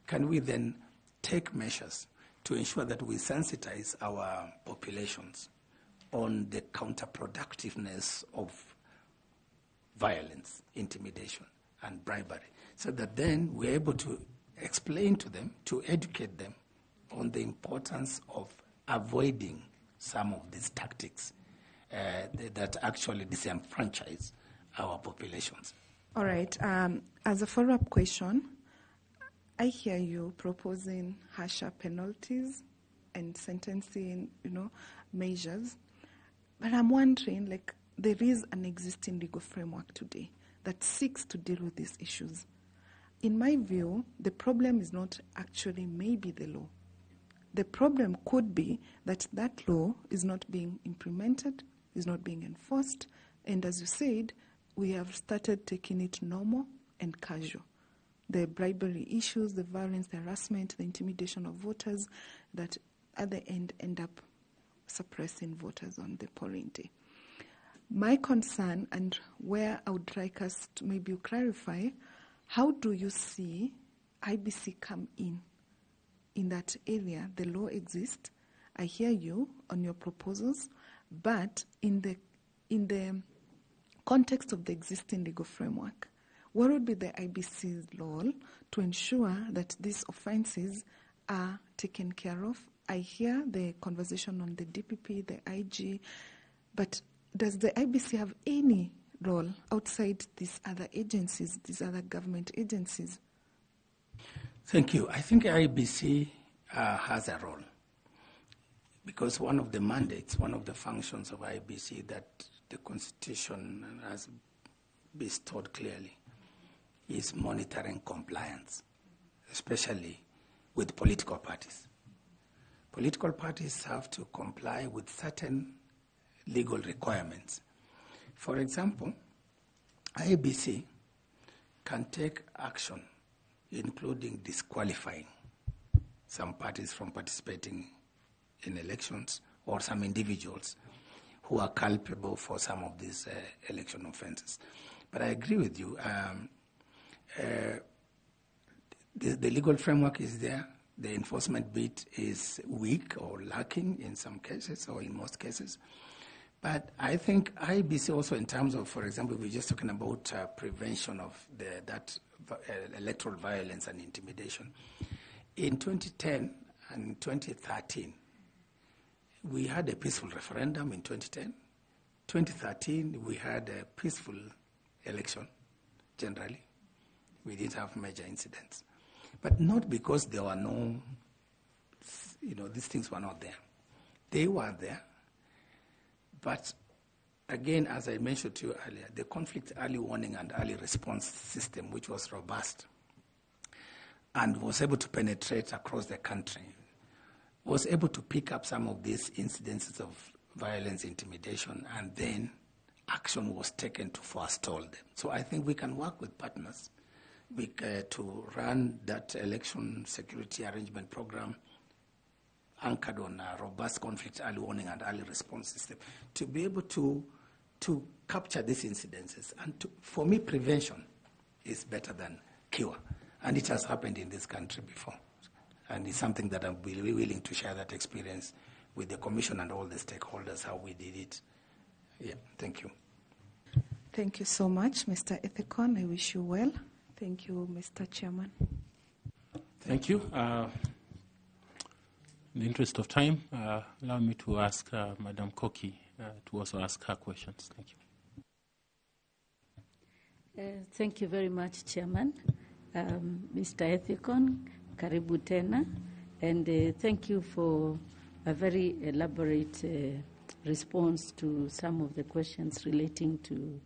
can we then take measures to ensure that we sensitize our populations on the counterproductiveness of violence, intimidation, and bribery, so that then we're able to explain to them, to educate them on the importance of avoiding some of these tactics that actually disenfranchise our populations. All right. As a follow-up question, I hear you proposing harsher penalties and sentencing, measures. But I'm wondering, there is an existing legal framework today that seeks to deal with these issues. In my view, the problem is not actually maybe the law. The problem could be that that law is not being implemented, is not being enforced, and as you said, we have started taking it normal and casual. The bribery issues, the violence, the harassment, the intimidation of voters that at the end up suppressing voters on the polling day. My concern, and where I would like us to maybe clarify, how do you see IBC come in that area? The law exists. I hear you on your proposals, but in the context of the existing legal framework, what would be the IBC's role to ensure that these offences are taken care of? I hear the conversation on the DPP, the IG, but does the IBC have any role outside these other agencies, these other government agencies? Thank you. I think IBC has a role, because one of the mandates, one of the functions of IBC that the Constitution has bestowed clearly is monitoring compliance, especially with political parties. Political parties have to comply with certain legal requirements. For example, IBC can take action, including disqualifying some parties from participating in elections or some individuals who are culpable for some of these election offenses. But I agree with you. The legal framework is there. The enforcement bit is weak or lacking in some cases or in most cases. But I think IBC also, in terms of, for example, we're just talking about prevention of that electoral violence and intimidation. In 2010 and 2013, we had a peaceful referendum in 2010. 2013, we had a peaceful election, generally. We didn't have major incidents. But not because there were no, these things were not there. They were there. But again, as I mentioned to you earlier, the conflict early warning and early response system, which was robust and was able to penetrate across the country, was able to pick up some of these incidences of violence, intimidation, and then action was taken to forestall them. So I think we can work with partners to run that election security arrangement program anchored on a robust conflict early warning and early response system, to be able to capture these incidences. And for me, prevention is better than cure. And it has happened in this country before. And it's something that I'm really willing to share that experience with the Commission and all the stakeholders, how we did it. Yeah, thank you. Thank you so much, Mr. Ethicon. I wish you well. Thank you, Mr. Chairman. Thank you. In the interest of time, allow me to ask Madam Koki to also ask her questions. Thank you. Thank you very much, Chairman. Mr. Ethicon, karibu tena, and thank you for a very elaborate response to some of the questions relating to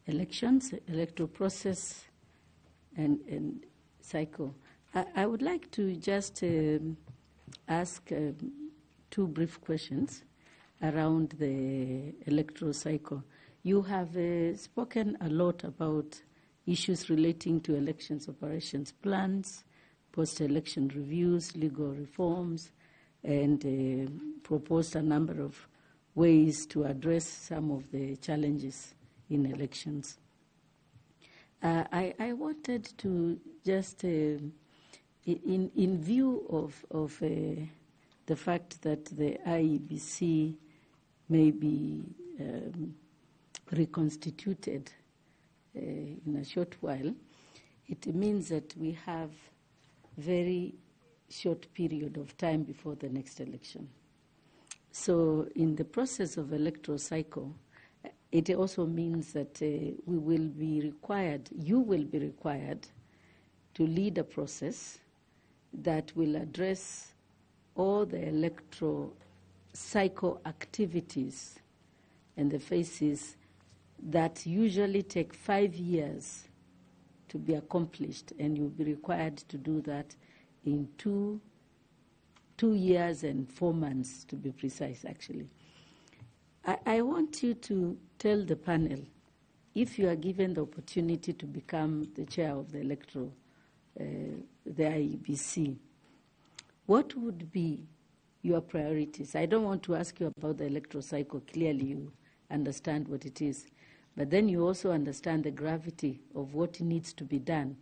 elections, electoral process, and cycle. I would like to just ask two brief questions around the electoral cycle. You have spoken a lot about issues relating to elections operations plans, post-election reviews, legal reforms, and proposed a number of ways to address some of the challenges in elections. I wanted to just, in view of the fact that the IEBC may be reconstituted in a short while, it means that we have very short period of time before the next election. So in the process of electoral cycle, it also means that we will be required, you will be required to lead a process that will address all the electoral cycle activities and the phases that usually take 5 years to be accomplished, and you'll be required to do that in 2 years and 4 months, to be precise, actually. I want you to tell the panel, if you are given the opportunity to become the chair of the electoral, the IEBC, what would be your priorities? I don't want to ask you about the electoral cycle. Clearly, you understand what it is. But then you also understand the gravity of what needs to be done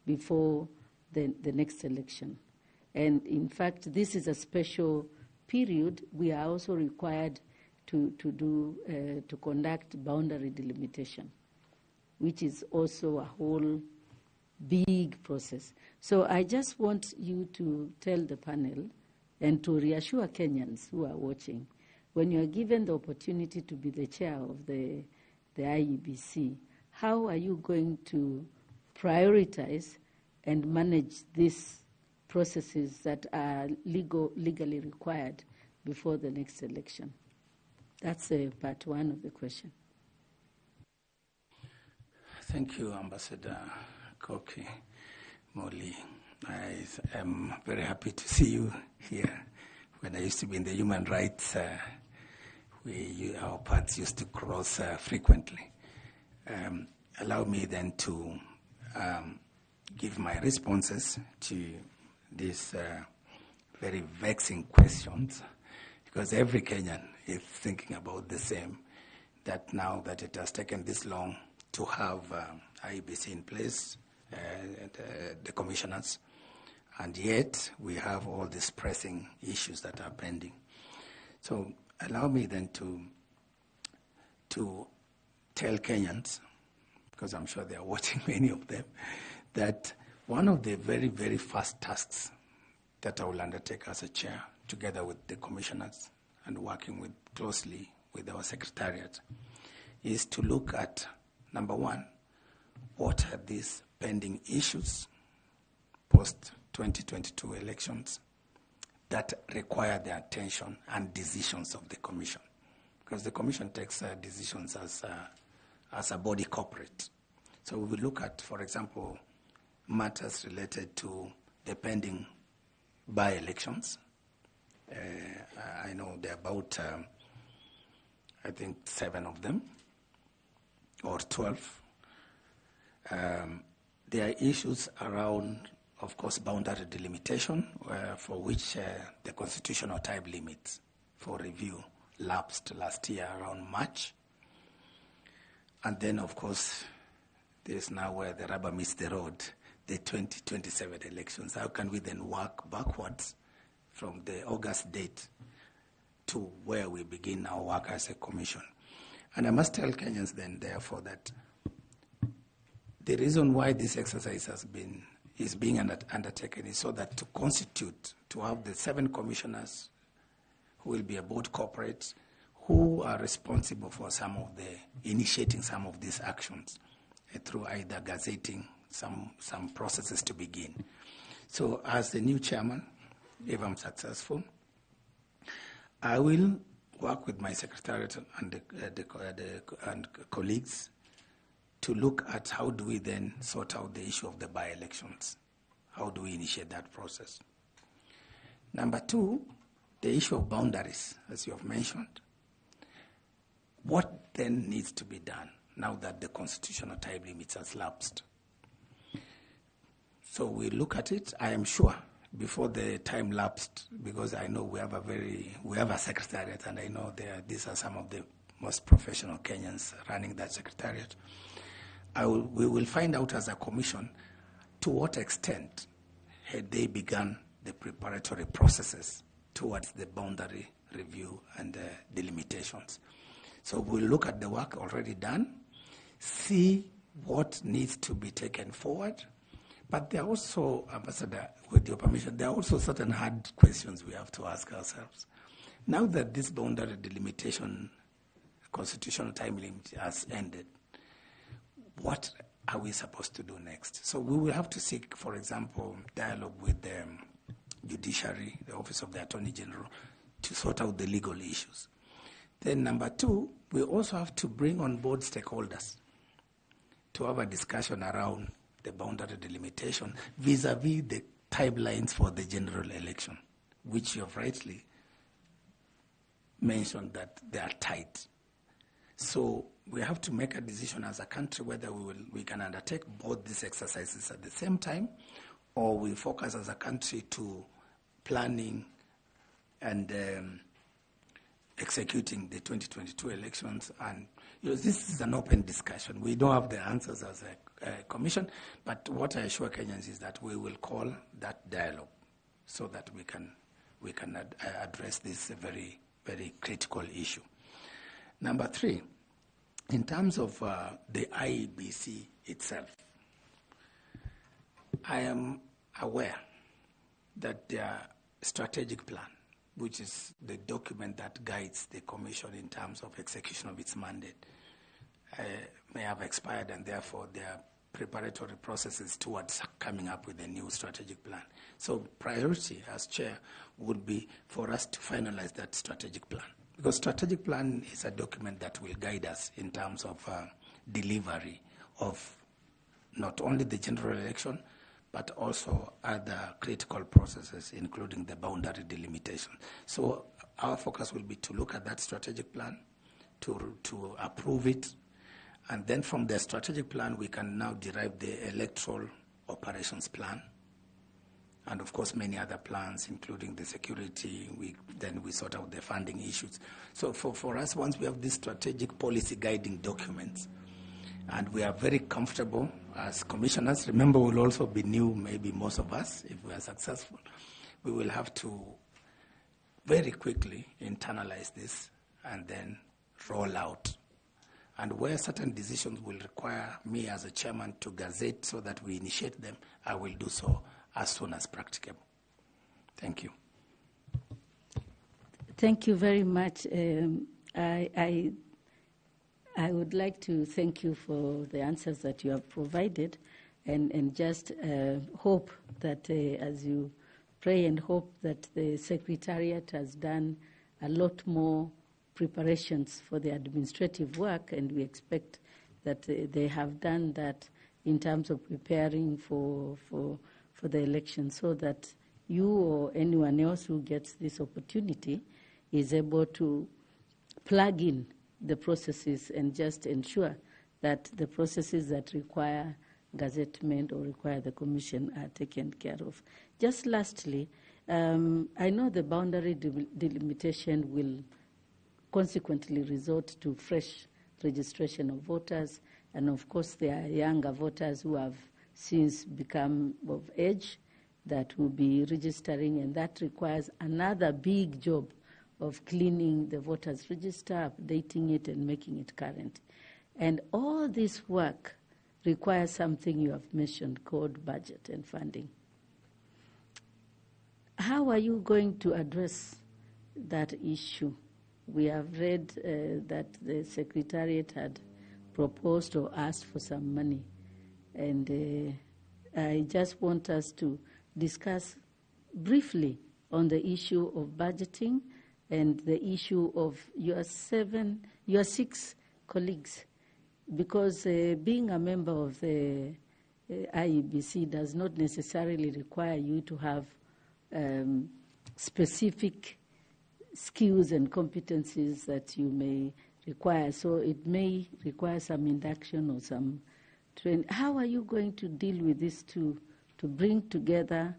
before the next election. And in fact, this is a special period. We are also required to conduct boundary delimitation. which is also a whole big process. So I just want you to tell the panel and to reassure Kenyans who are watching, when you are given the opportunity to be the chair of the IEBC, how are you going to prioritize and manage these processes that are legally required before the next election? That's part one of the question. Thank you, Ambassador Koki Moli. I am very happy to see you here. When I used to be in the human rights, our paths used to cross frequently. Allow me then to give my responses to these very vexing questions, because every Kenyan is thinking about the same, that now that it has taken this long to have IEBC in place, the commissioners, and yet we have all these pressing issues that are pending. So allow me then to tell Kenyans, because I'm sure they are watching, many of them, that one of the very, very first tasks that I will undertake as a chair, together with the commissioners and working closely with our secretariat, is to look at, number one, what are these pending issues post-2022 elections that require the attention and decisions of the Commission. Because the Commission takes decisions as a body corporate. So we will look at, for example, matters related to the pending by-elections. I know there are about, I think, 7 of them, or 12. There are issues around, of course, boundary delimitation, for which the constitutional time limit for review lapsed last year around March. And then, of course, there's now where the rubber meets the road, the 2027 elections. How can we then work backwards from the August date to where we begin our work as a commission? And I must tell Kenyans then, therefore, that the reason why this exercise is being undertaken is so that to have the 7 commissioners who will be a board corporate, who are responsible for initiating some of these actions through either gazetting some processes to begin. So as the new chairman, if I'm successful, I will work with my secretariat and colleagues to look at how do we then sort out the issue of the by-elections. How do we initiate that process? Number 2, the issue of boundaries, as you have mentioned. What then needs to be done now that the constitutional time limits has lapsed? So we look at it. I am sure before the time lapsed, because I know we have a secretariat, and I know these are some of the most professional Kenyans running that secretariat. We will find out as a commission to what extent had they begun the preparatory processes towards the boundary review and delimitations. So we'll look at the work already done, see what needs to be taken forward. But there are also, Ambassador, with your permission, there are also certain hard questions we have to ask ourselves. Now that this boundary delimitation constitutional time limit has ended, what are we supposed to do next? So we will have to seek, for example, dialogue with the judiciary, the Office of the Attorney General, to sort out the legal issues. Then number 2, we also have to bring on board stakeholders to have a discussion around the boundary delimitation vis-a-vis the timelines for the general election, which you have rightly mentioned that they are tight. So we have to make a decision as a country whether we can undertake both these exercises at the same time, or we focus as a country to planning and executing the 2022 elections. And this is an open discussion. We don't have the answers as a commission, but what I assure Kenyans is that we will call that dialogue so that we can address this very, very critical issue. Number 3, In terms of the IEBC itself, I am aware that their strategic plan, which is the document that guides the Commission in terms of execution of its mandate, may have expired, and therefore their preparatory processes towards coming up with a new strategic plan. So priority as chair would be for us to finalize that strategic plan, because strategic plan is a document that will guide us in terms of delivery of not only the general election, but also other critical processes, including the boundary delimitation. So our focus will be to look at that strategic plan, to approve it, and then from the strategic plan, we can now derive the electoral operations plan, and of course many other plans, including the security. Then we sort out the funding issues. So for us, once we have these strategic policy guiding documents, and we are very comfortable as commissioners, remember we'll also be new, maybe most of us, if we are successful, we will have to very quickly internalize this and then roll out. And where certain decisions will require me as a chairman to gazette so that we initiate them, I will do so as soon as practicable. Thank you. Thank you very much. I would like to thank you for the answers that you have provided, and just hope that as you pray and hope that the Secretariat has done a lot more preparations for the administrative work, and we expect that they have done that in terms of preparing for the election, so that you or anyone else who gets this opportunity is able to plug in the processes and just ensure that the processes that require gazettement or require the commission are taken care of. Just lastly, I know the boundary delimitation will consequently resort to fresh registration of voters, and of course there are younger voters who have since become of age that will be registering, and that requires another big job of cleaning the voters register, updating it and making it current. And all this work requires something you have mentioned called budget and funding. How are you going to address that issue? We have read that the Secretariat had proposed or asked for some money, and I just want us to discuss briefly on the issue of budgeting and the issue of your 6 colleagues, because being a member of the IEBC does not necessarily require you to have specific skills and competencies that you may require. So it may require some induction or some training. How are you going to deal with this to bring together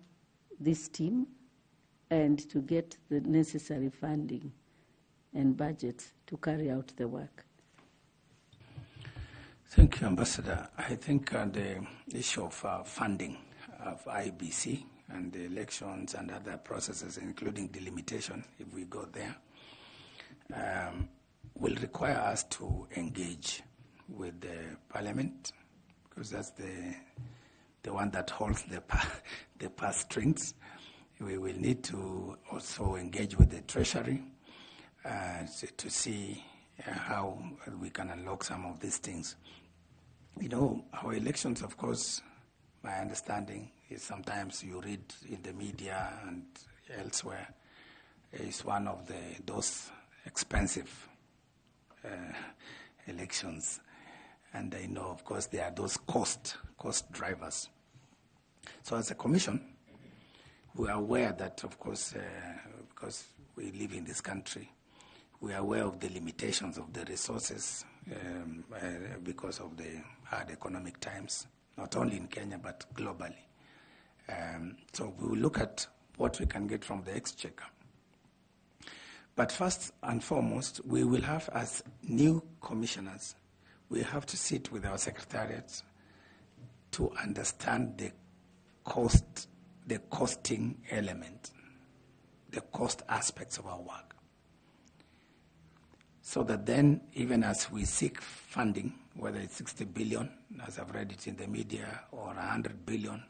this team and to get the necessary funding and budget to carry out the work? Thank you, Ambassador. I think the issue of funding of IBC and the elections and other processes, including delimitation, if we go there, will require us to engage with the Parliament, because that's the one that holds the purse strings. We will need to also engage with the Treasury to see how we can unlock some of these things. You know, our elections, of course, my understanding is sometimes you read in the media and elsewhere, is one of those expensive elections. And I know, of course, there are those cost drivers. So as a commission, we are aware that, of course, because we live in this country, we are aware of the limitations of the resources because of the hard economic times, not only in Kenya, but globally. So we will look at what we can get from the exchequer. But first and foremost, we will have, as new commissioners, we have to sit with our secretariats to understand the costing element, the cost aspects of our work. so that then, even as we seek funding, whether it's 60 billion, as I've read it in the media, or 100 billion,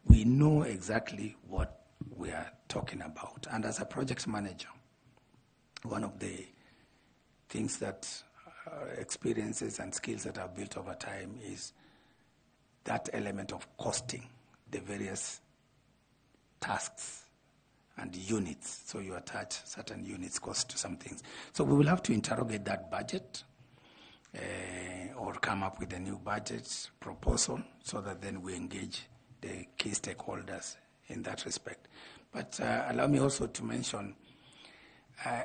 we know exactly what we are talking about. And as a project manager, one of the things that experiences and skills that I've built over time is that element of costing the various tasks and units. So you attach certain units cost to some things. So we will have to interrogate that budget or come up with a new budget proposal so that then we engage the key stakeholders in that respect. But allow me also to mention,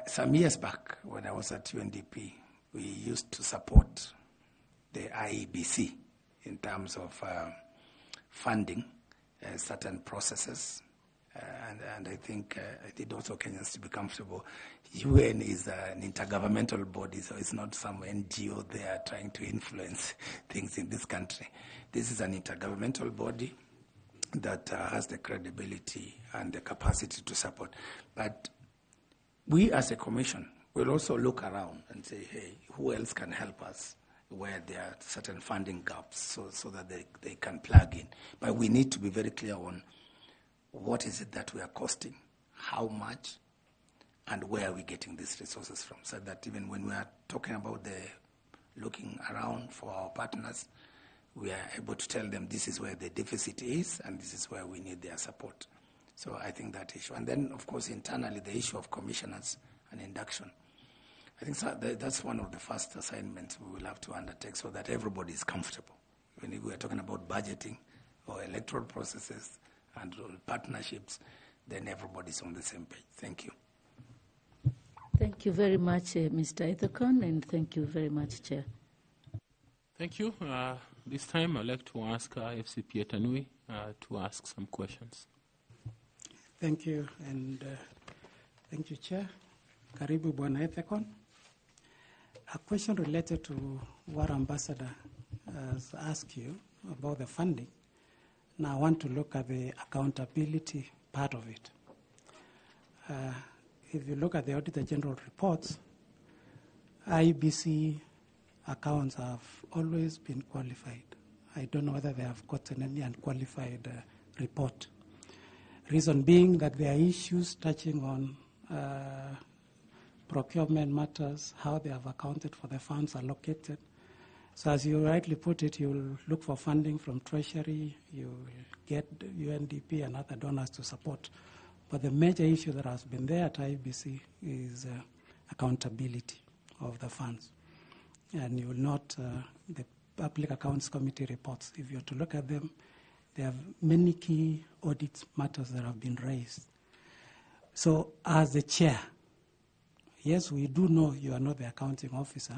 some years back when I was at UNDP, we used to support the IEBC in terms of funding certain processes. And I think I did also Kenyans to be comfortable. UN is an intergovernmental body, so it's not some NGO there trying to influence things in this country. This is an intergovernmental body that has the credibility and the capacity to support. But we as a commission will also look around and say, hey, who else can help us where there are certain funding gaps so that they can plug in. But we need to be very clear on what is it that we are costing, how much, and where are we getting these resources from, so that even when we are talking about looking around for our partners, we are able to tell them this is where the deficit is and this is where we need their support. So I think that issue. And then, of course, internally, the issue of commissioners and induction. I think that's one of the first assignments we will have to undertake so that everybody is comfortable. When we are talking about budgeting or electoral processes and partnerships, then everybody's on the same page. Thank you. Thank you very much, Mr. Ethekon, and thank you very much, Chair. Thank you. This time I'd like to ask FCPA Tanui to ask some questions. Thank you, and thank you, Chair. Karibu Bwana Ethekon. A question related to what Ambassador has asked you about the funding. Now I want to look at the accountability part of it. If you look at the Auditor General reports, IEBC accounts have always been qualified. I don't know whether they have gotten any unqualified report. Reason being that there are issues touching on procurement matters, how they have accounted for the funds allocated. So as you rightly put it, you'll look for funding from Treasury, you'll get UNDP and other donors to support. But the major issue that has been there at IEBC is accountability of the funds. And you will note the Public Accounts Committee reports. If you're to look at them, there are many key audit matters that have been raised. So as the chair, yes, we do know you are not the accounting officer,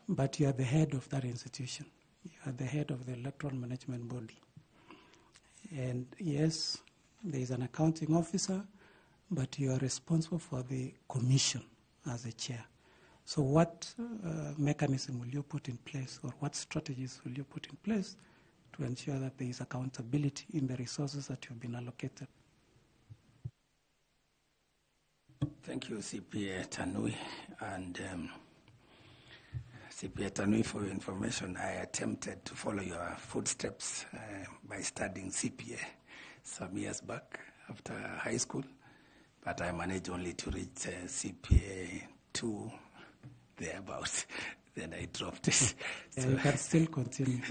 but you are the head of that institution. You are the head of the electoral management body. And yes, there is an accounting officer, but you are responsible for the commission as a chair. So what mechanism will you put in place, or what strategies will you put in place to ensure that there is accountability in the resources that you've been allocated? Thank you, CPA Tanui. And CPA Tanui, for your information, I attempted to follow your footsteps by studying CPA some years back after high school, but I managed only to reach CPA 2 thereabouts. Then I dropped it. Yeah, so you can still continue.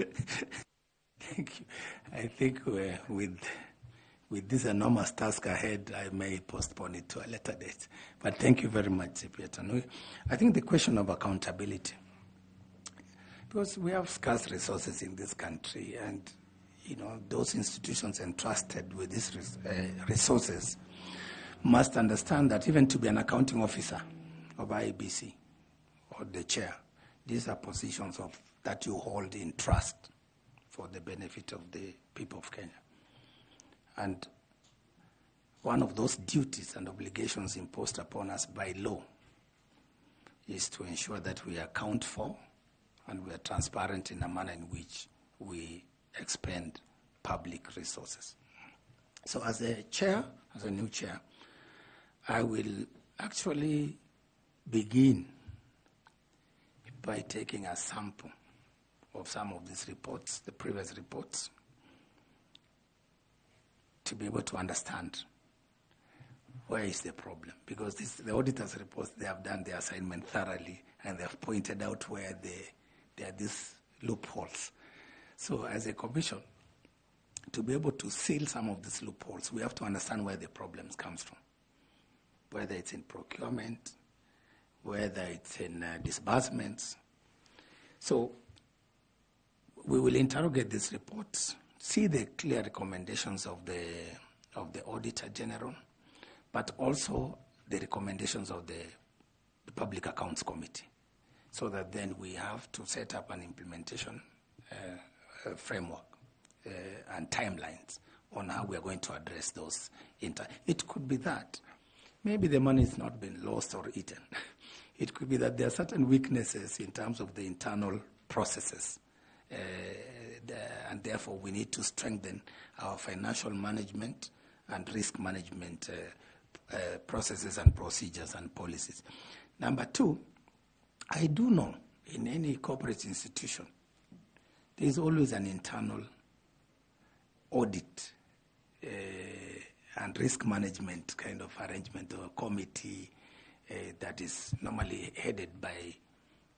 Thank you. I think with this enormous task ahead, I may postpone it to a later date. But thank you very much, CPA Tanui. I think the question of accountability, because we have scarce resources in this country, and those institutions entrusted with these resources must understand that even to be an accounting officer of IEBC or the chair, these are positions that you hold in trust for the benefit of the people of Kenya. And one of those duties and obligations imposed upon us by law is to ensure that we account for and we are transparent in a manner in which we expend public resources. So as a chair, as a new chair, I will actually begin by taking a sample of some of these reports, the previous reports, to be able to understand where is the problem. Because the auditors' reports, they have done their assignment thoroughly, and they have pointed out where there are these loopholes. So as a commission, to be able to seal some of these loopholes, we have to understand where the problems comes from, whether it's in procurement, whether it's in disbursements. So we will interrogate these reports, see the clear recommendations of the Auditor General, but also the recommendations of the Public Accounts Committee, so that then we have to set up an implementation framework and timelines on how we are going to address those. It could be that maybe the money has not been lost or eaten. It could be that there are certain weaknesses in terms of the internal processes, and therefore we need to strengthen our financial management and risk management processes and procedures and policies. Number two, I do know in any corporate institution, there is always an internal audit and risk management kind of arrangement or committee that is normally headed by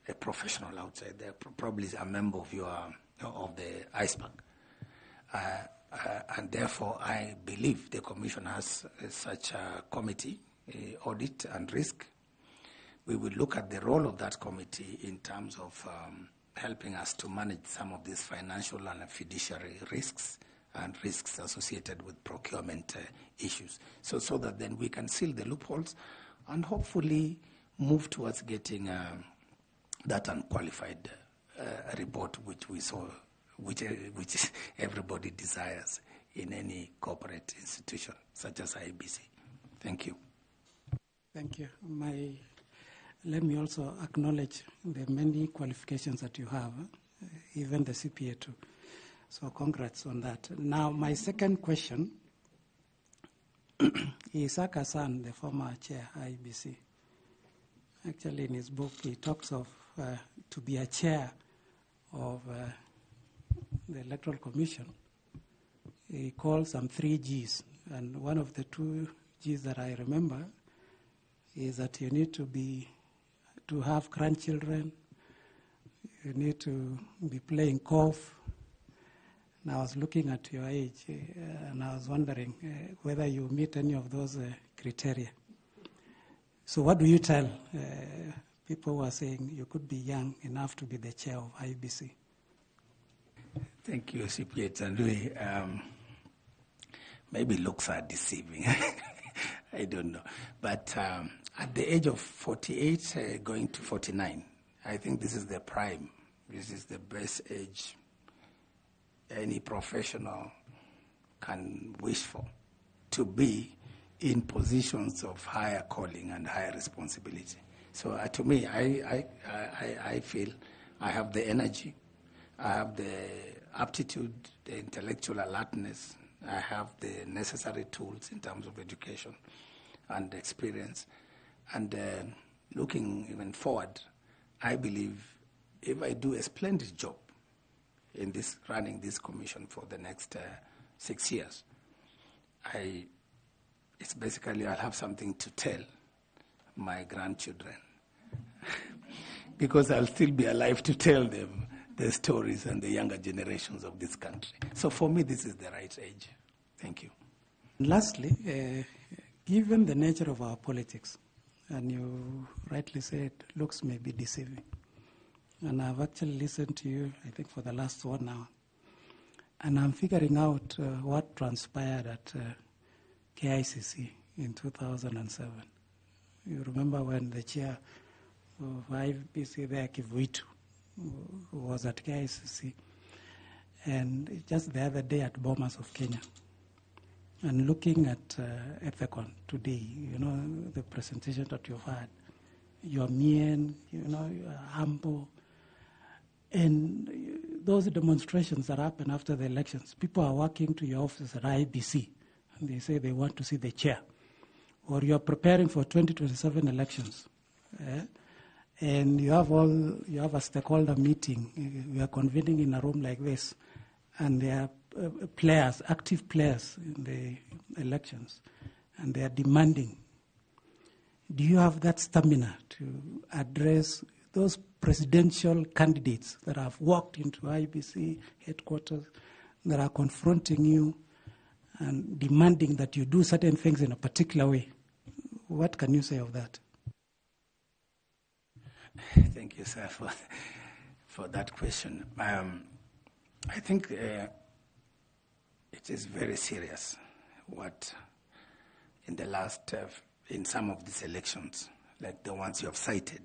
a professional outside there, probably a member of the ISPAC. And therefore, I believe the Commission has such a committee, audit and risk. We will look at the role of that committee in terms of helping us to manage some of these financial and fiduciary risks and risks associated with procurement issues, so that then we can seal the loopholes and hopefully move towards getting that unqualified report which we saw, which everybody desires in any corporate institution such as IBC. Thank you. Thank you. Let me also acknowledge the many qualifications that you have, even the CPA too. So congrats on that. Now, my second question, Isaac Hassan, the former chair, IBC, actually in his book, he talks of to be a chair of the Electoral Commission. He calls them 3 Gs. And one of the 2 Gs that I remember is that you need to have grandchildren, you need to be playing golf. And I was looking at your age, and I was wondering whether you meet any of those criteria. So what do you tell people who are saying you could be young enough to be the chair of IBC? Thank you, CPA Tandui. Maybe looks are deceiving. I don't know. But at the age of 48, going to 49, I think this is the prime. This is the best age any professional can wish for, to be in positions of higher calling and higher responsibility. So to me, I feel I have the energy, I have the aptitude, the intellectual alertness, I have the necessary tools in terms of education and experience. And looking even forward, I believe if I do a splendid job in this running this commission for the next 6 years, it's basically I'll have something to tell my grandchildren because I'll still be alive to tell them the stories and the younger generations of this country. So for me, this is the right age. Thank you. Lastly, given the nature of our politics, and you rightly said looks may be deceiving, and I've actually listened to you, I think, for the last 1 hour, and I'm figuring out what transpired at KICC in 2007. You remember when the chair of IBC there, Kivuitu, who was at KICC, and just the other day at Bomas of Kenya, and looking at Ethicon today, you know, the presentation that you've had, you're mean, you know, you're humble, and those demonstrations that happen after the elections, people are walking to your office at IBC, and they say they want to see the chair, or you're preparing for 2027 elections, and you have a stakeholder meeting. We are convening in a room like this, and there are players, active players in the elections, and they are demanding. Do you have that stamina to address those presidential candidates that have walked into IBC headquarters, that are confronting you and demanding that you do certain things in a particular way? What can you say of that? Thank you, sir, for that question. I think it is very serious what in the last, in some of these elections, like the ones you have cited,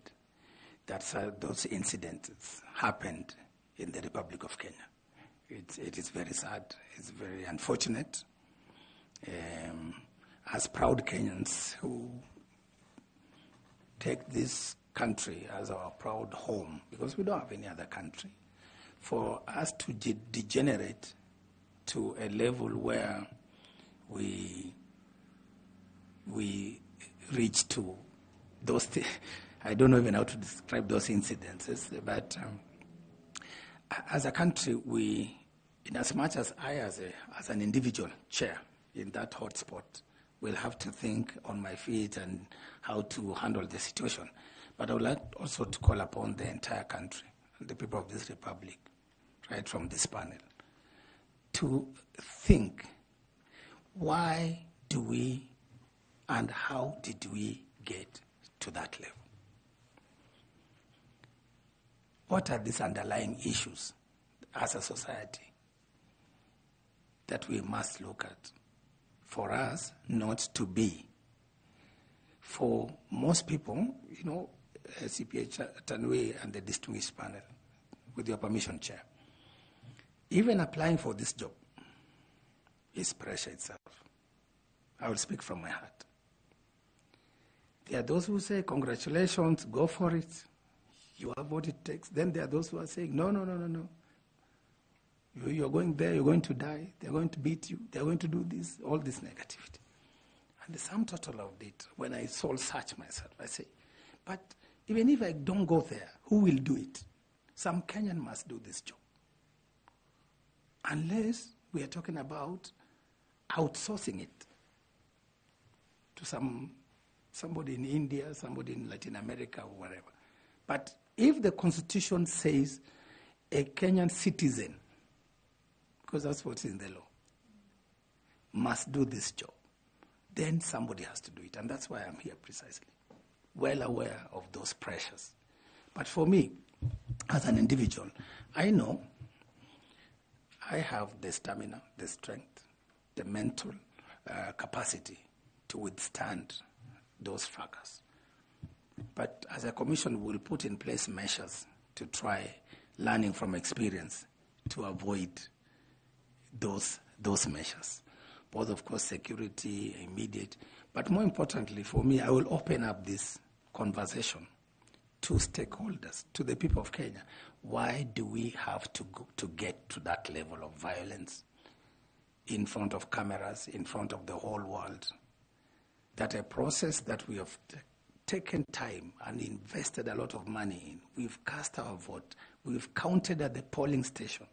that those incidents happened in the Republic of Kenya. It is very sad. It's very unfortunate. As proud Kenyans who take this country as our proud home, because we don't have any other country, for us to degenerate to a level where we reach to those I don't know even how to describe those incidences, but as a country, we, in as much as I as an individual chair in that hotspot, will have to think on my feet and how to handle the situation. But I would like also to call upon the entire country and the people of this republic, right from this panel, to think, why do we and how did we get to that level? What are these underlying issues as a society that we must look at for us not to be? For most people, you know, CPA Tanui and the distinguished panel, with your permission, Chair, even applying for this job is pressure itself. I will speak from my heart. There are those who say, congratulations, go for it. You have what it takes. Then there are those who are saying, no. You're going there, you're going to die, they're going to beat you, they're going to do this, all this negativity. And the sum total of it, when I soul search myself, I say, but even if I don't go there, who will do it? Some Kenyan must do this job. Unless we are talking about outsourcing it to somebody in India, somebody in Latin America, or wherever. But if the Constitution says a Kenyan citizen, because that's what's in the law, must do this job, then somebody has to do it. And that's why I'm here precisely, well aware of those pressures. But for me, as an individual, I know I have the stamina, the strength, the mental capacity to withstand those fracas. But as a commission, we'll put in place measures to try, learning from experience, to avoid those measures. Both, of course, security, immediate. But more importantly, for me, I will open up this conversation to stakeholders, to the people of Kenya. Why do we have to go to get to that level of violence in front of cameras, in front of the whole world? That a process that we have taken time and invested a lot of money in, we've cast our vote, we've counted at the polling station.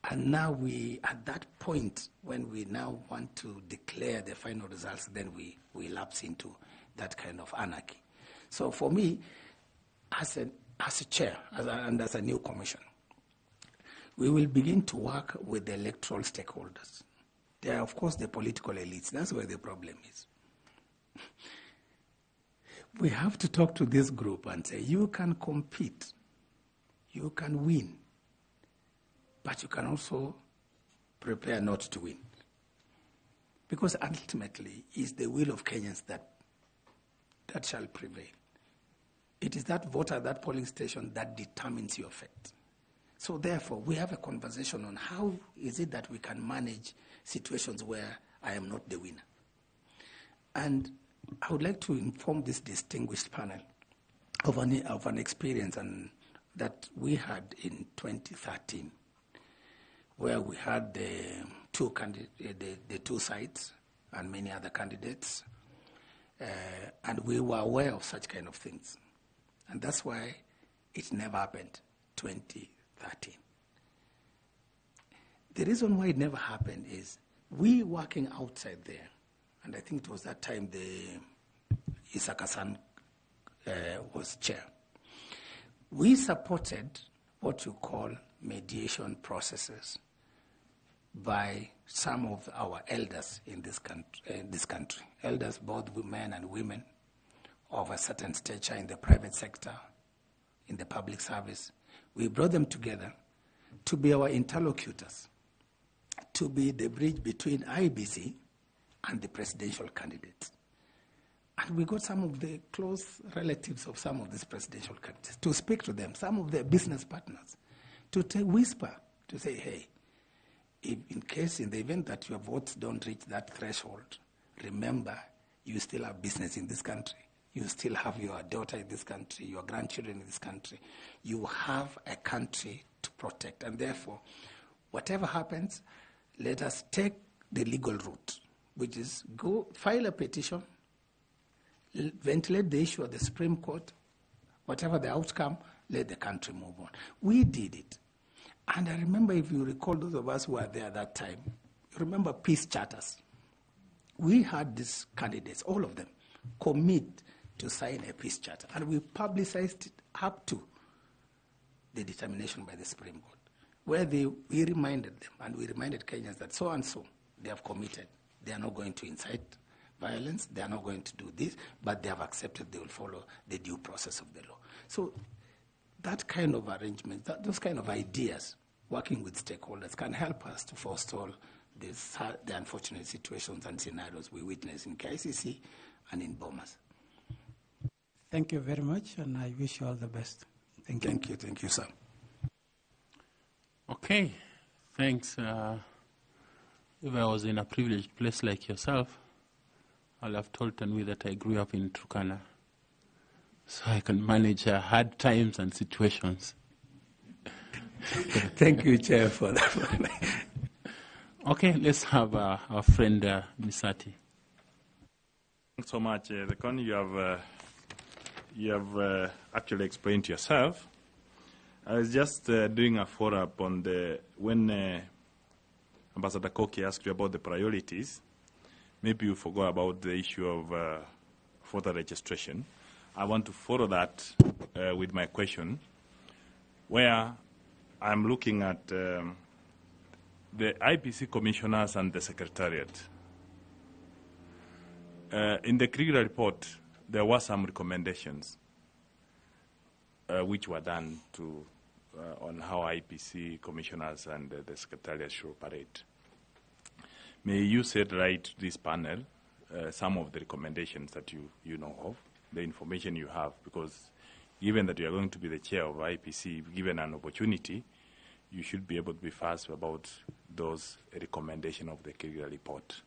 And now we, at that point, when we now want to declare the final results, then we lapse into that kind of anarchy. So for me, as a chair, and as a new commission, we will begin to work with the electoral stakeholders. There are, of course, the political elites. That's where the problem is. We have to talk to this group and say, you can compete, you can win, but you can also prepare not to win. Because ultimately, it's the will of Kenyans that shall prevail. It is that vote at that polling station that determines your fate. So therefore, we have a conversation on how is it that we can manage situations where I am not the winner. And I would like to inform this distinguished panel of an experience that we had in 2013, where we had the two sides and many other candidates, and we were aware of such kind of things. And that's why it never happened 2013. The reason why it never happened is we working outside there, and I think it was that time the Isaac Hassan was chair. We supported what you call mediation processes by some of our elders in this country, elders, both men and women, of a certain stature in the private sector, in the public service. We brought them together to be our interlocutors, to be the bridge between IBC and the presidential candidates. And we got some of the close relatives of some of these presidential candidates to speak to them, some of their business partners, to whisper, to say, hey, if in case, in the event that your votes don't reach that threshold, remember, you still have business in this country. You still have your daughter in this country, your grandchildren in this country. You have a country to protect. And therefore, whatever happens, let us take the legal route, which is go file a petition, ventilate the issue at the Supreme Court, whatever the outcome, let the country move on. We did it. And I remember, if you recall, those of us who were there at that time, you remember peace charters. We had these candidates, all of them, commit to sign a peace charter. And we publicized it up to the determination by the Supreme Court, where we reminded them, and we reminded Kenyans that so and so, they have committed. They are not going to incite violence. They are not going to do this, but they have accepted they will follow the due process of the law. So that kind of arrangement, those kind of ideas, working with stakeholders, can help us to forestall the unfortunate situations and scenarios we witness in KICC and in Bomas. Thank you very much, and I wish you all the best. Thank you. Thank you, sir. Okay, thanks. If I was in a privileged place like yourself, I'll have told Tanui that I grew up in Turkana, so I can manage hard times and situations. Thank you, Chair, for that. Okay, let's have our friend Misati. Thanks so much, Lekon. You have actually explained yourself. I was just doing a follow-up on when Ambassador Koki asked you about the priorities. Maybe you forgot about the issue of voter registration. I want to follow that with my question, where I'm looking at the IPC commissioners and the secretariat. In the Krieger report, there were some recommendations which were done on how IPC commissioners and the secretariat should operate. May you set right to this panel some of the recommendations that you know of, the information you have, because given that you are going to be the chair of IPC, given an opportunity, you should be able to be fast about those recommendations of the Krieger report.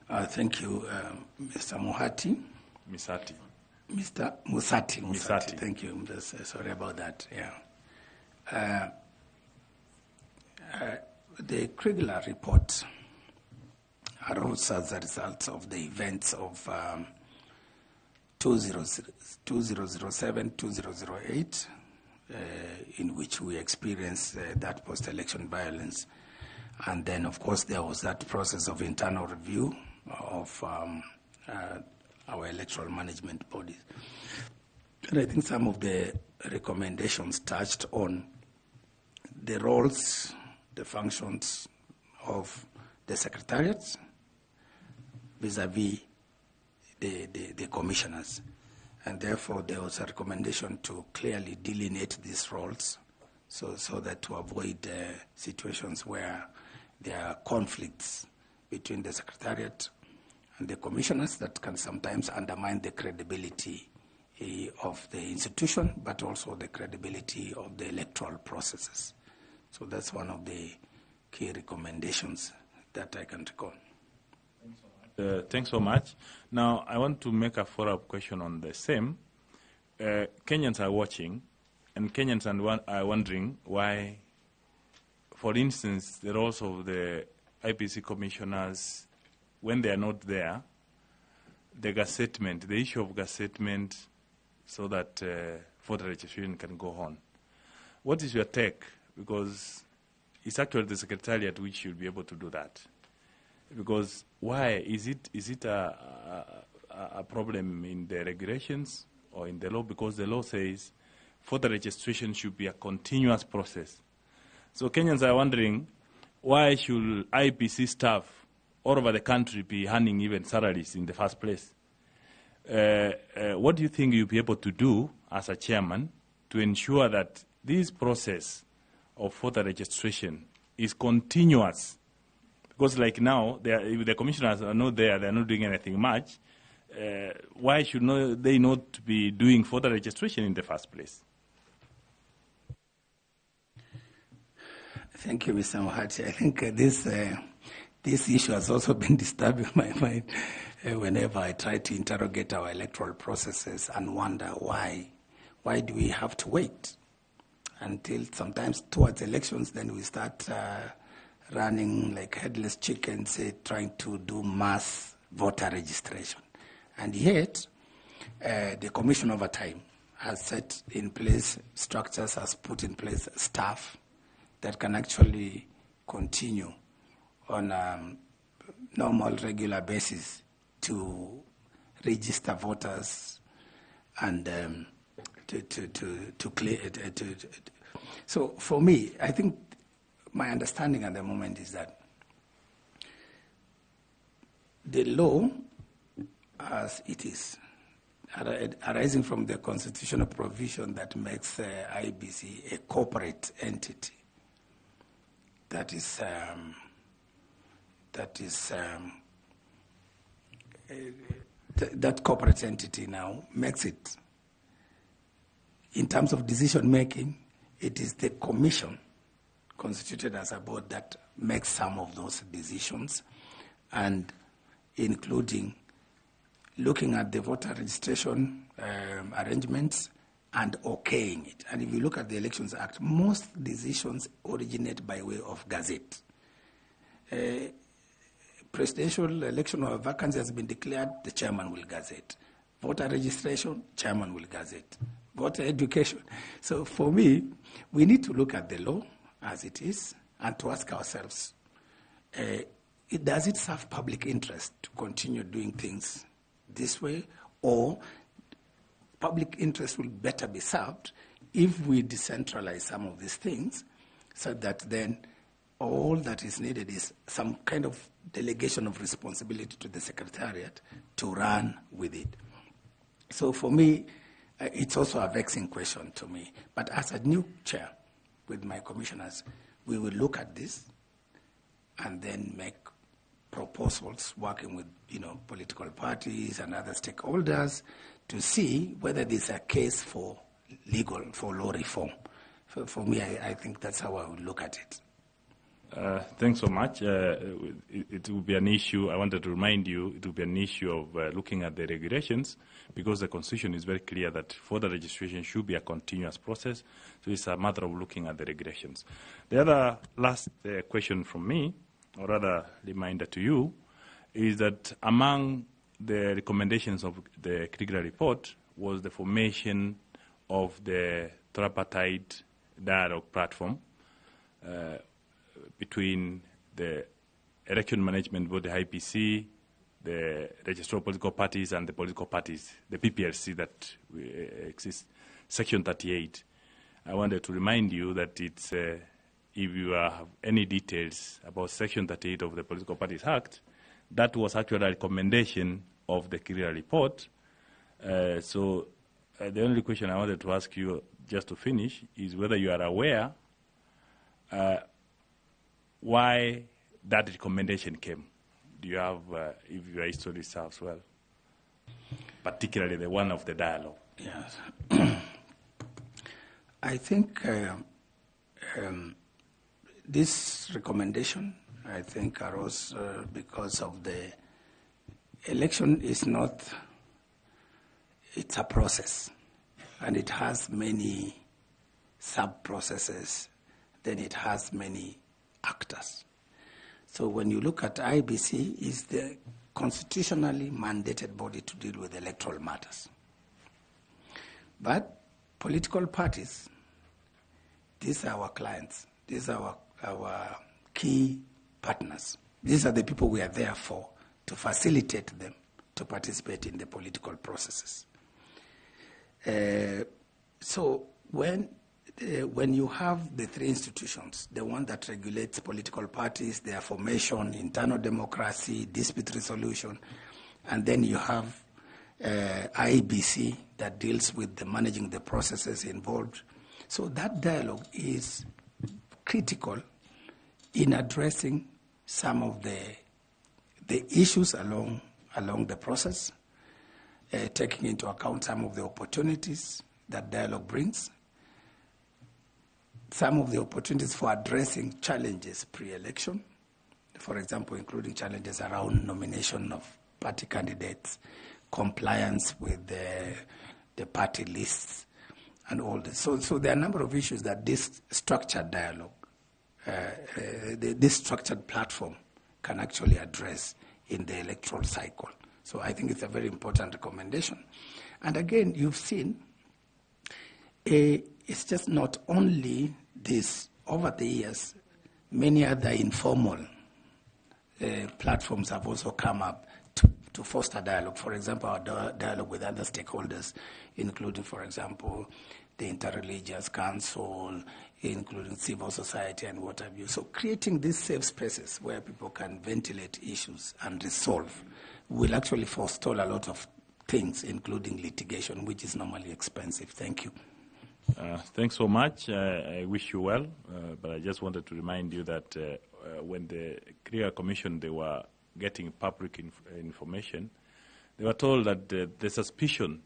Thank you, Mr. Muhati. Misati. Mr. Musati. Thank you. I'm just sorry about that. Yeah. The Krieger report arose as a result of the events of 2007, 2008, in which we experienced that post-election violence. And then, of course, there was that process of internal review of our electoral management bodies. And I think some of the recommendations touched on the roles, the functions of the secretariats vis-a-vis the commissioners. And therefore, there was a recommendation to clearly delineate these roles so that to avoid situations where there are conflicts between the secretariat and the commissioners that can sometimes undermine the credibility of the institution, but also the credibility of the electoral processes. So that's one of the key recommendations that I can recall. Thanks so much. Now, I want to make a follow-up question on the same. Kenyans are watching, and Kenyans are wondering why, for instance, the roles of the IPC commissioners, when they are not there, the gazettement, the issue of gazettement, so that voter registration can go on. What is your take? Because it's actually the Secretariat which should be able to do that. Because why? Is it a problem in the regulations or in the law? Because the law says voter registration should be a continuous process. So Kenyans are wondering, why should IEBC staff all over the country be earning even salaries in the first place? What do you think you'll be able to do as a chairman to ensure that this process of voter registration is continuous? Because like now, if the commissioners are not there, they're not doing anything much, why should they not be doing voter registration in the first place? Thank you, Mr. Mohachi. I think this issue has also been disturbing my mind whenever I try to interrogate our electoral processes and wonder why do we have to wait until sometimes towards elections, then we start running like headless chickens, trying to do mass voter registration. And yet, the Commission over time has set in place structures, has put in place staff that can actually continue on a normal, regular basis to register voters and to clear it. So for me, I think my understanding at the moment is that the law, as it is, arising from the constitutional provision that makes IEBC a corporate entity, that corporate entity now makes it, in terms of decision making, it is the commission constituted as a board that makes some of those decisions, and including looking at the voter registration arrangements and okaying it. And if you look at the Elections Act, most decisions originate by way of gazette. Presidential election or vacancy has been declared, the chairman will gazette. Voter registration, chairman will gazette. Voter education. So for me, we need to look at the law as it is and to ask ourselves, does it serve public interest to continue doing things this way, or public interest will better be served if we decentralize some of these things so that then all that is needed is some kind of delegation of responsibility to the Secretariat to run with it. So for me, it's also a vexing question to me. But as a new chair with my commissioners, we will look at this and then make proposals working with political parties and other stakeholders to see whether there's a case for law reform. For me, I think that's how I would look at it. Thanks so much. It will be an issue, I wanted to remind you, it will be an issue of looking at the regulations, because the Constitution is very clear that voter registration should be a continuous process, so it's a matter of looking at the regulations. The other last question from me, or rather reminder to you, is that among the recommendations of the Kriegler report was the formation of the tripartite dialogue platform between the election management board, the IPC, the register of political parties, and the political parties, the PPLC that exists, Section 38. I wanted to remind you that it's, if you have any details about Section 38 of the Political Parties Act, that was actually a recommendation of the Kriegler report. So the only question I wanted to ask you, just to finish, is whether you are aware why that recommendation came. Do you have, if your history serves well, particularly the one of the dialogue? Yes. I think this recommendation, I think, arose because of the election is not, it's a process, and it has many sub-processes, then it has many actors. So when you look at IBC, is the constitutionally mandated body to deal with electoral matters. But political parties, these are our clients. These are our key partners. These are the people we are there for, to facilitate them to participate in the political processes. So when you have the three institutions, the one that regulates political parties, their formation, internal democracy, dispute resolution, and then you have IEBC that deals with managing the processes involved. So that dialogue is critical in addressing some of the issues along the process, taking into account some of the opportunities that dialogue brings, some of the opportunities for addressing challenges pre-election, for example, including challenges around nomination of party candidates, compliance with the party lists, and all this. So there are a number of issues that this structured dialogue, this structured platform can actually address in the electoral cycle. So I think it's a very important recommendation. And again, you've seen, it's just not only this. Over the years, many other informal platforms have also come up to foster dialogue. For example, our dialogue with other stakeholders, including, for example, the Interreligious Council, including civil society and what have you. So creating these safe spaces where people can ventilate issues and resolve will actually forestall a lot of things, including litigation, which is normally expensive. Thank you. Thanks so much. I wish you well, but I just wanted to remind you that when the Kriya Commission, they were getting public information, they were told that the suspicion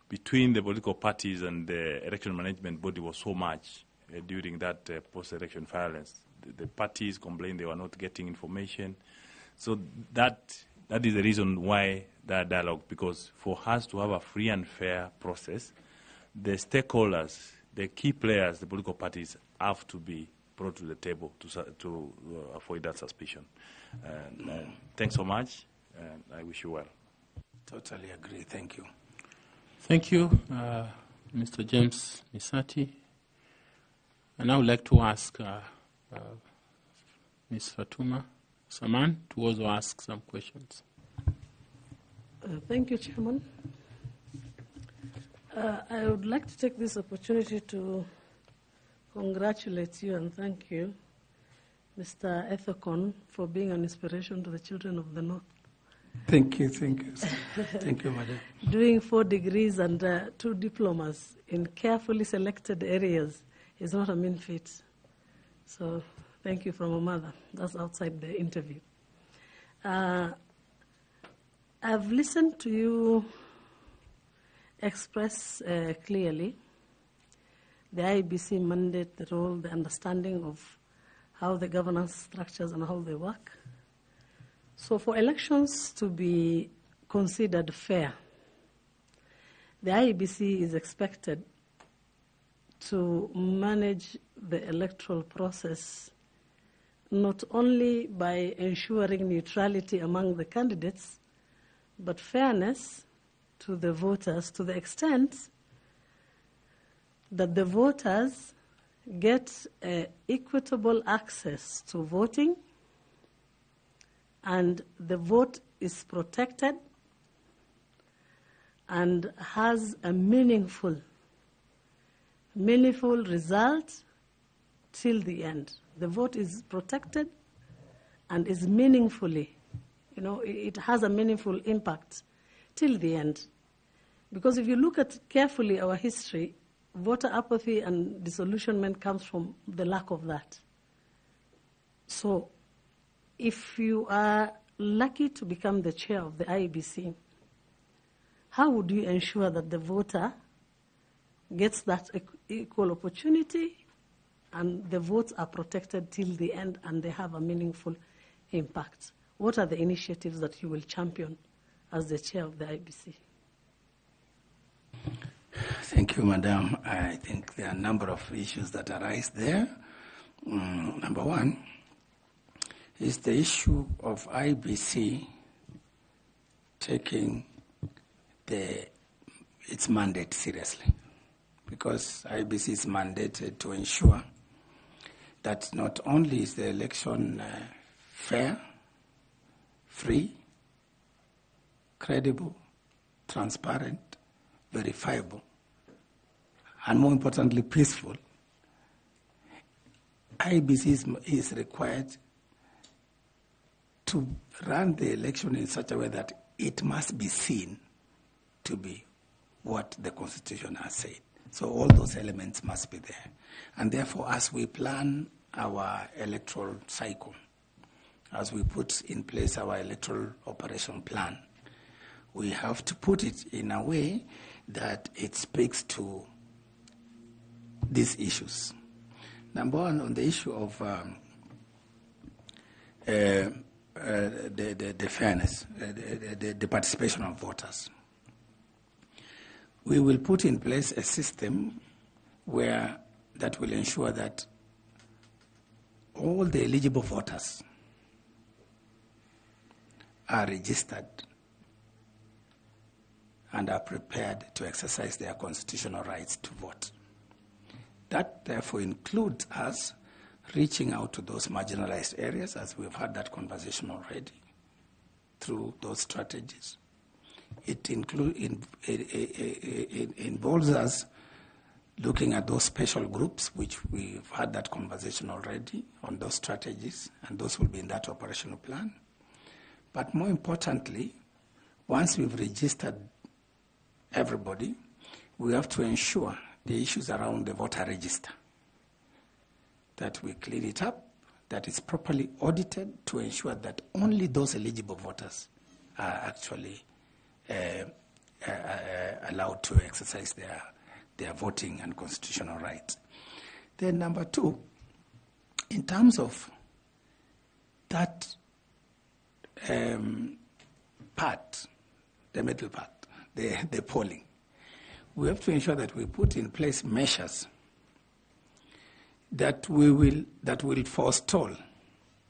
between the political parties and the election management body was so much during that post-election violence. The parties complained they were not getting information. So that is the reason why that dialogue, because for us to have a free and fair process, the stakeholders, the key players, the political parties have to be brought to the table to avoid that suspicion. Thanks so much, and I wish you well. Totally agree. Thank you. Thank you, Mr. James Misati. And I would like to ask Ms. Fatuma Saman to also ask some questions. Thank you, Chairman. I would like to take this opportunity to congratulate you and thank you, Mr. Ethekon, for being an inspiration to the children of the North. Thank you. Thank you, Madam. Doing 4 degrees and 2 diplomas in carefully selected areas is not a mean feat. So thank you from a mother. That's outside the interview. I've listened to you express clearly the IEBC mandate, the role, the understanding of how the governance structures and how they work. So for elections to be considered fair, the IEBC is expected to manage the electoral process not only by ensuring neutrality among the candidates, but fairness to the voters to the extent that the voters get equitable access to voting and the vote is protected and has a meaningful result till the end. The vote is protected and is meaningfully, it has a meaningful impact till the end. Because if you look at carefully our history, voter apathy and disillusionment comes from the lack of that. So if you are lucky to become the chair of the IEBC, how would you ensure that the voter gets that equal opportunity and the votes are protected till the end and they have a meaningful impact? What are the initiatives that you will champion as the chair of the IEBC? Thank you, Madam. I think there are a number of issues that arise there. Number one is the issue of IEBC taking its mandate seriously, because IEBC is mandated to ensure that not only is the election fair, free, credible, transparent, verifiable, and more importantly, peaceful, IEBC is required to run the election in such a way that it must be seen to be what the Constitution has said. So all those elements must be there. And therefore, as we plan our electoral cycle, as we put in place our electoral operation plan, we have to put it in a way that it speaks to these issues. Number one, on the issue of the fairness, the participation of voters, we will put in place a system that will ensure that all the eligible voters are registered and are prepared to exercise their constitutional rights to vote. That therefore includes us reaching out to those marginalized areas, as we've had that conversation already, through those strategies. It involves us looking at those special groups, which we've had that conversation already on those strategies, and those will be in that operational plan. But more importantly, once we've registered everybody, we have to ensure the issues around the voter register, that we clean it up, that it's properly audited to ensure that only those eligible voters are actually allowed to exercise their voting and constitutional rights. Then number two, in terms of that part, the middle part, the polling, we have to ensure that we put in place measures that will forestall.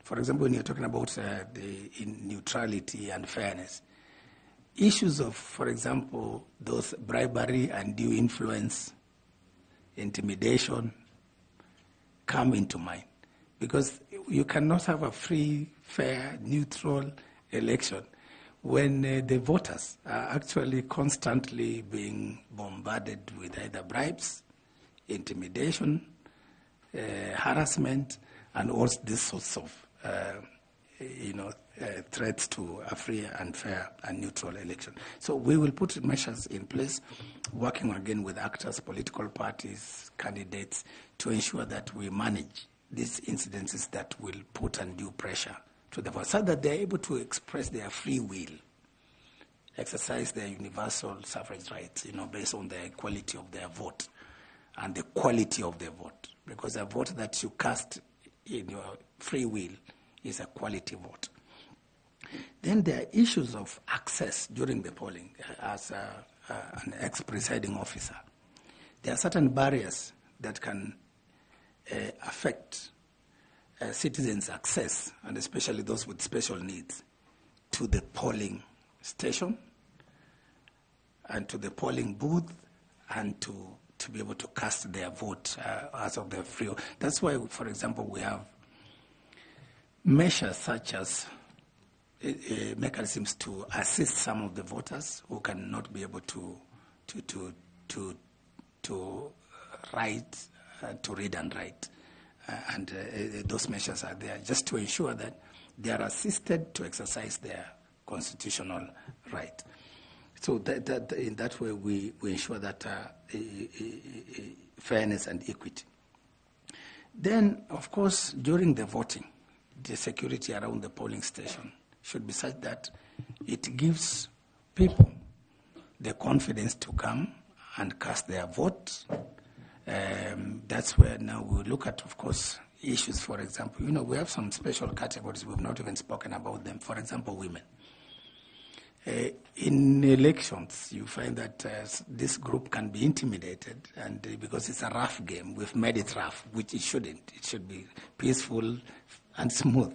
For example, when you're talking about the neutrality and fairness, issues of, for example, those bribery, undue influence, intimidation come into mind, because you cannot have a free, fair, neutral election when the voters are actually constantly being bombarded with either bribes, intimidation, harassment, and all these sorts of threats to a free and fair and neutral election. So we will put measures in place, working again with actors, political parties, candidates, to ensure that we manage these incidences that will put undue pressure to the voters, so that they're able to express their free will, exercise their universal suffrage rights, based on the quality of their vote and the quality of their vote. Because a vote that you cast in your free will is a quality vote. Then there are issues of access during the polling. As an ex-presiding officer, there are certain barriers that can affect citizens' access, and especially those with special needs, to the polling station and to the polling booth, and to be able to cast their vote as of their free. That's why, for example, we have measures such as mechanisms to assist some of the voters who cannot be able to write, to read and write. And those measures are there just to ensure that they are assisted to exercise their constitutional right. So that in that way we ensure that fairness and equity. Then, of course, during the voting, the security around the polling station should be such that it gives people the confidence to come and cast their vote. That's where now we look at, of course, issues. For example, we have some special categories. We've not even spoken about them. For example, women. In elections, you find that this group can be intimidated, and because it's a rough game, we've made it rough, which it shouldn't. It should be peaceful and smooth.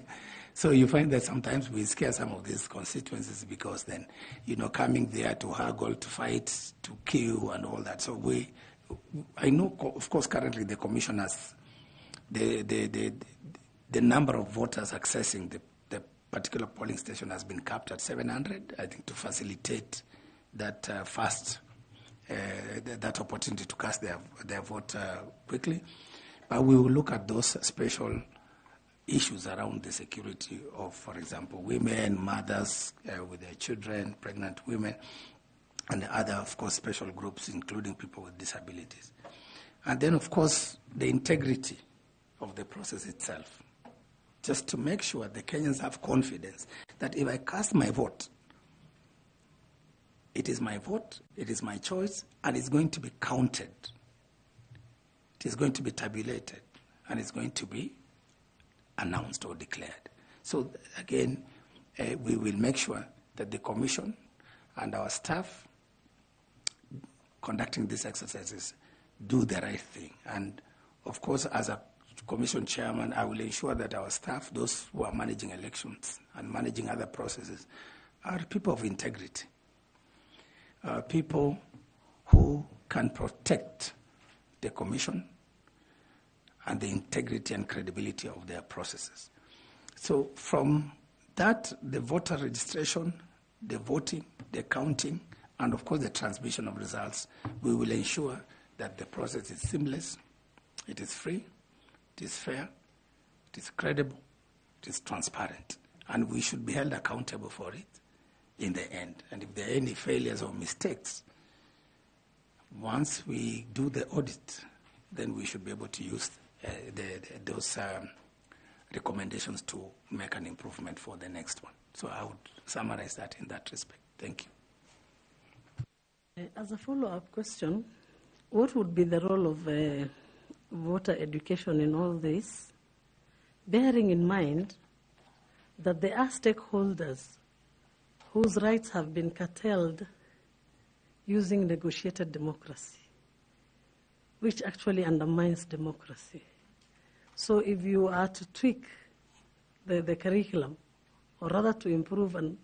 So you find that sometimes we scare some of these constituencies because then, coming there to haggle, to fight, to queue and all that. So I know, of course, currently the commission has, the number of voters accessing the particular polling station has been capped at 700, I think, to facilitate that that opportunity to cast their vote quickly. But we will look at those special issues around the security of, for example, women, mothers with their children, pregnant women, and the other, of course, special groups, including people with disabilities. And then, of course, the integrity of the process itself, just to make sure the Kenyans have confidence that if I cast my vote, it is my vote, it is my choice, and it's going to be counted. It is going to be tabulated, and it's going to be announced or declared. So, again, we will make sure that the Commission and our staff conducting these exercises do the right thing. And, of course, as a Commission chairman, I will ensure that our staff, those who are managing elections and managing other processes, are people of integrity, people who can protect the Commission and the integrity and credibility of their processes. So from that, the voter registration, the voting, the counting, and of course the transmission of results, we will ensure that the process is seamless, it is free, it is fair, it is credible, it is transparent, and we should be held accountable for it in the end. And if there are any failures or mistakes, once we do the audit, then we should be able to use those recommendations to make an improvement for the next one. So I would summarize that in that respect. Thank you. As a follow-up question, what would be the role of voter education in all this, bearing in mind that there are stakeholders whose rights have been curtailed using negotiated democracy, which actually undermines democracy. So if you are to tweak the curriculum, or rather to improve and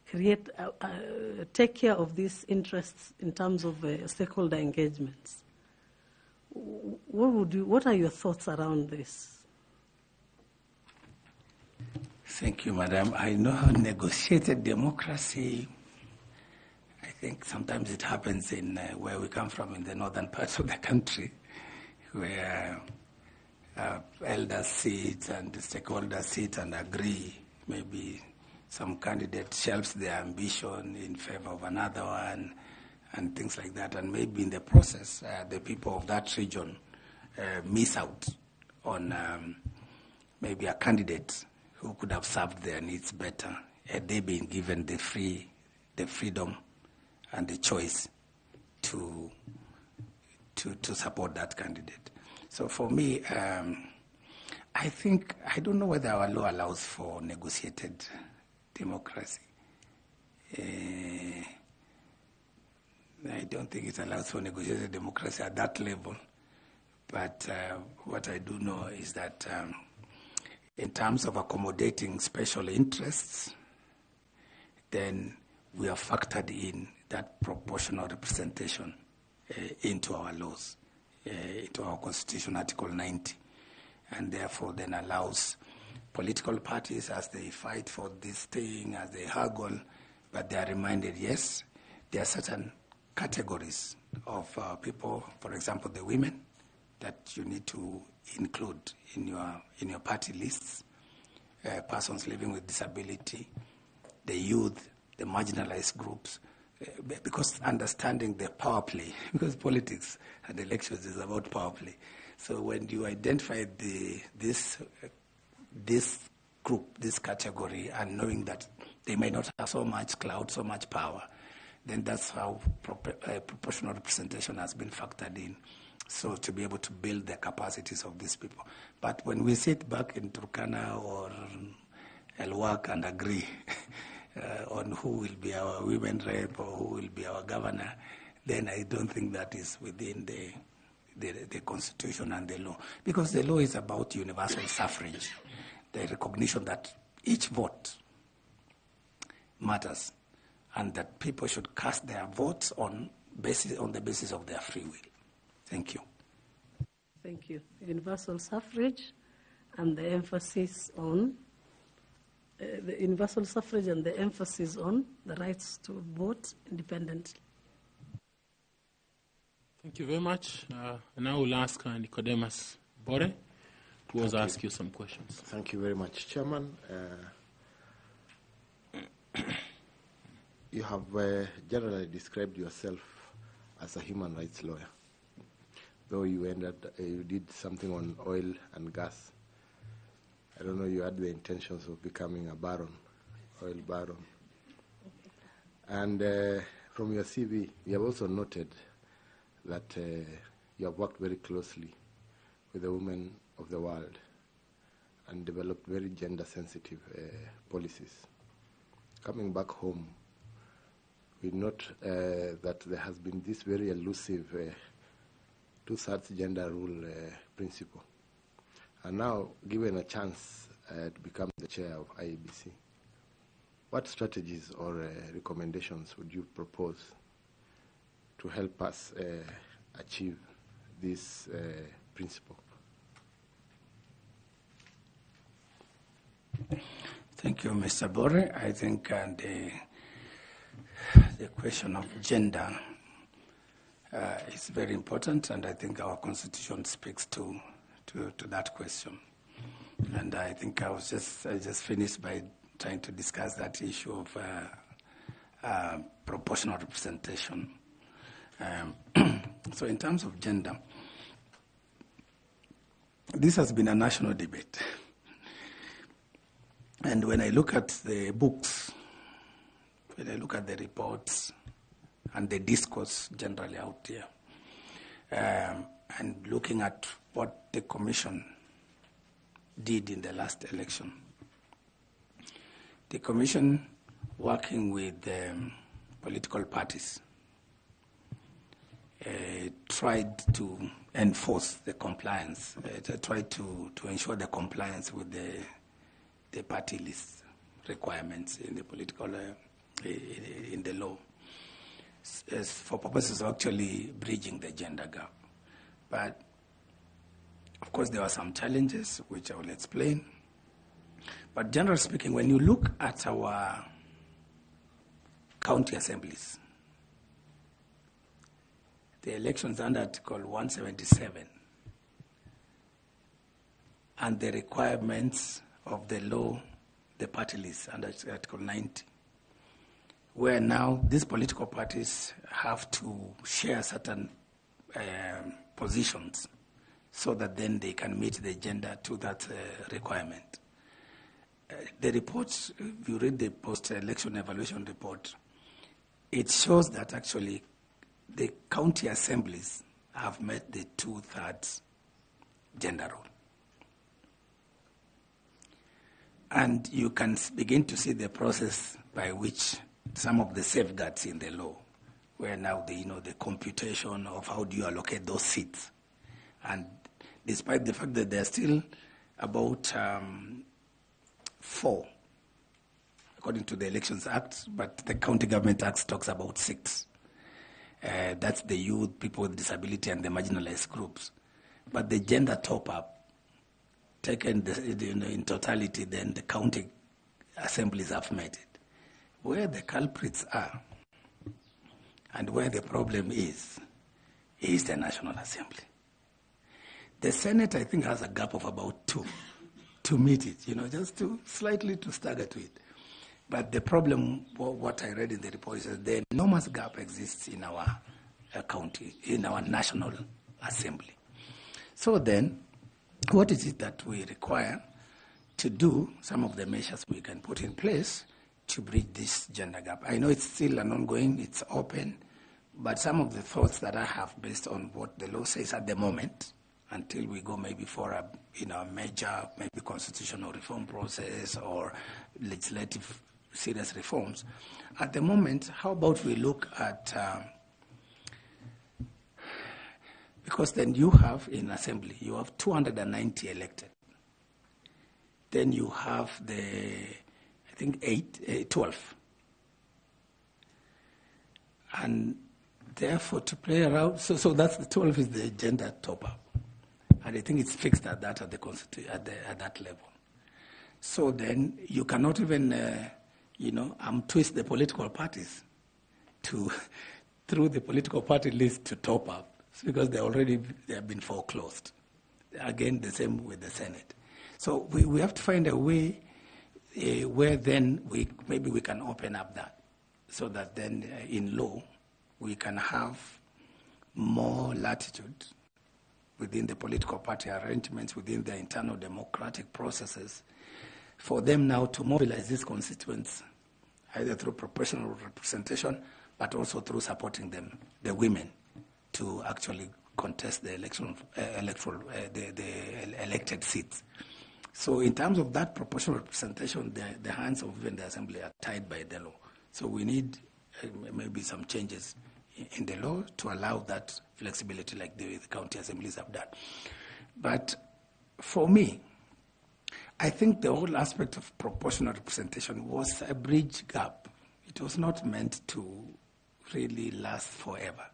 create, take care of these interests in terms of stakeholder engagements, what are your thoughts around this? Thank you, Madam. I know how negotiated democracy, I think sometimes it happens in where we come from in the northern parts of the country, where elders sit and the stakeholders sit and agree. Maybe some candidate shelves their ambition in favor of another one and things like that. And maybe in the process, the people of that region miss out on maybe a candidate who could have served their needs better had they been given the freedom and the choice to support that candidate. So for me, I don't know whether our law allows for negotiated democracy. I don't think it allows for negotiated democracy at that level. But what I do know is that in terms of accommodating special interests, then we have factored in that proportional representation into our laws, into our Constitution, Article 90, and therefore then allows political parties, as they fight for this thing, as they haggle, but they are reminded, yes, there are certain categories of people, for example, the women, that you need to include in your party lists, persons living with disability, the youth, the marginalized groups, because understanding the power play, because politics and elections is about power play. So when you identify this group, this category, and knowing that they may not have so much clout, so much power, then that's how proportional representation has been factored in. So to be able to build the capacities of these people. But when we sit back in Turkana or Elwak and agree on who will be our women rep or who will be our governor, then I don't think that is within the Constitution and the law. Because the law is about universal suffrage, the recognition that each vote matters, and that people should cast their votes on the basis of their free will. Thank you. Thank you. Universal suffrage and the emphasis on the emphasis on the rights to vote independently. Thank you very much. Now we'll ask Nicodemus Bore to also ask you some questions. Thank you very much, Chairman. You have generally described yourself as a human rights lawyer, though you did something on oil and gas. I don't know, you had the intentions of becoming a baron, oil baron. And from your CV, you have also noted that you have worked very closely with the women of the world and developed very gender-sensitive policies. Coming back home, we note that there has been this very elusive two-thirds gender rule principle. And now, given a chance to become the chair of IEBC, what strategies or recommendations would you propose to help us achieve this principle? Thank you, Mr. Bore. I think the question of gender is very important, and I think our Constitution speaks to that question. And I think I just finished by trying to discuss that issue of proportional representation. So in terms of gender, this has been a national debate. And when I look at the books, when I look at the reports and the discourse generally out there, and looking at what the Commission did in the last election, the Commission, working with political parties, tried to enforce the compliance, tried to ensure the compliance with the party list requirements in the political, in the law, as for purposes of actually bridging the gender gap. But, of course, there were some challenges, which I will explain. But generally speaking, when you look at our county assemblies, the elections under Article 177 and the requirements of the law, the party list under Article 90, where now these political parties have to share certain positions so that then they can meet the gender to that requirement. The reports, if you read the post-election evaluation report, it shows that actually the county assemblies have met the two-thirds gender rule. And you can begin to see the process by which some of the safeguards in the law, where now the computation of how do you allocate those seats. And despite the fact that there are still about 4, according to the Elections Act, but the County Government Act talks about 6. That's the youth, people with disability, and the marginalized groups. But the gender top-up, taken in totality, then the county assemblies have met it. Where the culprits are and where the problem is the National Assembly. The Senate, I think, has a gap of about 2 to meet it, just to slightly to stagger to it. But the problem, what I read in the report, is that the enormous gap exists in our county, in our National Assembly. So then, what is it that we require to do? Some of the measures we can put in place to bridge this gender gap. I know it's still an ongoing, it's open, but some of the thoughts that I have based on what the law says at the moment, until we go maybe for a major, maybe constitutional reform process or legislative serious reforms. At the moment, how about we look at, because then you have in assembly, you have 290 elected. Then you have I think 12. And therefore, to play around, so that's the 12 is the gender top-up. And I think it's fixed at that, at that level. So then you cannot even, twist the political parties through the political party list to top up, because they have been foreclosed. Again, the same with the Senate. So we have to find a way where then maybe we can open up that, so that then in law we can have more latitude within the political party arrangements, within their internal democratic processes, for them now to mobilize these constituents, either through proportional representation, but also through supporting them, the women, to actually contest the elected seats. So in terms of that proportional representation, the hands of even the assembly are tied by the law. So we need maybe some changes in the law to allow that flexibility, like the county assemblies have done. But for me, I think the whole aspect of proportional representation was a bridge gap. It was not meant to really last forever.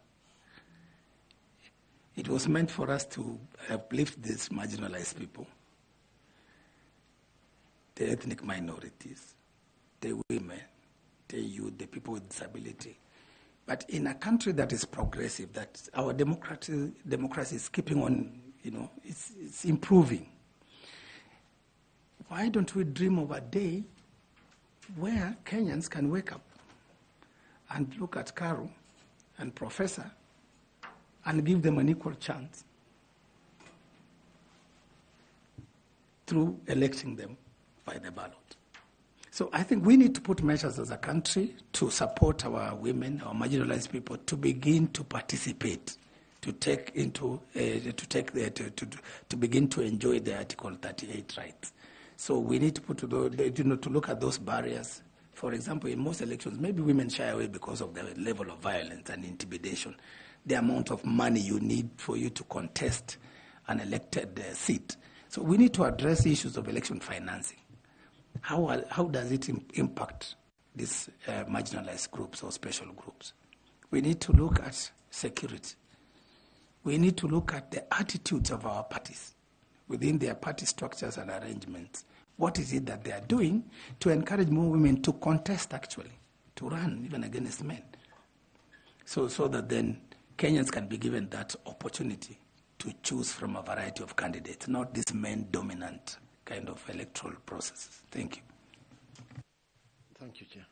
It was meant for us to uplift these marginalized people, the ethnic minorities, the women, the youth, the people with disability. But in a country that is progressive, that our democracy is keeping on, it's improving. Why don't we dream of a day where Kenyans can wake up and look at Karu and Professor and give them an equal chance through electing them by the ballot? So I think we need to put measures as a country to support our women, our marginalized people, to begin to participate, to begin to enjoy the Article 38 rights. So we need to to look at those barriers. For example, in most elections, maybe women shy away because of the level of violence and intimidation, the amount of money you need for you to contest an elected seat. So we need to address issues of election financing. How does it impact these marginalized groups or special groups? We need to look at security. We need to look at the attitudes of our parties within their party structures and arrangements. What is it that they are doing to encourage more women to contest, actually, to run even against men? So that then Kenyans can be given that opportunity to choose from a variety of candidates, not this men-dominant kind of electoral processes. Thank you. Thank you, Chair.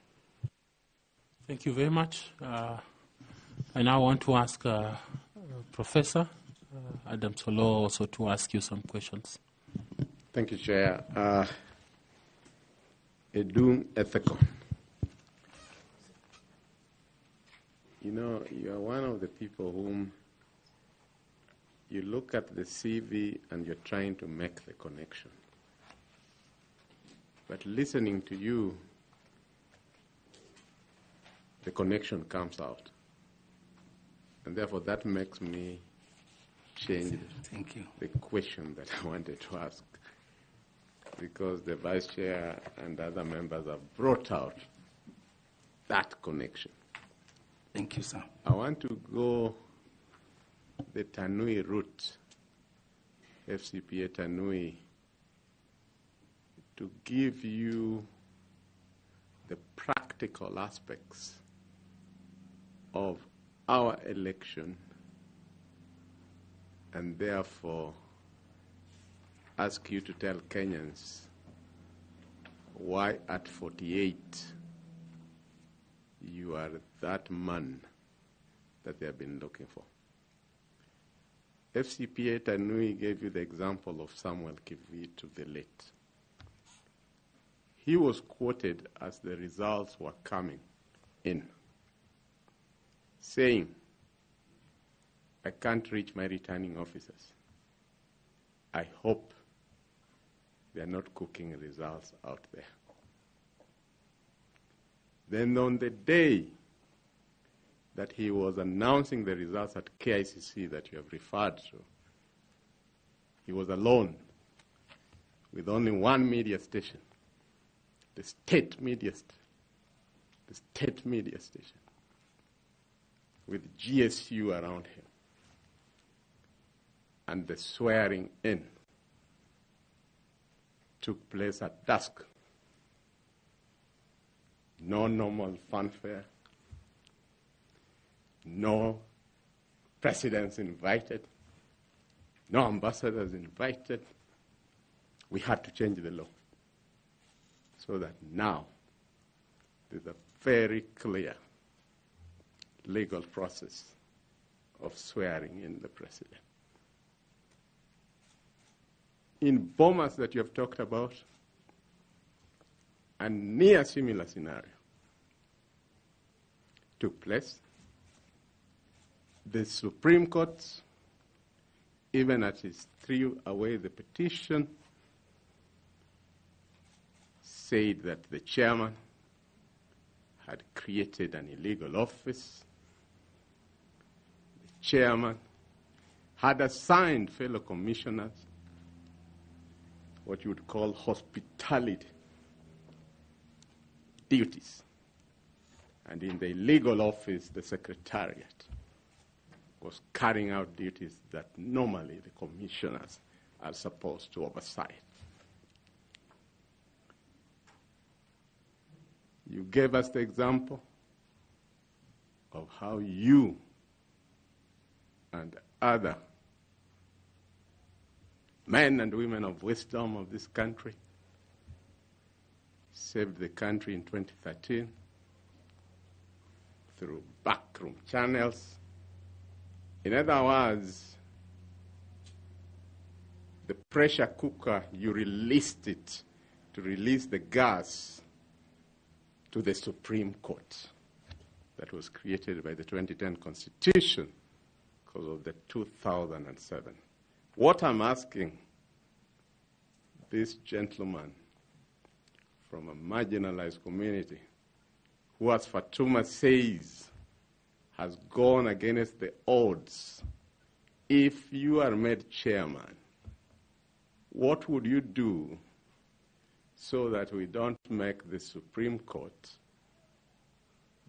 Thank you very much. I now want to ask Professor Adam Solo also to ask you some questions. Thank you, Chair. Edum Ethical. You are one of the people whom you look at the CV and you're trying to make the connection. But listening to you, the connection comes out. And therefore that makes me change the question that I wanted to ask. Because the Vice Chair and other members have brought out that connection. Thank you, sir. I want to go the Tanui route, FCPA Tanui, to give you the practical aspects of our election and therefore ask you to tell Kenyans why at 48 you are that man that they have been looking for. FCPA Tanui gave you the example of Samuel Kivitu the late. He was quoted as the results were coming in, saying, I can't reach my returning officers. I hope they are not cooking results out there. Then on the day that he was announcing the results at KICC that you have referred to, he was alone with only one media station, the state media station, with GSU around him, and the swearing in took place at dusk. No normal fanfare, no presidents invited, no ambassadors invited. We had to change the law so that now there's a very clear legal process of swearing in the president. In Bomas that you have talked about, a near similar scenario took place. The Supreme Court, even as it threw away the petition, said that the chairman had created an illegal office. The chairman had assigned fellow commissioners what you would call hospitality duties. And in the illegal office, the secretariat was carrying out duties that normally the commissioners are supposed to oversight. You gave us the example of how you and other men and women of wisdom of this country saved the country in 2013 through backroom channels. In other words, the pressure cooker, you released it to release the gas to the Supreme Court that was created by the 2010 Constitution because of the 2007. What I'm asking this gentleman from a marginalized community, who, as Fatuma says, has gone against the odds, if you are made chairman, what would you do so that we don't make the Supreme Court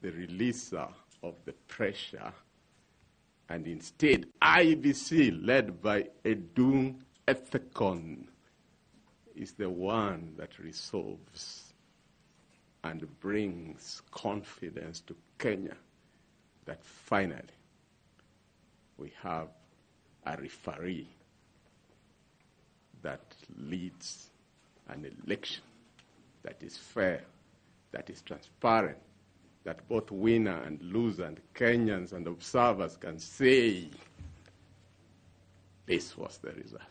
the releaser of the pressure, and instead IBC, led by Edung Ethekon, is the one that resolves and brings confidence to Kenya that finally we have a referee that leads an election that is fair, that is transparent, that both winner and loser and Kenyans and observers can say this was the result.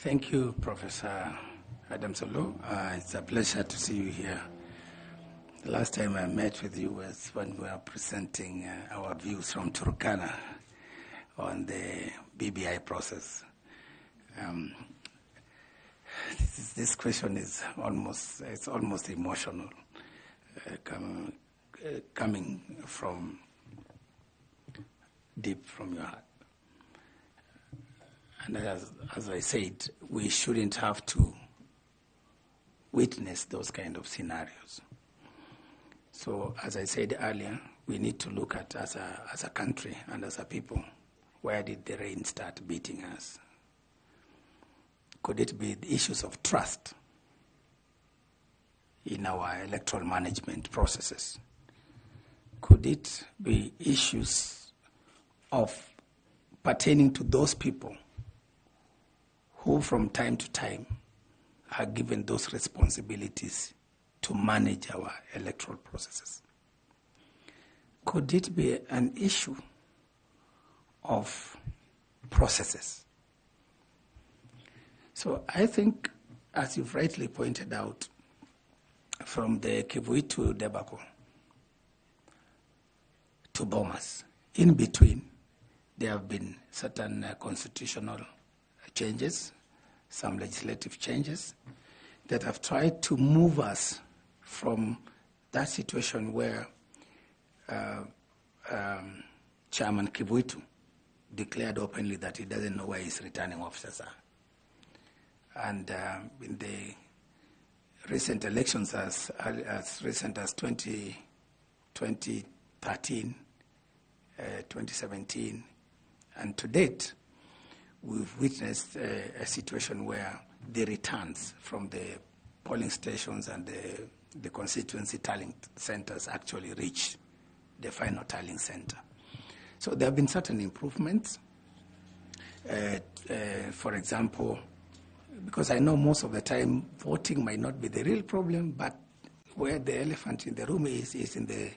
Thank you, Professor Adam Solo. It's a pleasure to see you here. The last time I met with you was when we were presenting our views from Turkana on the BBI process. This question is almost emotional, coming from deep from your heart. And as I said, we shouldn't have to witness those kind of scenarios. So, as I said earlier, we need to look at, as a country and as a people, where did the rain start beating us? Could it be the issues of trust in our electoral management processes? Could it be issues of pertaining to those people who from time to time are given those responsibilities to manage our electoral processes? Could it be an issue of processes? So I think, as you've rightly pointed out, from the Kivuitu debacle to Bomas, in between, there have been certain constitutional changes, some legislative changes that have tried to move us from that situation where Chairman Kivuitu declared openly that he doesn't know where his returning officers are. And in the recent elections, as recent as 2013, 2017, and to date, we've witnessed a situation where the returns from the polling stations and the constituency tallying centers actually reach the final tallying center. So there have been certain improvements. For example, because I know most of the time voting might not be the real problem, but where the elephant in the room is in the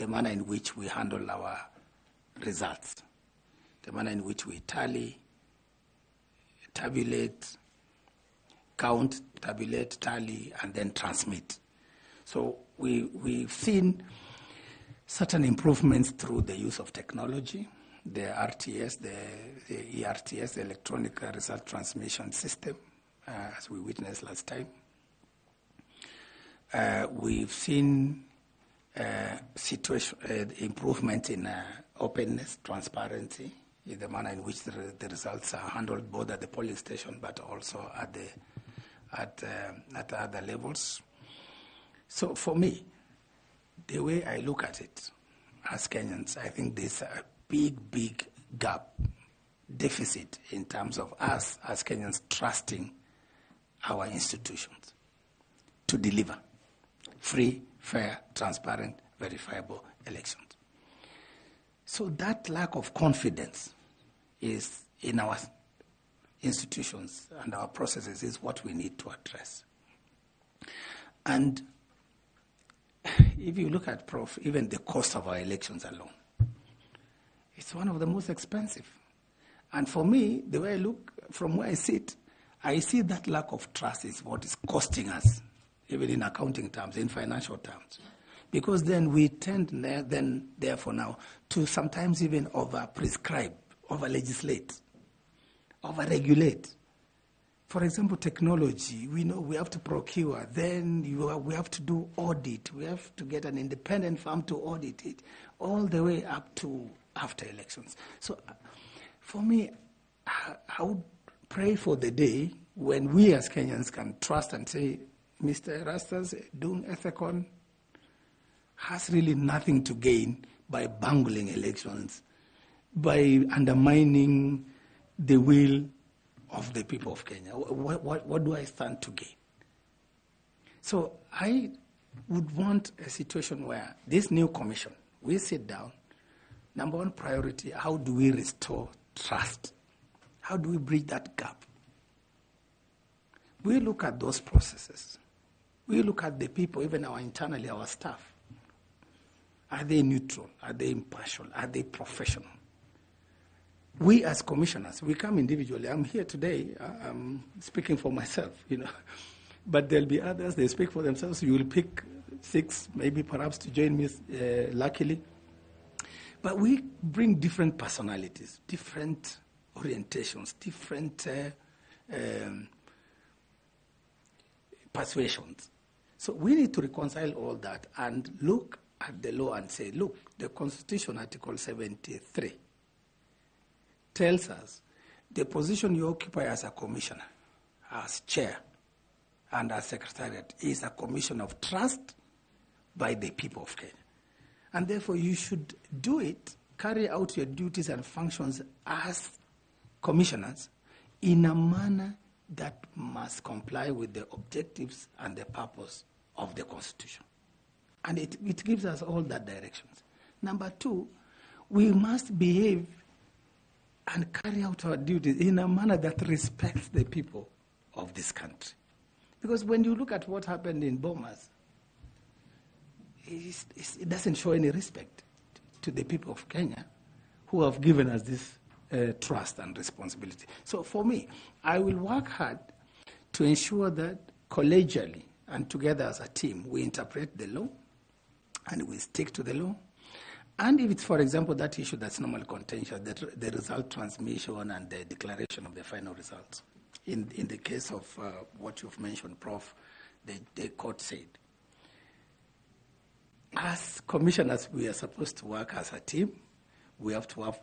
manner in which we handle our results, the manner in which we tally, tabulate, count, tabulate, tally, and then transmit. So we've seen certain improvements through the use of technology, the RTS, the ERTS, the Electronic Result Transmission System, as we witnessed last time. We've seen improvement in openness, transparency, in the manner in which the results are handled both at the polling station but also at other levels. So for me, the way I look at it as Kenyans, I think there's a big gap, deficit in terms of us as Kenyans trusting our institutions to deliver free, fair, transparent, verifiable elections. So that lack of confidence is in our institutions and our processes is what we need to address. And if you look at, Prof, even the cost of our elections alone, it's one of the most expensive. And for me, the way I look, from where I sit, I see that lack of trust is what is costing us, even in accounting terms, in financial terms. Because then we tend therefore now to sometimes even over-prescribe, over-legislate, over-regulate. For example, technology, we know we have to procure, then we have to do audit, we have to get an independent firm to audit it, all the way up to after elections. So for me, I would pray for the day when we as Kenyans can trust and say, Mr. Erastus doing Ethicon has really nothing to gain by bungling elections, by undermining the will of the people of Kenya. What do I stand to gain? So I would want a situation where this new commission, we sit down, number one priority, how do we restore trust? How do we bridge that gap? We look at those processes. We look at the people, even internally, our staff. Are they neutral? Are they impartial? Are they professional? We as commissioners, we come individually. I'm here today, I'm speaking for myself, but there'll be others, they speak for themselves. You will pick 6, maybe perhaps to join me, luckily. But we bring different personalities, different orientations, different persuasions. So we need to reconcile all that and look at the law and say, look, the Constitution, Article 73, tells us the position you occupy as a commissioner, as chair, and as secretariat is a commission of trust by the people of Kenya. And therefore you should do it, carry out your duties and functions as commissioners in a manner that must comply with the objectives and the purpose of the Constitution. And it gives us all that directions. Number 2, we must behave and carry out our duties in a manner that respects the people of this country. Because when you look at what happened in Bomas, it doesn't show any respect to the people of Kenya who have given us this trust and responsibility. So for me, I will work hard to ensure that collegially and together as a team, we interpret the law and we stick to the law. And if it's, for example, that issue that's normally contentious, the result transmission and the declaration of the final results. In the case of what you've mentioned, Prof, the court said, as commissioners, we are supposed to work as a team. We have to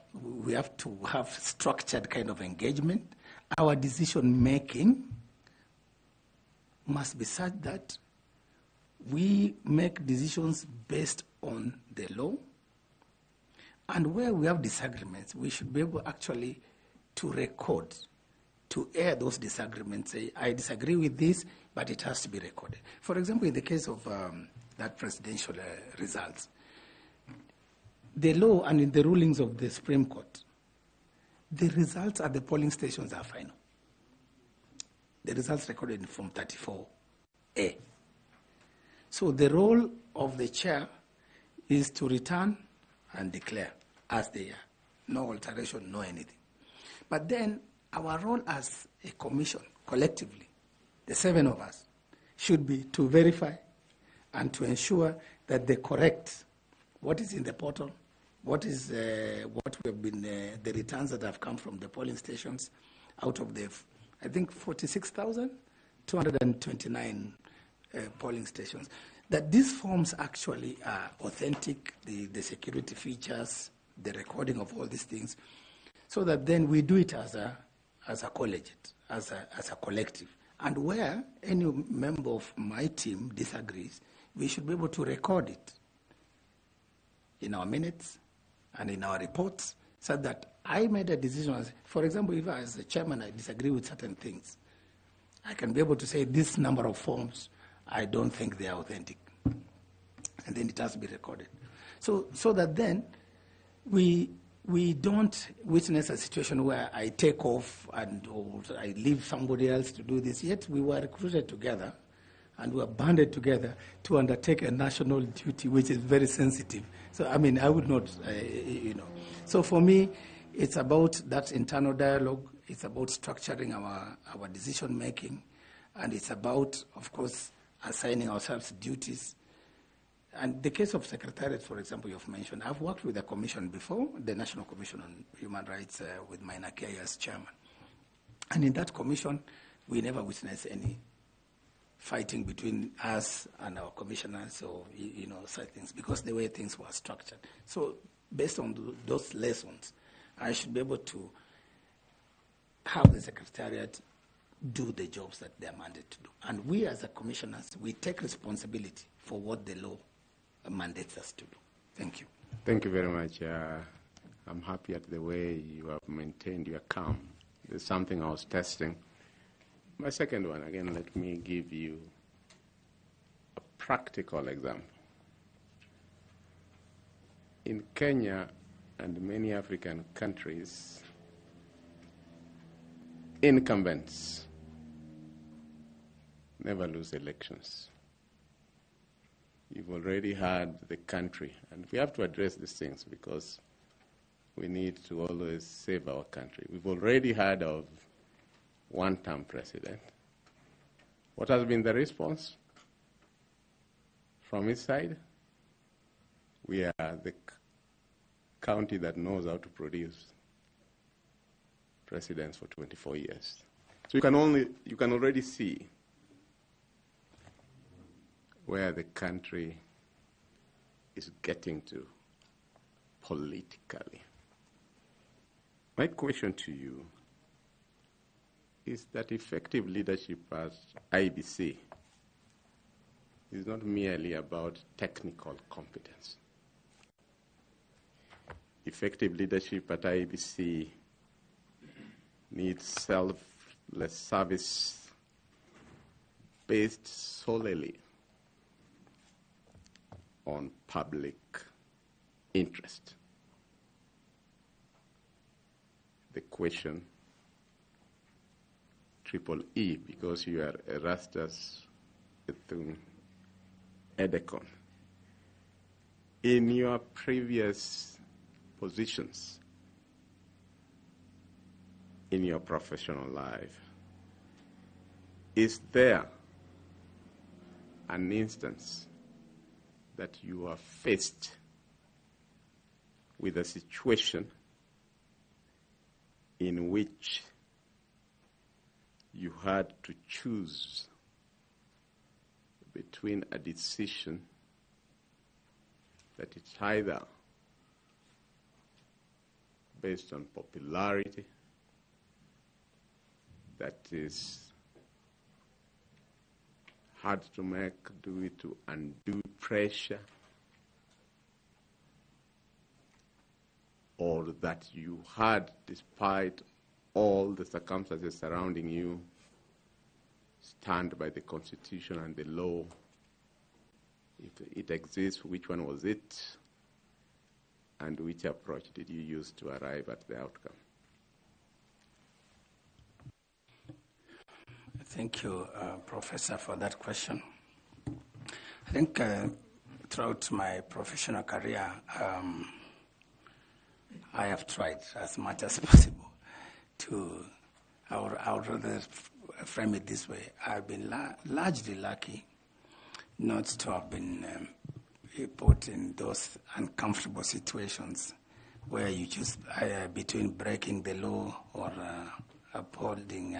have structured kind of engagement. Our decision making must be such that we make decisions based on the law. And where we have disagreements, we should be able actually to record, to air those disagreements, say, I disagree with this, but it has to be recorded. For example, in the case of that presidential results, the law and in the rulings of the Supreme Court, the results at the polling stations are final. The results recorded in Form 34A. So the role of the chair is to return and declare as they are. No alteration, no anything. But then our role as a commission, collectively, the 7 of us, should be to verify and to ensure that they correct what is in the portal, what is what we have been, the returns that have come from the polling stations out of the, I think, 46,229 polling stations, that these forms actually are authentic, the security features, the recording of all these things, so that then we do it as a collegiate, as a collective. And where any member of my team disagrees, we should be able to record it in our minutes and in our reports, so that I made a decision. For example, if as a chairman I disagree with certain things, I can be able to say this number of forms, I don't think they are authentic. And then it has to be recorded. So that then we don't witness a situation where I take off and or I leave somebody else to do this. Yet we were recruited together and we were banded together to undertake a national duty, which is very sensitive. So, I mean, I would not, So for me, it's about that internal dialogue. It's about structuring our decision making. And it's about, of course, assigning ourselves duties. And the case of Secretariat, for example, you've mentioned, I've worked with the commission before, the National Commission on Human Rights, with Maina Kiai as chairman. And in that commission, we never witnessed any fighting between us and our commissioners or, such things, because the way things were structured. So based on those lessons, I should be able to have the Secretariat do the jobs that they are mandated to do. And we as a commissioners, we take responsibility for what the law mandates us to do. Thank you. Thank you very much. I'm happy at the way you have maintained your calm. There's something I was testing. My second one, again, let me give you a practical example. In Kenya and many African countries, incumbents never lose elections. You've already had the country, and we have to address these things because we need to always save our country. We've already heard of one-term president. What has been the response from his side? We are the county that knows how to produce presidents for 24 years. So you can already see where the country is getting to politically. My question to you is that effective leadership at IEBC is not merely about technical competence. Effective leadership at IEBC needs selfless service based solely on public interest. The question, triple E, because you are Erastus Edekon. In your previous positions in your professional life, is there an instance that you are faced with a situation in which you had to choose between a decision that it's either based on popularity, that is hard to make due to undue pressure, or that you had, despite all the circumstances surrounding you, stand by the Constitution and the law. If it exists, which one was it? And which approach did you use to arrive at the outcome? Thank you, Professor, for that question. I think throughout my professional career, I have tried as much as possible to, I would rather frame it this way. I've been largely lucky not to have been put in those uncomfortable situations where you choose between breaking the law or upholding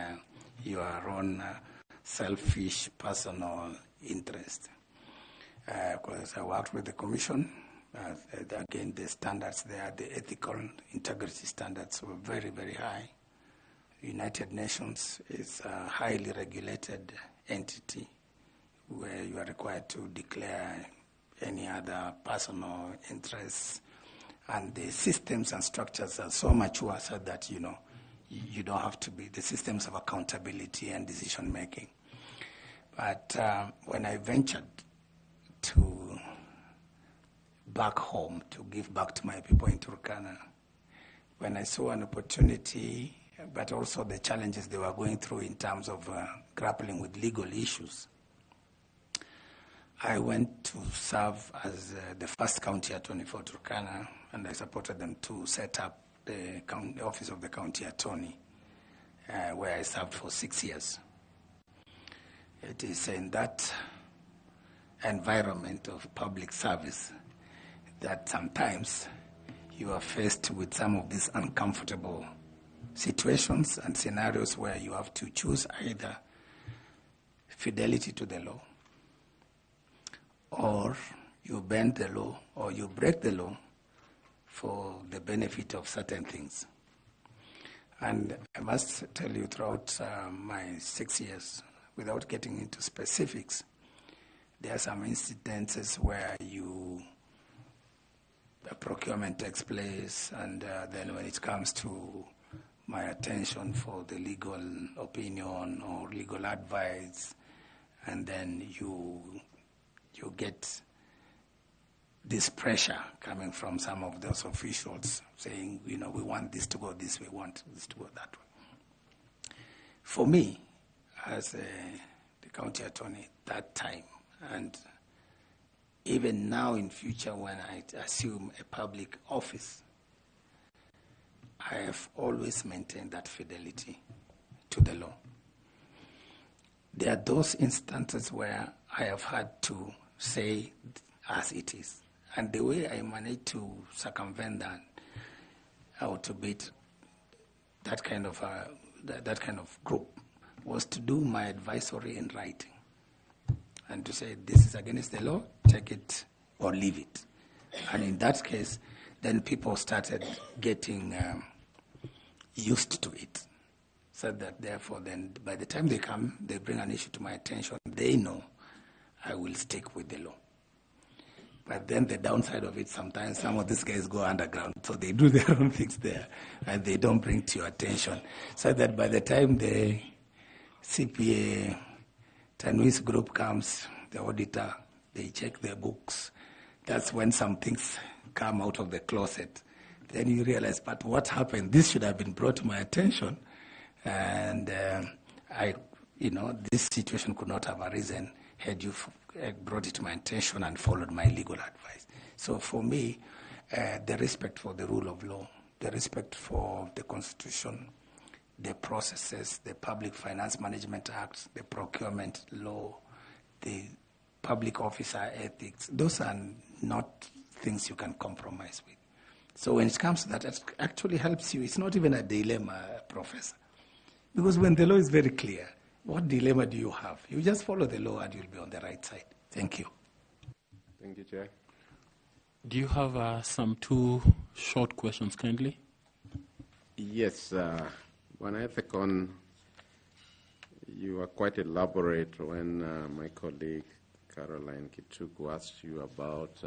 your own selfish personal interest. Because I worked with the Commission, again, the standards there, the ethical integrity standards were very, very high. United Nations is a highly regulated entity where you are required to declare any other personal interests, and the systems and structures are so mature so that you don't have to be the systems of accountability and decision making. But when I ventured to back home to give back to my people in Turkana, when I saw an opportunity, but also the challenges they were going through in terms of grappling with legal issues, I went to serve as the first county attorney for Turkana, and I supported them to set up the office of the county attorney, where I served for 6 years. It is in that environment of public service that sometimes you are faced with some of these uncomfortable situations and scenarios where you have to choose either fidelity to the law, or you bend the law, or you break the law for the benefit of certain things. And I must tell you, throughout my 6 years, without getting into specifics, there are some incidences where a procurement takes place, and then when it comes to my attention for the legal opinion or legal advice, and then you get this pressure coming from some of those officials saying, we want this to go this way, we want this to go that way. For me, as the county attorney that time, and even now in future when I assume a public office, I have always maintained that fidelity to the law. There are those instances where I have had to say as it is. And the way I managed to circumvent that, or to beat that kind of group, was to do my advisory in writing and to say, this is against the law, take it or leave it. And in that case, then people started getting used to it. So that therefore then by the time they come, they bring an issue to my attention, they know I will stick with the law. But then the downside of it, sometimes some of these guys go underground, so they do their own things there, and they don't bring to your attention. So that by the time the CPA Tanwis group comes, the auditor, they check their books. That's when some things come out of the closet. Then you realize, but what happened? This should have been brought to my attention. And this situation could not have arisen had you brought it to my attention and followed my legal advice. So for me, the respect for the rule of law, the respect for the Constitution, the processes, the Public Finance Management Act, the procurement law, the public officer ethics, those are not things you can compromise with. So when it comes to that, it actually helps you. It's not even a dilemma, Professor. Because when the law is very clear, what dilemma do you have? You just follow the law and you'll be on the right side. Thank you. Thank you, Chair. Do you have some 2 short questions, kindly? Yes, Bwana Ethekon, you were quite elaborate when my colleague Caroline Kituku asked you about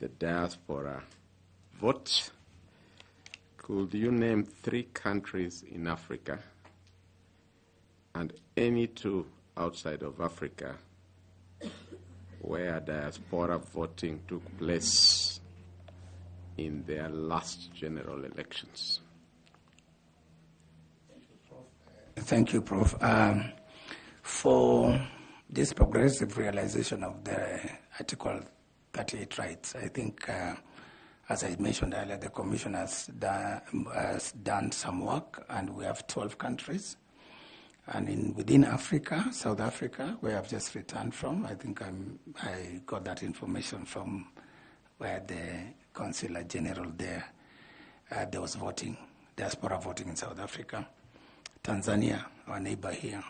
the diaspora vote. Could you name 3 countries in Africa and any 2 outside of Africa where diaspora voting took place in their last general elections? Thank you, Prof. For this progressive realization of the Article 38 rights, I think, as I mentioned earlier, the Commission has done some work, and we have 12 countries. And within Africa, South Africa, where I've just returned from, I think I got that information from where the Consular General there was voting, diaspora voting in South Africa. Tanzania, our neighbor here.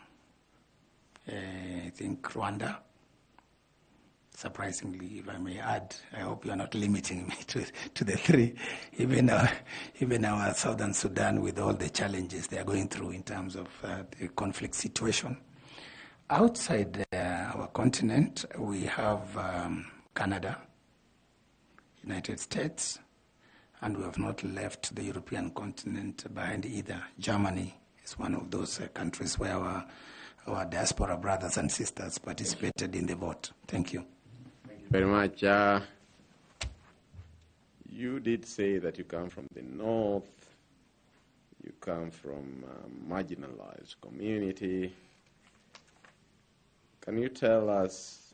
I think Rwanda. Surprisingly, if I may add, I hope you are not limiting me to the 3. Even our Southern Sudan, with all the challenges they are going through in terms of the conflict situation. Outside our continent, we have Canada, United States, and we have not left the European continent behind either. Germany is one of those countries where our diaspora brothers and sisters participated in the vote. Thank you. Thank you very much. You did say that you come from the north, you come from a marginalized community. Can you tell us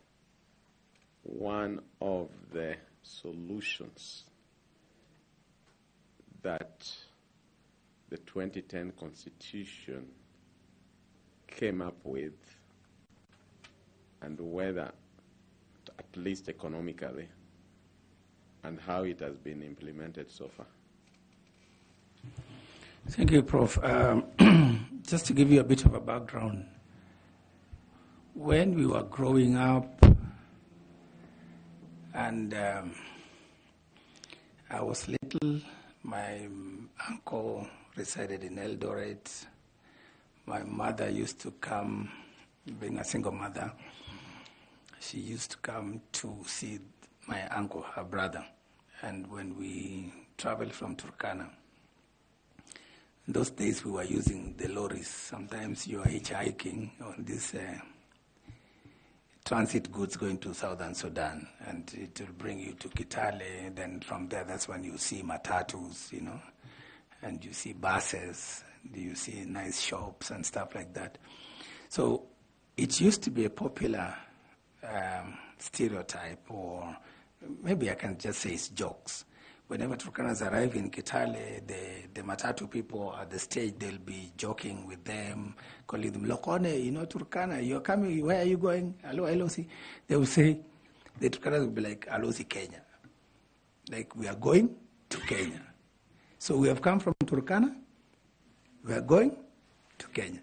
one of the solutions that the 2010 Constitution came up with, and whether, at least economically, and how it has been implemented so far? Thank you, Prof. Just to give you a bit of a background, when we were growing up and I was little, my uncle resided in Eldoret. My mother used to come, being a single mother, she used to come to see my uncle, her brother. And when we traveled from Turkana, in those days we were using the lorries. Sometimes you are hitchhiking on this transit goods going to Southern Sudan, and it will bring you to Kitale. Then from there, that's when you see matatus, and you see buses, you see nice shops and stuff like that. So it used to be a popular stereotype, or maybe I can just say it's jokes. Whenever Turkanas arrive in Kitale, the matatu people at the stage, they'll be joking with them, calling them, Lokone, Turkana, you're coming, where are you going? Hello, Alosi. They will say, the Turkanas will be like, Alosi, Kenya. Like, we are going to Kenya. So we have come from Turkana, we are going to Kenya.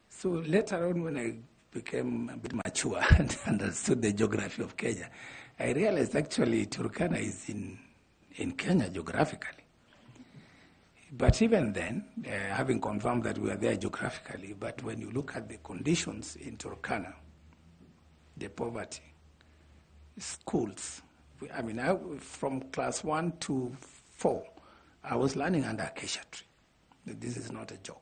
So later on, when I became a bit mature and understood the geography of Kenya, I realized actually Turkana is in Kenya geographically. But even then, having confirmed that we are there geographically, but when you look at the conditions in Turkana, the poverty, schools, from class 1 to 4, I was learning under acacia tree. This is not a joke.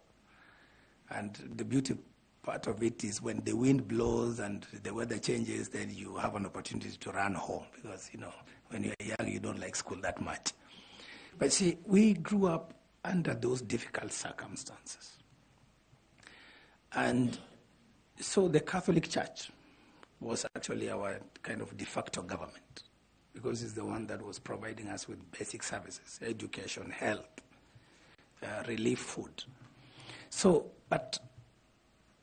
And the beauty part of it is when the wind blows and the weather changes, then you have an opportunity to run home, because, when you're young, you don't like school that much. But see, we grew up under those difficult circumstances. And so the Catholic Church was actually our kind of de facto government, because it's the one that was providing us with basic services, education, health, relief food. So, but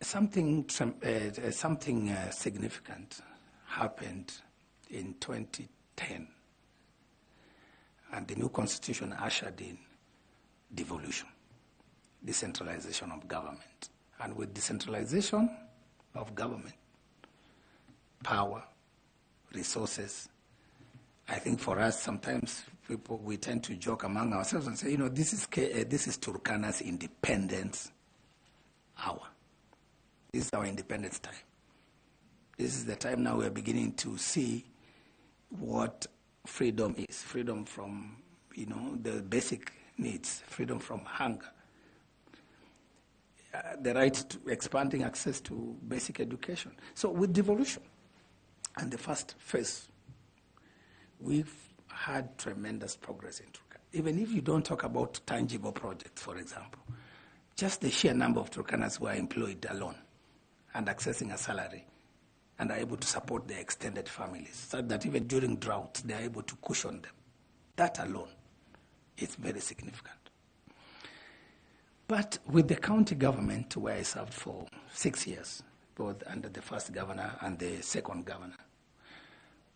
something significant happened in 2010, and the new constitution ushered in devolution, decentralization of government. And with decentralization of government, power, resources, I think for us, sometimes we tend to joke among ourselves and say, this is Turkana's independence hour. This is our independence time. This is the time now we are beginning to see what freedom is. Freedom from, the basic needs. Freedom from hunger. The right to expanding access to basic education. So with devolution and the first phase, we've had tremendous progress in Turkana. Even if you don't talk about tangible projects, for example, just the sheer number of Turkanas who are employed alone and accessing a salary and are able to support their extended families, so that even during drought, they are able to cushion them. That alone is very significant. But with the county government, where I served for 6 years, both under the first governor and the second governor,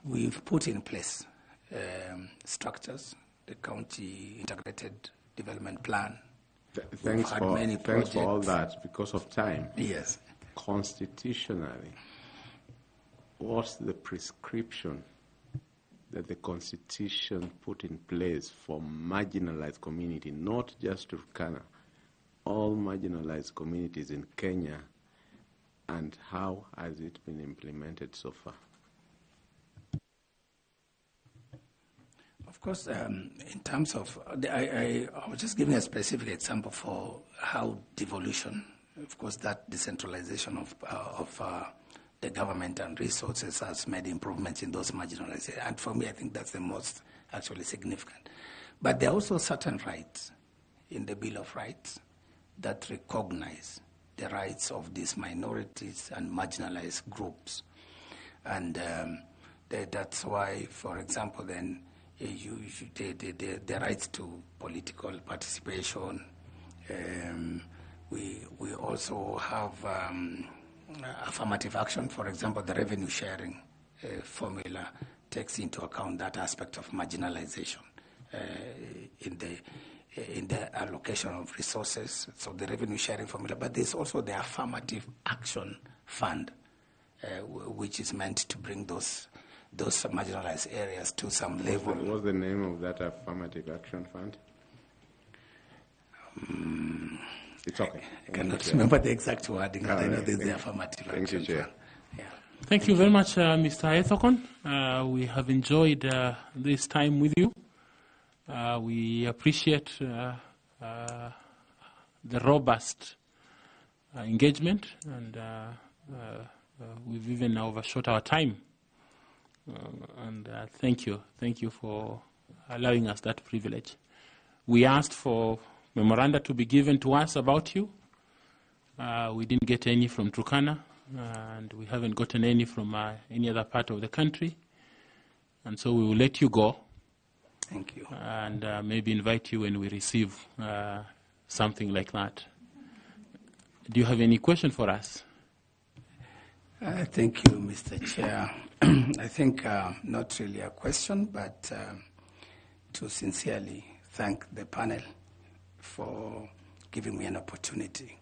we've put in place structures, the county integrated development plan. Thanks for all that. Because of time. Yes. Constitutionally, what's the prescription that the Constitution put in place for marginalized community, not just Turkana, all marginalized communities in Kenya, and how has it been implemented so far? Of course, in terms of, I was just giving a specific example for how devolution, of course, that decentralization of the government and resources has made improvements in those marginalized areas. And for me, I think that's the most actually significant. But there are also certain rights in the Bill of Rights that recognize the rights of these minorities and marginalized groups. And that's why, for example, then, the rights to political participation. We also have affirmative action. For example, the revenue sharing formula takes into account that aspect of marginalization in the allocation of resources. So the revenue sharing formula, but there's also the affirmative action fund, which is meant to bring those marginalized areas to some level. What's the name of that affirmative action fund? It's okay. I cannot remember the exact wording, but I know there's the affirmative action fund. Yeah. Thank you very much, Mr. Ethokon. We have enjoyed this time with you. We appreciate the robust engagement, and we've even overshot our time. And thank you for allowing us that privilege. We asked for memoranda to be given to us about you. We didn't get any from Turkana, and we haven't gotten any from any other part of the country. And so we will let you go. Thank you. And maybe invite you when we receive something like that. Do you have any question for us? Thank you, Mr. Chair. I think not really a question, but to sincerely thank the panel for giving me an opportunity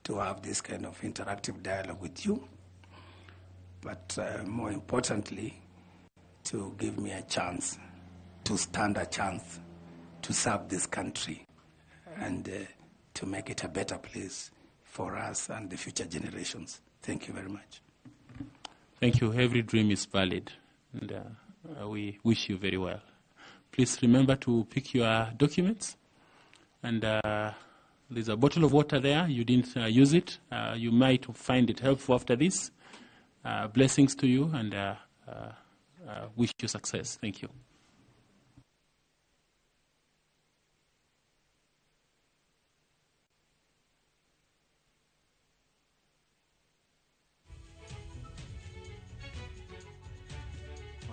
to have this kind of interactive dialogue with you, but more importantly, to give me a chance, to stand a chance to serve this country and to make it a better place for us and the future generations. Thank you very much. Thank you. Every dream is valid, and we wish you very well. Please remember to pick your documents, and there's a bottle of water there. You didn't use it. You might find it helpful after this. Blessings to you, and wish you success. Thank you.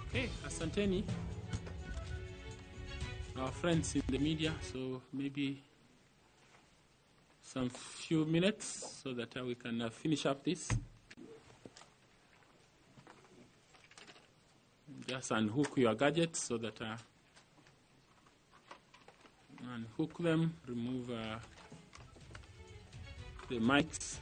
Okay, asanteni, our friends in the media, so maybe some few minutes so that we can finish up this. Just unhook your gadgets so that unhook them, remove the mics.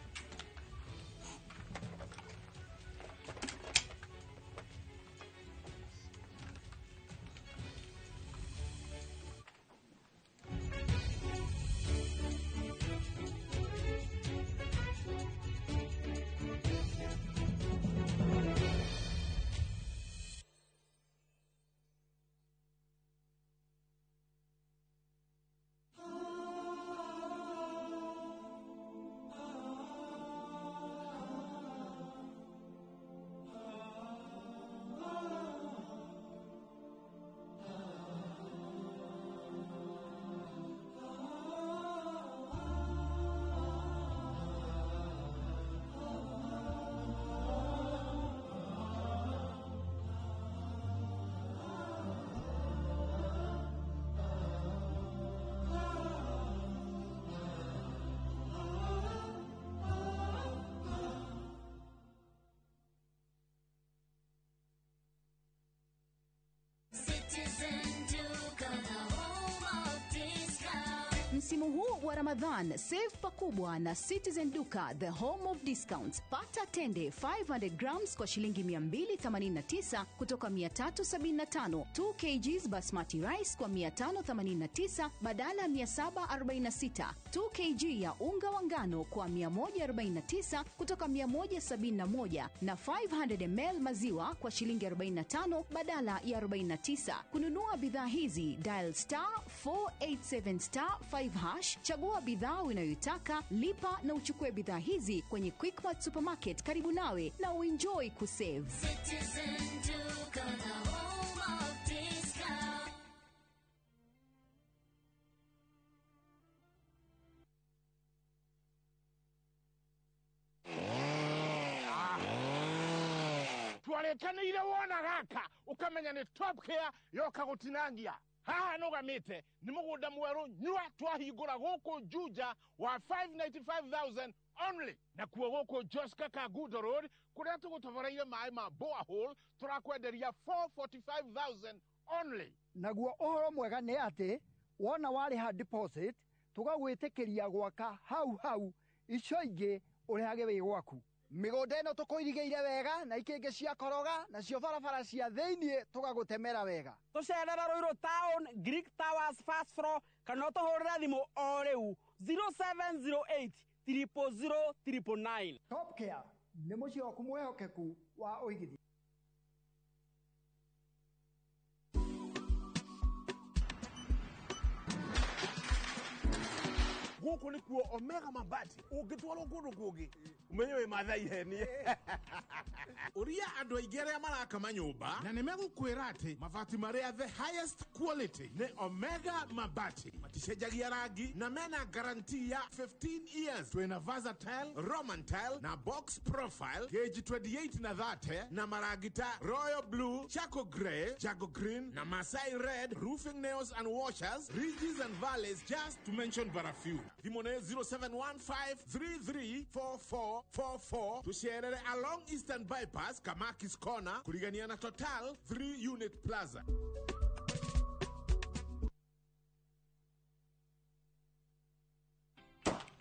Msimu huu wa Ramadhan, save pakubwa na Citizen Duka, the home of discounts. Pata tende 500 grams kwa shilingi 289 kutoka 375, 2 kgs basmati rice kwa 589 badala ya 746, 2 kg ya unga wa ngano kwa 149 kutoka 171 na 500 ml maziwa kwa shilingi 45 badala ya 49. Kununua bidhaa hizi, dial *487*5#, chagua bidhaa unayoitaka, lipa na uchukue bidhaa hizi kwenye Quickmart Supermarket karibu nawe na uenjoy kusave. Citizen Duka, the home of discount. Twalekanire wona gaka ukamenya ni Top Care yoka gutinangia haha nugamite ni mugunda mweru nywa twahingura guku Juja wa 595,000 only na kuwa guku Joska Kagudo Road kuria tugutoboreire mai ma borehole turakwenderia 445,000 only. Naguo ohoro mwega ni ati wona wariha deposit tugagwitikiria gwaka hau icio ingi urihage wi gwaku. Migunda ino tukuirigeire wega na ikingi cia koroga na cio barabara cia thiini tugagutemera wega. Tucerera Ruiru Town, Greek Towers first floor, kana tuhurira thimu o riu 0708 000 999. Top Care ni mucie waku mwehokeku wa uigithia. Guku ni kuo Omega Mabati ungitwaro kundu kungi umenyewe mathai henie uria andu aigere maraka manyumba na nimegukwira ati mabati maria the highest quality ni Omega Mabati maticenjagia rangi na mena guarantee ya 15 years. Twina versatile, Roman tile na box profile gauge 28 na 30 na maragita royal blue, charcoal grey, jago green na Masai red, roofing nails and washers, ridges and valleys, just to mention but a few. Dimone 0715334444 tusherere along Eastern Bypass Kamakis Corner kurigania na Total 3 Unit Plaza.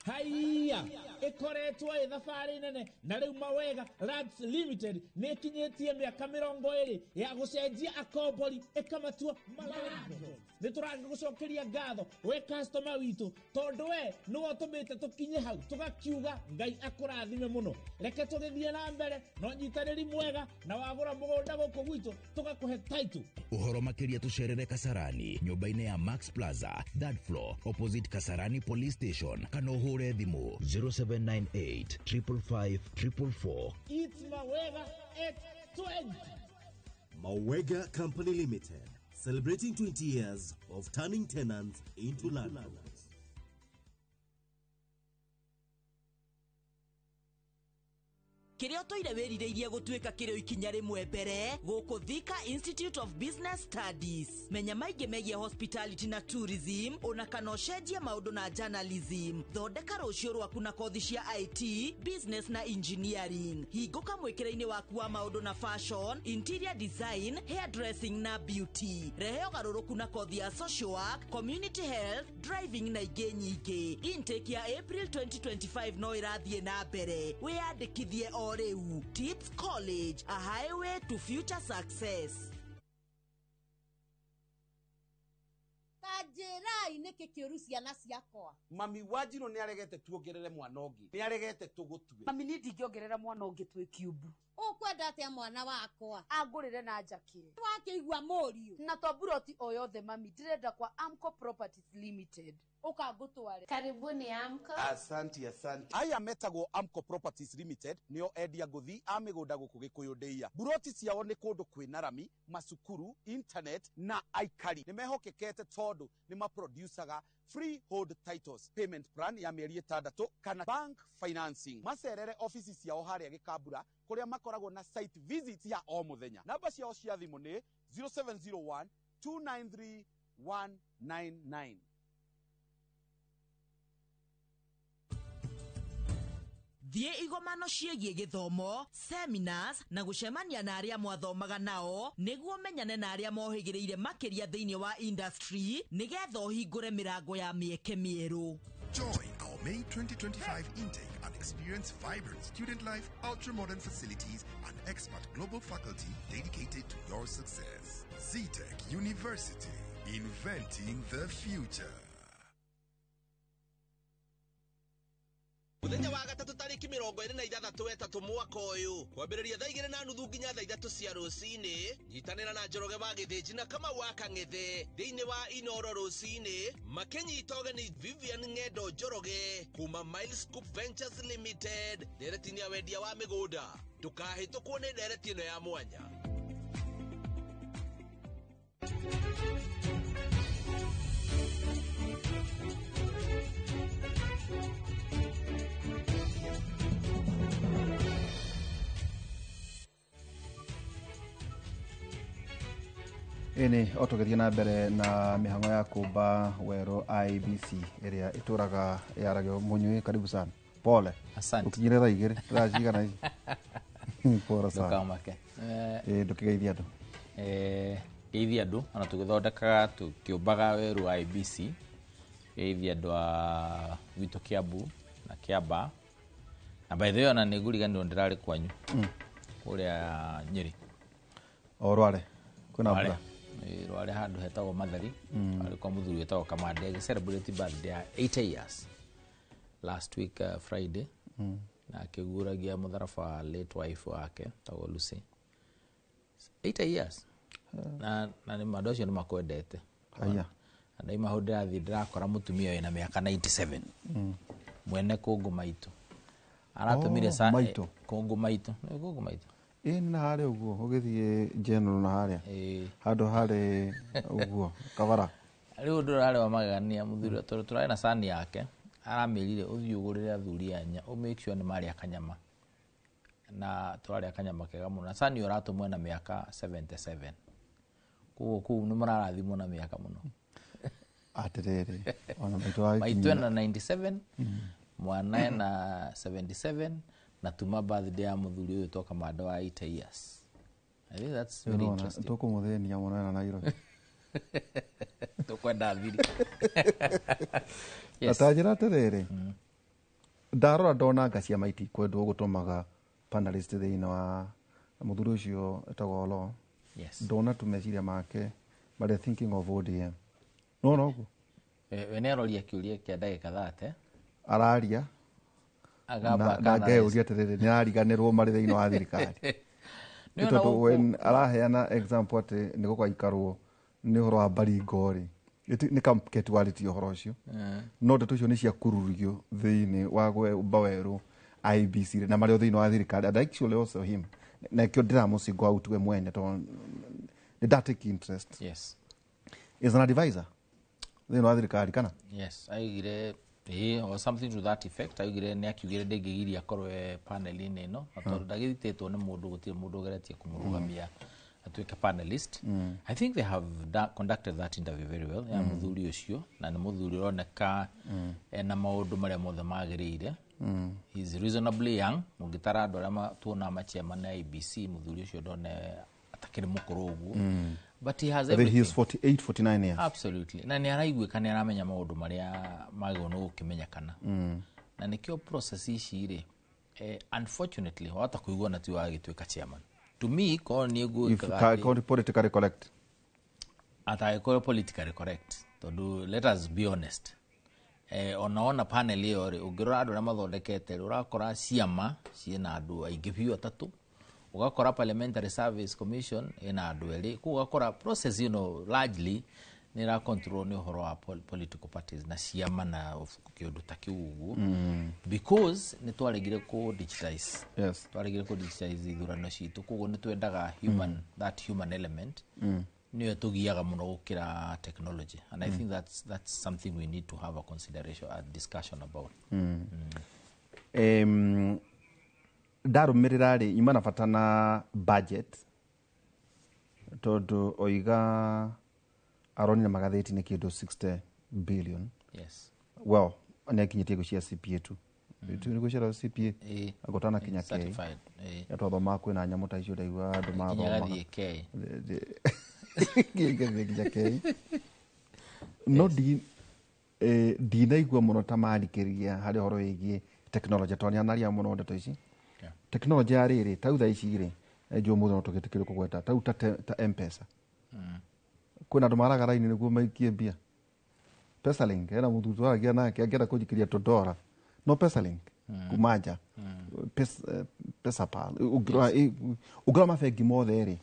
Haiya ikoretwo thabari nene na riu Mawega Labs Limited ni kinyetie miaka 20 ya gucenjia akombori ikamatua malango. Ni turanga gucokeria ngatho we customer witu tondu we ni wotumite tukinye hau tugakiuga Ngai akurathime muno. Reke tugithie na mbere no nyitaniri mwega na wagura mugunda guku gwitu tugakuhe title. Uhoro makiria tucerere Kasarani nyumba-ini ya Max Plaza, third floor, opposite Kasarani Police Station. Kanohure thimu 0798 555 444. It's Mawega at 20. Mawega Company Limited, celebrating 20 years of turning tenants into landlords. Kirio toire werireirie gutuika kirio ikinya rimwe mbere guku Thika Institute of Business Studies. Menya maingi megie hospitality na tourism ona kana cenjia maundu na journalism. Thondeka rucio rwaku na kothi cia IT, business na engineering. Hinguka mwikira-ini waku wa maundu na fashion, interior design, hairdressing na beauty. Rehe ugaruruku na kothi ya social work, community health, driving na ingi nyingi. Intake ya April 2025 no irathie na mbere. Wiyandikithie o riu. Tips College, a highway to future success. Kajirai niki kiuru ciana ciakwa. Mami Wanjiru ni aregete tuongerere mwana ungi. Ni aregete tugutue. Mami ni ndingiongerera mwana ungi twi cube. Ukwenda atia mwana wakwa agurire na njakire wakigwa moriu na toburoti oyothe mami ndirenda kwa Amco Properties Limited ukangutware. Karibuni Amco. Asante. Aya metagwo Amco Properties Limited nio endia nguthi a migunda guku Gikuyu Ndeia. Buroti ciao ni kundu kwina rami, masukuru, internet na aikari. Nimehokekete tondu ni maproducaga freehold titles, payment plan ya mieri 6 kana bank financing. Macerere offices ciao haria Gikambura kuria makoragwo na site visits ya o muthenya. Namba ciao cia thimu ni 0701 293 199. thie igomano ciegie githomo, seminars na gucemania na aria mwathomaga nao niguo menyane na aria mohigireire makiria thiini wa industry nigetha uhingure mirango ya mieke mieru. Join our May 2025 intake and experience vibrant student life, ultra-modern facilities, and expert global faculty dedicated to your success. ZTech University, inventing the future. Muthenya wa gatatu tariki 26 wetatu mwaka uyu kwambiriria thaa 2:30 nginya thaa 3 cia rucini nyitanira na Njoroge wa Githĩnji na Kamau wa Kang'ethe thiini wa Inoro rucini makinyita ũgeni Vivian Ng'endo Njoroge kuma Milescoop Ventures Limited nderetini ya wendia wa migunda ndukahĩtũkwo nĩ ndereti ĩno ya mwanya. Ini otogeria na mbere na mihango ya kumba wero IBC area ituraga yaragio munyui. Karibu sana. Pole. Asante. Ukinyire thaa igiri turaciga hizi. Pole sana. Ndukamake. Ndukigeithia andu. Geithia andu ona tugithondekaga tukiumbaga weru IBC. Geithia andu a Wito Kiambu na Kiamba. Na by the way ona niguriganirwo ndirari kwanyu. Kuria Nyeri. Orware. Kuna mbura. Rware handu hetagwo Mathari alikuwa muthuri wetagwo Kamande celebrate birthday ya 8 years last week Friday na akiguragia mutharaba late wife wake tagwo Lucy 8 years na ni madocio ni makwendete haya na imahudira thi ndirakora mutumia wina miaka 97 mwene kungu maitu aratumire sa kungu maitu na hare uguo ugithie general na hare handu hare uguo kavara riu ndurare wa magania muthuri turai na sani yake aramirire uthio ugurire athuri anya o make sure ni mari akanyama na turari akanyama kega muno na sani uratumwe na miaka 77 kuo ni murarathimwo na miaka muno atirere ona maitu na 97 mwana na 77 na tuma birthday ya muthuri uyu toka mada wa 8 years. I think that's very interesting. Toko muthenia mwana na Nairobi. Tokwenda thiri. Atajira atirere. Ndarora ndona ngacia maiti kwendwo gutumaga panelist thiini wa muthuri ucio etagwo Olo. Yes. Ndona tumeciria make but thinking of ODM. No. Wene aroria kiuria kia ndagika 30. Araria na ngeuria atiriri ni ariganirwo mari thiini wa thirikari tondu when araheana example ati ni gukaikarwo ni horo wa Baringo ri ni kampketuality horo ucio no ndeto icio ni cia kururigio thiini wa gwemba weru IBC na mari thiini wa thirikari and actually also him na kio ndiramucingo out we mwene to ni take interest. Yes, is an advisor thiini wa thirikari kana. Yes, aigire or something to that effect. Aigire ni akiugire ndegigiria korwe panel-ini no atondu ndagititwo ni mundu gutire mundu geretie kumurugamia atuike panelist. I think they have conducted that interview very well ya muthuri ucio na ni muthuri roneka na maundu maria mothe magirire. He is reasonably young mugitara andu aria tuona machema na IBC muthuri ucio ndone atakiri mukuru uguo. But he has everything. He is 48, 49 years. Absolutely. Na ni araiguika ni aramenya maundu maria magona gukimenyakana. Na nikio process ici ri unfortunately wata kuigwa na tiwa gituika chairman. To me ko ni go politically correct. Ata politically correct. Tondu let us be honest. Onaona panel iyo ri ungirora andu aria mathondekete urakora ciama ciina andu aingi biu atatu. Ugakora Parliamentary Service Commission ina andu eri ku ugakora process largely ni ra control ni horo wa political parties na ciama na kiundu ta kiugu because ni twaregire ku digitize. Yes, twaregire ku digitize ithurano citu kugo ni twendaga that human element niyo tugiaga muno gukira technology and I think that's something we need to have a discussion about. Ndarumirira ri imana fatana budget tondu oiga aronire magatheti ni kindu 60 billion. Yes. Well, ni akinyitie gucia CPA tu Nĩ gwĩcera CPA agotana kinya K. Certified. Atwathoma kwĩna nyamũ ta icio ndaigua andũ mathoma. Kinyagathiĩ K. Kinyagathiĩ K. No ndinaigua mũno ta marikĩria harĩ ũhoro wĩgiĩ tekinoronjĩ tondũ nĩanaria mũno ndeto ici. Tekinoronjĩ ya rĩrĩ tau thaa ici rĩ njũ mũthenya tũgĩtĩkĩrwo kũgweta tau ta M-Pesa. Kwĩna andũ maraga raini nĩguo maikie mbia. Pesalink era mũthuthu aragia nake angĩenda kũnjikĩria $2 no Pesalink kumanja Pesapal ũngĩrora mabengi mothe rĩ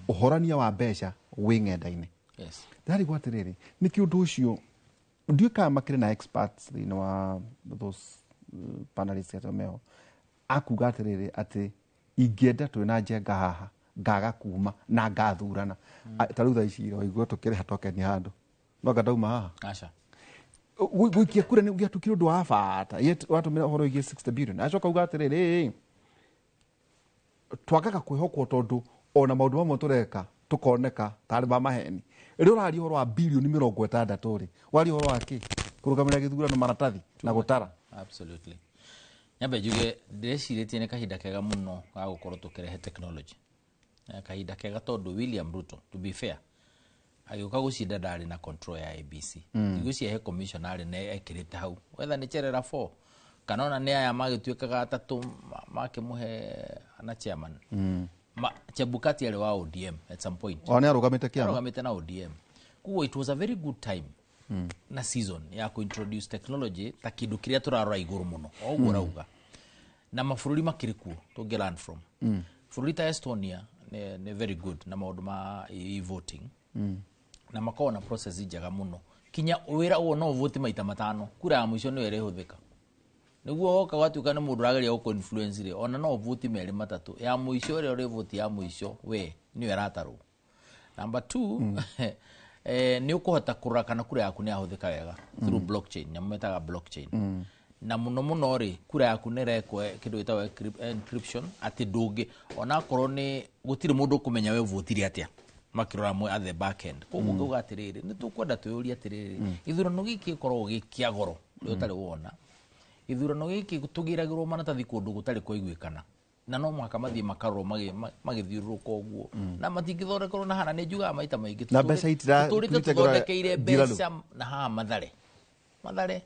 ũhorania wa mbeca wĩ ng'enda-inĩ. Ndarĩ gwa atĩrĩrĩ nĩkĩ ũndũ ũcio ndiũĩ kana makĩrĩ na experts thĩinĩ wa those panelists acio meho akuga atĩrĩrĩ atĩ ingĩenda twĩna njenga haha ngaga kuma na ngathurana ta rĩu thaa ici waigua tũkĩrĩha tokeni handũ no anga ndauma haha aca gũikia kura nĩ ũngĩatukire ũndũ wa bata watũmĩra ũhoro wĩgiĩ 60 billion acoka uga atĩrĩrĩ twagaga kwĩhokwo tondũ ona maũndũ mamwe tũreka tũkoneka tarĩ ma maheni rĩu ũraria ũhoro wa birioni 60 rĩ waria ũhoro wa kĩ kũrũgamĩrĩra gĩthurano maratathi na gũtara. Absolutely. Nyambe njuge ndĩrecirĩtie nĩ kahinda kega mũno ga gũkorwo tũkĩrehe technology. Kahinda kega tondũ William Ruto to be fair agĩũka gũcinda ndarĩ na control ya ABC. Igũcia he commissioner na ekĩrĩte hau whether nĩ Cherera 4 kana ona nĩ aya magĩtuĩkaga atatũ makĩmũhe ana chairman. Chebukati arĩ wa ODM at some point. Ona arũgamĩte kĩama. Arũgamĩte na ODM. Kuo it was a very good time na season ya introduce technology ta kĩndũ kĩrĩa tũrarora igũrũ mũno. Oguo rauga. Na mabũrũri makĩrĩ kuo tũngĩ learn from. Bũrũri ta Estonia nĩ very good na maũndũ ma e-voting. Na makao na process njega mũno. Kinya wĩra ũũ no vote maita 5 kura ya mũico nĩ ĩrĩhũthĩka. Nĩguo hoka watuĩka nĩ mũndũ ũrageria gũkũ influence rĩ ona no vote merĩ matatũ ya mũico ĩrĩa ũrĩ vote ya mũico we nĩ ĩratarwo. Number 2 nĩ ũkũhota kũrora kana kura yaku nĩ yahũthĩka wega through blockchain nyamũ metaga blockchain. Na mũno mũno rĩ kura yaku nĩ rekwo kĩndũ gĩtagwo encryption atĩ ndũngĩ ona korwo nĩ gũtirĩ mũndũ ũkũmenya we votire atĩa makĩrora mwe at the back end. Koguo ngauga atĩrĩrĩ nĩ tũkwenda twĩyũrie atĩrĩrĩ ithurano gĩkĩ gĩkoragwo gĩkĩa goro rĩu ũtarĩ wona. Ithurano gĩkĩ tũgĩragĩrwo maratathi kũndũ gũtarĩ kũiguĩkana na no mwaka mathiĩ makarorwo magĩthiũrũrũka ũguo na matingĩthondekerwo na hana nĩ njugaga maita maingĩ tũthondekeire mbeca na haha Mathare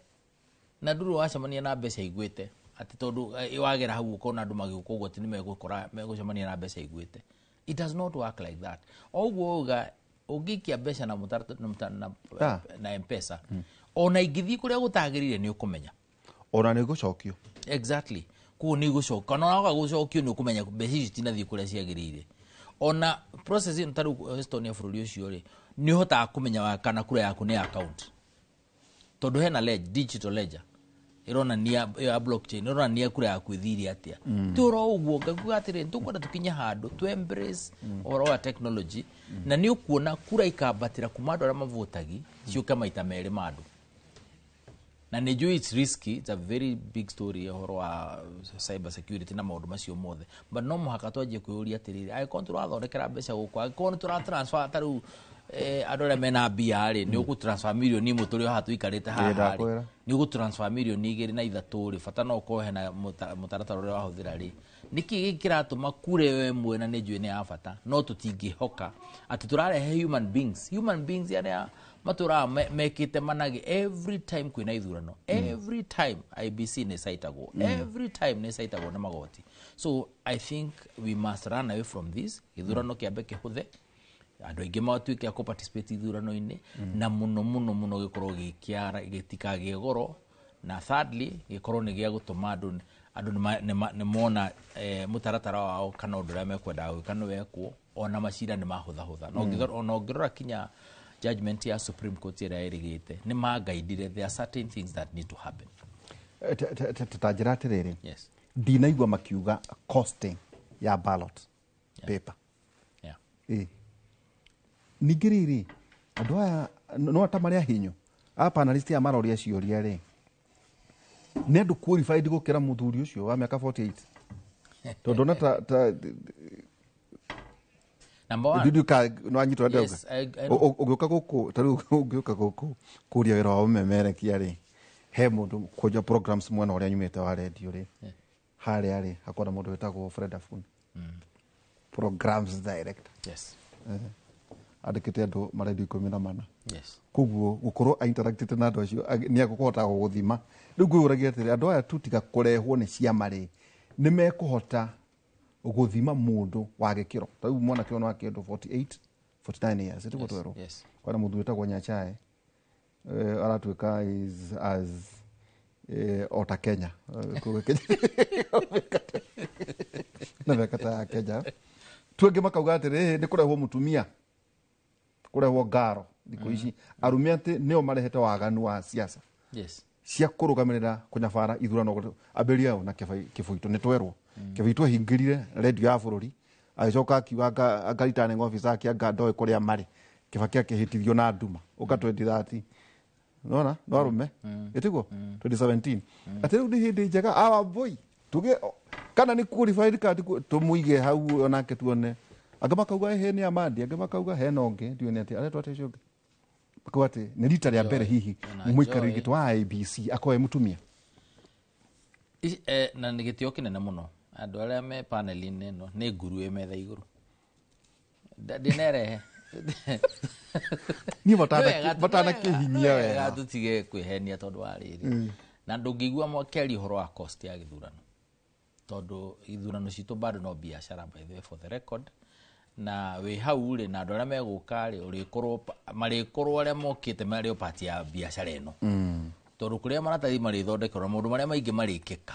na ndũrĩ wacemania na mbeca igwĩte atĩ tondũ wagera hau ũkona andũ magĩũka ũguo atĩ nĩ megũkora megũcemania na mbeca igwĩte. It does not work like that. Oguo uga ũngĩikia mbeca na M-Pesa ona ingĩthiĩ kũrĩa gũtagĩrĩire nĩ ũkũmenya ona nĩ gũcokio. Exactly. Kuo nĩ gũcoka ona waga gũcokio nĩ ũkũmenya mbeca ici tinathiĩ kũrĩa ciagĩrĩire. Ona process ĩno tarĩ Estonia bũrũri ũcio rĩ nĩ ũhotaga kũmenya kana kura yaku nĩ account tondũ hena digital ledger ironania ya blockchain ironania kura yaku ĩthire atĩa. Tũro ũguo ngakuga atĩrĩ tũkwenda tũkinye handũ to embrace or technology na nĩ ũkuona kura ikambatĩra kuma andũ arĩa mavotagi ciũke maita merĩ ma andũ. Na nĩ njũĩ it's risky, it's a very big story ũhoro wa cyber security na maũndũ macio mothe. But no mũhaka twanjie kwĩyũria atĩrĩrĩ angĩkorwo tũrathondekera mbeca gũkũ angĩkorwo nĩ tũratransfer ta rĩu andũ arĩa mena mbia rĩ nĩ ũgũtransfer mirioni 1 tũrĩ haha tũikarĩte haha rĩ nĩ ũgũtransfer mirioni 2 na 3 rĩ bata no ũkorwo hena mũtaratara ũrĩa wahũthĩra rĩ nĩkĩ gĩkĩratũma kure we mwena nĩ njũĩ nĩ ya bata no tũtingĩhoka atĩ tũrarehe human beings arĩa matũraga mekĩte manage every time kwĩna ithurano every time IBC nĩ saitagwo every time nĩ saitagwo na magoti. So I think we must run away from this. Ithurano kĩambe kĩhũthe andũ aingĩ matuĩke a participate ithurano-inĩ na mũno gĩkorwo gĩkĩara gĩtikagĩe goro na thirdly gĩkorwo nĩ gĩa gũtũma andũ nĩ mona mũtaratara wao kana ũndũ ũrĩa mekwendaga gwĩka nĩ wekwo ona macira nĩ mahũthahũtha na ũngĩrora kinya judgment ya Supreme Court ĩrĩa ĩrĩgĩte nĩ magaidire there are certain things that need to happen. Tanjĩra atĩrĩrĩ ndinaigua makiuga costing ya ballot paper. Ningĩ rĩrĩ andũ aya no atamarĩa hinyo a panelist ya maroria ciũria rĩ nĩ andũ qualified gũkĩra mũthuri ũcio wa mĩaka 48 tondũ na ta number 1 nduka no anyitwo ndauga ũgĩũka gũkũ ta rĩu ũgĩũka gũkũ kũria wĩra wa ũmemerekia rĩ he mundu kuja programs mwana uria nyumite wa radio ri hali ali akona mundu wetagwo Fred Afuni programs director yes andikite andu maredio 14 yes kuguo gukorwo interacted na andu acio ni akuhota guthima riu nguragia atiri andu aya tutiga kurehwo ni ciama ri ni mekuhota guthima mundu wa gikiro tau mwana kiona wa kindu 48 49 years eti gutwero kwana mundu wetagwo Nyachae aratuika is as ota Kenya na vekata Kenya tuenge makauga atiri ni kurehwo mutumia kurehwo ngaro thiko ici arumia ati nio marehete waganu wa siasa yes cia kurugamirira kunyabara ithurano aberia na kifuito ni twerwo kifuito hingirire radio ya bururi agicoka akiuga agarita ne office yake angandoe kuria mari Kibaki akihitithio na nduma uka 2030 nona no arume etiko 2017 ati riu ni hindi njega awa boy tuge kana ni qualified card tumuige hau onake tuone agimakauga he ni amandi agimakauga he nonge tuone ati aretwa tecio bakwate ni rita rya mbere hihi muikari gitwa ABC akoe mutumia na nigitio kinene muno andu aria me panel-ini no ni nguru emetha iguru ndinere ni batana kihinyia wega tutige kwihenia tondu wa riri na ndungigua mokeri horo wa cost ya githurano tondu ithurano citu bado no biashara by the way for the record na we hau ri na andu aria meguka ri urikorwo marikorwo aria mokite mari opati ya biashara eno tondu kuria maratathi mari thondekero mundu maria maingi marikika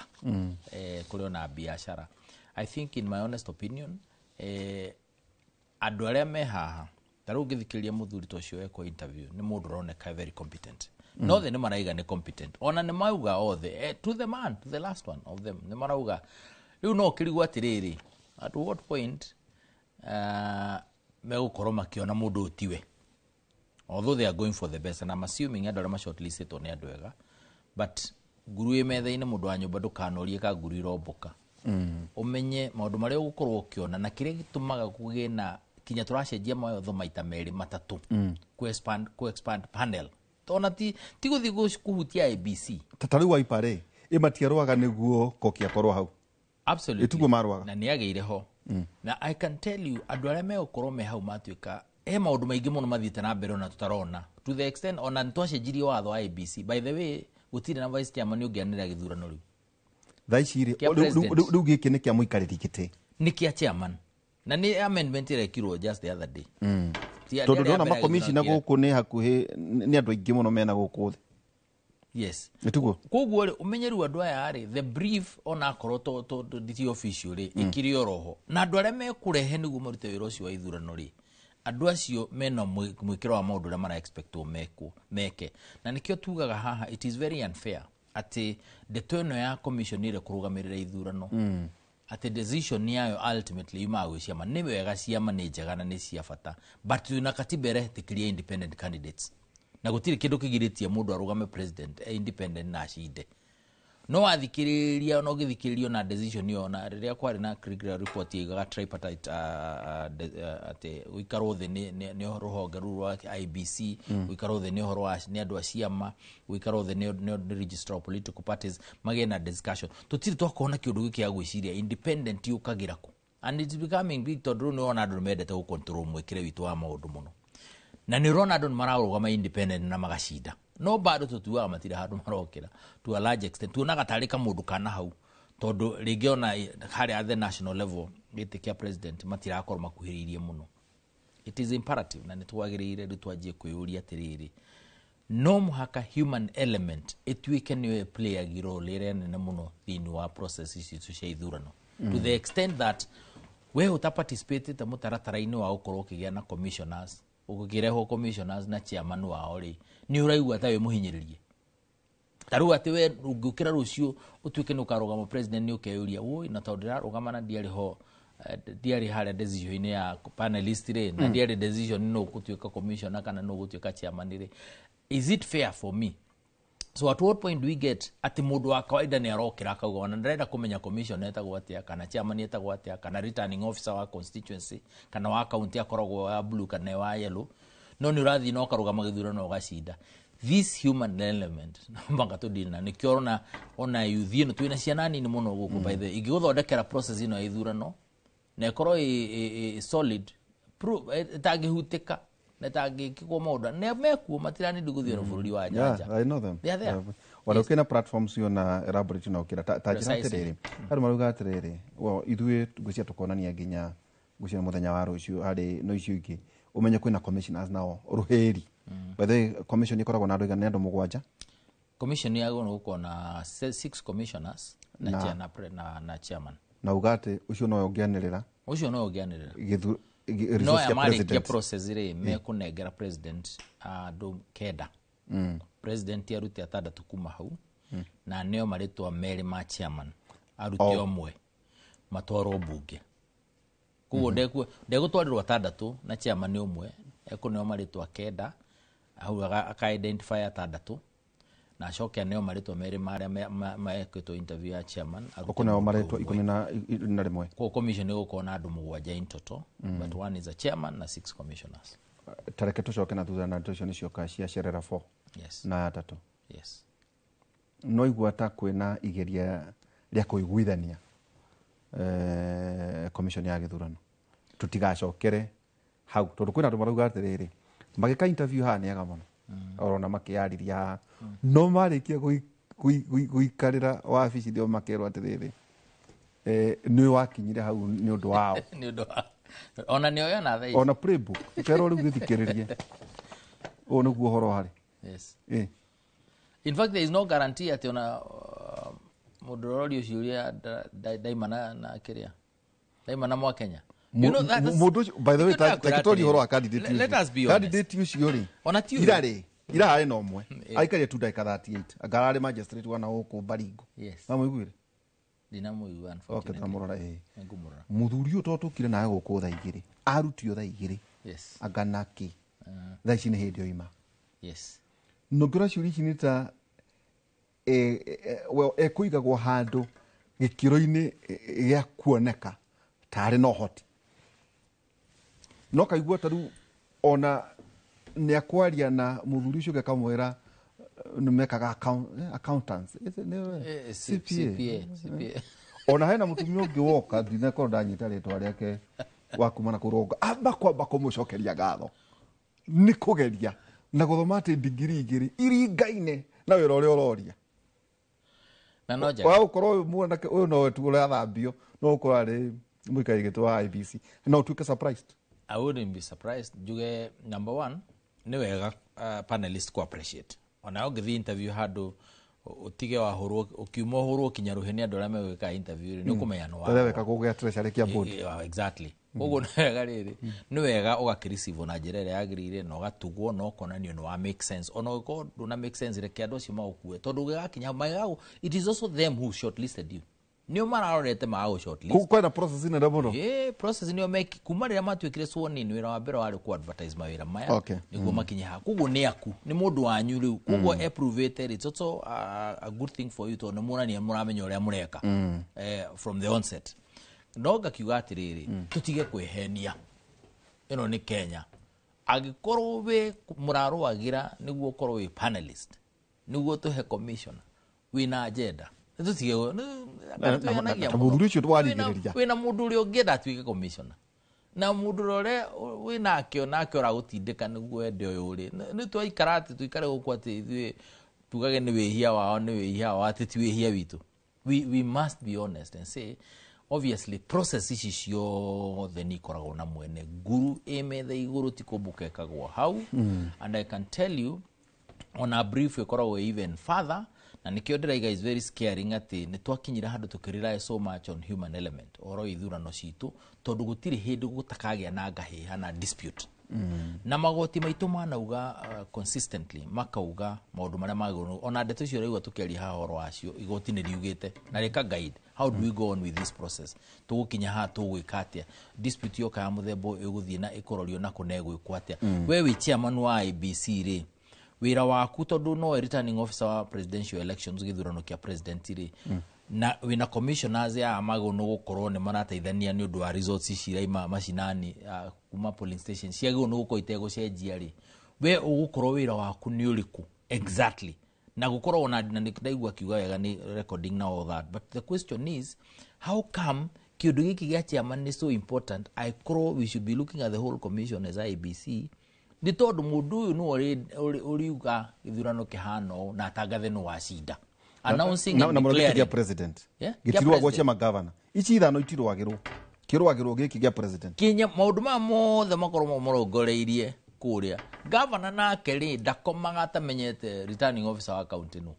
kurio na biashara I think in my honest opinion andu aria me haha taru ngithikiria muthuri tocio eko interview ni mundu roneka very competent no the ni maraiga ni competent ona ni mauga othe to the man to the last one of them ni marauga riu no kirigwa atiriri at what point megukorwo makiona mundu utiwe although they are going for the best and I'm assuming andu aria ma shortlisted ni andu ega but nguru emetha-ini mundu wa nyumba ndukanorie ka nguru iromboka umenye maundu maria ugukorwo ukiona na kiria gitumaga kugina kinya turacenjia mawatho maita meri matatu ku expand panel tona ti guthi kuhutia ABC tataru wa ipare imatiarwaga niguo kokia korwa hau absolutely etugo marwaga na niageire ho na I can tell you andu aria megukorwo me hau matuika maundu maingi muno mathiite na mbere na tutarona to the extent ona ntwacenjirie watho wa ABC by the way gutire na vice chairman ungianira githurano riu thaiciri riu giki ni kia muikariri gite ni kia chairman na ni amendment irekirwo just the other day tondu ndona ma commissioner guku ni hakuhi ni andu aingi muno mena guku thi yes nitugo koguo umenyeru andu aya ari the brief ona korwo to the official ri ikirio roho na andu aria mekurehe niguo marute wira ucio wa ithurano ri andu acio mena mwikiro wa maundu aria mara expect meke na nikio tugaga haha it is very unfair ati detono ya commission ire kurugamirira ithurano ati decision yayo ultimately yumaga ciama ni wega ciama ni njega na ni cia bata but tuna katibere tikiria independent candidates na gutire kindu kigiritie mundu arugame president independent na cinde no wathikiriria no githikiririo na decision yo na riria kwari na critical report yigaga tripartite ati uikaro the ni ruhonge rwa IBC uikaro the ni horo wa ni andu aciama uikaro the ni register of political parties magena discussion tutiri twakona kiundu giki agwiciria independent yukagira ku and it's becoming big to no ona andu mendete ku control mwekire witu wa maundu muno na ni Ronaldo mararugama independent na magacida no bado tutuaga matire handu marokira to a large extent tuonaga tarika mundu kana hau tondu regiona hari at the national level gitikia president matirakorwo makuhiririe muno it is imperative na nitwagirire ritwajie kuyuria tiriri no muhaka human element itwike ni play a role ire nene muno thini wa processes icio cia ithurano to the extent that we uta participate ta mutaratara-ini wa ukorwo kigia na commissioners ugukireho commissioners na chairman wao ri ni uraigua tawe muhinyiririe taru ati we ungukira rucio utwike nukarugama president ni ukeyuria woi na tondira rugama na diari ho diari hare decision ya panelist ri na diari decision no gutwika commissioner kana no gutwika chairman ri is it fair for me so at what point do we get ati mundu wa kawaida ni arokira akauga ona ndirenda kumenya commissioner etagwo atia kana chairman etagwo atia kana returning officer wa constituency kana wa county akoragwo wa blue kana wa yellow no ni urathi no karugama githurano ugacinda this human element mbanga to deal na nikiona ona yuthie no twina ciana nini muno guku by the igiguthondekera process ino ithurano na ikoro solid prove tagihutika na tagikwo maundu na mekuo matirani nduguthio no bururi wa Nyanja. I know them. They are there. Walokena platforms yo na elaborate na ukira tajira terere hari maruga terere wo ithue gucia tukonania nginya gucia muthenya wa rucio hari no icio ingi umenye kwina commissioners nao ruheri by the commission ikoragwo na andu igana mugwanja commission yago no gukona 6 commissioners na chairman na ugate ucio no yongianirira no amarikia process ire me kunengera president do keda president yaruti atandatu kuma hau na neo maritwa meri ma chairman aruti omwe matwaro bunge kuo ndegutwarirwo atandatu na chairman ni omwe ekuneo maritwa keda hau aka identify atandatu na shoke neo maritwa meri maria maekito interview ya chairman akuneo maritwa 11 ko commission ni gukona andu mugwanja in total but one is a chairman na 6 commissioners tareke tucoke na thutha na tucio ni cioka cia cerera 4 yes na atatu yes no igwata kwina igeria ria kuiguithania commission ya githurano tutigacokere hau tondu kwina andu marauga atiriri magika interview ha niaga muno orona makiariria no marikia guikarira wabici dio makerwa atiriri ni wakinyire hau ni undu wao ni undu ona ni oyo na thai ona playbook pero ru githikiririe o niguo horo hari yes in fact there is no guarantee ati ona modorori uciuria daimana na kiria daimana mwa Kenya you know that by the way takitori horo wa candidate let us be honest candidate uciuri ona ti ira no mwe aikaria tu daika 38 agarare magistrate wana uku Baringo yes amuiguire dinamuigua unfortunately tamurora muthuri utotukire nawe guku tha igiri arutio tha igiri yes aganaki tha ici ni hindi oima yes no ngora ciuri ici ni ta kuigagwo handu gikiro-ini gia kuoneka tari no hoti no kaigua taru ona ni akwaria na muthuri ucio gekamwera nimekaga accountants CPA ona hena mutumia ungi woka ndine ko ndanyita ritwa riake wakumana kuronga amba kwamba kumucokeria ngatho ni kugeria na guthoma ati digiri igiri iringaine na wira uria uroria na noja wa ukorwo mwanake uyu no wetu uria thambio no ukorwo ari muikai gitu wa IBC no tuke surprised. I wouldn't be surprised juge number 1 ni wega panelist ko appreciate ona ogithi interview hado utige wa horo ukiuma horo kinyaruheni andu aria megwika interview ni kumenya no wa weka kugia treasury kia board exactly koguo ni wega riri ni wega ugakirisivo na njira iria yagirire no gatugwo no konanio no make sense ona ko nduna make sense reke andu acio maukue tondu gakinya magago it is also them who shortlisted you nio mararorete maago shortlist kwena process ina ndamuno process nio make kumarira matwikire swoni ni wira wa mbere wari ku advertise mawira maya niguo makinye ha koguo ni aku ni mundu wanyu riu koguo approvated it's also a good thing for you to no murania muramenya uria mureka from the onset noga kiuga atiriri tutige kwihenia ino ni Kenya agikorwo we muraruagira niguo korwo we panelist niguo tuhe commissioner wina agenda tutige muthuri ucio twarigiriria wina mundu uri ungienda tuige commissioner na mundu rore wina akio nake ora gutindika niguo ende uyu uri ni twaikara ati tuikare guku ati ithuĩ tugage ni wihia wao ati ti wihia witu we must be honest and say obviously process ici ciothe ni ikoragwo na mwene guru emethe iguru ti kumbukekagwo hau and I can tell you on a brief ikoragwo even further na nikio ndiraiga is very scaring ati ni twakinyira handu tukirira so much on human element oro ithurano citu tondu gutiri hindi gutakagia na ngahiha na dispute na magoti maitu manauga consistently makauga maundu maria maguru ona ndeto cio reigwa tukiaria ha horo acio igoti ni riugite na reka guide how do we go on with this process tugukinya ha tugwika atia dispute yoka ya muthembo iguthie na ikororio na kunegwikwa atia we wi chairman wa IBC ri wira waku tondu no returning officer wa presidential elections githurano kia president ri na wina commissioners ya magunu gukorwo ni marateithania ni undu wa results ciraima macinani kuma polling station ciagiwo ni guko itego cenjia ri we ugukorwo wira waku ni uriku exactly na gukorwo na ndaigua kiuga wega ni recording na all that, but the question is how come kiundu giki gia chairman is so important? I crow we should be looking at the whole commission as IBC. Ni tondu mundu uyu no uriuga githurano kihano na atangathe no wacida announcing na declaring na president gitirwa gwacia magavana ici ithano itirwagirwo kirwagirwo giki gia president kinya maundu ma mothe makorwo morongoreirie kuria governor nake ri ndakomaga atamenyete returning officer wa county no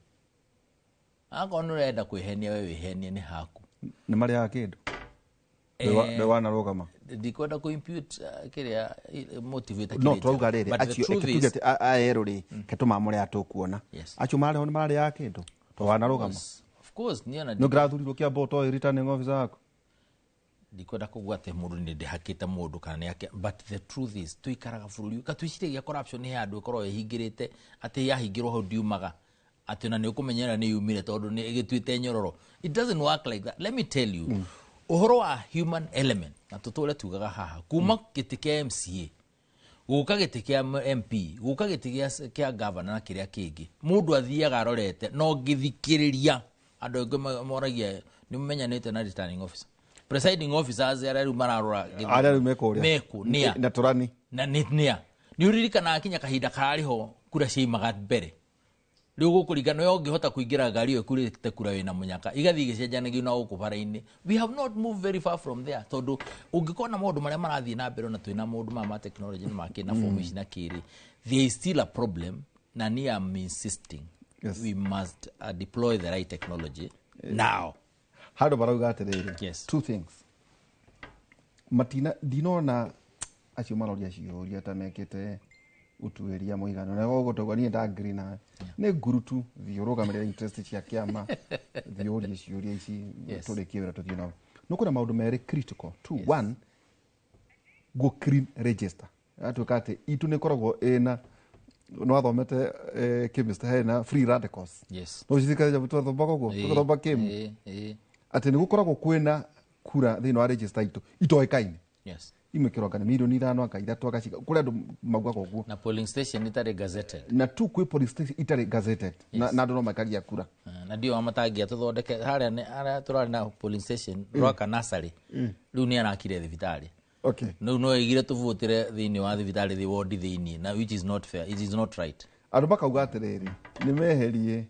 akono renda kwihenia we wihenie ni haku ni mari ya kindu we wana rogama ndikwenda ku impute kiria motivate no twauga riri acio eketugete aeruri ketuma muri atukuona acio mari ho ni mari ya kindu to wana rogama of course niona no grathurirwo kia boto returning officer wako ndikwenda kugwate mundu ni ndihakite mundu kana ni yake, but the truth is tuikaraga bururi katwiciria corruption ni handu ikorwo ihingirite ati yahingirwo ho ndiumaga ati na ni ukumenyera ni yumire tondu ni igitwite nyororo. It doesn't work like that. Let me tell you uhoro wa human element na tutule tugaga haha kuma giti kia MCA guka giti kia MP guka giti kia governor na kiria kingi mundu athiaga arorete no ngithikiriria andu engi moragia ni mumenyanite na returning officer presiding officers araru mararora araru meko nia na turani na nia ni uririkana akinya kahinda kariho kura ciimaga mbere riu gukurigana yo ngihota kuingira ngari yo kurite kura wina munyaka igathi gicenjanagio na ukubara-ini. We have not moved very far from there tondu ungikona maundu maria marathie na mbere na twina maundu ma technology ni makina formation na kiri there is still a problem na ni am insisting we must deploy the right technology now. Hado barauga atiriri two things matina dinona acio maroria ciuria ta mekete utuiria muigano na gogo togani nda green ne gurutu thiurugamirira interest cia kiama thiuria ciuria ici turikiwira tuthina no kuna maundu meri critical two one go clean register atukate itu ne koragwo ena no athomete chemist hena free radicals no cithikaja mutwa thomba go thomba kim ati ni gukoragwo kwina kura thino wa register itoekaine imekirogana milioni 5 akaithatu akashika kuri andu magwa koguo na polling station itari gazetted na tu kwi polling station itari gazetted na andu no makagia kura na ndio amatangia tuthondeke haria turari na polling station roka nasari riu ni anakire thibitari no igire tuvutire thini wa thibitari thi ward thini na which is not fair, it is not right. Andu makauga atiriri ni meherie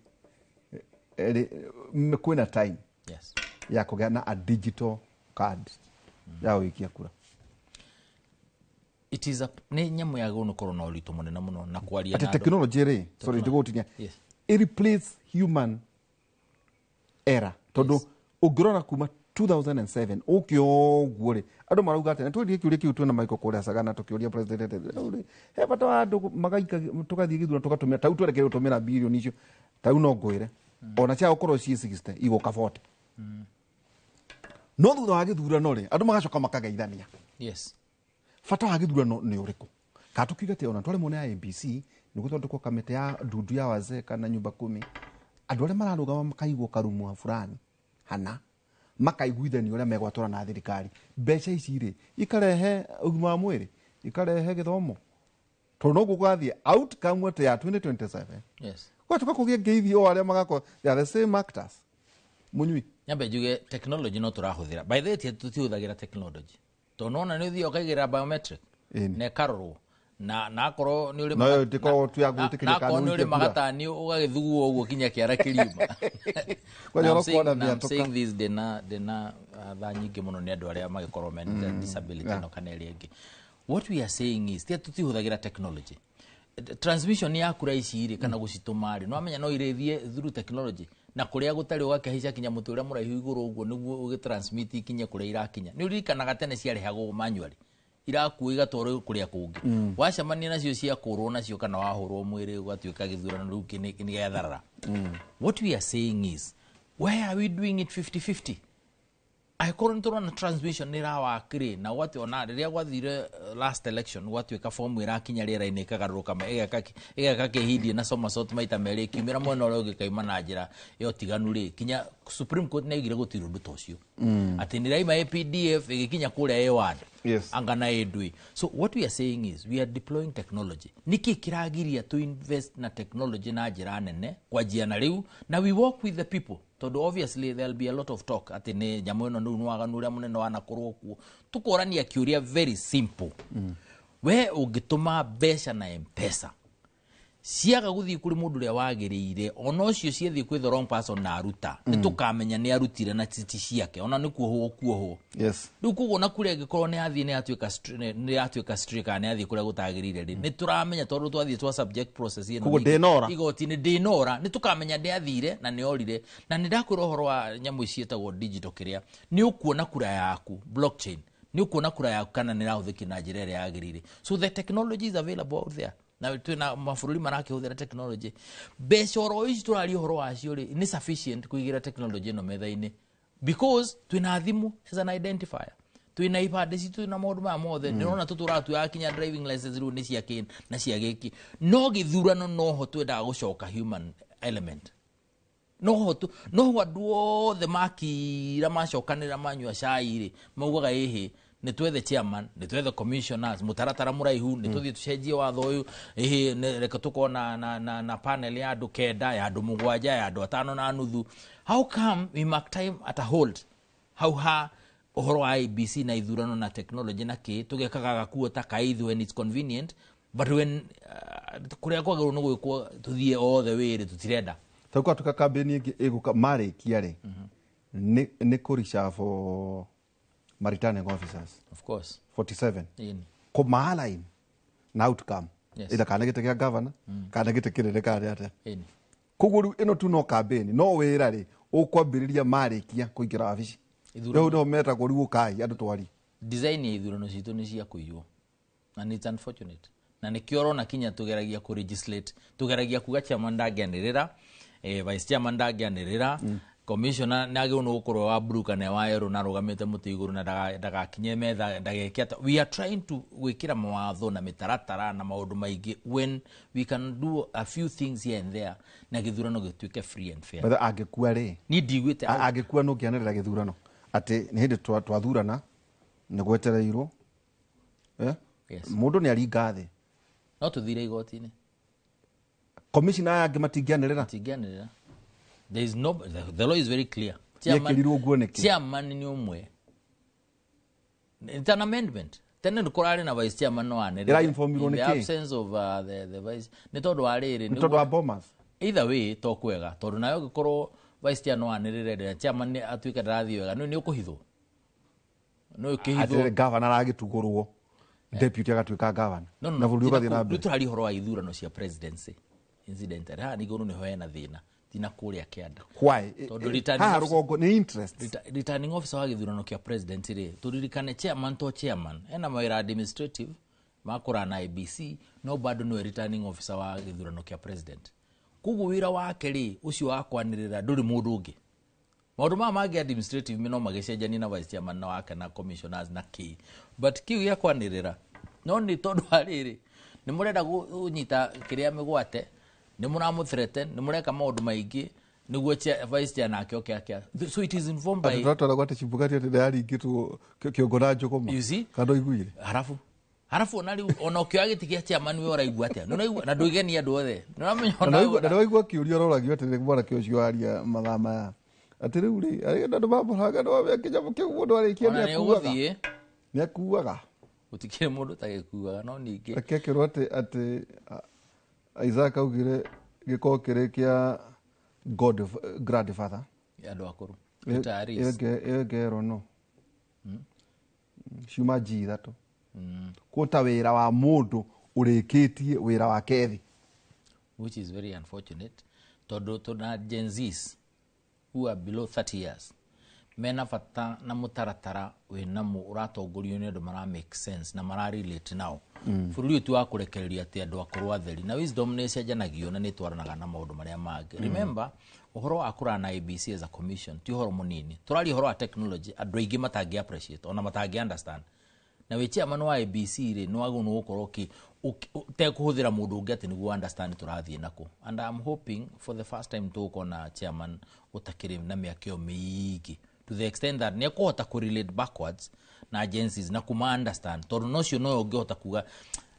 kwina time ya kugea na a digital card ya wikia kura. It is a ne nyamu ya gono corona ulito munene muno na kwaria na technology re sorry ndigotinya it replace human era todo ugirona kuma 2007 ukio gwore andu marauga ati twendie kiuria kiu twena maiko kuria sagana tukioria president he bata wa andu magaika tugathie githura tugatumira tau twerekere utumira billion icio tau no ngwire ona cia ukorwo ci 60 igoka 40 no thutha wa githurano ri andu magacoka makageithania fata wa githurano ni uriku katukiga te ona twale mone ya MBC ni guthondekwo kamete ya ndundu ya wazee kana nyumba 10 andu aria mararugama makaigwo karumu fulani hana makaiguithani uria megwatwara na thirikari mbeca ici ri ikarehe ugima wa mwiri ikarehe githomo tono gugathie outcome ate ya 2027 kwa tukakugia ngeithi o aria magako they are the same actors munyui nyambe juge technology no turahuthira by the way tutihuthagira technology tonona ni thio kaigira biometric ne karoro na akoro ni uri no ndiko tuyagutikira kanuni na uri magatani ugagithuguo uguo kinya kiara kiriuma kwa joro kona bia toka saying this dena tha nyingi muno ni andu aria magikorwo men disability no kana eri ingi. What we are saying is that tutihuthagira technology transmission ya kura ici iri kana gucitumari no amenya no irethie through technology na kuria gutari ugakihica kinya mutu uria muraihu iguru uguo niguo ugitransmit ikinye kuria irakinya ni uririkanaga tene ciarehagwo manually iraku igatwaro kuria kungi wacamania nacio cia kurwo nacio kana wahurwo mwiri ugatuika githurano riu kini getharara. What we are saying is why are we doing it 50-50? According to the transmission nira wa kire na watu ona riria gwathire last election watu eka form ira kinya rira ine kagaruka ma ega kehidi na soma sort maita meri kimira mwena ule gikaima na njira yo tiganu ri kinya Supreme Court na igire gutiro ndutocio ati nira ima APDF igikinya kule A1 angana edui. So what we are saying is we are deploying technology. Niki kiragiria to invest na technology na njira nene kwa jia na riu na we work with the people. Todo obviously there'll be a lot of talk ati ne jamu ino nuwaga nuria munene wana kuroku tukorania kiuria very simple we ugituma besha na M-Pesa siaga guthi kuri mundu ria wagirire ono cio ciethi kwi the wrong person na aruta nitukamenya ni arutire na titi ciake ona ni kuoho yes dukugo na kuri agikorwo ni athie ni atuika strika ni athie kuri gutagirire ri ni turamenya tondu twathie twa subject process ino kugo denora igoti ni denora ni tukamenya ndi athire na ni orire na ni ndakwira horo wa nyamu icietagwo digital kiria ni ukuona kura yaku blockchain ni ukuona kura yaku kana ni rahuthiki na njira ria yagirire. So the technology is available out there. Na twina mafururi marake huthira technology besoro ici turari horo wacio ri ni sufficient kuigira technology no metha-ini because twina thimu as an identifier twina ipade citu na maundu ma mothe ndirona tuturatu yakinya driving license ru ni ciake na ciageki no githurano no ho twenda gucoka human element no ho the makira macokanira manyua cai ri maugaga ehe ni twethe chairman ni twethe commissioners mutaratara muraihu ni tuthie tucenjie watho uyu reka tukona na panel ya andu kenda ya andu mugwanja ya andu atano na nuthu. How come we mark time at a hold how ohoro wa IBC na ithurano na technology na ki tugekaga gakuo ta kaithu when it's convenient but when kuria kwagirwo no gwikwo tuthie all the way tutirenda tukwa tukakambeni iguka marikia ri ni kurisha for returning officers of course 47 kumahala in na outcome ida kana gite kia governor kana gite kirere kare ate kuguru ino tu no campaign no wira ri ukwambiriria marikia kuingira wabici ndo ndo meta ko riu kai andu twari design ya ithurano citu ni cia kuiyo and it's unfortunate na ni kioro na kinya tugeragia ku legislate tugeragia kuga chairman ndagianirira vice chairman ndagianirira commissioner nage uno gukorwo wa blue kana wa yero na rugamite muti iguru na daga kinye metha ndagekia. We are trying to wikira mawatho na mitaratara na maundu maingi when we can do a few things here and there na githurano gituike free and fair. But agekua ri ni ndigwite agekua no kianirira githurano ati ni hindi twathurana ni gwetereirwo mundu ni aringa thi no tuthire igoti-ini commissioner angimatingianirira there is no the law is very clear. Chairman ni umwe it's an amendment tena ndukorari na vice chairman no ane in the absence of the vice ni tondu wa riri ni tondu wa bomas either way to kwega tondu nayo gikorwo vice chairman no ane riri chairman ni atuika ndathi wega ni ukuhithwo no ukihithwo governor agitugurwo deputy agatuika governor na vulu ukathi na mbe turari horo wa ithurano cia presidency incident ha ni gono ni hoena thina tina kuria kianda why ha rugongo ni interest returning officer wa githurano kia president ri turirikane chairman to chairman ena mawira administrative makora na IBC no bado no returning officer wa githurano kia president kugu wira wake ri ucio wakwanirira nduri mundu ungi maundu magi administrative mino magicenjania na vice chairman na wake na commissioners na ki but kiu ya kwanirira no ni tondu ariri ni murenda gunyita kiria migwate ni muramuthreten ni mureka maundu maingi niguo vice chair nake okia so it is informed by atotara gwate chibugati ati ndari ngitwo kiongora njukoma kando iguire harafu ona okio agitikia chairman we oraigua atia na nduigeni andu othe nuramenya na waigua kiurio roragio ati ni mwana kio cio aria mathama ati riu ri ari andu maburaga ndo wa kijabu kiu mundu arikia ni akuaga utikire mundu tagikuaga no ningi akekirwo ati Isaac augire giko kire kia God grandfather andu akuru egero no shuma jitha to kuta wira wa mundu urikitie wira wa kethi which is very unfortunate todo to na Gen Zs who are below 30 years mena bata na mutaratara wina mu uratongorio ni andu mara make sense na mara relate nao bururi tu wa kurekereria ati andu akorwa theri na wisdom ni cenjanagio na ni twaranaga na maundu maria mangi remember uhoro wa kura na IBC as a commission ti uhoro munini turari uhoro wa technology andu aingi matangi appreciate ona matangi understand na we chairman wa IBC ri no agu no gukorwo ki te kuhuthira mundu ungi ati niguo understand turathie nako and I'm hoping for the first time to kona chairman utakiri na miakio mingi to the extent that ne kuhota ku relate backwards na agencies na kuma understand tondu nocio no ungihota kuga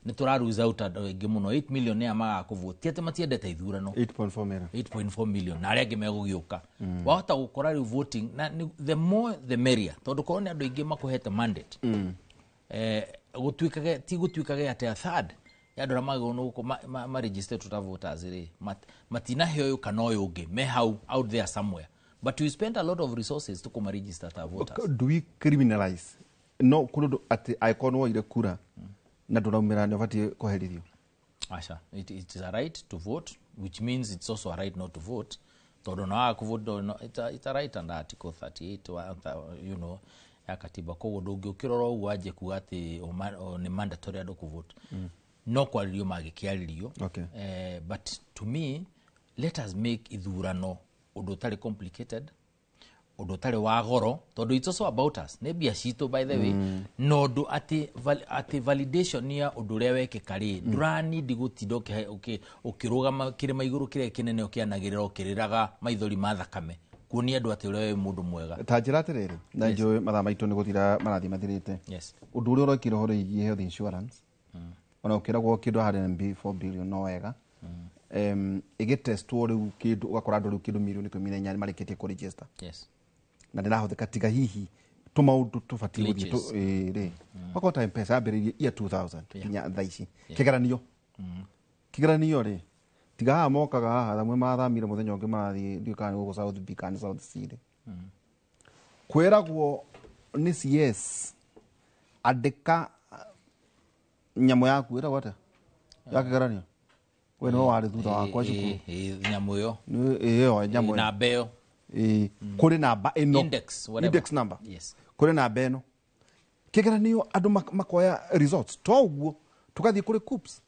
ni turaruza out aingi muno 8 million ne amaga kuvote ate matiendete ithurano 8.4 million na arĩa angĩ megũgĩũka wahota gũkora rĩu voting na the more the merrier tondu korwo nĩ andũ aingĩ makũhete mandate gũtuĩkage ti gũtuĩkage ate a third ya andũ arĩa magĩrĩirwo gũkorwo ma register to voters rĩ matinahe ũyũ kana ũyũ ũngĩ me hau out there somewhere but we spend a lot of resources to come register to voters. Do we criminalize no kuno ati icon ire kura na nduraumira ne vatie koherithio asha it is a right to vote which means it's also a right not to vote tondu na kuvote no it's a right under article 38 you know ya katiba koguo ndũngĩũkĩrora ũguo aje kuga ati ni mandatory andu kuvote no kwaririo magikiaririo but to me let us make ithurano undu utari complicated undu utari wa goro tondu it's also about us ne bia cito by the way no ndu ati validation ya undu ria wekeka ri ndurani ndigutindo ukirugama kirima iguru kire kinene ukianagirira ukiriraga maithori mathakame kuonia andu ati uriwe mundu mwega ta njira atiriri na njui mathaa maitu ni guthira marathi mathirite undu uria uroikire horo igie health insurance ona ukiragwo kindu 104 billion no wega igitestwo riu kindu ugakora andu riu kindu milioni 14 marikitie ku register na ndirahuthika tiga hihi tumaundu tubati guthie ri wakota mpesa yambiririe year 2000 kinya thaici kigeranio ri tiga ha mokaga haha thamwe mathamire muthenya ungi marathie ndiukani guku South B kana South C ri kwiragwo ni CS andika nyamo yaku ira wata yakigeranio we no wari thutha wakwa cukuru nyamo yo nyamo na beo kuri namba ino index number kuri namba ino kigeranio andu makoya results to uguo tukathie kuri CUPS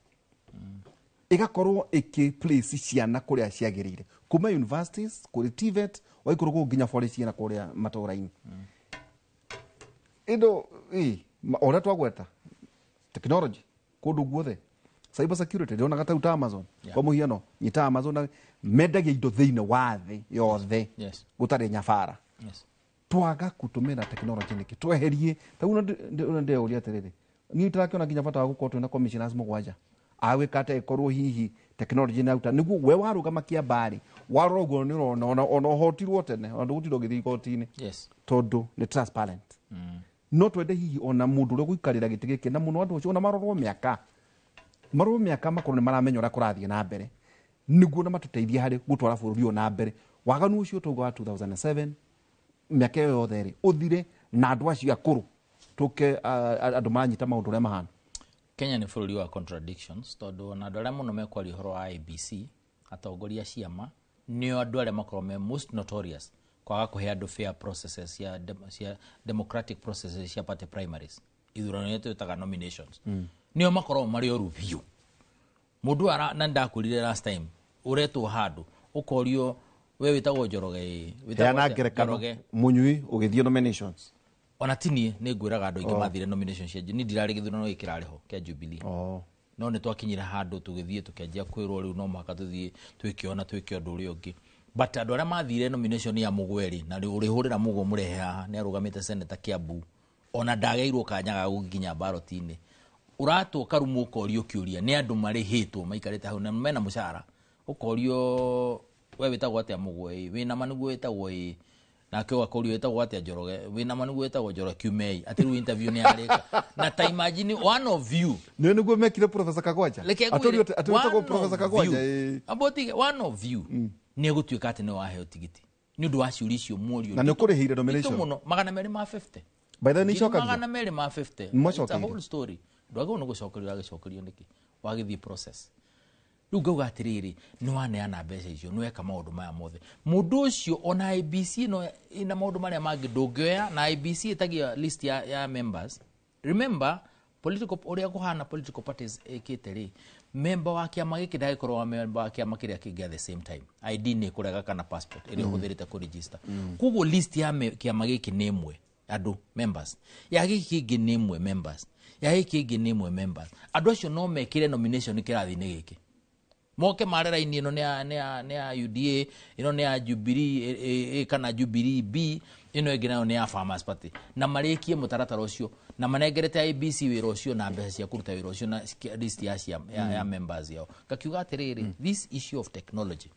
igakorwo iki place ciana kuria ciagirire kuma universities kuri TVET waikorwo nginya forest ciana kuria matũra-inĩ indo ora twagweta technology kundu guothe cyber security ndio nagata Amazon kwa muhiano nyita Amazon mendagia indo thiine wa thi yothe gutari nyabara twaga kutumira technology niki tweherie tauna ndio uria atiriri ni turakiona nginya bata wa gukorwo twina commissioners mugwanja awe kate korwo hihi technology na uta niguo we waruga makia bari warora uguo ni rona ona hotirwo tene ona gutiro githi kotini tondu ni transparent no twende hihi ona mundu uri guikarira giti giki na muno andu ucio ona marorwo miaka makorwo ni maramenya ura kurathie na mbere niguo na matuteithia hari gutwara bururi o na mbere waganu ucio tugo wa 2007 miaka yothe ri uthire na andu acio akuru tuke andu manyita maundu ria mahana Kenya ni bururi wa contradictions tondu na andu aria muno mekwari horo wa IBC atongoria ciama nio andu aria makorwo me most notorious kwaga kuhe andu fair processes ya democratic processes ya party primaries ithurano yetu itaga nominations nio makorwo mari oru biu mundu ara na ndakurire last time uretwo handu ukorio we witagwo Njoroge Njoroge munyui ugithio nominations ona tini ni ngwiraga andu ingi mathire nominations cia ni ndirari githurano ikirariho kia Jubilee no ni twakinyira handu tugithie tukianjia kwirwo riu no mwaka tuthie twikiona twikio andu uri ungi but andu aria mathire nomination ya Mugweri na urihurira mugo murehe haha ni arugamite Senator Kiambu ona ndageirwo kanyaga gukinya ballot-ini uratwo karumu ukorio kiuria ni andu marihitwo maikarite hau na mena mushara ukorio we witagwo atia Mugweri wina manugu witagwo na kyo akorio witagwo atia Njoroge wina manugu witagwo Njoroge Kiumei atiru interview ni areka na ta imagine one of you ni niguo mekire Professor Kagwanja atorio atwetagwo Professor Kagwanja aboti one of you ni gutuika ati ni waheo tigiti ni undu wa ciuri icio murio na ni kurihire nomination muno magana meri ma 50 by the way shoka magana meri ma 50 it's a whole story ndwaga no gucokerio niki wagithie process riu ngauga atiriri ni waneana mbeca icio ni weka maundu maya mothe mundu ucio ona IBC no ina maundu maria mangi ndungioya na IBC itagia list ya members. Remember political uria kuhana political parties ekiteri member wa kiama giki ndagikorwo member wa kiama kiria kingi at the same time. ID ni kurega kana passport iri huthirite ku register. Kugo list ya kiama giki ni imwe andu members ya giki kingi ni imwe members ya giki kingi ni imwe members. Andu acio no mekire nomination kirathi-ini giki moke marera ini ino ne ya UDA ino ne ya Jubilee kana Jubilee B ino ĩngĩ nayo nĩ ya Farmers Party na marĩkie mũtaratara ũcio na manengerete IBC wĩra ũcio na mbeca cia kũruta wĩra ũcio na list ya members yao. Gakiuga atĩrĩrĩ, this issue of technology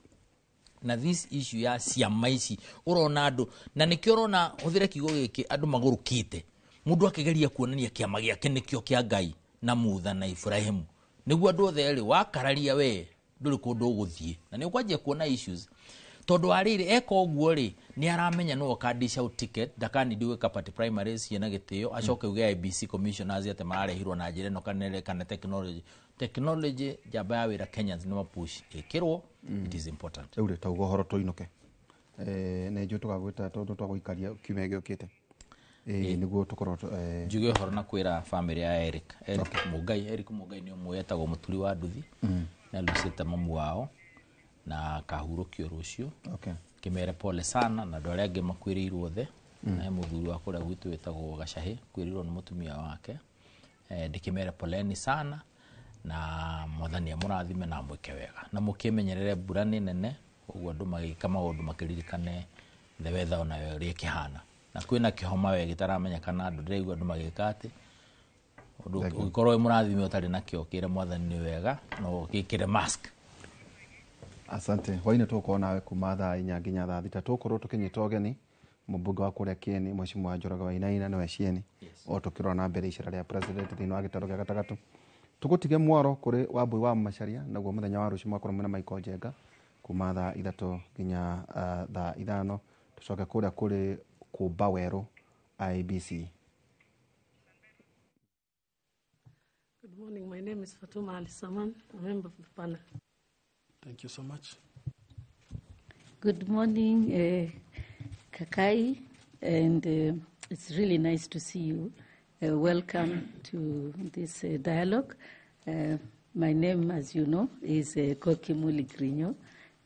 na this issue ya ciama ici ũrona andũ na nĩkĩo ũrona hũthĩre kiugo gĩkĩ andũ magũrũkĩte mũndũ akĩgeria kuonania kĩama gĩake nĩkĩo kĩa Ngai na Mutha na Ibrahimu nĩguo andũ othe erĩ wakararia we ndũrĩ kũndũ ũgũthiĩ na nĩ ũkwanjia kuona issues tondu ariri eka ũguo rĩ ni aramenya no kadisha ticket ndakanidi gwika party primaries ciena gitio acoke uge IBC commissioners ate mararehirwo na njire no kanere kana technology jaba ya wira Kenyans no push ikirwo it is important uri taugo horo tuinuke ne nju tukagwita tondu twaguikaria kiumege ukite niguo tukorwo njuge horo na kwira family ya Eric Mugai ni umwe etagwo muturi wa nduthi na Lucita mamu wao na kahurukio rucio kimere pole sana na ndore ange makwirirwo the na muthuri wa kuria gwitu wetagwo Gacahi kwirirwo ni mutumia wake ndikimere poleni sana na mwathani amurathime na mwike wega na mukimenyerere mbura ni nene uguo andu magika maundu makiririkane the weather ona ri kihana na kwina kihoma we gitaramenya kana andu ndireigua andu magika ati ugikorwo murathime utari nakio kire mwathani ni wega no gikire mask. Asante. Waine tuko nawe kuma thaa 4 nginya thaa 6 tukorwo tukinyita ugeni mubunge wa kuria Kieni Mheshimiwa Njoroge Wainaina no Cieni o tukirwo na mbere icera ria president thini wa gitaro gia gatagatu tugutige mwaro kuri Wambui wa Macharia naguo muthenya wa rucio mwakora mwena Michael Njenga kuma thaa 3 nginya thaa 5 tucoke kuria kuri Kumba Weru IBC. Good morning. My name is Fatuma Ali Saman, a member of the panel. Thank you so much. Good morning, Kakai, and it's really nice to see you. Welcome to this dialogue. My name, as you know, is Koki Muli Grinyo.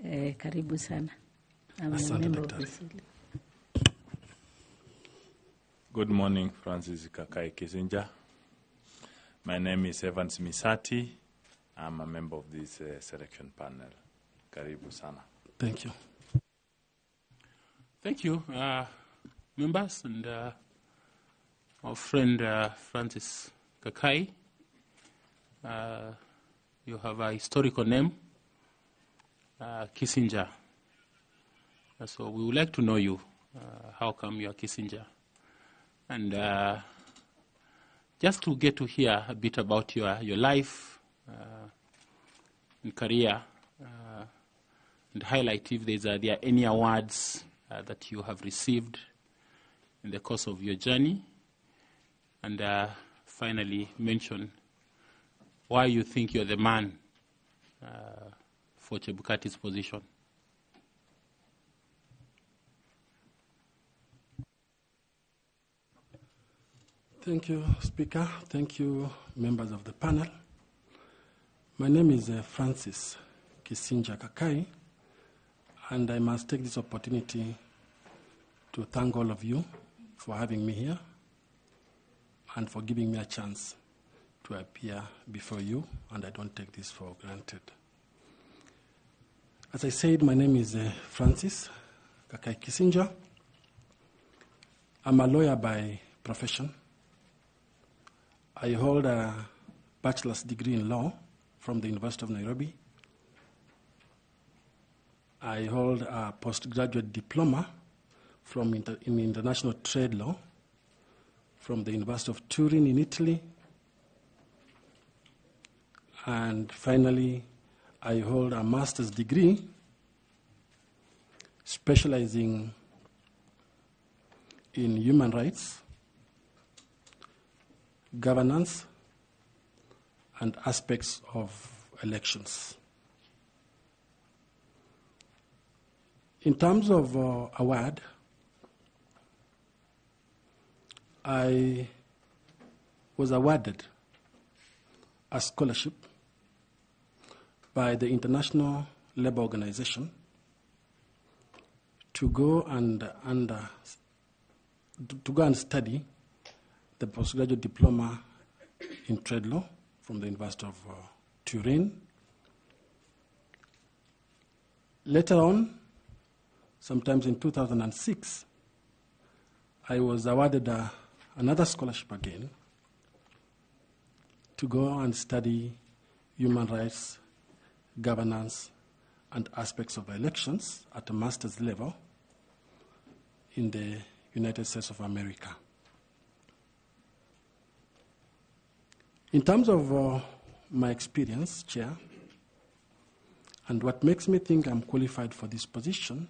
Karibu sana. I'm a member of the CILI. Good morning, Francis Kakai Kisinja. My name is Evans Misati. I'm a member of this selection panel. Karibu sana. Thank you. Thank you, members and our friend Francis Kakai. You have a historical name, Kissinger. So we would like to know you. How come you are Kissinger? And just to get to hear a bit about your life and career, and highlight if there are any awards that you have received in the course of your journey, and finally mention why you think you're the man for Chebukati's position. Thank you, Speaker. Thank you, members of the panel. My name is Francis Kisinja Kakai, and I must take this opportunity to thank all of you for having me here and for giving me a chance to appear before you, and I don't take this for granted. As I said, my name is Francis Kakai Kisinja. I'm a lawyer by profession. I hold a bachelor's degree in law from the University of Nairobi. I hold a postgraduate diploma in international trade law from the University of Turin in Italy. And finally, I hold a master's degree specializing in human rights, governance, and aspects of elections In terms of award, I was awarded a scholarship by the International Labour Organization to go and study the postgraduate diploma in trade law from the University of Turin. Later on, sometimes in 2006, I was awarded another scholarship again to go and study human rights, governance, and aspects of elections at a master's level in the United States of America. In terms of my experience, Chair, and what makes me think I'm qualified for this position,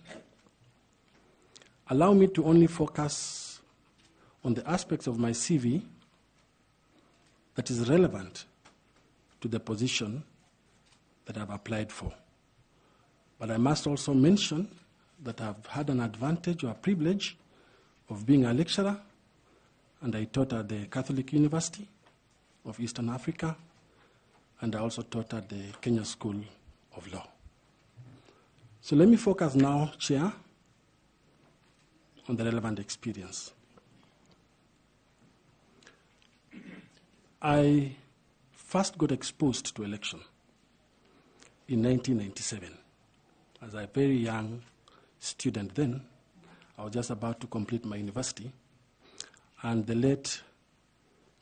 allow me to only focus on the aspects of my CV that is relevant to the position that I've applied for. But I must also mention that I've had an advantage or a privilege of being a lecturer, and I taught at the Catholic University of Eastern Africa, and I also taught at the Kenya School of Law. So let me focus now, Chair, on the relevant experience. I first got exposed to election in 1997. As a very young student then, I was just about to complete my university, and the late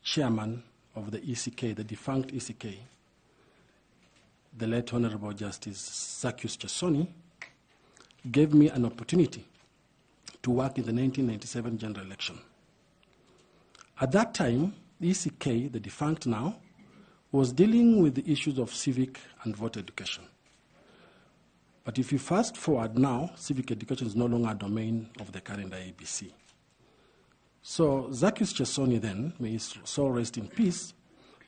chairman of the ECK, the defunct ECK, the late Honorable Justice Zacchaeus Chesoni, gave me an opportunity to work in the 1997 general election. At that time, the ECK, the defunct now, was dealing with the issues of civic and voter education. But if you fast forward now, civic education is no longer a domain of the current IEBC. So Zacchaeus Chesoni then, may his soul rest in peace,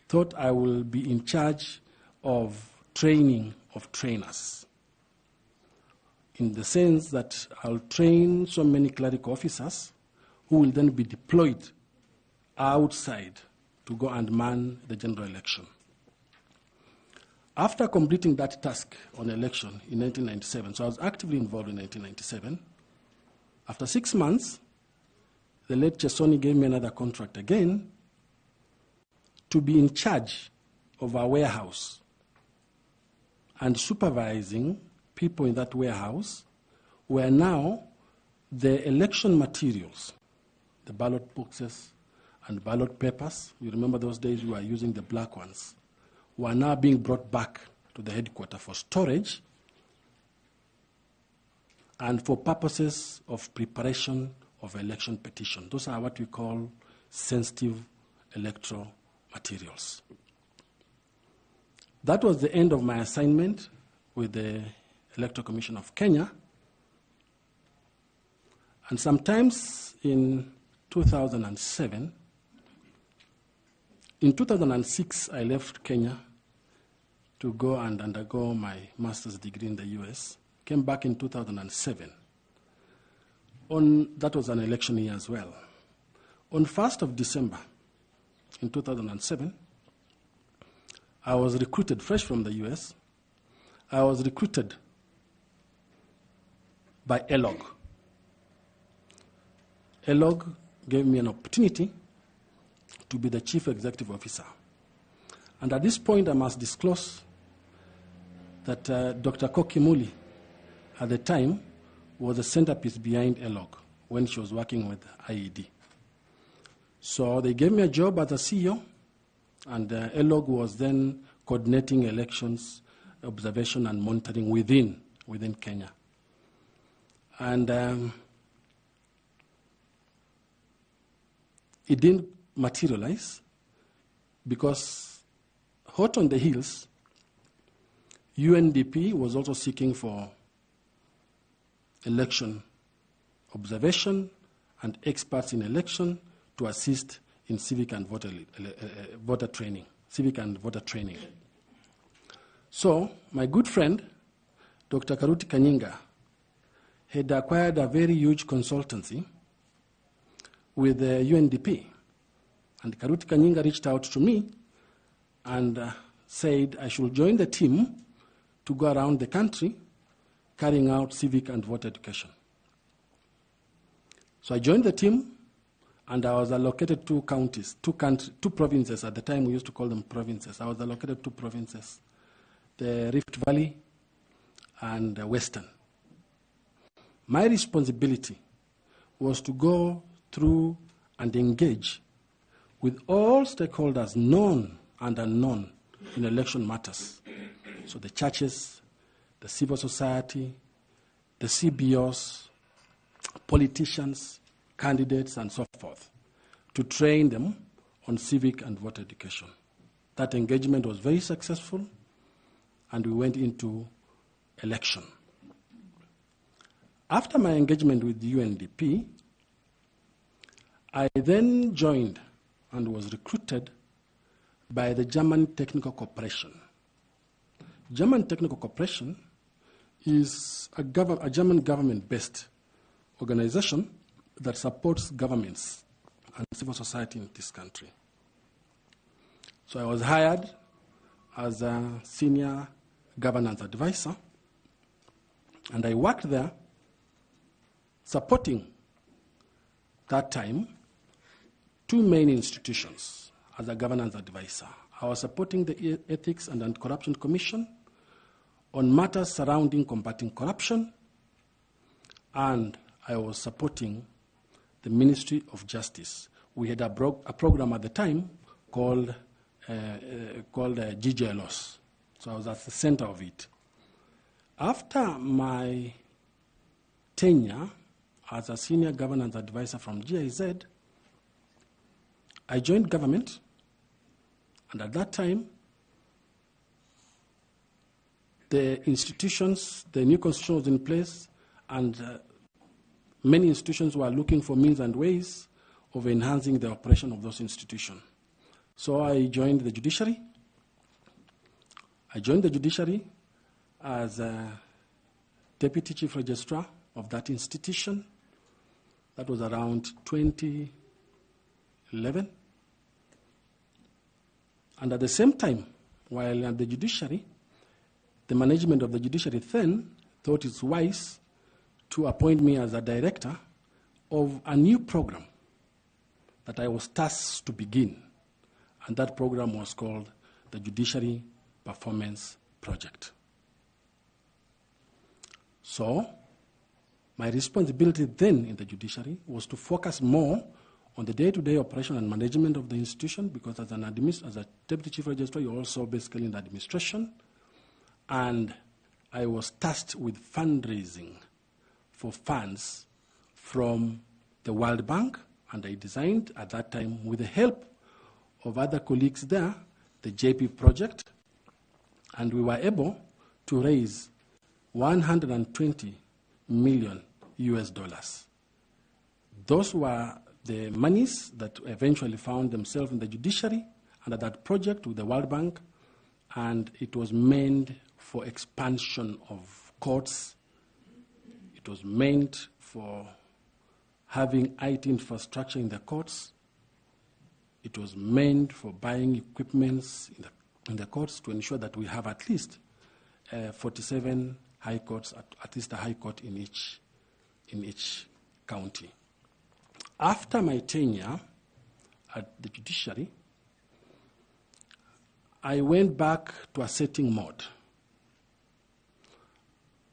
thought I will be in charge of training of trainers, in the sense that I'll train so many clerical officers who will then be deployed outside to go and man the general election. After completing that task on election in 1997, so I was actively involved in 1997, after 6 months, the late Chesoni gave me another contract again to be in charge of our warehouse and supervising people in that warehouse, where now the election materials, the ballot boxes and ballot papers, you remember those days we were using the black ones, were now being brought back to the headquarters for storage and for purposes of preparation of election petition. Those are what we call sensitive electoral materials. That was the end of my assignment with the Electoral Commission of Kenya. And sometimes in 2007, in 2006, I left Kenya to go and undergo my master's degree in the US. Came back in 2007. That was an election year as well. On 1st of December in 2007, I was recruited fresh from the US. I was recruited by ELOG. ELOG gave me an opportunity to be the chief executive officer. And at this point, I must disclose that Dr. Koki Muli, at the time, was the centerpiece behind ELOG when she was working with IED. So they gave me a job as a CEO, and ELOG was then coordinating elections, observation, and monitoring within Kenya. And it didn't materialize because hot on the heels, UNDP was also seeking for election observation and experts in election to assist in civic and voter training. So my good friend, Dr. Karuti Kanyinga, had acquired a very huge consultancy with the UNDP. And Karuti Kanyinga reached out to me and said I should join the team to go around the country carrying out civic and voter education. So I joined the team, and I was allocated two provinces. At the time, we used to call them provinces. I was allocated 2 provinces, the Rift Valley and Western. My responsibility was to go through and engage with all stakeholders, known and unknown, in election matters. So the churches, the civil society, the CBOs, politicians, candidates, and so forth, to train them on civic and voter education. That engagement was very successful, and we went into election. After my engagement with the UNDP, I then joined and was recruited by the German Technical Corporation. German Technical Corporation is a German government-based organization that supports governments and civil society in this country. So I was hired as a senior governance advisor, and I worked there supporting, that time, 2 main institutions as a governance advisor. I was supporting the Ethics and Anti-Corruption Commission on matters surrounding combating corruption, and I was supporting the Ministry of Justice. We had a program at the time called GJLOS. So I was at the center of it. After my tenure as a senior governance advisor from GIZ, I joined government, and at that time, the institutions, the new constitution was in place, and many institutions were looking for means and ways of enhancing the operation of those institutions. So I joined the judiciary. I joined the judiciary as a deputy chief registrar of that institution. That was around 2011. And at the same time, while at the judiciary, the management of the judiciary then thought it's wise to appoint me as a director of a new program that I was tasked to begin. And that program was called the Judiciary Performance Project. So, my responsibility then in the judiciary was to focus more on the day-to-day operation and management of the institution, because as a deputy chief registrar, you're also basically in the administration. And I was tasked with fundraising for funds from the World Bank, and I designed at that time, with the help of other colleagues there, the JP project, and we were able to raise $120 million. Those were the monies that eventually found themselves in the judiciary under that project with the World Bank, and it was meant for expansion of courts. It was meant for having IT infrastructure in the courts. It was meant for buying equipments in the courts to ensure that we have at least 47 high courts, at least a high court in each county. After my tenure at the judiciary, I went back to a setting mode.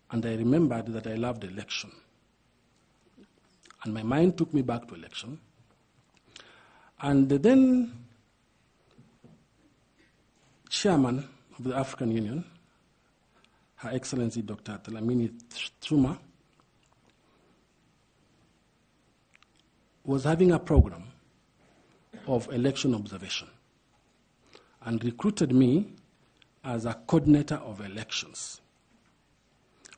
And I remembered that I loved election. And my mind took me back to election. And the then chairman of the African Union, Her Excellency Dr. Dlamini Zuma, was having a program of election observation and recruited me as a coordinator of elections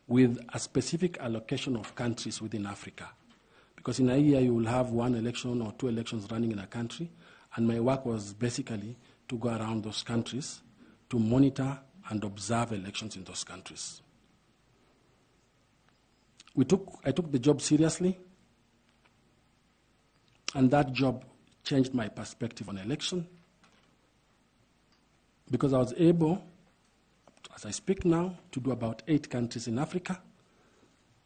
with a specific allocation of countries within Africa. Because in a year you will have 1 election or 2 elections running in a country, and my work was basically to go around those countries to monitor and observe elections in those countries. I took the job seriously, and that job changed my perspective on election, because I was able, as I speak now, to do about 8 countries in Africa,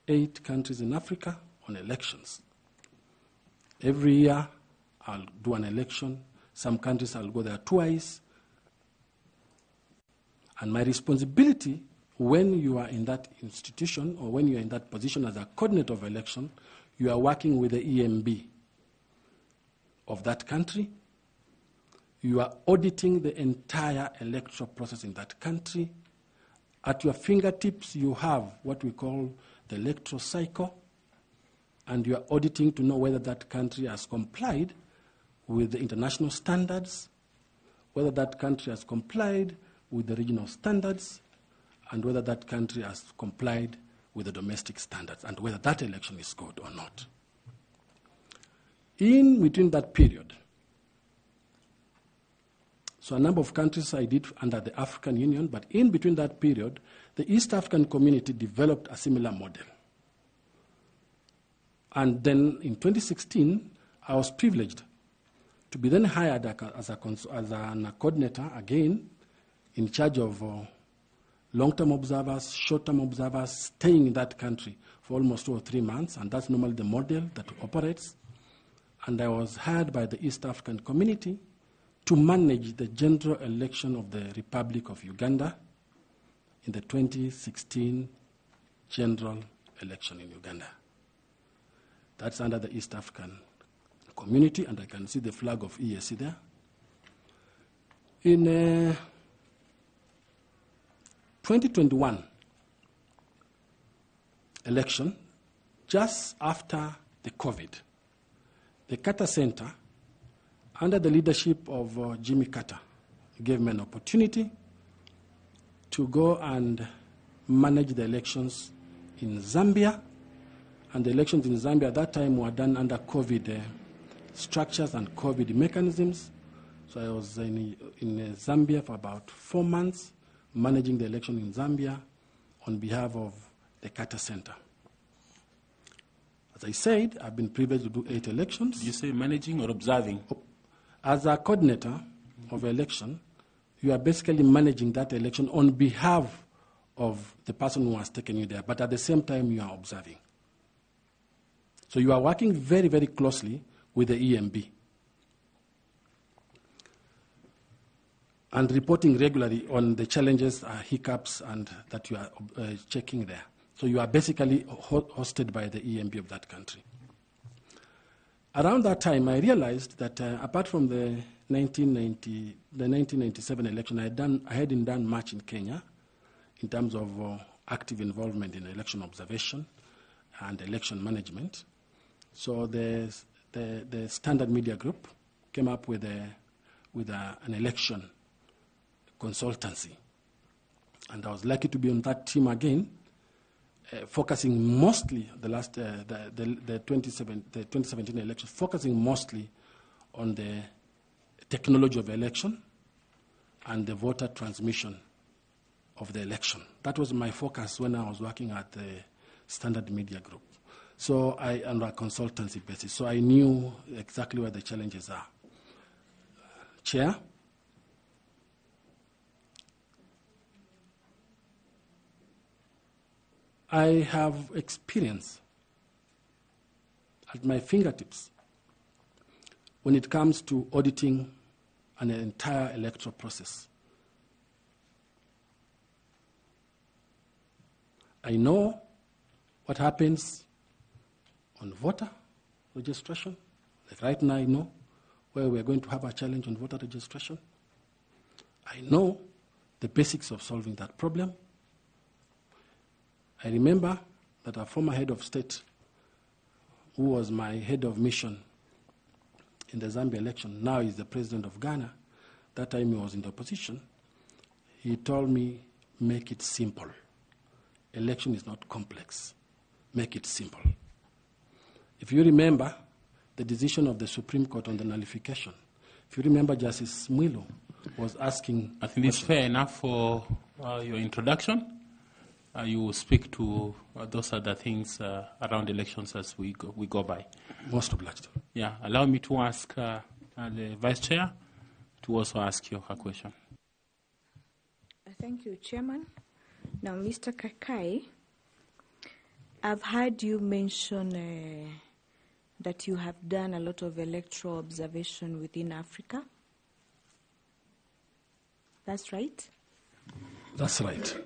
8 countries in Africa on elections. Every year, I'll do an election. Some countries I'll go there twice. And my responsibility when you are in that institution or when you are in that position as a coordinator of election, you are working with the EMB of that country. You are auditing the entire electoral process in that country. At your fingertips, you have what we call the electoral cycle, and you are auditing to know whether that country has complied with the international standards, whether that country has complied with the regional standards, and whether that country has complied with the domestic standards, and whether that election is good or not. In between that period, so a number of countries I did under the African Union, but in between that period, the East African Community developed a similar model. And then in 2016, I was privileged to be then hired as a coordinator again, in charge of long-term observers, short-term observers, staying in that country for almost 2 or 3 months, and that's normally the model that operates. And I was hired by the East African Community to manage the general election of the Republic of Uganda in the 2016 general election in Uganda. That's under the East African Community, and I can see the flag of EAC there. In 2021 election, just after the COVID, the Carter Center, under the leadership of Jimmy Carter, gave me an opportunity to go and manage the elections in Zambia. And the elections in Zambia at that time were done under COVID structures and COVID mechanisms. So I was in Zambia for about 4 months, managing the election in Zambia on behalf of the Carter Center. As I said, I've been privileged to do 8 elections. Did you say managing or observing? As a coordinator of election, you are basically managing that election on behalf of the person who has taken you there, but at the same time you are observing. So you are working very, very closely with the EMB and reporting regularly on the challenges, hiccups, and that you are checking there. So you are basically hosted by the EMB of that country. Around that time, I realized that apart from the 1997 election, I hadn't done much in Kenya in terms of active involvement in election observation and election management. So the Standard Media Group came up with an election consultancy, and I was lucky to be on that team again, focusing mostly the 2017 election, focusing mostly on the technology of election and the voter transmission of the election. That was my focus when I was working at the Standard Media Group. So on a consultancy basis. So I knew exactly where the challenges are. Chair? I have experience at my fingertips when it comes to auditing an entire electoral process. I know what happens on voter registration. Like right now, I know where we're going to have a challenge on voter registration. I know the basics of solving that problem. I remember that a former head of state, who was my head of mission in the Zambia election, now is the president of Ghana. That time he was in the opposition. He told me, make it simple. Election is not complex. Make it simple. If you remember the decision of the Supreme Court on the nullification, if you remember, Justice Mwilu was asking... I think it's fair enough for your introduction. you speak to those other things around elections as we go by. Most obliged. Yeah, allow me to ask the Vice Chair to also ask you a question. Thank you, Chairman. Now, Mr. Kakai, I've heard you mention that you have done a lot of electoral observation within Africa. That's right? That's right.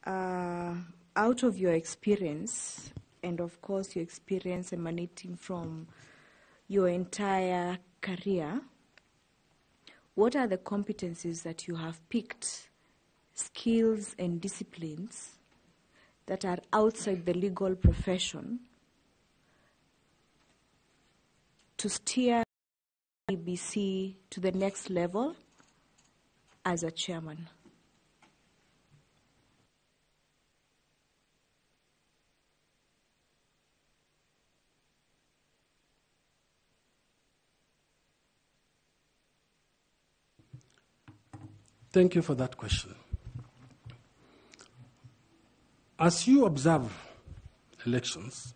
Out of your experience, and of course your experience emanating from your entire career, what are the competencies that you have picked, skills and disciplines that are outside the legal profession to steer IEBC to the next level as a chairman? Thank you for that question. As you observe elections,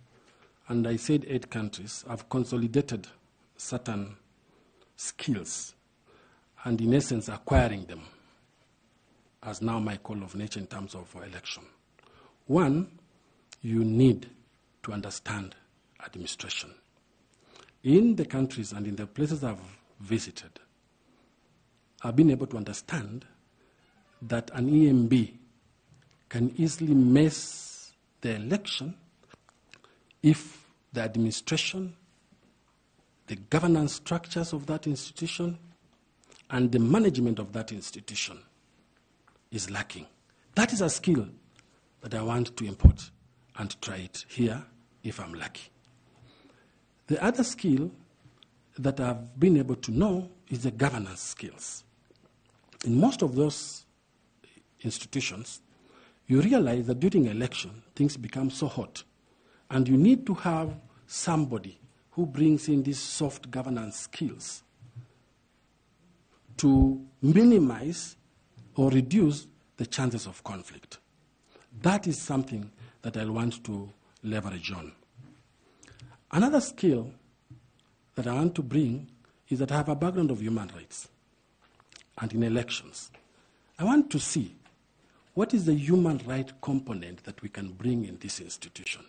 and I said 8 countries have consolidated certain skills and in essence acquiring them as now my call of nature in terms of election. One, you need to understand administration. In the countries and in the places I've visited, I've been able to understand that an EMB can easily mess the election if the administration, the governance structures of that institution, and the management of that institution is lacking. That is a skill that I want to import and try it here if I'm lucky. The other skill that I've been able to know is the governance skills. In most of those institutions, you realize that during election, things become so hot, and you need to have somebody who brings in these soft governance skills to minimize or reduce the chances of conflict. That is something that I want to leverage on. Another skill that I want to bring is that I have a background of human rights. And in elections, I want to see what is the human right component that we can bring in this institution.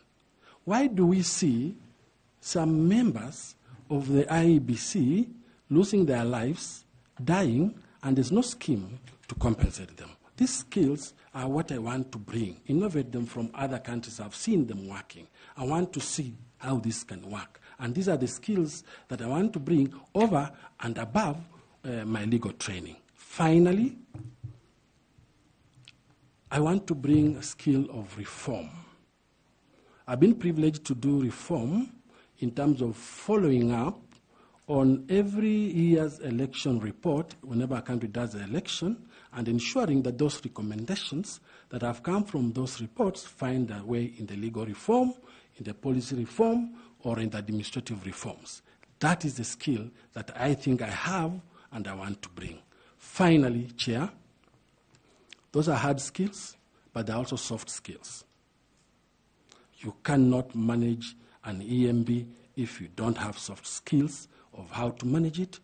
Why do we see some members of the IEBC losing their lives, dying, and there's no scheme to compensate them? These skills are what I want to bring, innovate them from other countries. I've seen them working. I want to see how this can work. And these are the skills that I want to bring over and above my legal training. Finally, I want to bring a skill of reform. I've been privileged to do reform in terms of following up on every year's election report whenever a country does an election and ensuring that those recommendations that have come from those reports find their way in the legal reform, in the policy reform, or in the administrative reforms. That is the skill that I think I have and I want to bring. Finally, Chair, those are hard skills, but they're also soft skills. You cannot manage an EMB if you don't have soft skills of how to manage it,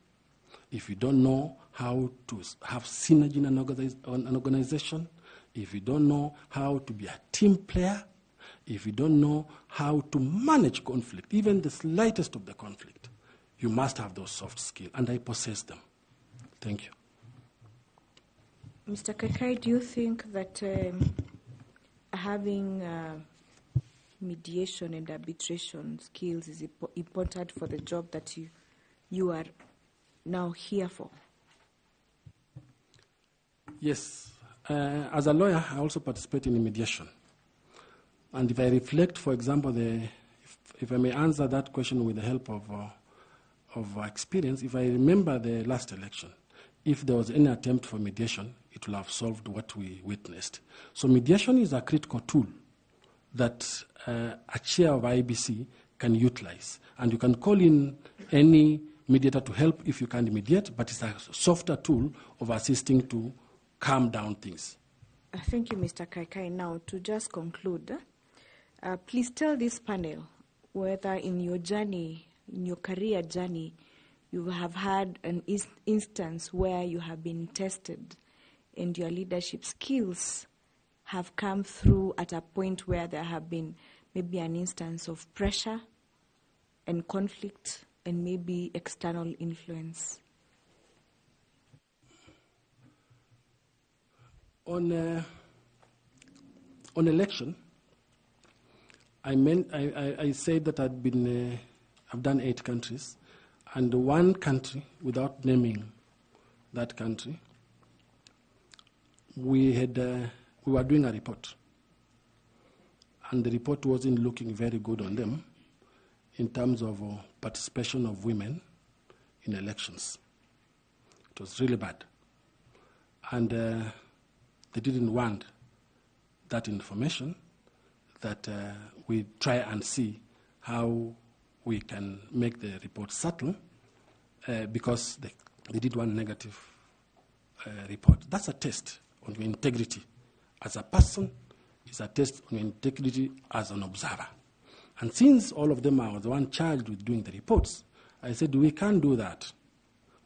if you don't know how to have synergy in an organization, if you don't know how to be a team player, if you don't know how to manage conflict, even the slightest of the conflict, you must have those soft skills, and I possess them. Thank you. Mr. Kakai, do you think that having mediation and arbitration skills is important for the job that you are now here for? Yes. As a lawyer, I also participate in mediation. And if I reflect, for example, if I may answer that question with the help of experience, if I remember the last election, if there was any attempt for mediation, it will have solved what we witnessed. So mediation is a critical tool that a chair of IEBC can utilize. And you can call in any mediator to help if you can't mediate, but it's a softer tool of assisting to calm down things. Thank you, Mr. Kaikai. Now, to just conclude, please tell this panel whether in your journey, in your career journey, you have had an instance where you have been tested and your leadership skills have come through at a point where there have been maybe an instance of pressure and conflict and maybe external influence. On election, I said that I've done 8 countries, and one country, without naming that country, we were doing a report, and the report wasn't looking very good on them in terms of participation of women in elections. It was really bad, and they didn't want that information, that we try and see how we can make the report subtle, because they did one negative report. That's a test on your integrity as a person. It's a test on your integrity as an observer. And since all of them are the one charged with doing the reports, I said we can't do that.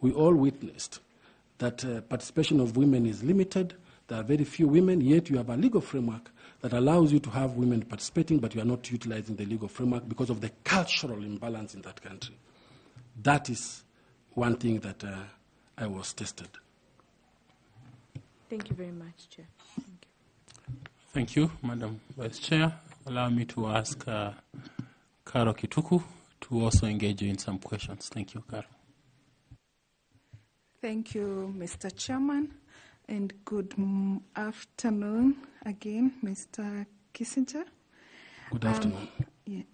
We all witnessed that participation of women is limited. There are very few women, yet you have a legal framework that allows you to have women participating, but you are not utilizing the legal framework because of the cultural imbalance in that country. That is one thing that I was tested. Thank you very much, Chair. Thank you, Madam Vice Chair. Allow me to ask Karo Kituku to also engage you in some questions. Thank you, Karo. Thank you, Mr. Chairman, and good afternoon again, Mr. Kissinger. Good afternoon.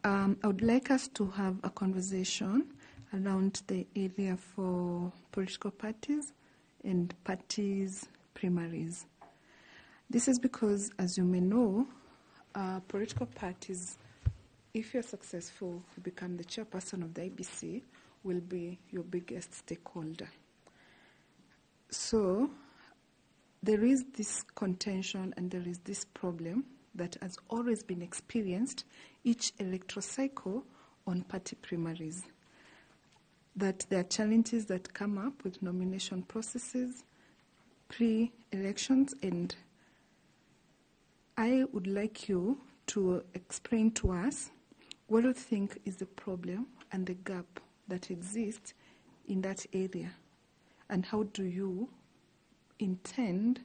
I would like us to have a conversation around the area for political parties and parties primaries. This is because, as you may know, political parties, if you're successful, you become the chairperson of the IBC, will be your biggest stakeholder. So there is this contention and there is this problem that has always been experienced each electoral cycle on party primaries, that there are challenges that come up with nomination processes, pre-elections, and I would like you to explain to us what you think is the problem and the gap that exists in that area, and how do you intend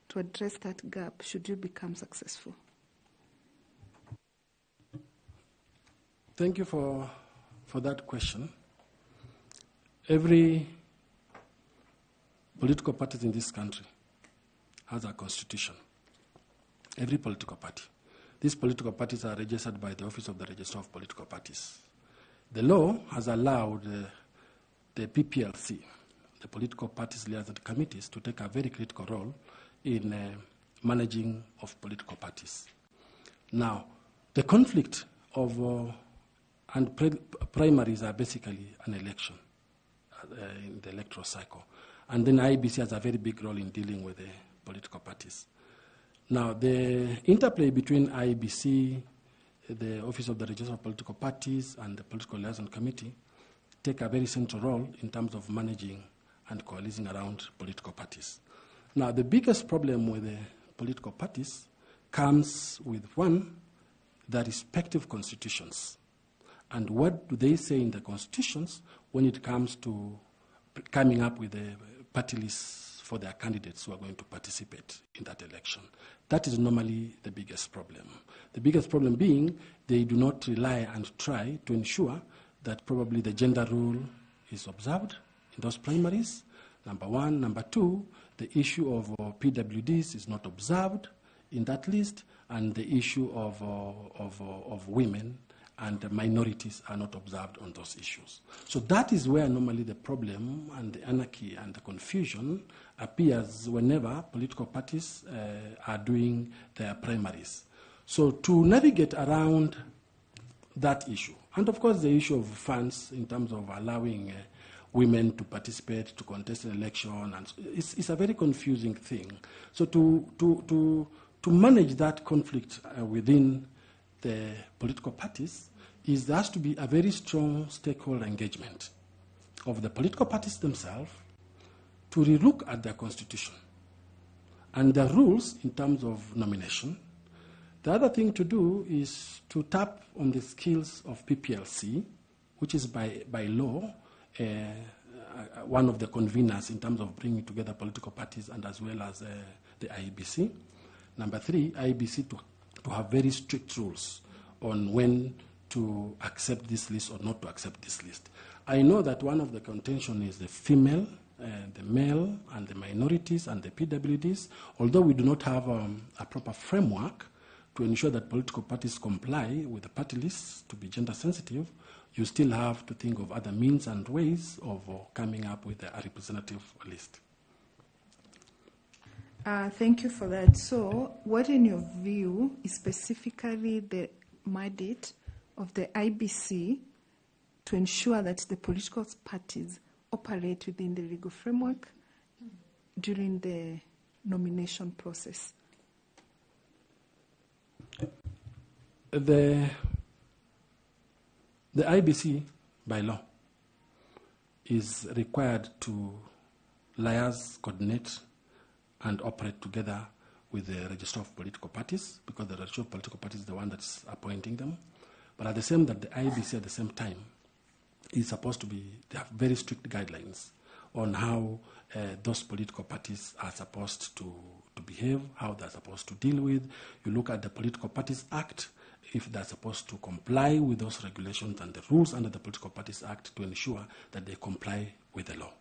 to address that gap should you become successful? Thank you for that question. Every political party in this country has a constitution. Every political party. These political parties are registered by the Office of the Registrar of Political Parties. The law has allowed the PPLC, the Political Parties Liaison Committees, to take a very critical role in managing of political parties. Now, the conflict of and primaries are basically an election in the electoral cycle. And then IBC has a very big role in dealing with the political parties. Now, the interplay between IBC, the Office of the Registrar of Political Parties, and the Political Liaison Committee take a very central role in terms of managing and coalescing around political parties. Now, the biggest problem with the political parties comes with, one, their respective constitutions. And what do they say in the constitutions when it comes to coming up with the party lists for their candidates who are going to participate in that election? That is normally the biggest problem. The biggest problem being they do not rely and try to ensure that probably the gender rule is observed in those primaries, number one. Number two, the issue of PWDs is not observed in that list, and the issue of women and minorities are not observed on those issues. So that is where normally the problem and the anarchy and the confusion appears whenever political parties are doing their primaries. So to navigate around that issue, and of course the issue of funds in terms of allowing women to participate, to contest an election, and it's a very confusing thing. So to manage that conflict within the political parties there has to be a very strong stakeholder engagement of the political parties themselves to relook at their constitution and the rules in terms of nomination. The other thing to do is to tap on the skills of PPLC, which is by law one of the conveners in terms of bringing together political parties and as well as the IEBC. Number 3, IEBC to have very strict rules on when to accept this list or not to accept this list. I know that one of the contention is the female, the male, and the minorities and the PWDs. Although we do not have a proper framework to ensure that political parties comply with the party lists to be gender sensitive, you still have to think of other means and ways of coming up with a representative list. Thank you for that. So, what in your view is specifically the mandate of the IBC to ensure that the political parties operate within the legal framework during the nomination process? The IBC, by law, is required to liaise, coordinate, and operate together with the Register of Political Parties, because the Register of Political Parties is the one that's appointing them. But at the same time, the IBC at the same time is supposed to they have very strict guidelines on how those political parties are supposed to behave, how they're supposed to deal with. You look at the Political Parties Act, if they're supposed to comply with those regulations and the rules under the Political Parties Act to ensure that they comply with the law.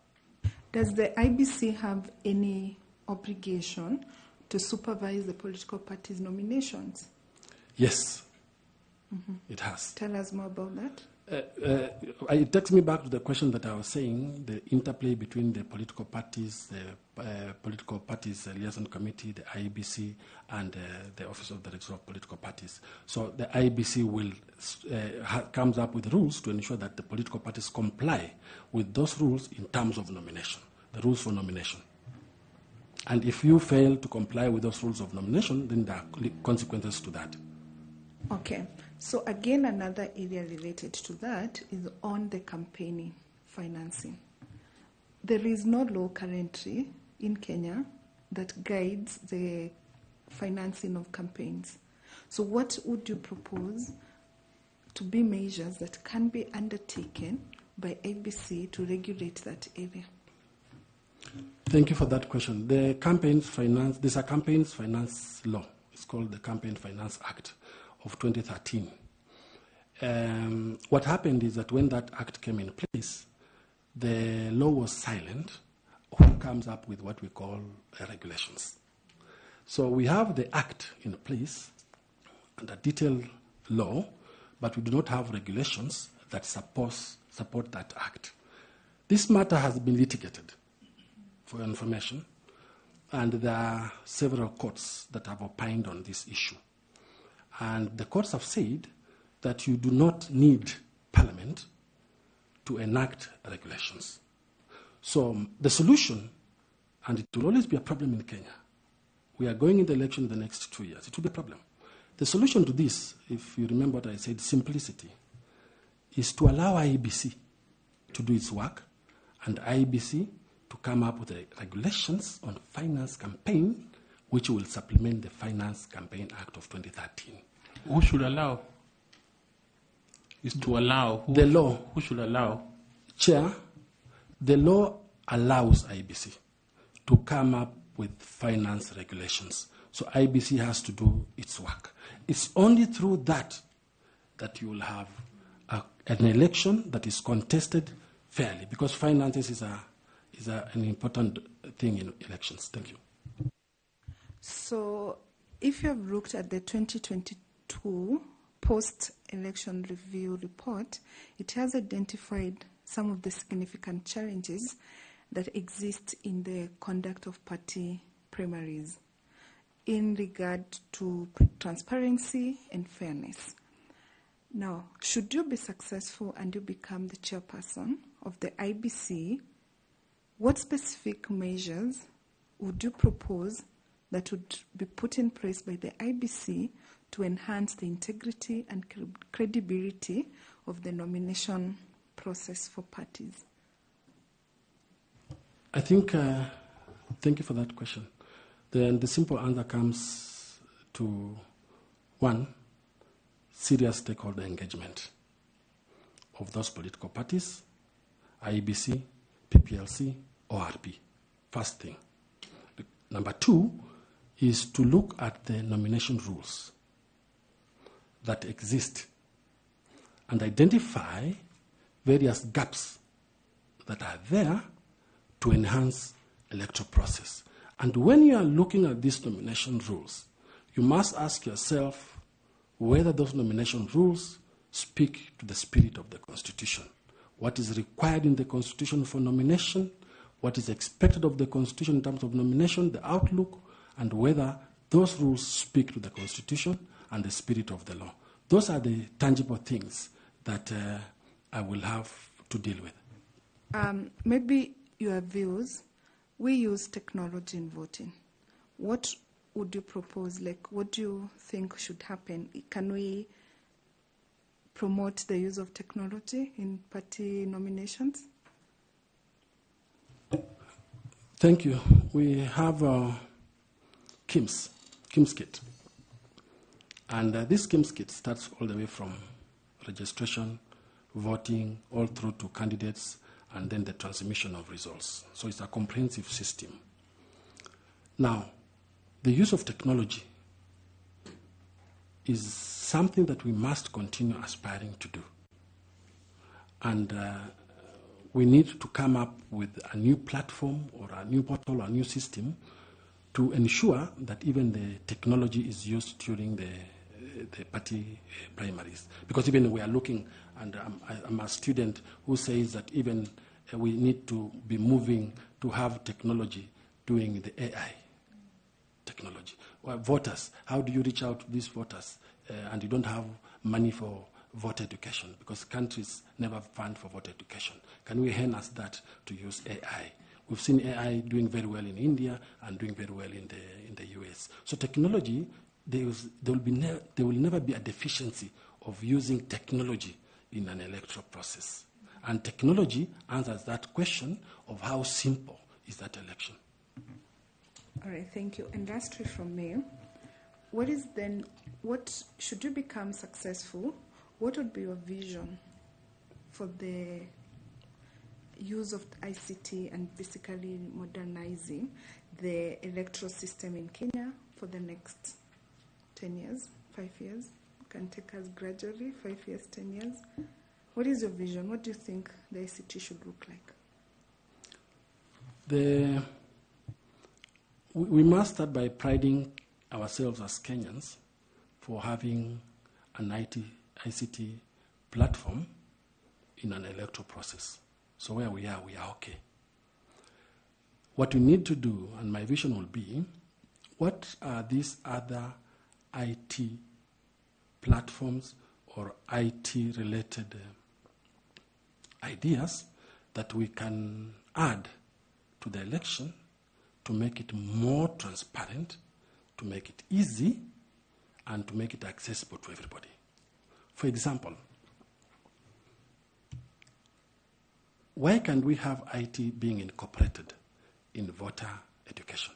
Does the IBC have any obligation to supervise the political parties' nominations? Yes, it has. Tell us more about that. It takes me back to the question that I was saying, the interplay between the political parties, the Political Parties Liaison Committee, the IEBC, and the Office of the Registrar of Political Parties. So the IEBC will comes up with rules to ensure that the political parties comply with those rules in terms of nomination, the rules for nomination. And if you fail to comply with those rules of nomination, then there are consequences to that. Okay. So again, another area related to that is on the campaigning financing. There is no law currently in Kenya that guides the financing of campaigns. So what would you propose to be measures that can be undertaken by ABC to regulate that area? Thank you for that question. The campaign finance, there's a campaign finance law. It's called the Campaign Finance Act of 2013. What happened is that when that act came in place, the law was silent. Who comes up with what we call regulations? So we have the act in place and a detailed law, but we do not have regulations that support that act. This matter has been litigated, for your information, and there are several courts that have opined on this issue. And the courts have said that you do not need Parliament to enact regulations. So the solution, and it will always be a problem in Kenya, we are going into election in the next 2 years. It will be a problem. The solution to this, if you remember what I said, simplicity, is to allow IEBC to do its work and IEBC to come up with the regulations on finance campaign, which will supplement the Finance Campaign Act of 2013. Who should allow? Is to allow. The law. Who should allow? Chair, the law allows IEBC to come up with finance regulations. So IEBC has to do its work. It's only through that you will have an election that is contested fairly, because finances is an important thing in elections. Thank you. So if you have looked at the 2022 post-election review report, it has identified some of the significant challenges that exist in the conduct of party primaries in regard to transparency and fairness. Now, should you be successful and you become the chairperson of the IBC, what specific measures would you propose that would be put in place by the IBC to enhance the integrity and credibility of the nomination process for parties? I think, thank you for that question. Then the simple answer comes to one, serious stakeholder engagement of those political parties, IEBC, PPLC, ORP. First thing. Number two is to look at the nomination rules that exist and identify various gaps that are there to enhance electoral process. And when you are looking at these nomination rules, you must ask yourself whether those nomination rules speak to the spirit of the Constitution. What is required in the Constitution for nomination, what is expected of the Constitution in terms of nomination, the outlook, and whether those rules speak to the Constitution and the spirit of the law. Those are the tangible things that I will have to deal with. Maybe your views. We use technology in voting. What would you propose? Like, what do you think should happen? Can we promote the use of technology in party nominations? Thank you. We have KIMS kit. And this KIMS kit starts all the way from registration, voting, all through to candidates, and then the transmission of results. So it's a comprehensive system. Now, the use of technology is something that we must continue aspiring to do. And we need to come up with a new platform or a new portal or a new system to ensure that even the technology is used during the party primaries. Because even we are looking, and I'm a student who says that even we need to be moving to have technology doing the AI technology. Well, voters, how do you reach out to these voters and you don't have money for voter education because countries never fund for voter education? Can we harness that to use AI? We've seen AI doing very well in India and doing very well in the US. So technology, there will never be a deficiency of using technology in an electoral process. And technology answers that question of how simple is that election. All right, thank you. And lastly from me, what should you become successful, what would be your vision for the use of ICT and basically modernizing the electoral system in Kenya for the next 10 years, 5 years? You can take us gradually, 5 years, 10 years. What is your vision? What do you think the ICT should look like? We must start by priding ourselves as Kenyans for having an ICT platform in an electoral process. So where we are okay. What we need to do, and my vision will be, what are these other IT platforms or IT-related ideas that we can add to the election to make it more transparent, to make it easy, and to make it accessible to everybody. For example, why can't we have IT being incorporated in voter education?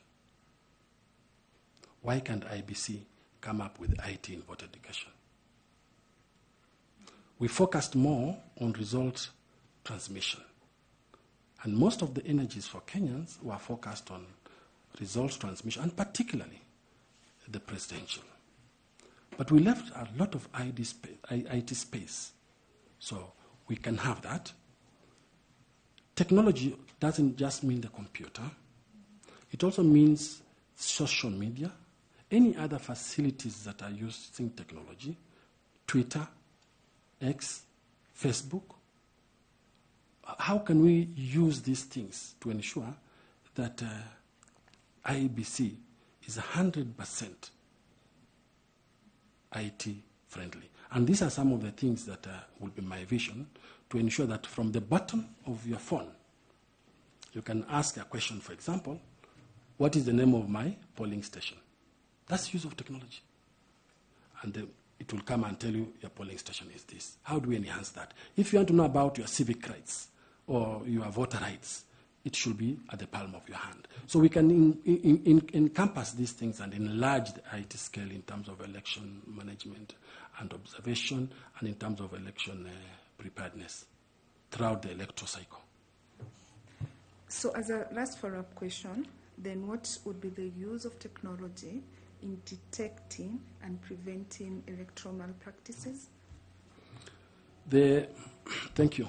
Why can't IBC come up with IT in voter education? We focused more on result transmission. And most of the energies for Kenyans were focused on results transmission, and particularly the presidential. But we left a lot of IT space. So we can have that. Technology doesn't just mean the computer. It also means social media, any other facilities that are using technology, Twitter, X, Facebook. How can we use these things to ensure that IEBC is 100% IT friendly? And these are some of the things that will be my vision to ensure that from the button of your phone, you can ask a question, for example, what is the name of my polling station? That's use of technology. And it will come and tell you your polling station is this. How do we enhance that? If you want to know about your civic rights or your voter rights, it should be at the palm of your hand. So we can encompass these things and enlarge the IT scale in terms of election management and observation, and in terms of election preparedness throughout the electoral cycle. So as a last follow-up question, then what would be the use of technology in detecting and preventing electoral malpractices? Thank you.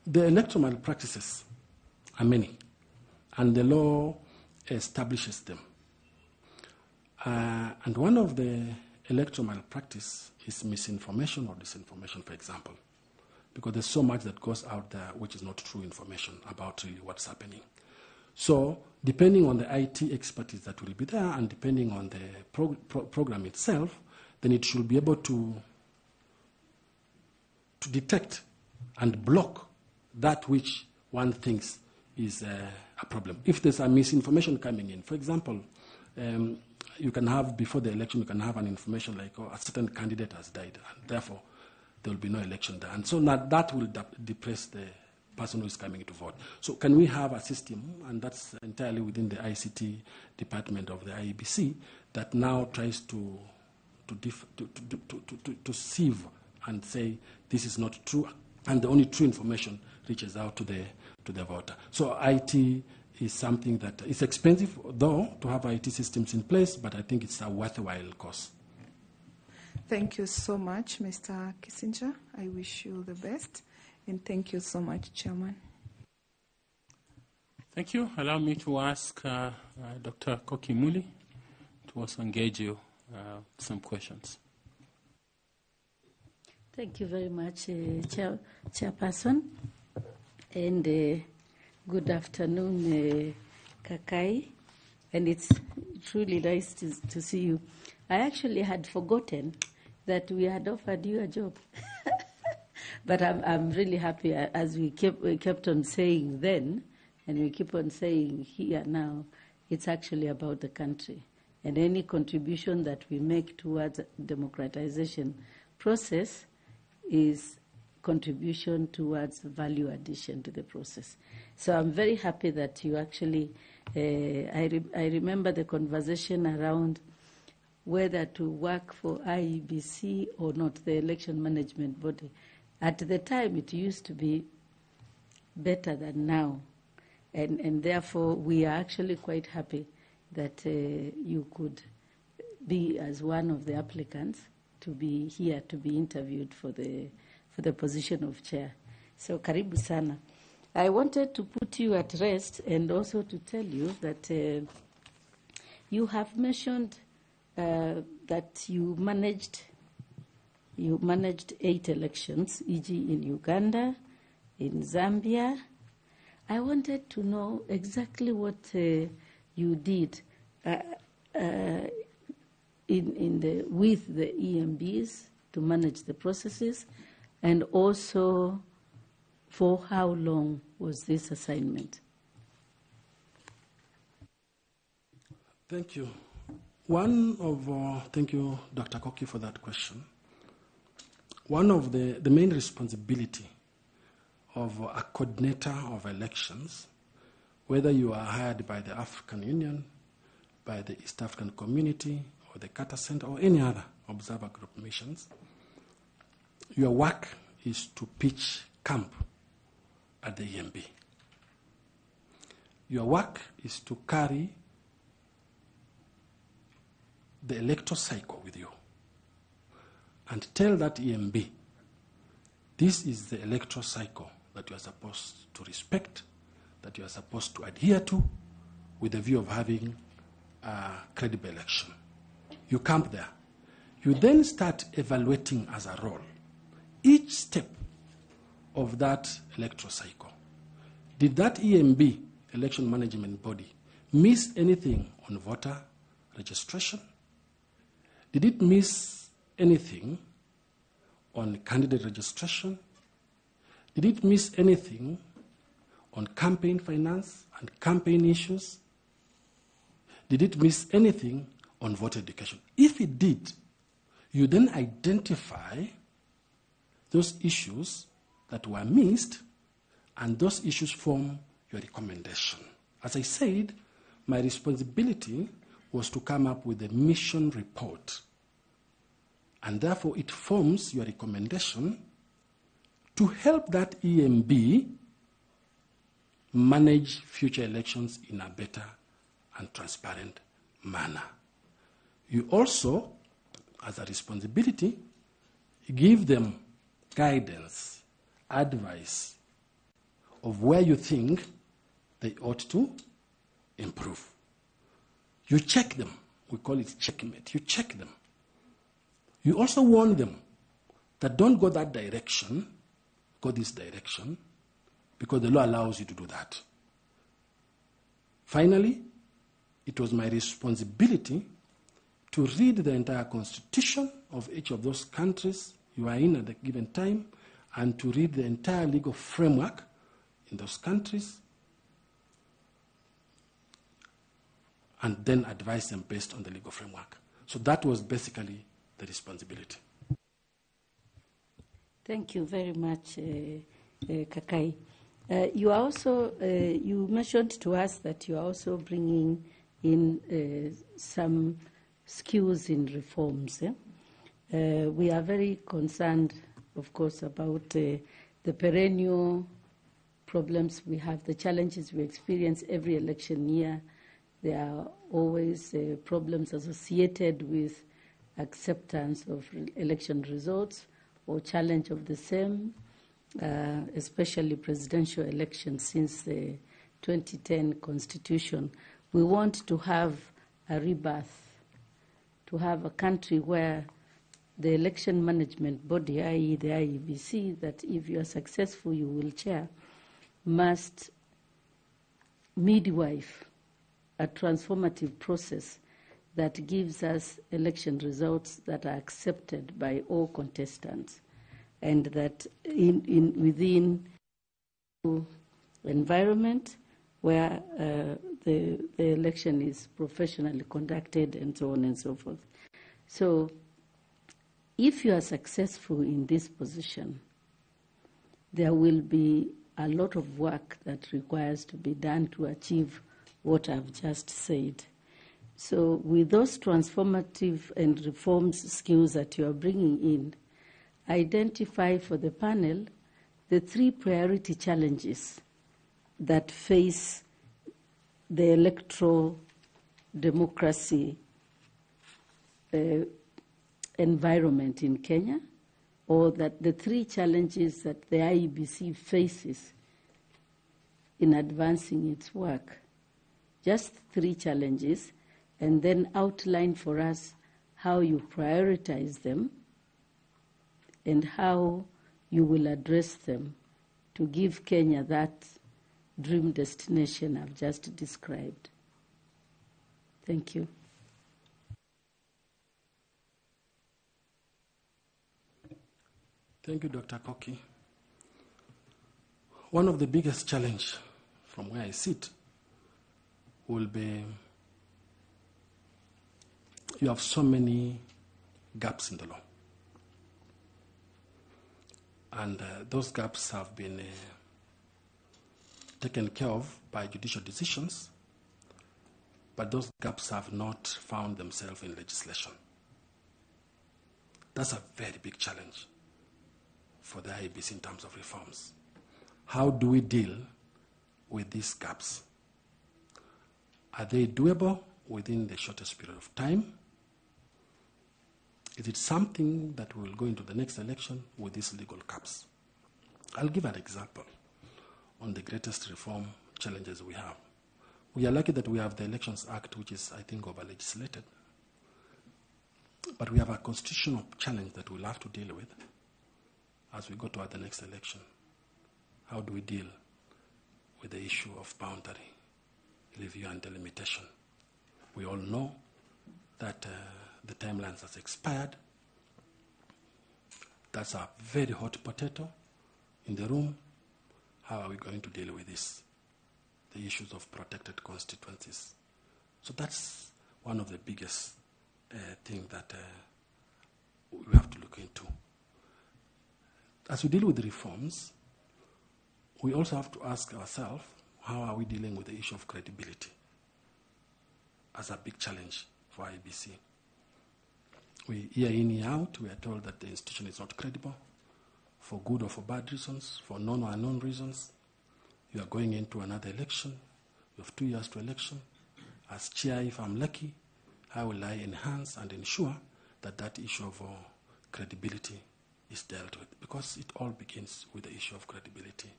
The electoral malpractices are many, and the law establishes them. And one of the electoral malpractice is misinformation or disinformation, for example, because there's so much that goes out there which is not true information about really what's happening. So depending on the IT expertise that will be there and depending on the program itself, then it should be able to detect and block that which one thinks is a problem. If there's a misinformation coming in, for example, you can have, before the election, you can have an information like, oh, a certain candidate has died, and therefore there will be no election there. And so that will depress the person who is coming to vote. So can we have a system, and that's entirely within the ICT department of the IEBC, that now tries to sieve and say this is not true, and the only true information reaches out to the voter. So IT is something that is expensive, though, to have IT systems in place, but I think it's a worthwhile cost. Thank you so much, Mr. Kissinger. I wish you the best. And thank you so much, Chairman. Thank you. Allow me to ask Dr. Koki Muli to also engage you some questions. Thank you very much, Chairperson. And good afternoon, Kakai. And it's truly nice to see you. I actually had forgotten that we had offered you a job. But I'm really happy, as we kept on saying then, and we keep on saying here now, it's actually about the country. And any contribution that we make towards democratization process is contribution towards value addition to the process. So I'm very happy that you actually, I remember the conversation around whether to work for IEBC or not, the election management body. At the time, it used to be better than now. And therefore, we are actually quite happy that you could be as one of the applicants to be here to be interviewed for the position of chair. So, karibu sana. I wanted to put you at rest and also to tell you that you have mentioned that you managed 8 elections, e.g. in Uganda, in Zambia. I wanted to know exactly what you did with the EMBs to manage the processes, and also for how long was this assignment? Thank you. Thank you, Dr. Koki, for that question. One of the main responsibility of a coordinator of elections, whether you are hired by the African Union, by the East African Community, or the Carter Center, or any other observer group missions, your work is to pitch camp at the EMB. Your work is to carry the electoral cycle with you and tell that EMB, this is the electoral cycle that you are supposed to respect, that you are supposed to adhere to, with the view of having a credible election. You camp there. You then start evaluating as a role each step of that electoral cycle. Did that EMB, election management body, miss anything on voter registration? Did it miss anything on candidate registration? Did it miss anything on campaign finance and campaign issues? Did it miss anything on voter education? If it did, you then identify those issues that were missed, and those issues form your recommendation. As I said, my responsibility was to come up with a mission report, and therefore it forms your recommendation to help that EMB manage future elections in a better and transparent manner. You also, as a responsibility, give them guidance, advice of where you think they ought to improve. You check them. We call it checkmate. You check them. You also warn them that don't go that direction, go this direction, because the law allows you to do that. Finally, it was my responsibility to read the entire constitution of each of those countries you are in at a given time, and to read the entire legal framework in those countries, and then advise them based on the legal framework. So that was basically the responsibility. Thank you very much, Kakai. You are also, you mentioned to us that you are also bringing in some skills in reforms. We are very concerned, of course, about the perennial problems we have, the challenges we experience every election year. There are always problems associated with acceptance of election results or challenge of the same, especially presidential elections since the 2010 Constitution. We want to have a rebirth, to have a country where the election management body, i.e. the IEBC, that if you are successful, you will chair, must midwife a transformative process that gives us election results that are accepted by all contestants, and that within environment where the election is professionally conducted and so on and so forth. So if you are successful in this position, there will be a lot of work that requires to be done to achieve what I've just said. So with those transformative and reforms skills that you are bringing in, identify for the panel the 3 priority challenges that face the electoral democracy environment in Kenya, or that the 3 challenges that the IEBC faces in advancing its work. Just 3 challenges, and then outline for us how you prioritize them and how you will address them to give Kenya that dream destination I've just described. Thank you. Thank you, Dr. Koki. One of the biggest challenges from where I sit will be you have so many gaps in the law. And those gaps have been taken care of by judicial decisions, but those gaps have not found themselves in legislation. That's a very big challenge for the IEBC in terms of reforms. How do we deal with these gaps? Are they doable within the shortest period of time? Is it something that will go into the next election with these legal gaps? I'll give an example on the greatest reform challenges we have. We are lucky that we have the Elections Act, which is, I think, over-legislated. But we have a constitutional challenge that we'll have to deal with as we go toward the next election. How do we deal with the issue of boundary review and delimitation? We all know that the timelines has expired. That's a very hot potato in the room. How are we going to deal with this? The issues of protected constituencies. So that's one of the biggest things that we have to look into. As we deal with the reforms, we also have to ask ourselves, how are we dealing with the issue of credibility as a big challenge for IEBC? We, year in, year out, we are told that the institution is not credible for good or for bad reasons, for known or unknown reasons. You are going into another election. You have 2 years to election. As chair, if I'm lucky, how will I enhance and ensure that that issue of credibility is dealt with? Because it all begins with the issue of credibility.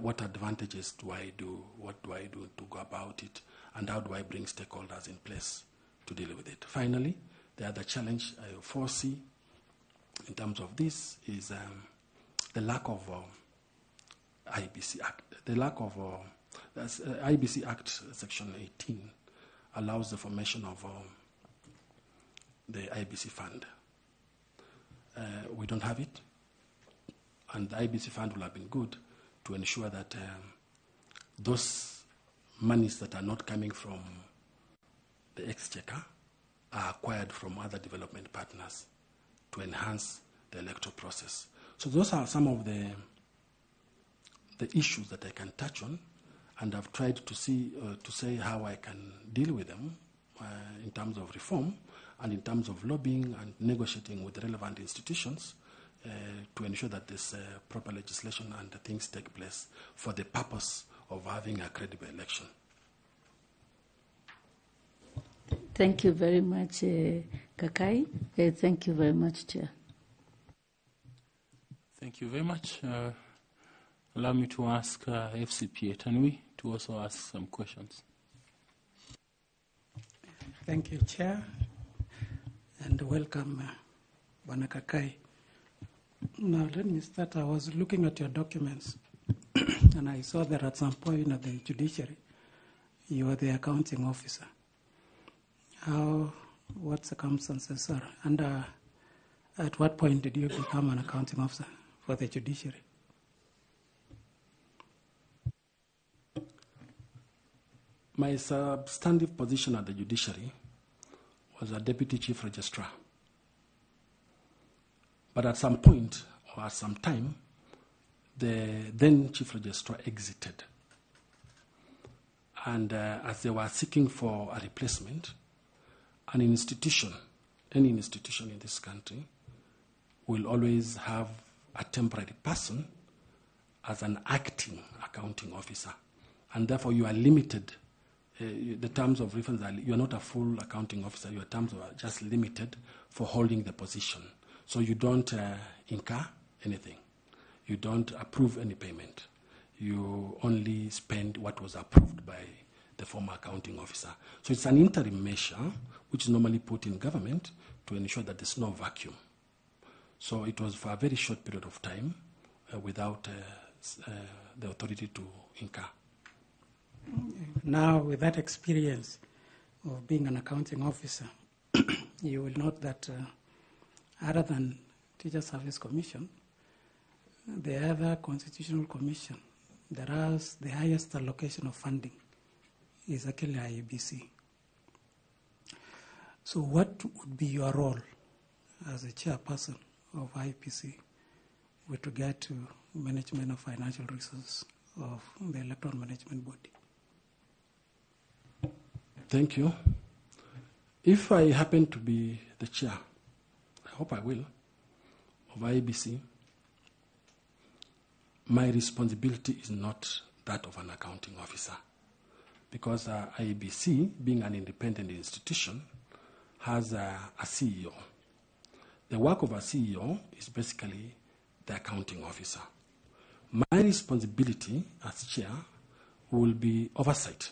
What advantages do I do? What do I do to go about it? And how do I bring stakeholders in place to deal with it? Finally, the other challenge I foresee in terms of this is the lack of IBC Act. The lack of IBC Act Section 18 allows the formation of the IBC Fund. We don't have it, and the IBC Fund will have been good to ensure that those monies that are not coming from the exchequer are acquired from other development partners to enhance the electoral process. So those are some of the issues that I can touch on, and I've tried to say how I can deal with them in terms of reform and in terms of lobbying and negotiating with relevant institutions to ensure that there's proper legislation and things take place for the purpose of having a credible election. Thank you very much, Kakai. Thank you very much, Chair. Thank you very much. Allow me to ask FCPA Tanui to also ask some questions. Thank you, Chair, and welcome, Bwana Kakai. Now, let me start. I was looking at your documents, and I saw that at some point at the judiciary, you were the accounting officer. What circumstances are, and at what point did you become an accounting officer for the judiciary? My substantive position at the judiciary was a deputy chief registrar. But at some point, or at some time, the then chief registrar exited. And as they were seeking for a replacement, an institution, any institution in this country, will always have a temporary person as an acting accounting officer. And therefore, you are limited. The terms of reference are, you are not a full accounting officer. Your terms are just limited for holding the position. So you don't incur anything. You don't approve any payment. You only spend what was approved by the former accounting officer. So it's an interim measure which is normally put in government to ensure that there's no vacuum. So it was for a very short period of time without the authority to incur. Now, with that experience of being an accounting officer, you will note that other than Teacher Service Commission, the other constitutional commission that has the highest allocation of funding is actually IEBC. So what would be your role as a chairperson of IEBC with regard to management of financial resources of the Electoral Management Body? Thank you. If I happen to be the chair, I hope I will, of IEBC, my responsibility is not that of an accounting officer, because IEBC, being an independent institution, has a CEO. The work of a CEO is basically the accounting officer. My responsibility as chair will be oversight.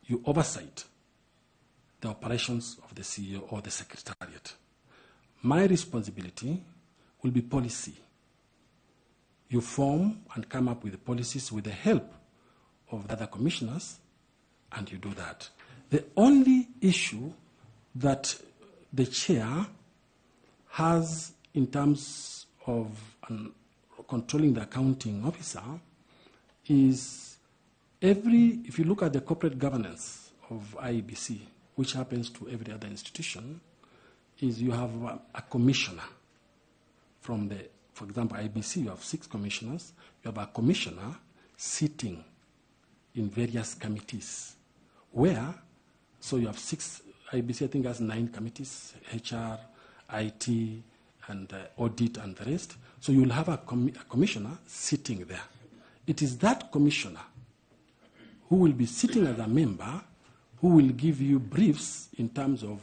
You oversight the operations of the CEO or the secretariat. My responsibility will be policy. You form and come up with the policies with the help of the other commissioners, and you do that. The only issue that the chair has, in terms of controlling the accounting officer, is if you look at the corporate governance of IEBC, which happens to every other institution, is you have a commissioner from the, for example, IBC, you have 6 commissioners. You have a commissioner sitting in various committees where, so you have 6, IBC I think has 9 committees, HR, IT, and audit and the rest. So you'll have a commissioner sitting there. It is that commissioner who will be sitting as a member who will give you briefs in terms of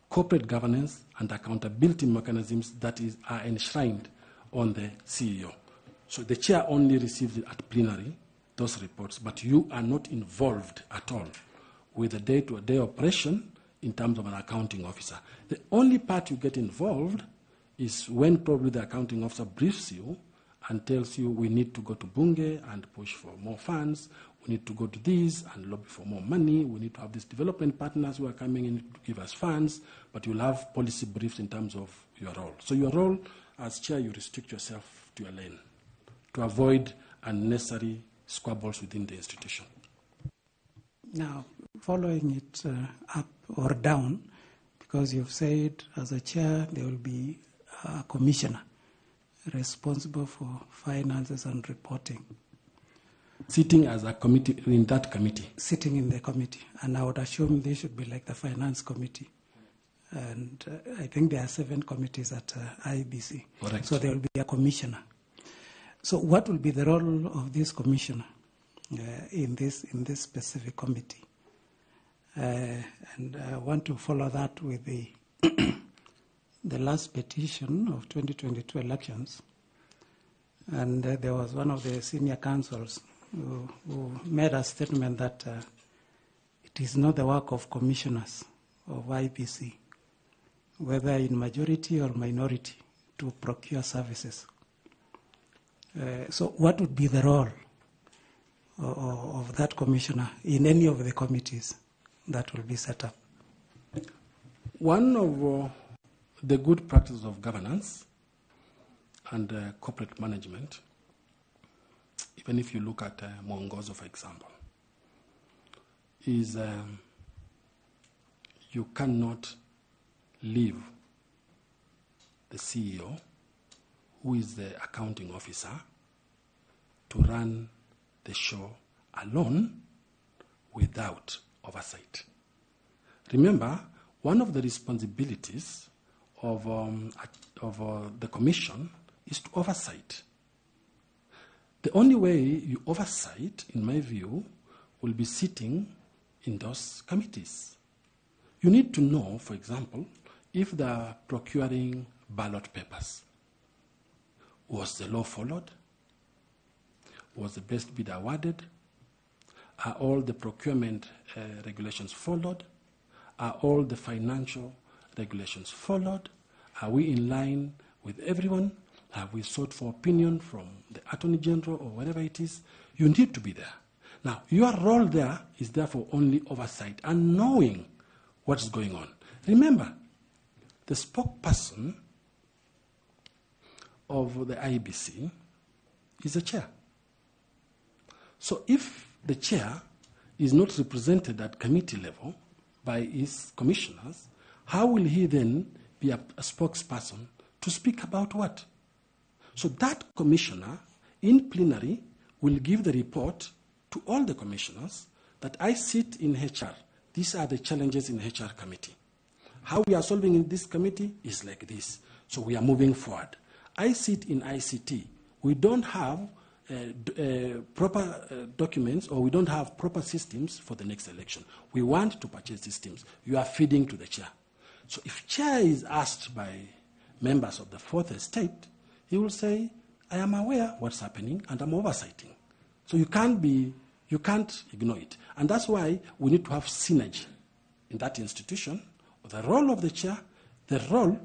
corporate governance and accountability mechanisms that are enshrined on the CEO. So the chair only receives it at plenary, those reports, but you are not involved at all with the day-to-day operation in terms of an accounting officer. The only part you get involved is when probably the accounting officer briefs you and tells you we need to go to Bunge and push for more funds, we need to go to this and lobby for more money, we need to have these development partners who are coming in to give us funds, but you'll have policy briefs in terms of your role. So your role as chair, you restrict yourself to your lane to avoid unnecessary squabbles within the institution. Now, following it up or down, because you've said as a chair there will be a commissioner responsible for finances and reporting. Sitting as a committee, in that committee? Sitting in the committee. And I would assume they should be like the finance committee. And I think there are 7 committees at IBC. Correct. So there will be a commissioner. So what will be the role of this commissioner in this specific committee? And I want to follow that with the the last petition of 2022 elections. And there was one of the senior counsels who made a statement that it is not the work of commissioners of IBC, whether in majority or minority, to procure services. So what would be the role of that commissioner in any of the committees that will be set up? One of the good practices of governance and corporate management, even if you look at Mwongozo, for example, is you cannot leave the CEO, who is the accounting officer, to run the show alone without oversight. Remember, one of the responsibilities of the commission is to oversight. The only way you oversight, in my view, will be sitting in those committees. You need to know, for example, if they are procuring ballot papers. Was the law followed? Was the best bid awarded? Are all the procurement regulations followed? Are all the financial regulations followed? Are we in line with everyone? Have we sought for opinion from the Attorney General or whatever it is? You need to be there. Now, your role there is therefore only oversight and knowing what's going on. Remember, the spokesperson of the IBC is the chair. So if the chair is not represented at committee level by his commissioners, how will he then be a spokesperson to speak about what? So that commissioner in plenary will give the report to all the commissioners that I sit in HR. These are the challenges in HR committee. How we are solving in this committee is like this. So we are moving forward. I sit in ICT. We don't have proper documents, or we don't have proper systems for the next election. We want to purchase systems. You are feeding to the chair. So if chair is asked by members of the fourth estate, he will say, I am aware what's happening and I'm oversighting. So you can't ignore it. And that's why we need to have synergy in that institution. The role of the chair, the role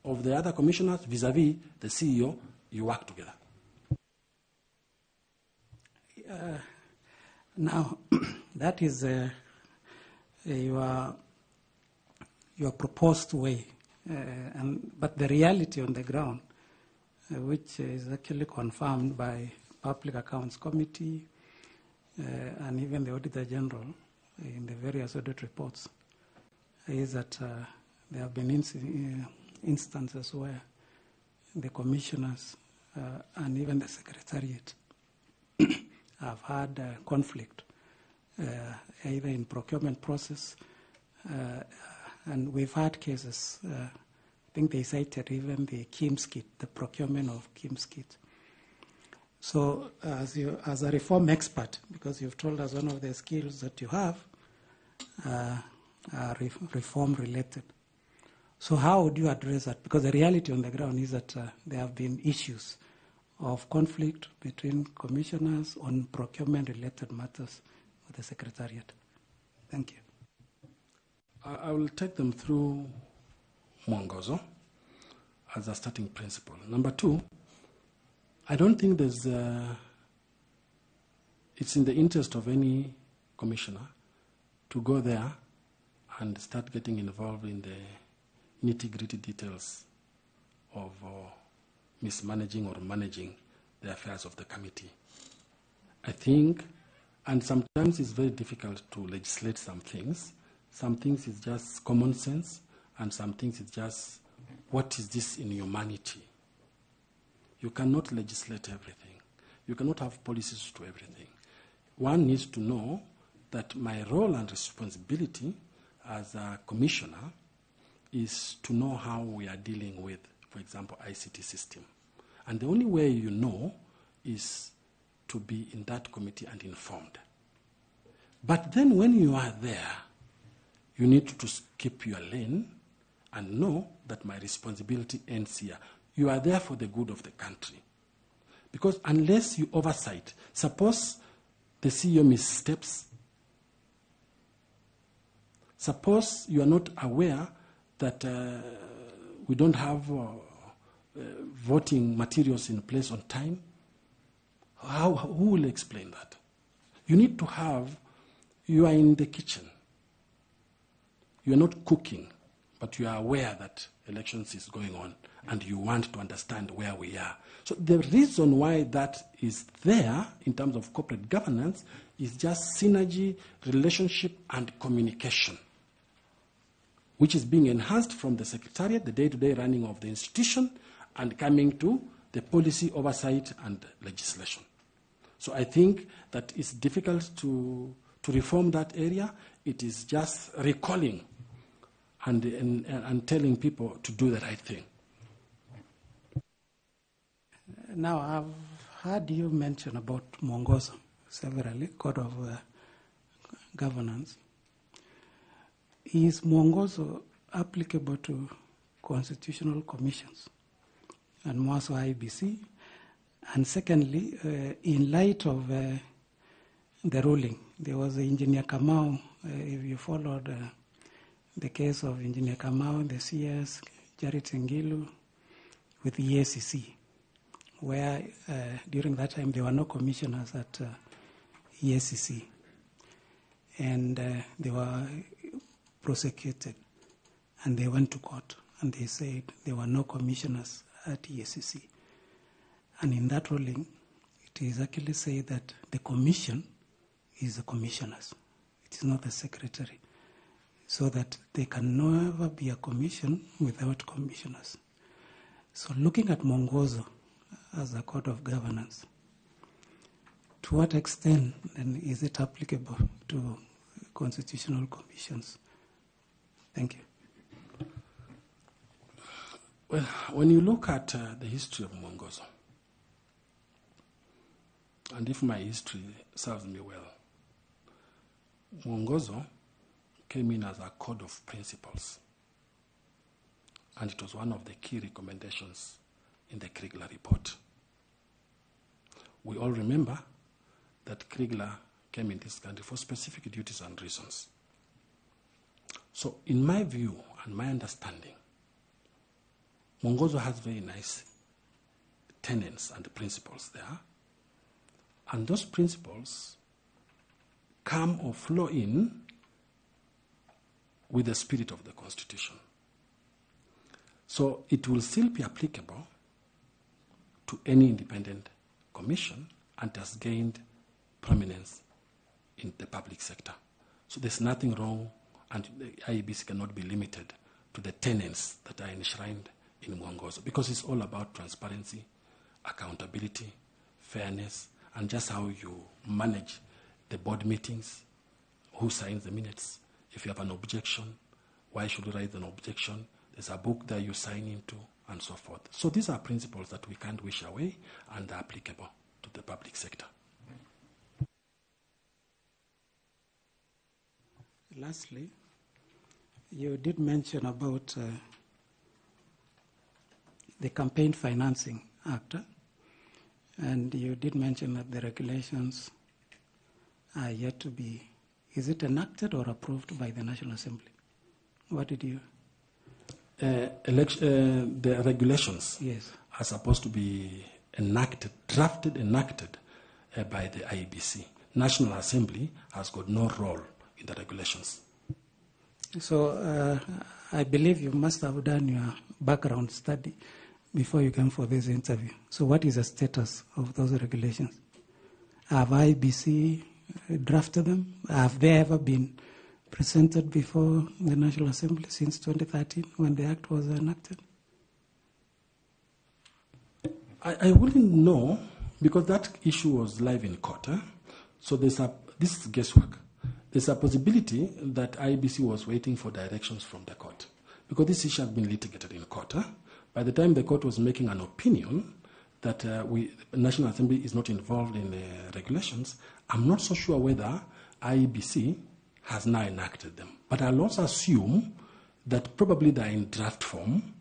of the other commissioners vis-a-vis the CEO, you work together. Now, that is your your proposed way, but the reality on the ground, which is actually confirmed by Public Accounts Committee and even the Auditor General in the various audit reports, is that there have been instances where the commissioners and even the secretariat have had conflict, either in procurement process, and we've had cases, I think they cited even the KIMS kit, the procurement of KIMS kit. So as a reform expert, because you've told us one of the skills that you have are reform related. So how would you address that? Because the reality on the ground is that there have been issues of conflict between commissioners on procurement related matters with the Secretariat. Thank you. I will take them through Mwongozo as a starting principle. Number two, I don't think it's in the interest of any commissioner to go there and start getting involved in the nitty-gritty details of mismanaging or managing the affairs of the committee. I think, and sometimes it's very difficult to legislate some things. Some things is just common sense, and some things is just, what is this in humanity? You cannot legislate everything. You cannot have policies to everything. One needs to know that my role and responsibility as a commissioner is to know how we are dealing with, for example, ICT system. And the only way you know is to be in that committee and informed. But then when you are there, you need to keep your lane and know that my responsibility ends here. You are there for the good of the country. Because unless you oversight, suppose the CEO missteps, suppose you are not aware that we don't have voting materials in place on time, who will explain that? You need to have, you are in the kitchen. You are not cooking, but you are aware that elections is going on and you want to understand where we are. So the reason why that is there in terms of corporate governance is just synergy, relationship, and communication, which is being enhanced from the Secretariat, the day-to-day running of the institution, and coming to the policy oversight and legislation. So I think that it's difficult to reform that area. It is just recalling and telling people to do the right thing. Now, I've heard you mention about Mwongozo severally, Code of Governance. Is Mwongozo applicable to constitutional commissions and more so IBC? And secondly, in light of the ruling, there was Engineer Kamau, if you followed the case of Engineer Kamau, the CS, Jared Ngilu, with the EACC, where during that time there were no commissioners at EACC, and they were prosecuted, and they went to court, and they said there were no commissioners at EACC. And in that ruling, it is actually said that the commission is the commissioners. It is not the secretary. So that there can never be a commission without commissioners. So looking at Mwongozo as a code of governance, to what extent then is it applicable to constitutional commissions? Thank you. Well, when you look at the history of Mwongozo, and if my history serves me well, Mwongozo came in as a code of principles, and it was one of the key recommendations in the Kriegler report. We all remember that Kriegler came in this country for specific duties and reasons. So in my view and my understanding, Mwongozo has very nice tenets and principles there, and those principles come or flow in with the spirit of the Constitution. So it will still be applicable to any independent commission and has gained prominence in the public sector. So there's nothing wrong, and the IEBC cannot be limited to the tenets that are enshrined in Mwongozo, because it's all about transparency, accountability, fairness, and just how you manage the board meetings, who signs the minutes. If you have an objection, why should you write an objection? There's a book that you sign into, and so forth. So these are principles that we can't wish away and are applicable to the public sector. Lastly, you did mention about the Campaign Financing Act, and you did mention that the regulations are yet to be, is it enacted or approved by the National Assembly? What did you? The regulations, yes, are supposed to be enacted by the IEBC. National Assembly has got no role in the regulations. So I believe you must have done your background study before you came for this interview. So what is the status of those regulations? Have IEBC drafted them? Have they ever been presented before the National Assembly since 2013 when the Act was enacted? I wouldn't know, because that issue was live in court. So this is guesswork. There's a possibility that IEBC was waiting for directions from the court, because this issue had been litigated in court. By the time the court was making an opinion that the National Assembly is not involved in the regulations, I'm not so sure whether IEBC has now enacted them. But I'll also assume that probably they're in draft form,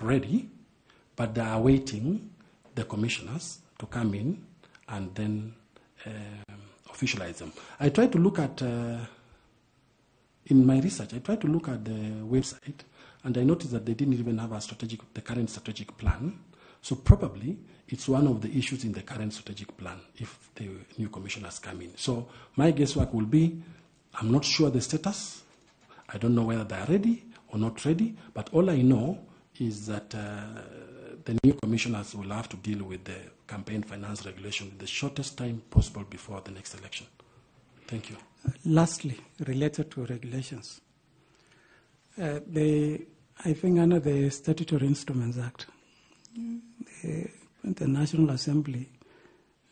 ready, but they are waiting the commissioners to come in and then officialize them. I tried to look at, in my research, I tried to look at the website, and I noticed that they didn't even have the current strategic plan. So probably it's one of the issues in the current strategic plan if the new commissioners come in. So my guesswork will be, I'm not sure the status. I don't know whether they are ready or not ready, but all I know is that the new commissioners will have to deal with the campaign finance regulation in the shortest time possible before the next election. Thank you. Lastly, related to regulations, I think under the Statutory Instruments Act, the National Assembly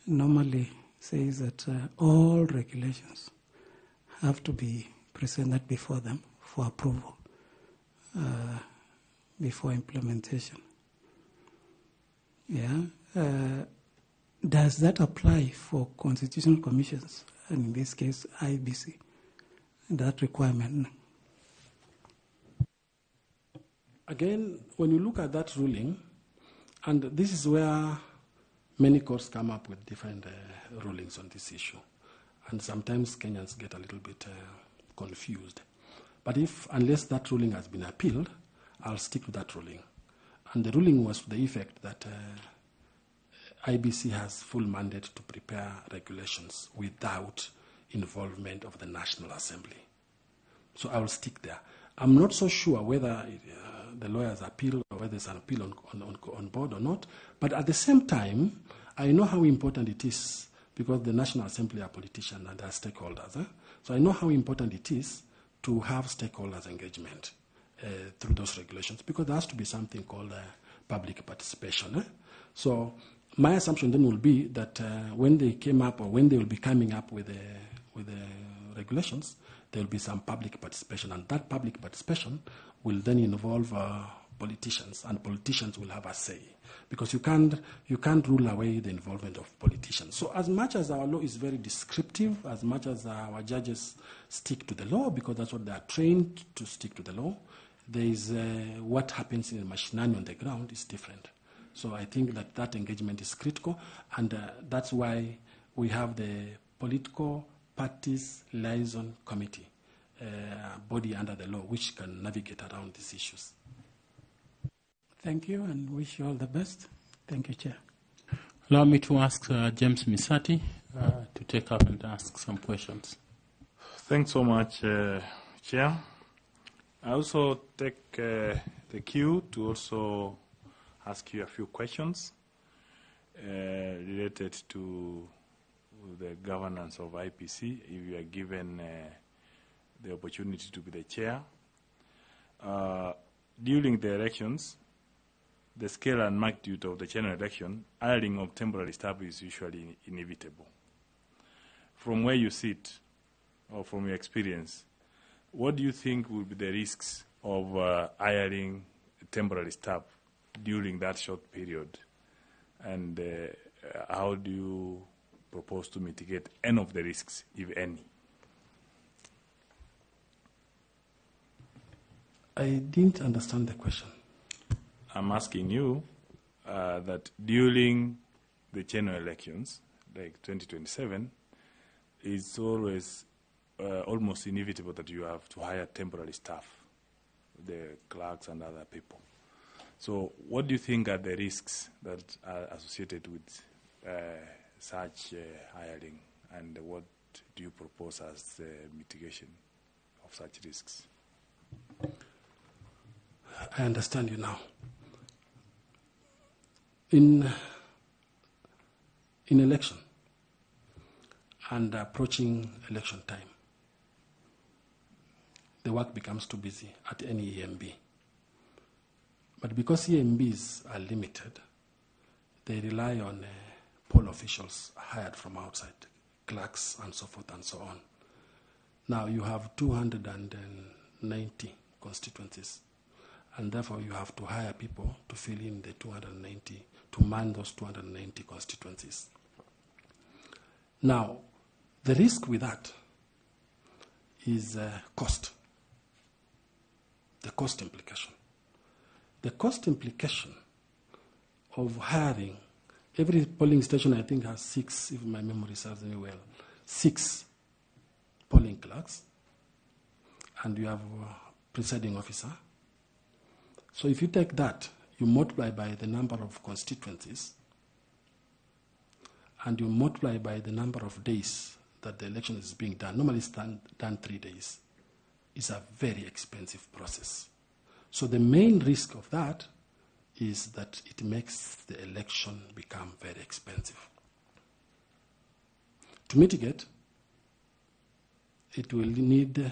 normally says that all regulations have to be presented before them for approval before implementation. Yeah. Does that apply for constitutional commissions, and in this case, IEBC, that requirement? Again, when you look at that ruling, and this is where many courts come up with different rulings on this issue, and sometimes Kenyans get a little bit confused. But unless that ruling has been appealed, I'll stick to that ruling. And the ruling was to the effect that IEBC has full mandate to prepare regulations without involvement of the National Assembly. So I will stick there. I'm not so sure whether the lawyers appeal or whether there's an appeal on board or not. But at the same time, I know how important it is, because the National Assembly are politicians and are stakeholders. So I know how important it is to have stakeholders' engagement through those regulations, because there has to be something called public participation. So my assumption then will be that when they came up, or when they will be coming up with the regulations, there will be some public participation, and that public participation will then involve politicians, and politicians will have a say, because you can't rule away the involvement of politicians. So as much as our law is very descriptive, as much as our judges stick to the law, because that's what they are trained to stick to the law, there is what happens in the machinani on the ground is different. So I think that engagement is critical, and that's why we have the Political Parties Liaison Committee, body under the law, which can navigate around these issues. Thank you, and wish you all the best. Thank you, Chair. Allow me to ask James Misati to take up and ask some questions. Thanks so much, Chair. I also take the cue to also ask you a few questions related to the governance of IPC, if you are given the opportunity to be the chair. During the elections, the scale and magnitude of the general election, hiring of temporary staff is usually inevitable. From where you sit, or from your experience, what do you think will be the risks of hiring temporary staff during that short period? And how do you propose to mitigate any of the risks, if any? I didn't understand the question. I'm asking you that during the general elections, like 2027, it's always almost inevitable that you have to hire temporary staff, the clerks and other people. So what do you think are the risks that are associated with such hiring, and what do you propose as mitigation of such risks? I understand you now. In election and approaching election time, the work becomes too busy at any EMB. But because EMBs are limited, they rely on poll officials hired from outside, clerks and so forth and so on. Now you have 290 constituencies, and therefore you have to hire people to fill in the 290, to man those 290 constituencies. Now, the risk with that is cost, the cost implication. The cost implication of hiring, every polling station I think has 6, if my memory serves me well, 6 polling clerks, and you have a presiding officer. So if you take that, you multiply by the number of constituencies, and you multiply by the number of days that the election is being done. Normally it's done 3 days. It's a very expensive process. So the main risk of that is that it makes the election become very expensive. To mitigate, it will need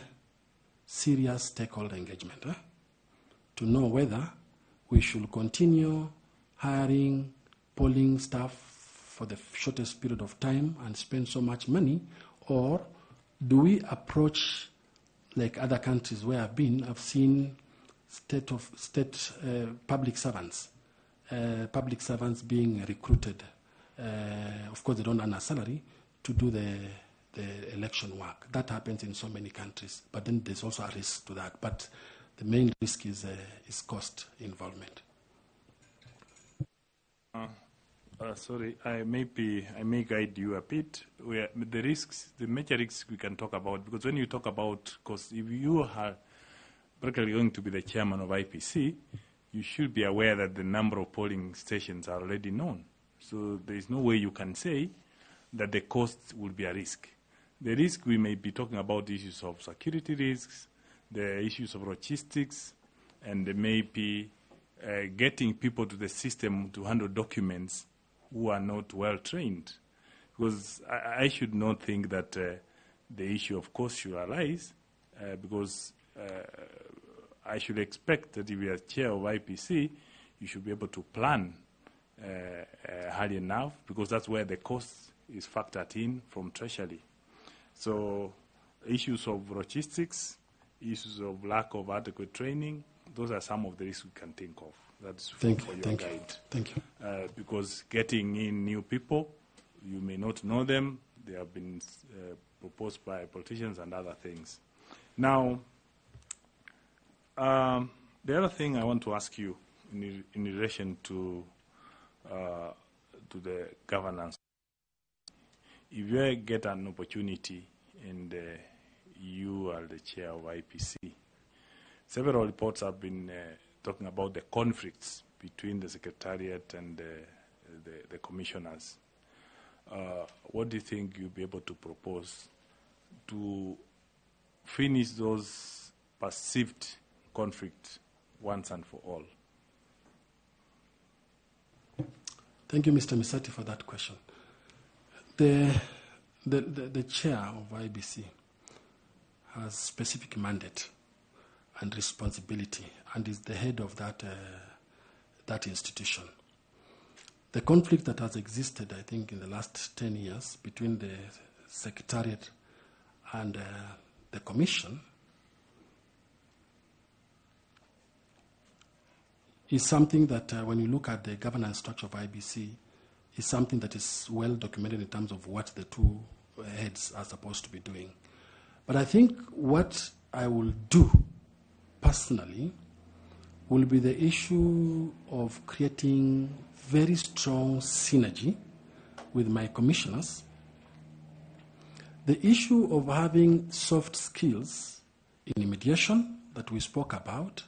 serious stakeholder engagement to know whether we should continue hiring polling staff for the shortest period of time and spend so much money, or do we approach like other countries where I've seen public servants being recruited. Of course, they don't earn a salary to do the election work. That happens in so many countries, but then there's also a risk to that. But the main risk is cost involvement. Sorry, I may guide you a bit. The risks, the major risks we can talk about, because when you talk about cost, if you are practically going to be the chairman of IPC, you should be aware that the number of polling stations are already known. So there is no way you can say that the cost will be a risk. The risk, we may be talking about issues of security risks, the issues of logistics, and there may be getting people to the system to handle documents who are not well trained. Because I should not think that the issue of cost should arise, because I should expect that if you are chair of IPC, you should be able to plan early enough, because that's where the cost is factored in from Treasury. So issues of logistics, issues of lack of adequate training, those are some of the risks we can think of. That's for your guide. Thank you. Because getting in new people, you may not know them. They have been proposed by politicians and other things. Now, the other thing I want to ask you in relation to the governance, if you get an opportunity and you are the chair of IPC, several reports have been talking about the conflicts between the Secretariat and the commissioners. What do you think you'll be able to propose to finish those perceived conflict once and for all? Thank you, Mr. Misati, for that question. The chair of IBC has specific mandate and responsibility and is the head of that institution. The conflict that has existed, I think, in the last 10 years between the Secretariat and the Commission is something that, when you look at the governance structure of IBC, is something that is well documented in terms of what the two heads are supposed to be doing. But I think what I will do personally will be the issue of creating very strong synergy with my commissioners, the issue of having soft skills in mediation that we spoke about,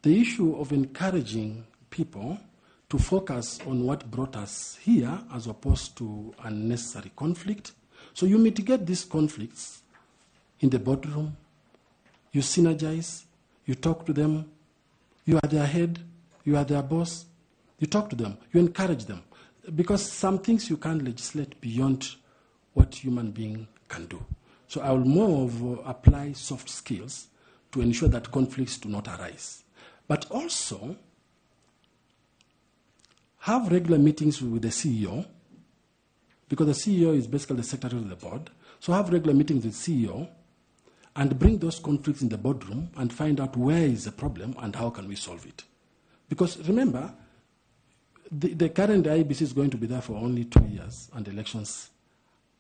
the issue of encouraging people to focus on what brought us here as opposed to unnecessary conflict. So you mitigate these conflicts in the boardroom, you synergize, you talk to them, you are their head, you are their boss, you talk to them, you encourage them. Because some things you can't legislate beyond what human being can do. So I will more of apply soft skills to ensure that conflicts do not arise. But also have regular meetings with the CEO, because the CEO is basically the secretary of the board. So have regular meetings with the CEO and bring those conflicts in the boardroom and find out where is the problem and how can we solve it. Because remember, the current IBC is going to be there for only 2 years and elections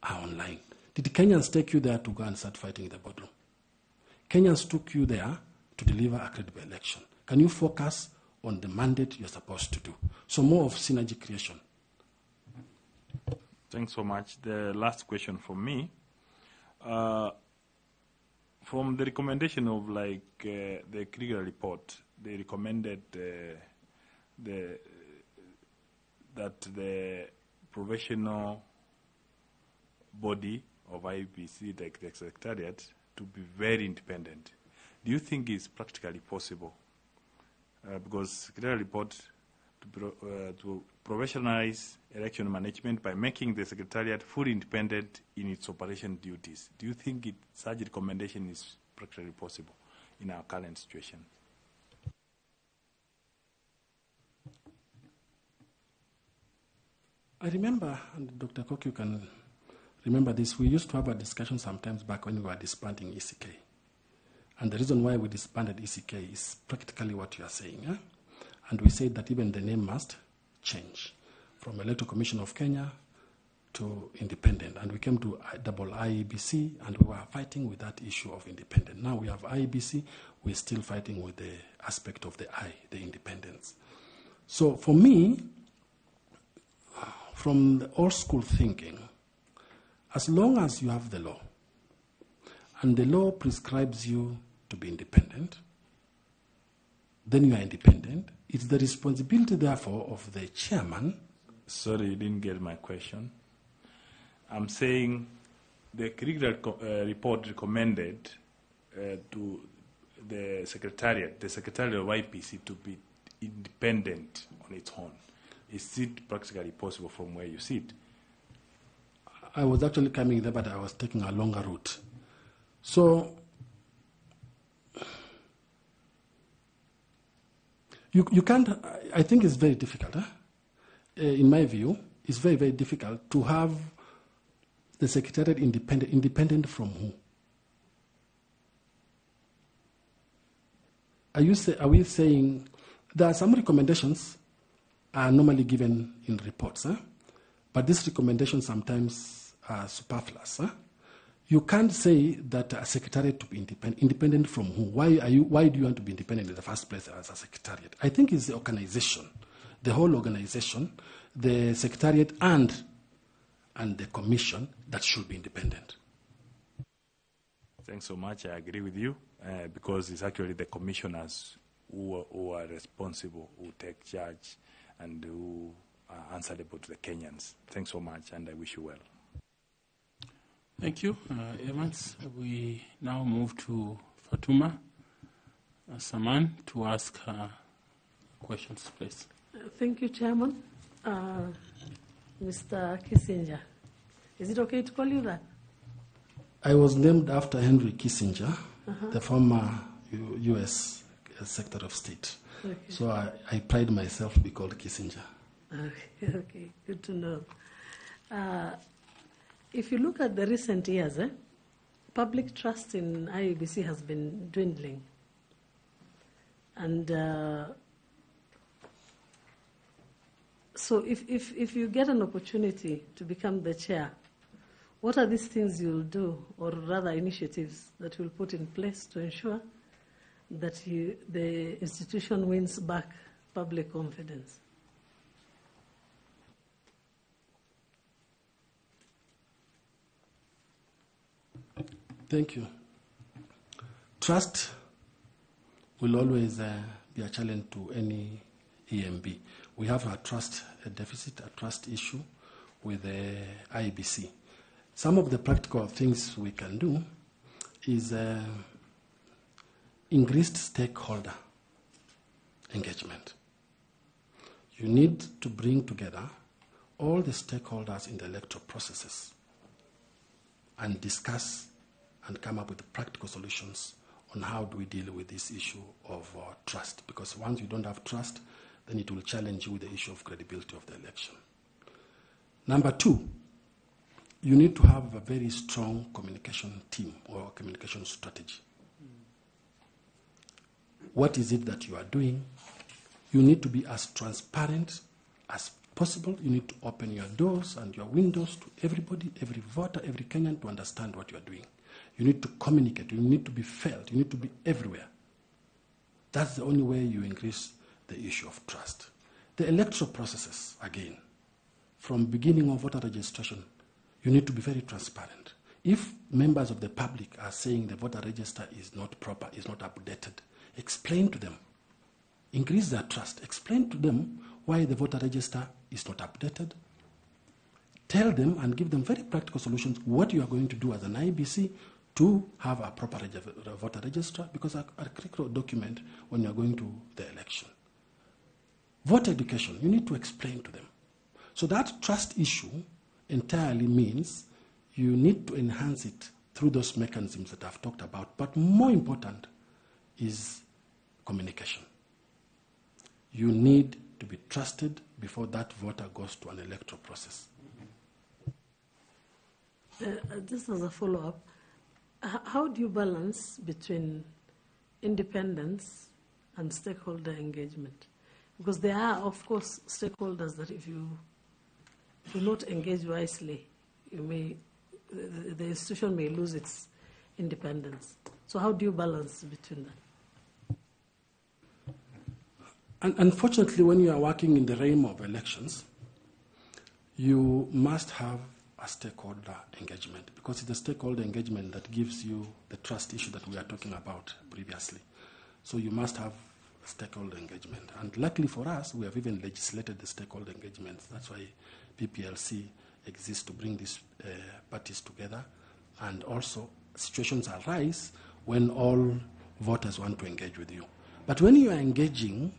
are online. Did Kenyans take you there to go and start fighting in the boardroom? Kenyans took you there to deliver a credible election. Can you focus on the mandate you're supposed to do? So more of synergy creation. Thanks so much. The last question from me. From the recommendation of the Krieger report, they recommended that the professional body of IBC, like the Secretariat, to be very independent. Do you think it's practically possible? Because the report to professionalize election management by making the Secretariat fully independent in its operation duties. Do you think such recommendation is practically possible in our current situation? I remember, and Dr. Koki, you can remember this, we used to have a discussion sometimes back when we were disbanding ECK. And the reason why we disbanded ECK is practically what you are saying. Eh? And we said that even the name must change from Electoral Commission of Kenya to independent. And we came to double IEBC, and we were fighting with that issue of independent. Now we have IEBC, we're still fighting with the aspect of the I, the independence. So for me, from the old school thinking, as long as you have the law, and the law prescribes you to be independent, then you are independent. It's the responsibility, therefore, of the chairman. Sorry, you didn't get my question. I'm saying the Krieger report recommended to the Secretariat of IPC to be independent on its own. Is it practically possible from where you sit? I was actually coming there, but I was taking a longer route. So you can't, I think it's very difficult. In my view, it's very, very difficult to have the Secretariat independent from who? Are we saying there are some recommendations are normally given in reports, but these recommendations sometimes are superfluous. You can't say that a secretariat to be independent from who? Why do you want to be independent in the first place as a secretariat? I think it's the organization, the whole organization, the secretariat and the commission that should be independent. Thanks so much. I agree with you because it's actually the commissioners who are responsible, who take charge, and who are answerable to the Kenyans. Thanks so much, and I wish you well. Thank you, Evans. We now move to Fatuma. Saman to ask questions, please. Thank you, Chairman. Mr. Kissinger, is it okay to call you that? I was named after Henry Kissinger, the former U.S. Secretary of State. Okay. So I pride myself to be called Kissinger. Okay, good to know. If you look at the recent years, public trust in IEBC has been dwindling. And so if you get an opportunity to become the chair, what are these things you'll do, or rather initiatives that you'll put in place to ensure that the institution wins back public confidence? Thank you. Trust will always be a challenge to any EMB. We have a trust deficit, a trust issue with the IEBC. Some of the practical things we can do is increased stakeholder engagement. You need to bring together all the stakeholders in the electoral processes and discuss and come up with practical solutions on how do we deal with this issue of trust. Because once you don't have trust, then it will challenge you with the issue of credibility of the election. Number two, you need to have a very strong communication team or communication strategy. What is it that you are doing? You need to be as transparent as possible. You need to open your doors and your windows to everybody, every voter, every Kenyan to understand what you are doing. You need to communicate. You need to be felt. You need to be everywhere. That's the only way you increase the issue of trust. The electoral processes, again, from beginning of voter registration, you need to be very transparent. If members of the public are saying the voter register is not proper, is not updated, explain to them. Increase their trust. Explain to them why the voter register is not updated. Tell them and give them very practical solutions what you are going to do as an IEBC to have a proper voter register, because a critical document when you are going to the election. Voter education, you need to explain to them. So that trust issue entirely means you need to enhance it through those mechanisms that I've talked about. But more important is communication. You need to be trusted before that voter goes to an electoral process. Just as a follow-up, how do you balance between independence and stakeholder engagement? Because there are, of course, stakeholders that if you do not engage wisely, the institution may lose its independence. So how do you balance between that? And unfortunately, when you are working in the realm of elections, you must have a stakeholder engagement, because it's the stakeholder engagement that gives you the trust issue that we are talking about previously. So you must have stakeholder engagement. And luckily for us, we have even legislated the stakeholder engagement. That's why PPLC exists, to bring these parties together. And also, situations arise when all voters want to engage with you. But when you are engaging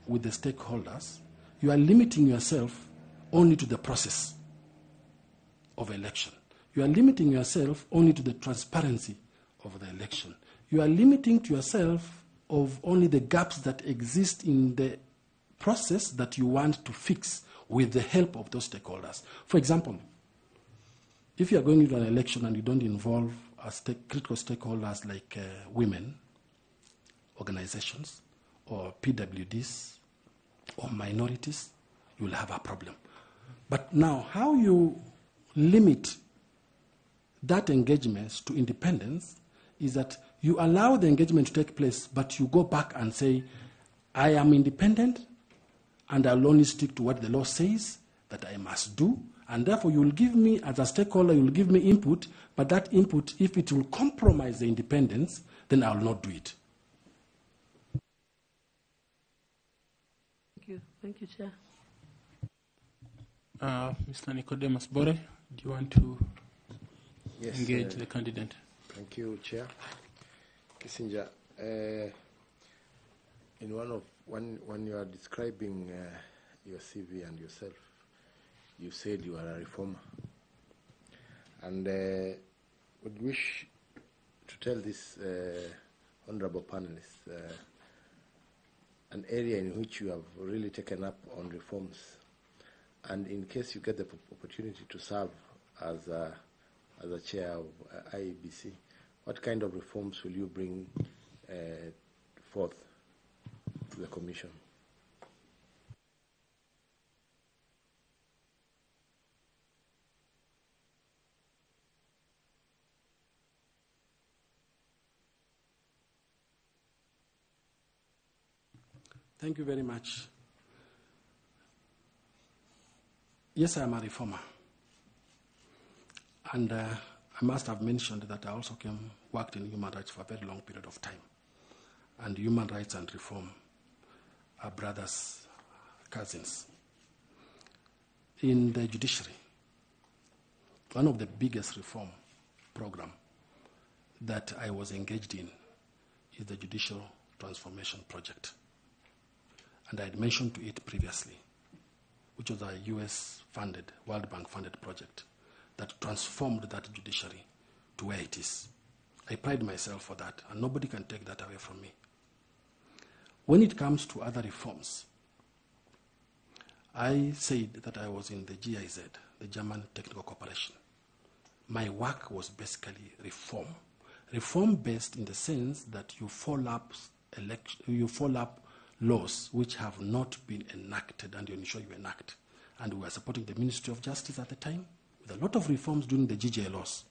with the stakeholders, you are limiting yourself only to the process of election. You are limiting yourself only to the transparency of the election. You are limiting to yourself of only the gaps that exist in the process that you want to fix with the help of those stakeholders. For example, if you are going into an election and you don't involve critical stakeholders like women organizations or PWDs or minorities, you will have a problem. But now, how you limit that engagement to independence is that you allow the engagement to take place, but you go back and say, I am independent and I'll only stick to what the law says that I must do, and therefore you will give me, as a stakeholder, you will give me input, but that input, if it will compromise the independence, then I will not do it. Thank you. Thank you, Chair. Mr. Nicodemus Bore, do you want to engage the candidate? Thank you, Chair. Kissinger, when you are describing your CV and yourself, you said you are a reformer, and would wish to tell this honorable panelists an area in which you have really taken up on reforms, and in case you get the opportunity to serve as a chair of IEBC, what kind of reforms will you bring forth to the Commission? Thank you very much. Yes, I am a reformer. And I must have mentioned that I also worked in human rights for a very long period of time. And human rights and reform are brothers, cousins. In the judiciary, one of the biggest reform program that I was engaged in is the Judicial Transformation Project. And I had mentioned to it previously, which was a US-funded, World Bank-funded project that transformed that judiciary to where it is. I pride myself for that, and nobody can take that away from me. When it comes to other reforms, I said that I was in the GIZ, the German Technical Corporation. My work was basically reform. Reform-based in the sense that you follow up laws which have not been enacted and you ensure you enact. And we were supporting the Ministry of Justice at the time with a lot of reforms during the GJ laws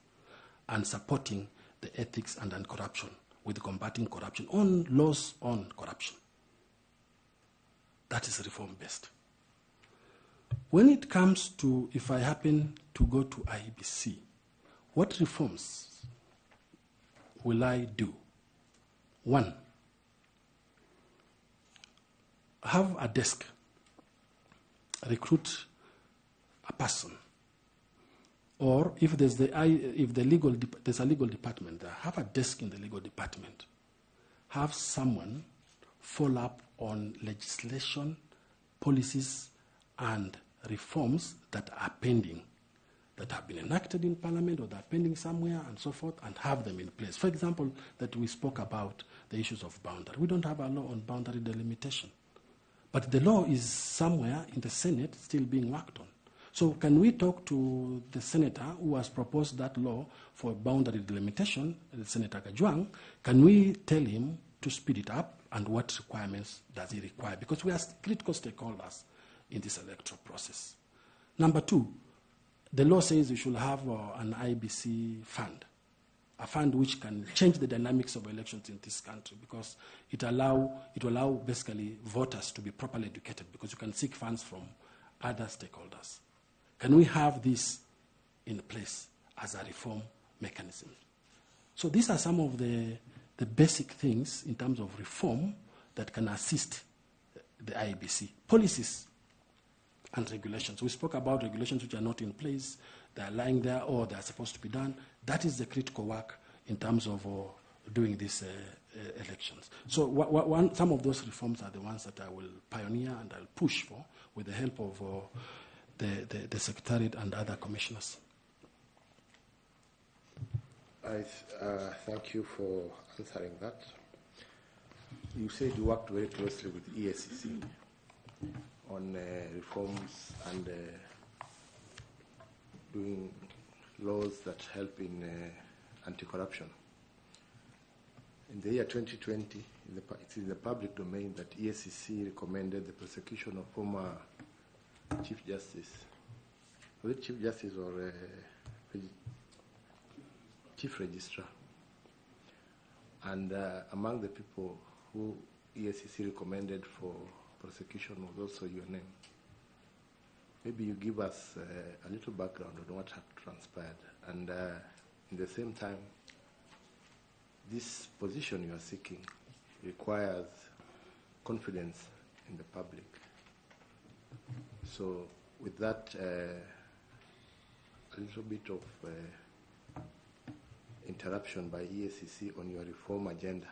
and supporting the ethics and anti-corruption with combating corruption on laws on corruption. That is reform-based. When it comes to if I happen to go to IEBC, what reforms will I do? One, have a desk, recruit a person, or if there's there's a legal department there, have a desk in the legal department. Have someone follow up on legislation, policies, and reforms that are pending, that have been enacted in Parliament or that are pending somewhere and so forth, and have them in place. For example, that we spoke about the issues of boundary. We don't have a law on boundary delimitation. But the law is somewhere in the Senate still being worked on. So can we talk to the senator who has proposed that law for boundary delimitation, Senator Kajwang? Can we tell him to speed it up, and what requirements does he require? Because we are critical stakeholders in this electoral process. Number two, the law says we should have an IBC fund, a fund which can change the dynamics of elections in this country, because it will allow basically voters to be properly educated, because you can seek funds from other stakeholders. Can we have this in place as a reform mechanism? So these are some of the basic things in terms of reform that can assist the IEBC. Policies and regulations. We spoke about regulations which are not in place, they are lying there, or they are supposed to be done. That is the critical work in terms of doing these elections. So some of those reforms are the ones that I will pioneer and I'll push for with the help of the Secretariat and other commissioners. I thank you for answering that. You said you worked very closely with EACC on reforms and doing laws that help in anti-corruption. In the year 2020, it's in the public domain that EACC recommended the prosecution of former Chief Justice. Was it Chief Justice or Chief Registrar? And among the people who EACC recommended for prosecution was also your name. Maybe you give us a little background on what had transpired, and in the same time, this position you are seeking requires confidence in the public. So with that, a little bit of interruption by EACC on your reform agenda,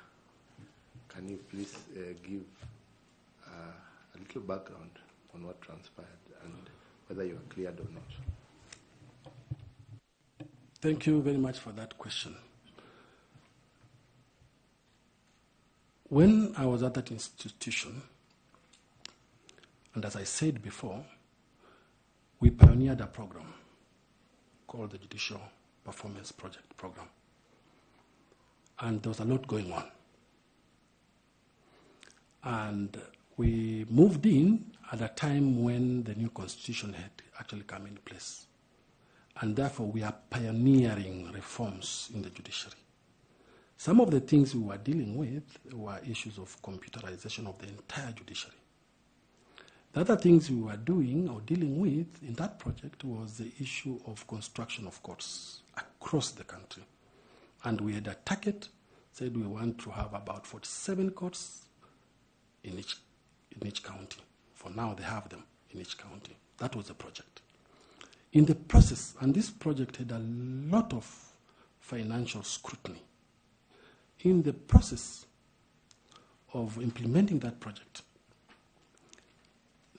can you please give a little background on what transpired and whether you are cleared or not? Thank you very much for that question. When I was at that institution, and as I said before, we pioneered a program called the Judicial Performance Project Program. And there was a lot going on. And we moved in at a time when the new constitution had actually come into place. And therefore, we are pioneering reforms in the judiciary. Some of the things we were dealing with were issues of computerization of the entire judiciary. The other things we were doing or dealing with in that project was the issue of construction of courts across the country. And we had a target, said we want to have about 47 courts in each county. For now, they have them in each county. That was the project. In the process, and this project had a lot of financial scrutiny, in the process of implementing that project,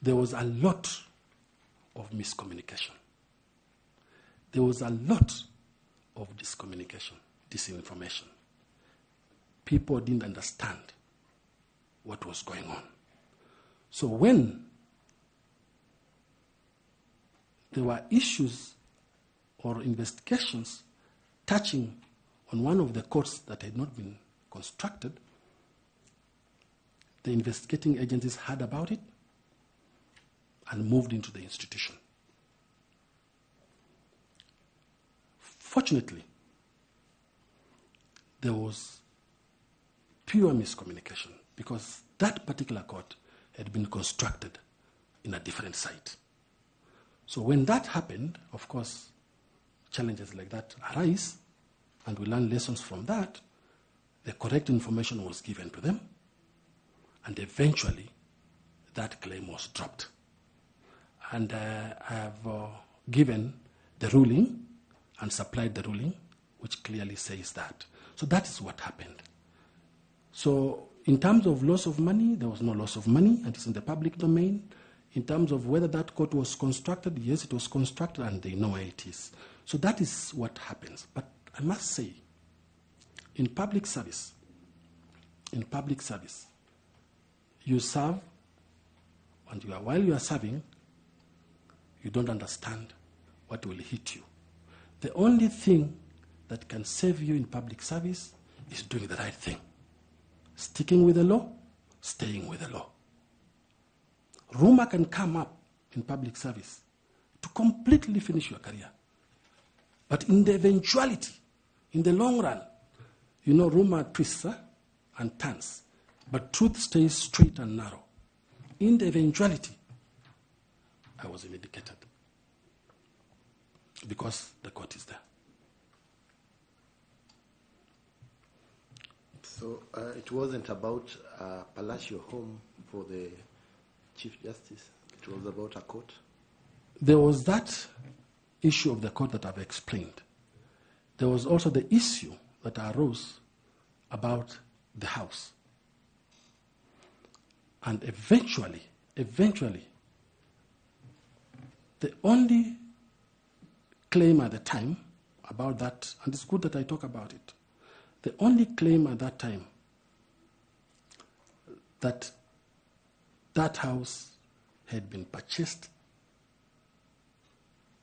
there was a lot of miscommunication. There was a lot of discommunication, disinformation. People didn't understand what was going on. So when there were issues or investigations touching on one of the courts that had not been constructed, the investigating agencies heard about it and moved into the institution. Fortunately, there was pure miscommunication because that particular court had been constructed in a different site. So when that happened, of course, challenges like that arise, and we learn lessons from that. The correct information was given to them, and eventually that claim was dropped. And I have given the ruling and supplied the ruling, which clearly says that. So that is what happened. So in terms of loss of money, there was no loss of money, and it's in the public domain. In terms of whether that court was constructed, yes, it was constructed, and they know where it is. So that is what happens. But I must say, in public service, you serve, and while you are serving, you don't understand what will hit you. The only thing that can save you in public service is doing the right thing. Sticking with the law, staying with the law. Rumor can come up in public service to completely finish your career. But in the eventuality, in the long run, rumor twists and turns, but truth stays straight and narrow. In the eventuality, I was vindicated because the court is there. So it wasn't about a palatial home for the Chief Justice. It was about a court. There was that issue of the court that I've explained. There was also the issue that arose about the house. And eventually, the only claim at the time about that, and it's good that I talk about it, the only claim at that time that that house had been purchased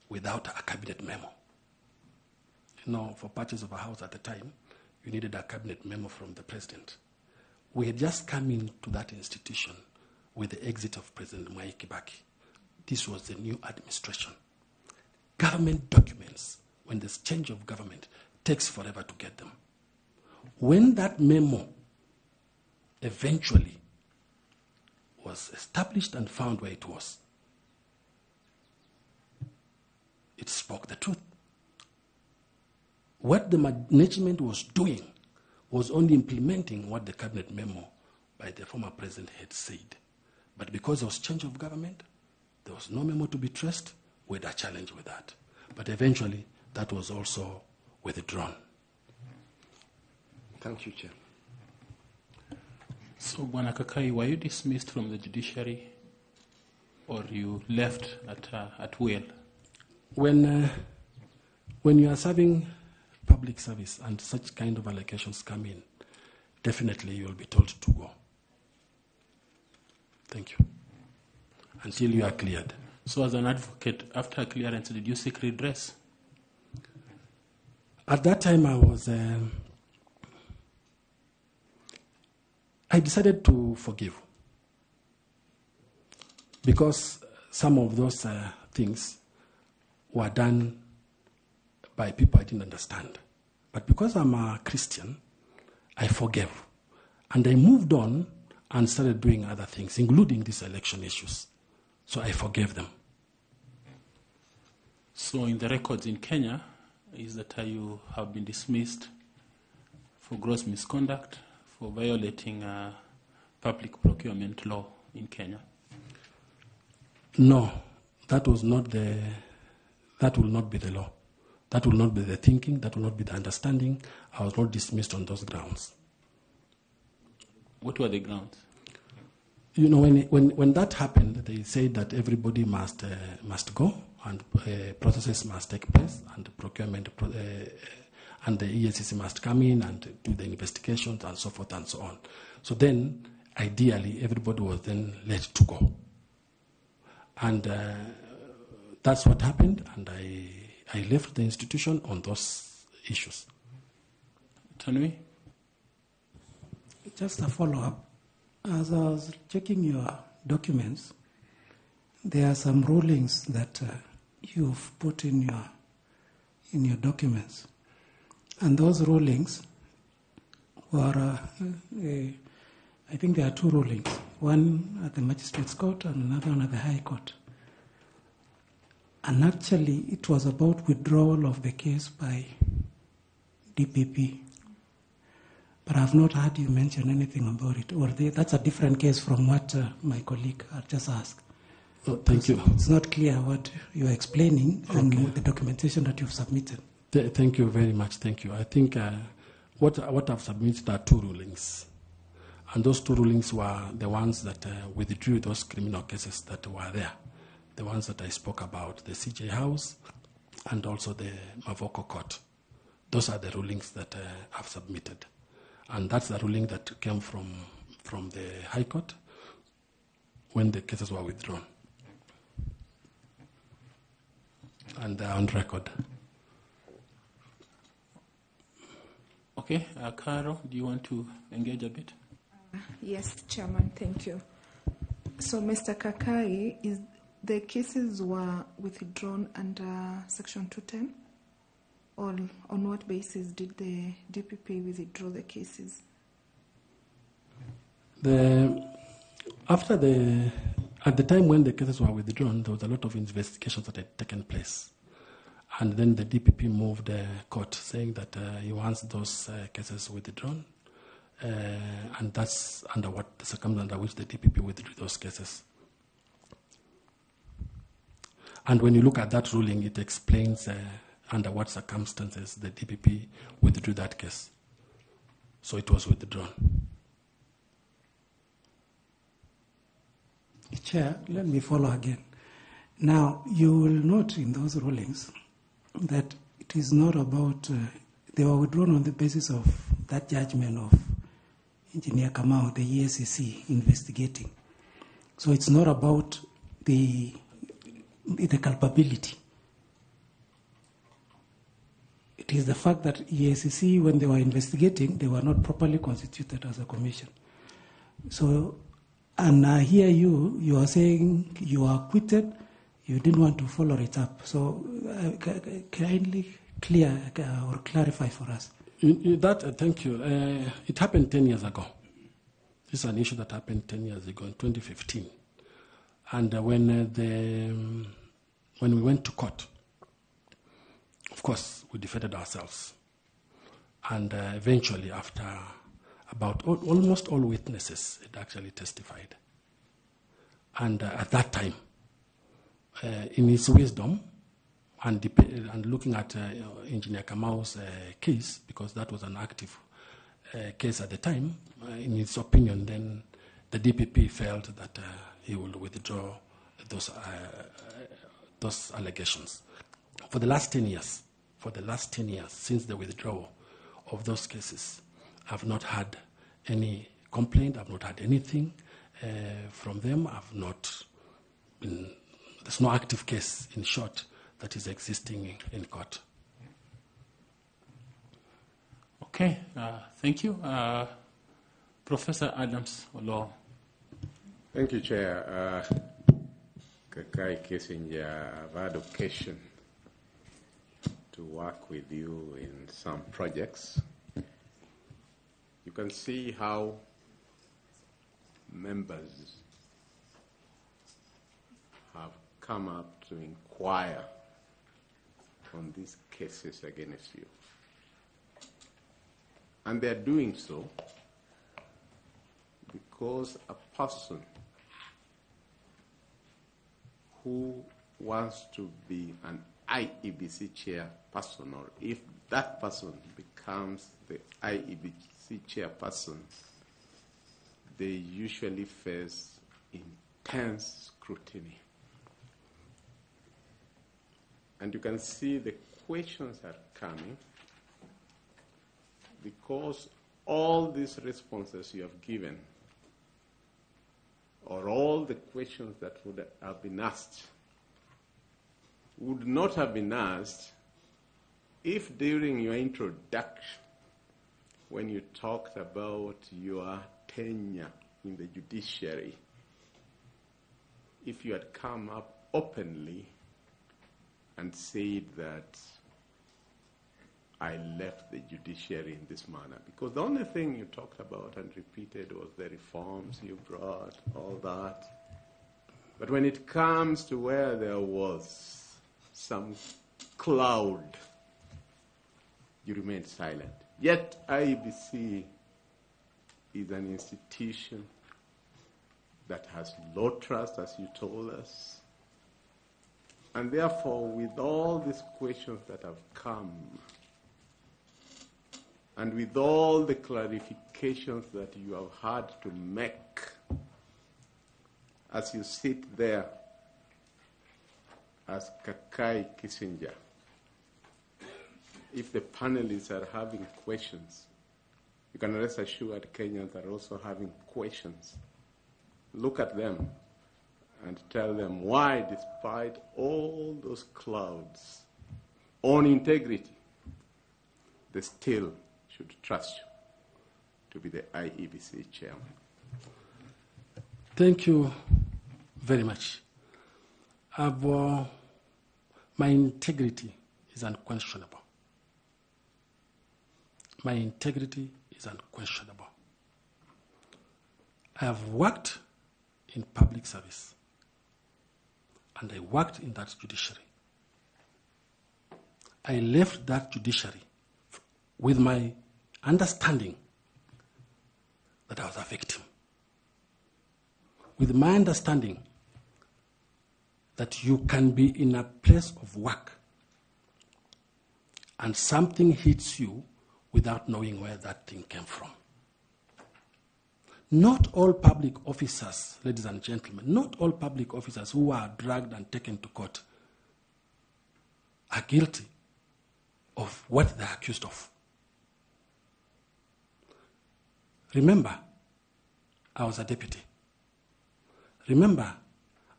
without a cabinet memo. For purchase of a house at the time, you needed a cabinet memo from the president. We had just come into that institution with the exit of President Mwai Kibaki. This was the new administration. Government documents, when there's change of government, takes forever to get them. When that memo eventually was established and found where it was, it spoke the truth. What the management was doing was only implementing what the cabinet memo by the former president had said. But because there was change of government, there was no memo to be traced. We had a challenge with that. But eventually, that was also withdrawn. Thank you, Chair. So, Bwana Kakai, were you dismissed from the judiciary or you left at will? When you are serving public service and such kind of allegations come in, definitely you will be told to go. Thank you. Until you are cleared. So as an advocate, after clearance, did you seek redress? At that time, I decided to forgive. Because some of those things were done by people I didn't understand. But because I'm a Christian, I forgave. And I moved on and started doing other things, including these election issues. So I forgave them. So in the records in Kenya, is that you have been dismissed for gross misconduct, for violating public procurement law in Kenya? No, that will not be the law. That will not be the thinking, that will not be the understanding. I was not dismissed on those grounds. What were the grounds? You know, when that happened, they said that everybody must go and processes must take place and procurement and the EACC must come in and do the investigations and so forth and so on. So then, ideally, everybody was then let to go. And that's what happened, and I left the institution on those issues. Tanui? Just a follow-up. As I was checking your documents, there are some rulings that you've put in your documents. And those rulings were, I think there are two rulings, one at the Magistrates Court and another one at the High Court. And actually, it was about withdrawal of the case by DPP. But I've not heard you mention anything about it. Or that's a different case from what my colleague had just asked. Oh, thank you. It's not clear what you're explaining and the documentation that you've submitted. Thank you very much. Thank you. I think what I've submitted are two rulings. And those two rulings were the ones that withdrew those criminal cases that were there. The ones that I spoke about, the CJ House and also the Mavoko Court. Those are the rulings that I've submitted. And that's the ruling that came from the High Court when the cases were withdrawn. And they're on record. Okay, Caro, do you want to engage a bit? Yes, Chairman, thank you. So, Mr. Kakai, the cases were withdrawn under Section 210? Or on what basis did the DPP withdraw the cases? At the time when the cases were withdrawn, there was a lot of investigations that had taken place. And then the DPP moved the court saying that he wants those cases withdrawn. And that's under what the circumstance under which the DPP withdrew those cases. And when you look at that ruling, it explains under what circumstances the DPP withdrew that case. So it was withdrawn. Chair, let me follow again. Now, you will note in those rulings that it is not about, they were withdrawn on the basis of that judgment of Engineer Kamau, the EACC investigating. So it's not about the culpability. It is the fact that EACC, when they were investigating, they were not properly constituted as a commission. So, and I hear you are saying you are acquitted, you didn't want to follow it up. So, kindly clear or clarify for us. Thank you. It happened 10 years ago. This is an issue that happened 10 years ago in 2015. And when we went to court, of course, we defended ourselves. And eventually, after about almost all witnesses had actually testified. And at that time, in his wisdom, and looking at Engineer Kamau's case, because that was an active case at the time, in his opinion, then the DPP felt that he will withdraw those allegations. For the last 10 years, since the withdrawal of those cases, I've not had any complaint, I've not had anything from them. There's no active case, in short, that is existing in court. Okay, thank you. Professor Adams Law. Thank you, Chair. Kakai Kissinger, I've had occasion to work with you in some projects. You can see how members have come up to inquire on these cases against you. And they're doing so because a person who wants to be an IEBC chairperson, or if that person becomes the IEBC chairperson, they usually face intense scrutiny. And you can see the questions are coming because all these responses you have given, or all the questions that would have been asked, would not have been asked if during your introduction, when you talked about your tenure in the judiciary, if you had come up openly and said that I left the judiciary in this manner. Because the only thing you talked about and repeated was the reforms you brought, all that. But when it comes to where there was some cloud, you remained silent. Yet IEBC is an institution that has low trust, as you told us. And therefore, with all these questions that have come, and with all the clarifications that you have had to make as you sit there as Kakai Kissinger, if the panelists are having questions, you can rest assured Kenyans are also having questions. Look at them and tell them why, despite all those clouds on integrity, they still should trust you to be the IEBC chairman. Thank you very much. My integrity is unquestionable. My integrity is unquestionable. I have worked in public service, and I worked in that judiciary. I left that judiciary with my understanding that I was a victim, with my understanding that you can be in a place of work and something hits you without knowing where that thing came from. Not all public officers, ladies and gentlemen, not all public officers who are dragged and taken to court are guilty of what they're accused of. Remember, I was a deputy. Remember,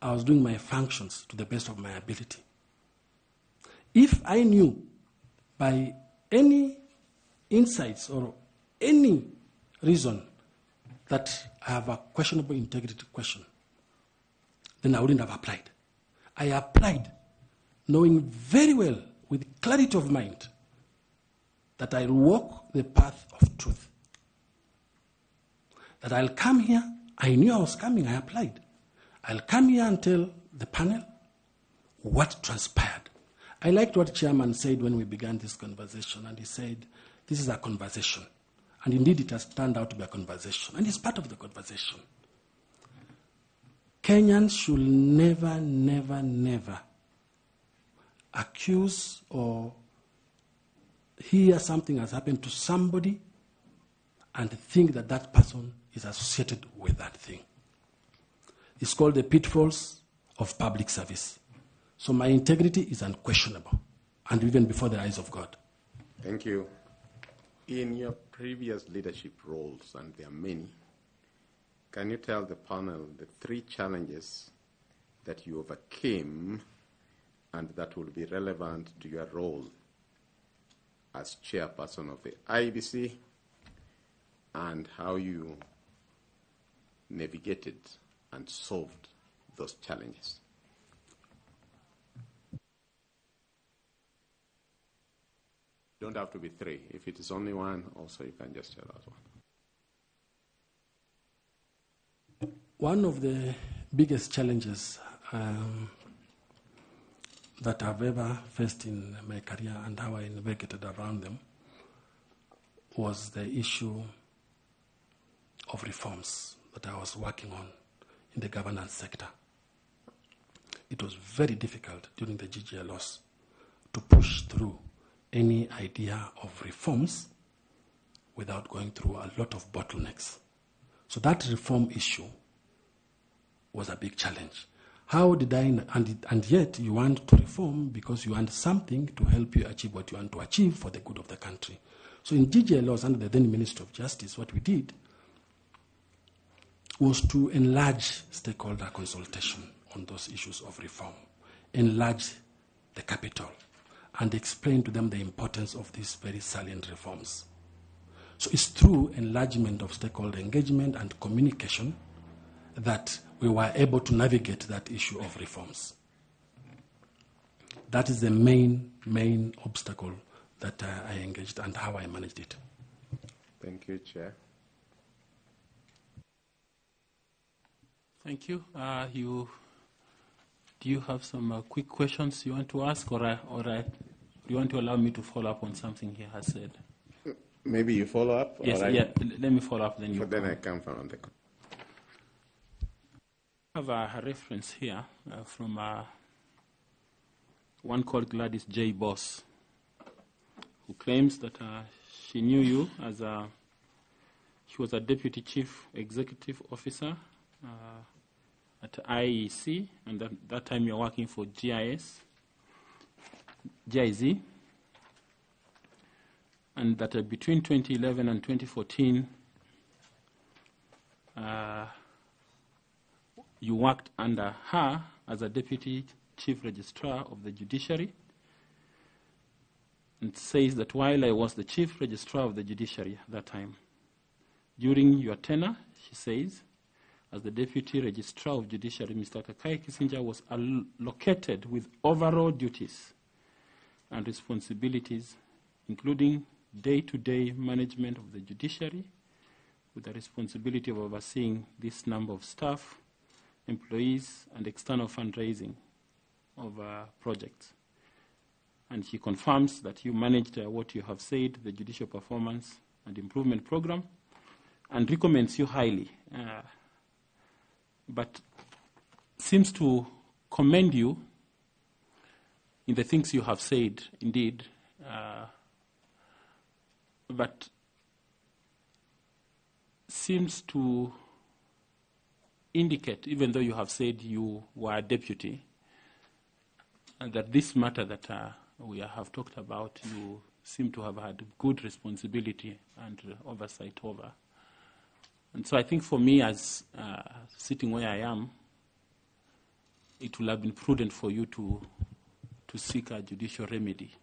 I was doing my functions to the best of my ability. If I knew by any insights or any reason that I have a questionable integrity question, then I wouldn't have applied. I applied knowing very well, with clarity of mind, that I'll walk the path of truth. That I'll come here, I knew I was coming, I applied. I'll come here and tell the panel what transpired. I liked what Chairman said when we began this conversation, and he said, this is a conversation. And indeed it has turned out to be a conversation, and it's part of the conversation. Kenyans should never, never, never accuse or hear something has happened to somebody and think that that person is associated with that thing. It's called the pitfalls of public service. So my integrity is unquestionable, and even before the eyes of God. Thank you. In your previous leadership roles, and there are many, can you tell the panel the 3 challenges that you overcame and that will be relevant to your role as chairperson of the IEBC, and how you navigated and solved those challenges? Don't have to be 3. If it is only 1, also you can just tell us 1. One of the biggest challenges that I've ever faced in my career and how I navigated around them was the issue of reforms that I was working on in the governance sector. It was very difficult during the GGL loss to push through any idea of reforms without going through a lot of bottlenecks. So that reform issue was a big challenge. How did I, and yet you want to reform because you want something to help you achieve what you want to achieve for the good of the country. So in GGL laws under the then Minister of Justice, what we did was to enlarge stakeholder consultation on those issues of reform, enlarge the capital, and explain to them the importance of these very salient reforms. So it's through enlargement of stakeholder engagement and communication that we were able to navigate that issue of reforms. That is the main obstacle that I engaged and how I managed it. Thank you, Chair. Thank you. Do you have some quick questions you want to ask, or you want to allow me to follow up on something he has said? Maybe you follow up? Yes, let me follow up, then you. But then I come from the. I have a reference here from one called Gladys J. Boss, who claims that she knew you as she was a deputy chief executive officer at IEC, and that time you're working for GIZ, and that between 2011 and 2014, you worked under her as a deputy chief registrar of the judiciary, and says that while I was the chief registrar of the judiciary at that time, during your tenure, she says, as the deputy registrar of judiciary, Mr. Kakai Kisinja was allocated with overall duties and responsibilities, including day-to-day management of the judiciary, with the responsibility of overseeing this number of staff, employees, and external fundraising of projects. And he confirms that you managed what you have said, the Judicial Performance and Improvement Program, and recommends you highly, but seems to commend you in the things you have said, indeed, but seems to indicate, even though you have said you were a deputy, and that this matter that we have talked about, you seem to have had good responsibility and oversight over. And so I think for me, as sitting where I am, it will have been prudent for you to seek a judicial remedy,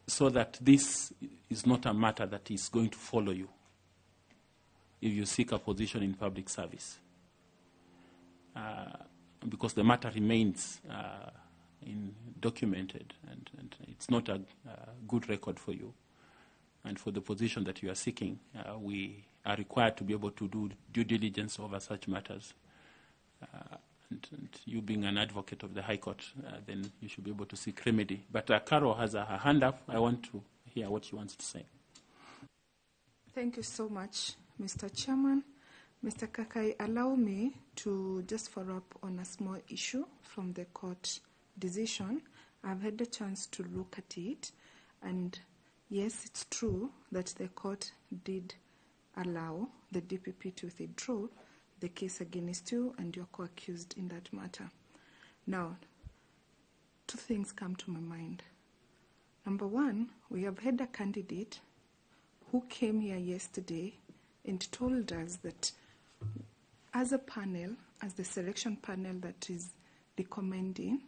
so that this is not a matter that is going to follow you if you seek a position in public service. Because the matter remains documented, and it's not a good record for you. And for the position that you are seeking, we are required to be able to do due diligence over such matters. And you being an advocate of the High Court, then you should be able to seek remedy. But Carol has her hand up. I want to hear what she wants to say. Thank you so much, Mr. Chairman. Mr. Kakai, allow me to just follow up on a small issue from the court decision. I've had the chance to look at it, and yes, it's true that the court did allow the DPP to withdraw the case against you and your co-accused in that matter. Now, two things come to my mind. Number one, we have had a candidate who came here yesterday and told us that as a panel, as the selection panel that is recommending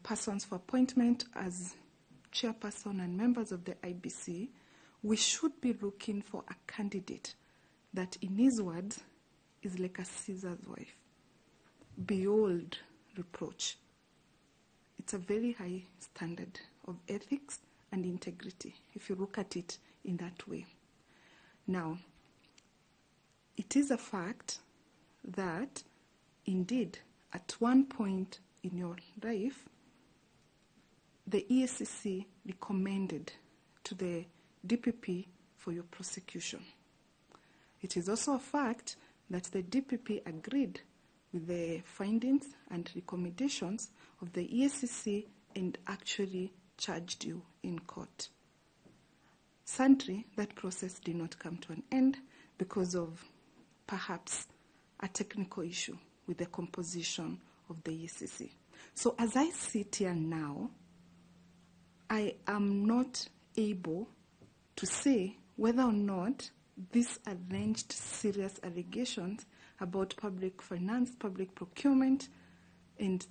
persons for appointment as chairperson and members of the IBC, we should be looking for a candidate that, in his words, is like a Caesar's wife, beyond reproach. It's a very high standard of ethics and integrity, if you look at it in that way. Now, it is a fact that, indeed, at one point in your life, the EACC recommended to the DPP for your prosecution. It is also a fact that the DPP agreed with the findings and recommendations of the EACC and actually charged you in court. Sadly, that process did not come to an end because of perhaps a technical issue with the composition of the EACC. So as I sit here now, I am not able to say whether or not these alleged serious allegations about public finance, public procurement, and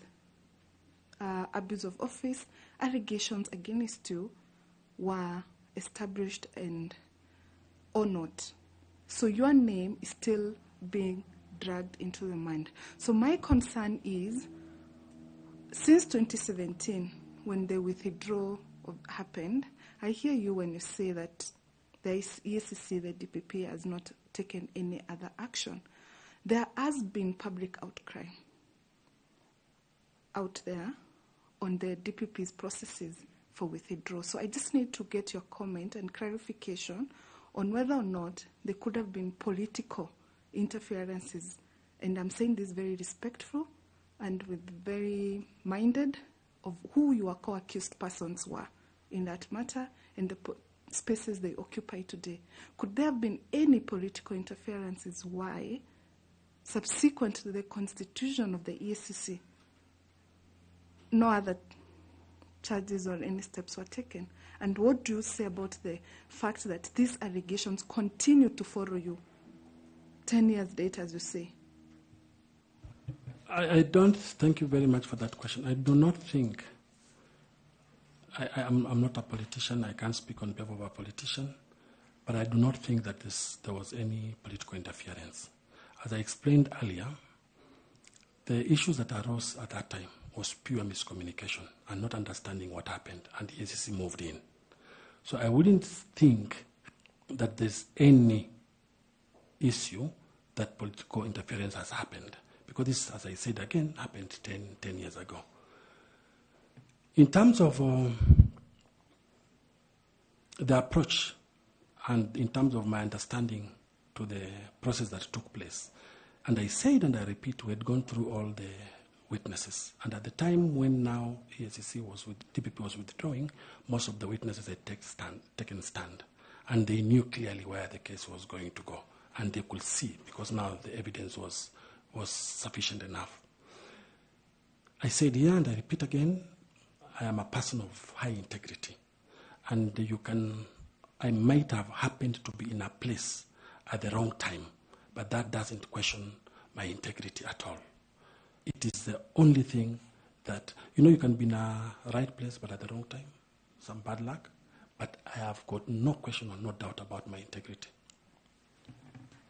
abuse of office, allegations against you were established and or not. So your name is still being dragged into the mind. So my concern is, since 2017, when the withdrawal happened, I hear you when you say that the EACC, the DPP, has not taken any other action. There has been public outcry out there on the DPP's processes for withdrawal. So I just need to get your comment and clarification on whether or not there could have been political interferences. And I'm saying this very respectful and with very minded of who your co-accused persons were in that matter and the spaces they occupy today. Could there have been any political interferences? Why, subsequent to the constitution of the EACC, no other charges or any steps were taken? And what do you say about the fact that these allegations continue to follow you 10 years later, as you say? I don't, thank you very much for that question. I do not think, I'm not a politician, I can't speak on behalf of a politician, but I do not think that there was any political interference. As I explained earlier, the issues that arose at that time was pure miscommunication and not understanding what happened, and the EACC moved in. So I wouldn't think that there's any issue that political interference has happened, because this, as I said again, happened 10 years ago. In terms of the approach and in terms of my understanding to the process that took place, and I said and I repeat, we had gone through all the witnesses. And at the time when now EACC DPP was withdrawing, most of the witnesses had taken stand. And they knew clearly where the case was going to go. And they could see, because now the evidence was sufficient enough. I said here, and I repeat again, I am a person of high integrity. And I might have happened to be in a place at the wrong time, but that doesn't question my integrity at all. It is the only thing that, you can be in a right place but at the wrong time, some bad luck, but I have got no question or no doubt about my integrity.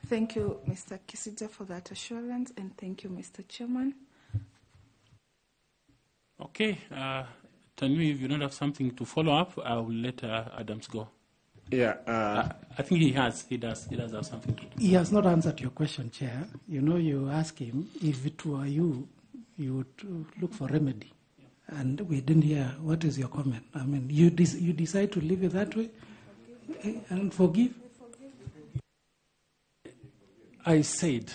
Thank you, Mr. Kisinja, for that assurance, and thank you, Mr. Chairman. Okay, Tanwi, if you don't have something to follow up, I will let Adams go. Yeah. I think he does have something to do. He has not answered your question, Chair. You ask him if it were you would look for remedy. And we didn't hear, what is your comment? I mean, you decide to leave it that way and forgive? I said,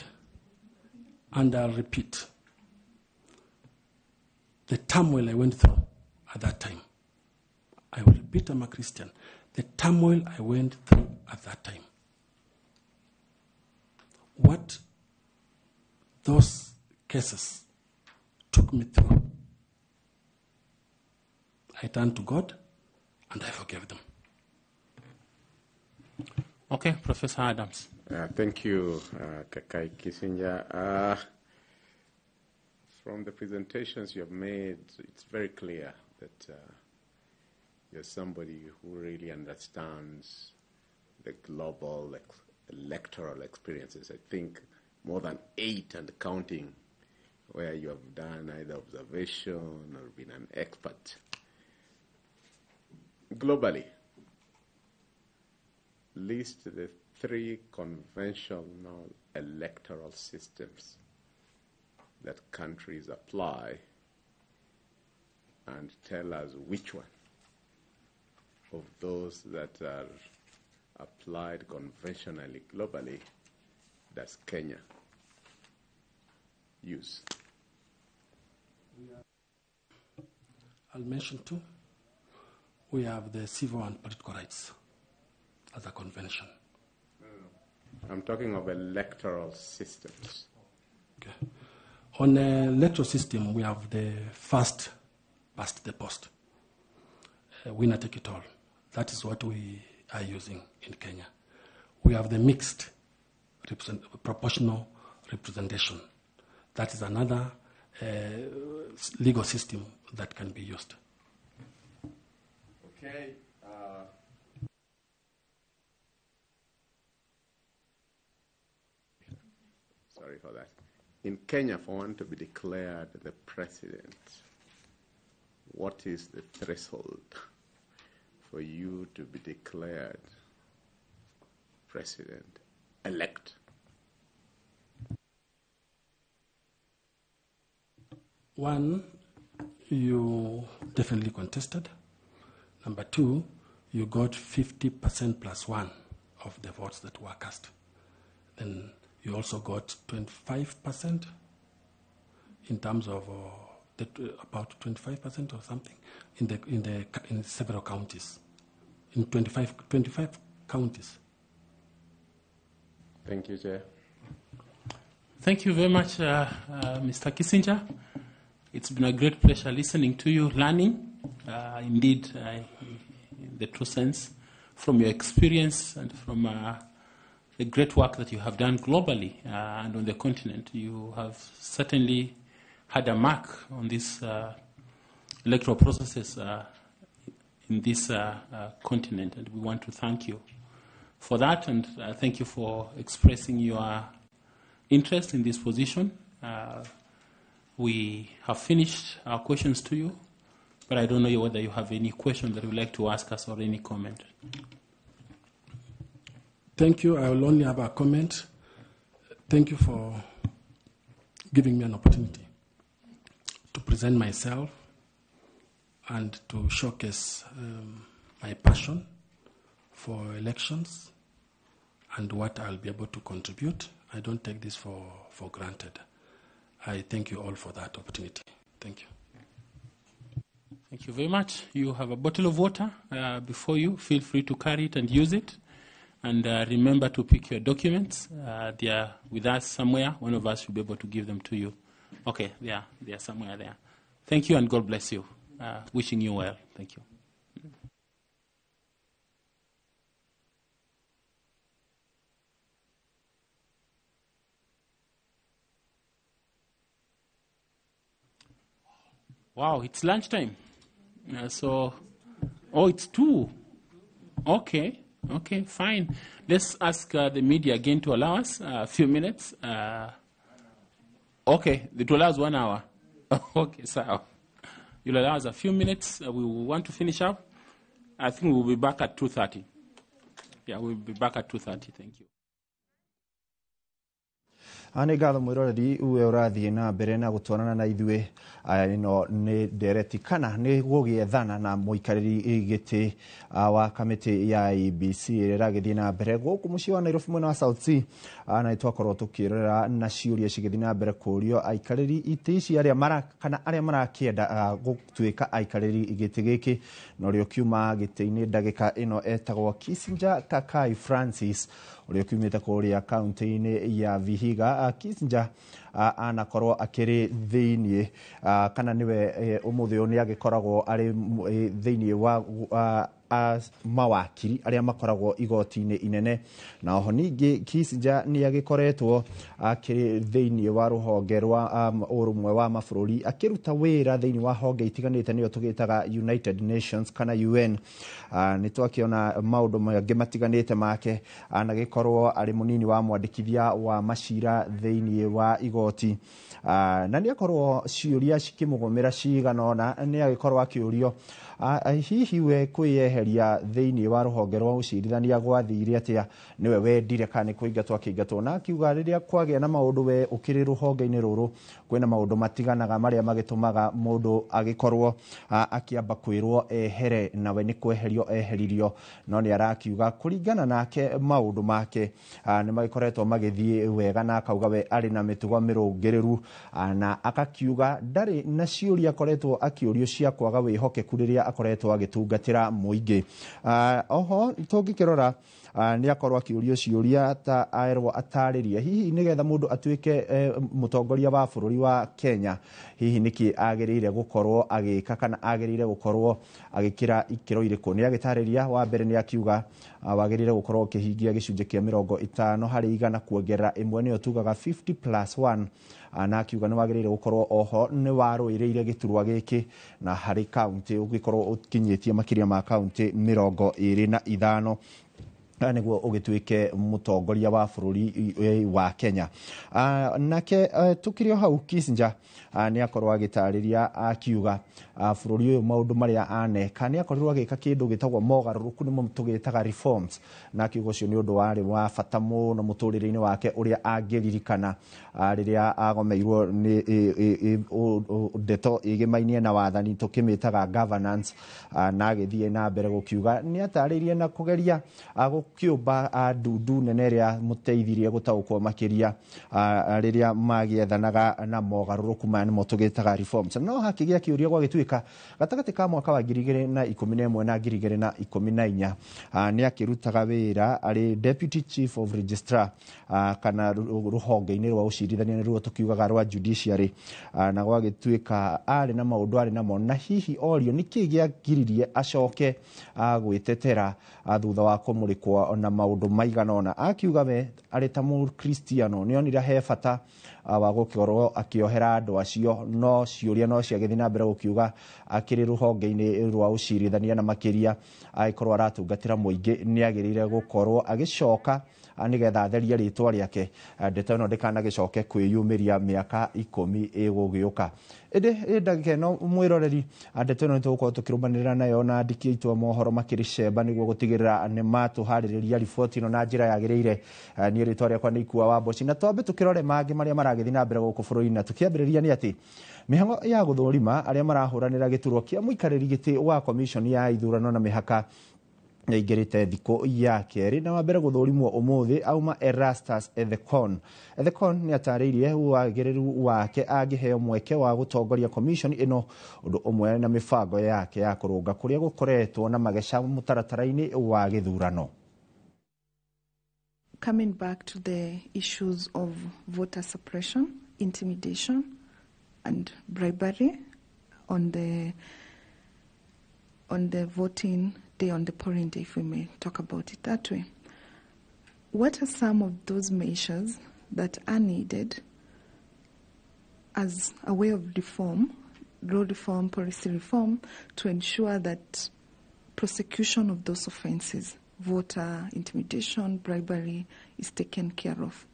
and I'll repeat, the turmoil I went through at that time, I will repeat, I'm a Christian, the turmoil I went through at that time what those cases took me through, I turned to God and I forgave them. Okay, Professor Adams. Thank you, Kakai Kisinja. From the presentations you have made, it's very clear that you're somebody who really understands the global electoral experiences. I think more than 8 and counting, where you have done either observation or been an expert. Globally, list the 3 conventional electoral systems that countries apply and tell us which one of those that are applied conventionally globally does Kenya use? I'll mention 2. We have the civil and political rights as a convention. I'm talking of electoral systems. Okay. On the electoral system, we have the first past the post. Winner take it all. That is what we are using in Kenya. We have the mixed proportional representation. That is another legal system that can be used. Okay. Sorry for that. In Kenya, for one to be declared the president, what is the threshold for you to be declared president-elect? One, you definitely contested. Number 2, you got 50% plus 1 of the votes that were cast. Then you also got 25% in terms of about 25% or something in several counties, in 25 counties. Thank you, Chair. Thank you very much, Mr. Kissinger. It's been a great pleasure listening to you, learning, indeed, in the true sense, from your experience and from the great work that you have done globally and on the continent. You have certainly had a mark on these electoral processes in this continent, and we want to thank you for that, and thank you for expressing your interest in this position. We have finished our questions to you, but I don't know whether you have any question that you would like to ask us or any comment. Thank you. I will only have a comment. Thank you for giving me an opportunity to present myself and to showcase my passion for elections and what I'll be able to contribute. I don't take this for granted. I thank you all for that opportunity. Thank you. Thank you very much. You have a bottle of water before you. Feel free to carry it and use it. And remember to pick your documents. They are with us somewhere. One of us should be able to give them to you. Okay, they are somewhere there. Thank you and God bless you. Wishing you well. Thank you. Wow, it's lunchtime. It's 2. Okay, fine. Let's ask the media again to allow us a few minutes. Okay, it will allow us 1 hour. Okay, so you'll allow us a few minutes. We will want to finish up. I think we'll be back at 2:30. Yeah, we'll be back at 2:30. Thank you. Nĩ ngatho mwĩroreri uwe ũrathiĩ na mbere na gũtwarana na ithuĩ. Ĩno nĩ ndereti kana nĩ gũgĩethana na mũikarĩri gĩtĩ wa kamĩtĩ ya IEBC ĩrĩa ĩragĩthiĩ na mbere gũkũ mũciĩ wa Nairobi mwena wa South C. Na nĩtwakorwo tũkĩrora na ciũria cigĩthiĩ na mbere kũrio aikarĩri itĩ ici arĩa marakĩenda gũtuĩka aikarĩri gĩtĩ gĩkĩ, na ũrĩa ũkiuma gĩtĩ-inĩ ndagĩka ĩno etagwo Kissinger Kakai Francis, ũrĩa ũkiumĩte kũrĩa kaunti-inĩ ya Vihiga. Kissinger anakorwo akĩrĩ thĩinĩ kana nĩwe ũmũthĩ ũyũ nĩ agĩkoragwo arĩ thĩinĩ wa mawakiri arĩa makoragwo igoti-inĩ inene, na oho ningĩ Kissinger nĩ agĩkoretwo akĩrĩ thĩinĩ wa rũhonge rwa ũrũmwe wa mabũrũri akĩruta wĩra thĩinĩ wa honge itiganĩte nĩyo tũgĩtaga United Nations kana UN. Nĩ twakĩona maũndũ mangĩ matiganĩte make, anagĩkorwo arĩ mũnini wa mwandĩkithia wa macira thĩinĩ wa igoti, na nĩ akorwo ciũria cikĩmũgũmĩra cigana ũna. Nĩ agĩkorwo akĩũrio hihi we kwĩyeheria thĩinĩ wa rũhonge rwa ũcirithania gwathire atĩa, nĩwe wendire kana nĩ kũingatwo akĩingatwo, na akiuga rĩrĩa kwagĩa na maũndũ we ũkĩrĩ rũhonge-inĩ rũrũ kwĩna maũndũ matiganaga marĩa magĩtũmaga mũndũ agĩkorwo akĩamba kwĩrwo ehere, nawe nĩ kweherio eheririo. No nĩ arakiuga kũringana nake maũndũ make nĩ magĩkoretwo magĩthiĩ wega, na akauga we arĩ na mĩtugo mĩrũngĩrĩru, na akakiuga ndarĩ na ciũria akoretwo akĩũrio cia kwaga wĩhokeku rĩrĩa akoretwo agĩtungatĩra mũingĩ. Oho tũngĩkĩrora nĩ akorwo akĩũrio ciũria ta aerwo atarĩria hihi nĩgetha mũndũ atuĩke mũtongoria wa bũrũri wa Kenya, hihi nĩkĩ agĩrĩire gũkorwo agĩka kana agĩrĩire gũkorwo agĩkĩra ikĩro irĩkũ. Nĩ agĩtarĩria, wa mbere nĩ akiuga wagĩrĩire gũkorwo ũkĩhingia gĩcunjĩ kĩa 50% kuongerera ĩmwe nĩyo tugaga 50+1, na akiuga nĩ wagĩrĩire gũkorwo oho nĩ warũĩrĩire gĩturwa gĩkĩ na harĩ kaunti ũgĩkorwo ũkinyĩtie makĩria ma kaunti 25 nĩguo ũgĩtuĩke mũtongoria wa bũrũri wa Kenya. Nake tũkĩrĩ o hau, Kissinger nĩ akorwo agĩtarĩria akiuga bũrũri ũyũ maũndũ marĩa aneka nĩ akorirwo agĩka kĩndũ gĩtagwo mogarũrũku, nĩmo tũgĩtaga reforms, na akiuga ũcio nĩ ũndũ warĩ wa bata mũno mũtũrĩre-inĩ wake ũrĩa angĩririkana rĩrĩa agomeirwo nĩ ndeto ĩgĩmainie na wathani tũkĩmĩtaga governance, na agĩthiĩ na mbere gũkiuga nĩ atarĩirie na kũgeria gũkĩũmba ndundu nene ĩrĩa mũteithirie gũtaũkwo makĩria rĩrĩa magĩethanaga na mogarũrũku maya nĩmo tũgĩtaga reforms. No hakĩgĩa kĩũria gwagĩtuĩka gatagatĩ ka mwaka wa 2011 na 2014 nĩ akĩrutaga wĩra arĩ Deputy Chief of Registrar kana rũhonge-inĩ rwa ũcirithania nĩruo tũkiugaga rwa judiciary, na gwagĩtuĩka arĩ na maũndũ arĩ namo, na hihi orio nĩkĩ gĩagiririe acoke gwĩtetera thutha wa kũmũrĩkwo na maũndũ maigana ũna. Akiuga we arĩ ta mũkristiano nĩ onire he bata wa gũkorwo akĩohera andũ acio, no ciũria no ciagĩthiĩ na mbere gũkiuga akĩrĩ rũhonge-inĩ rwa ũcirithania na makĩria agĩkorwo aratungatĩra mũingĩ nĩ agĩrĩire gũkorwo agĩcoka nĩgetha atherie rĩtwa rĩake, ndeto ĩno ndĩkanagĩcoke kwĩyumĩria mĩaka 10 ĩgũgĩũka. Ĩndĩ ndagĩka ĩno mwĩroreri, ndeto ĩno nĩtũgũkorwo tũkĩrũmanĩrĩra nayo na andĩki aitũ a mohoro makĩrĩ cemba nĩguo gũtigĩrĩra nĩ matũharĩrĩria riboti ĩno na njĩra yagĩrĩire. Niĩ rĩtwa rĩakwa nĩ Ikua wa Mboci, na twambe tũkĩrore mangĩ marĩa maragĩthiĩ na mbere gũkũ bũrũri-inĩ, na tũkĩambĩrĩria nĩ atĩ mĩhang'o ya gũthũrima arĩa marahũranĩra gĩturwa kĩa mũikarĩri gĩtĩ wa komishoni ya ithurano na mĩhaka yaingĩrĩte thikũ ya kerĩ, na wa mbere gũthũrimwo ũmũthĩ auma Erastus Ethekon. Ethekon nĩ atarĩirie wagĩrĩru wake angĩheo mweke wa gũtongoria komishoni ĩno, ũndũ ũmwe na mĩbango yake ya kũrũnga kũrĩa gũkoretwo na mageca mũtaratara-inĩ wa gĩthurano. Coming back to the issues of voter suppression, intimidation and bribery on the voting day, on the polling day, if we may talk about it that way. What are some of those measures that are needed as a way of reform, law reform, policy reform, to ensure that prosecution of those offenses, voter intimidation, bribery, is taken care of?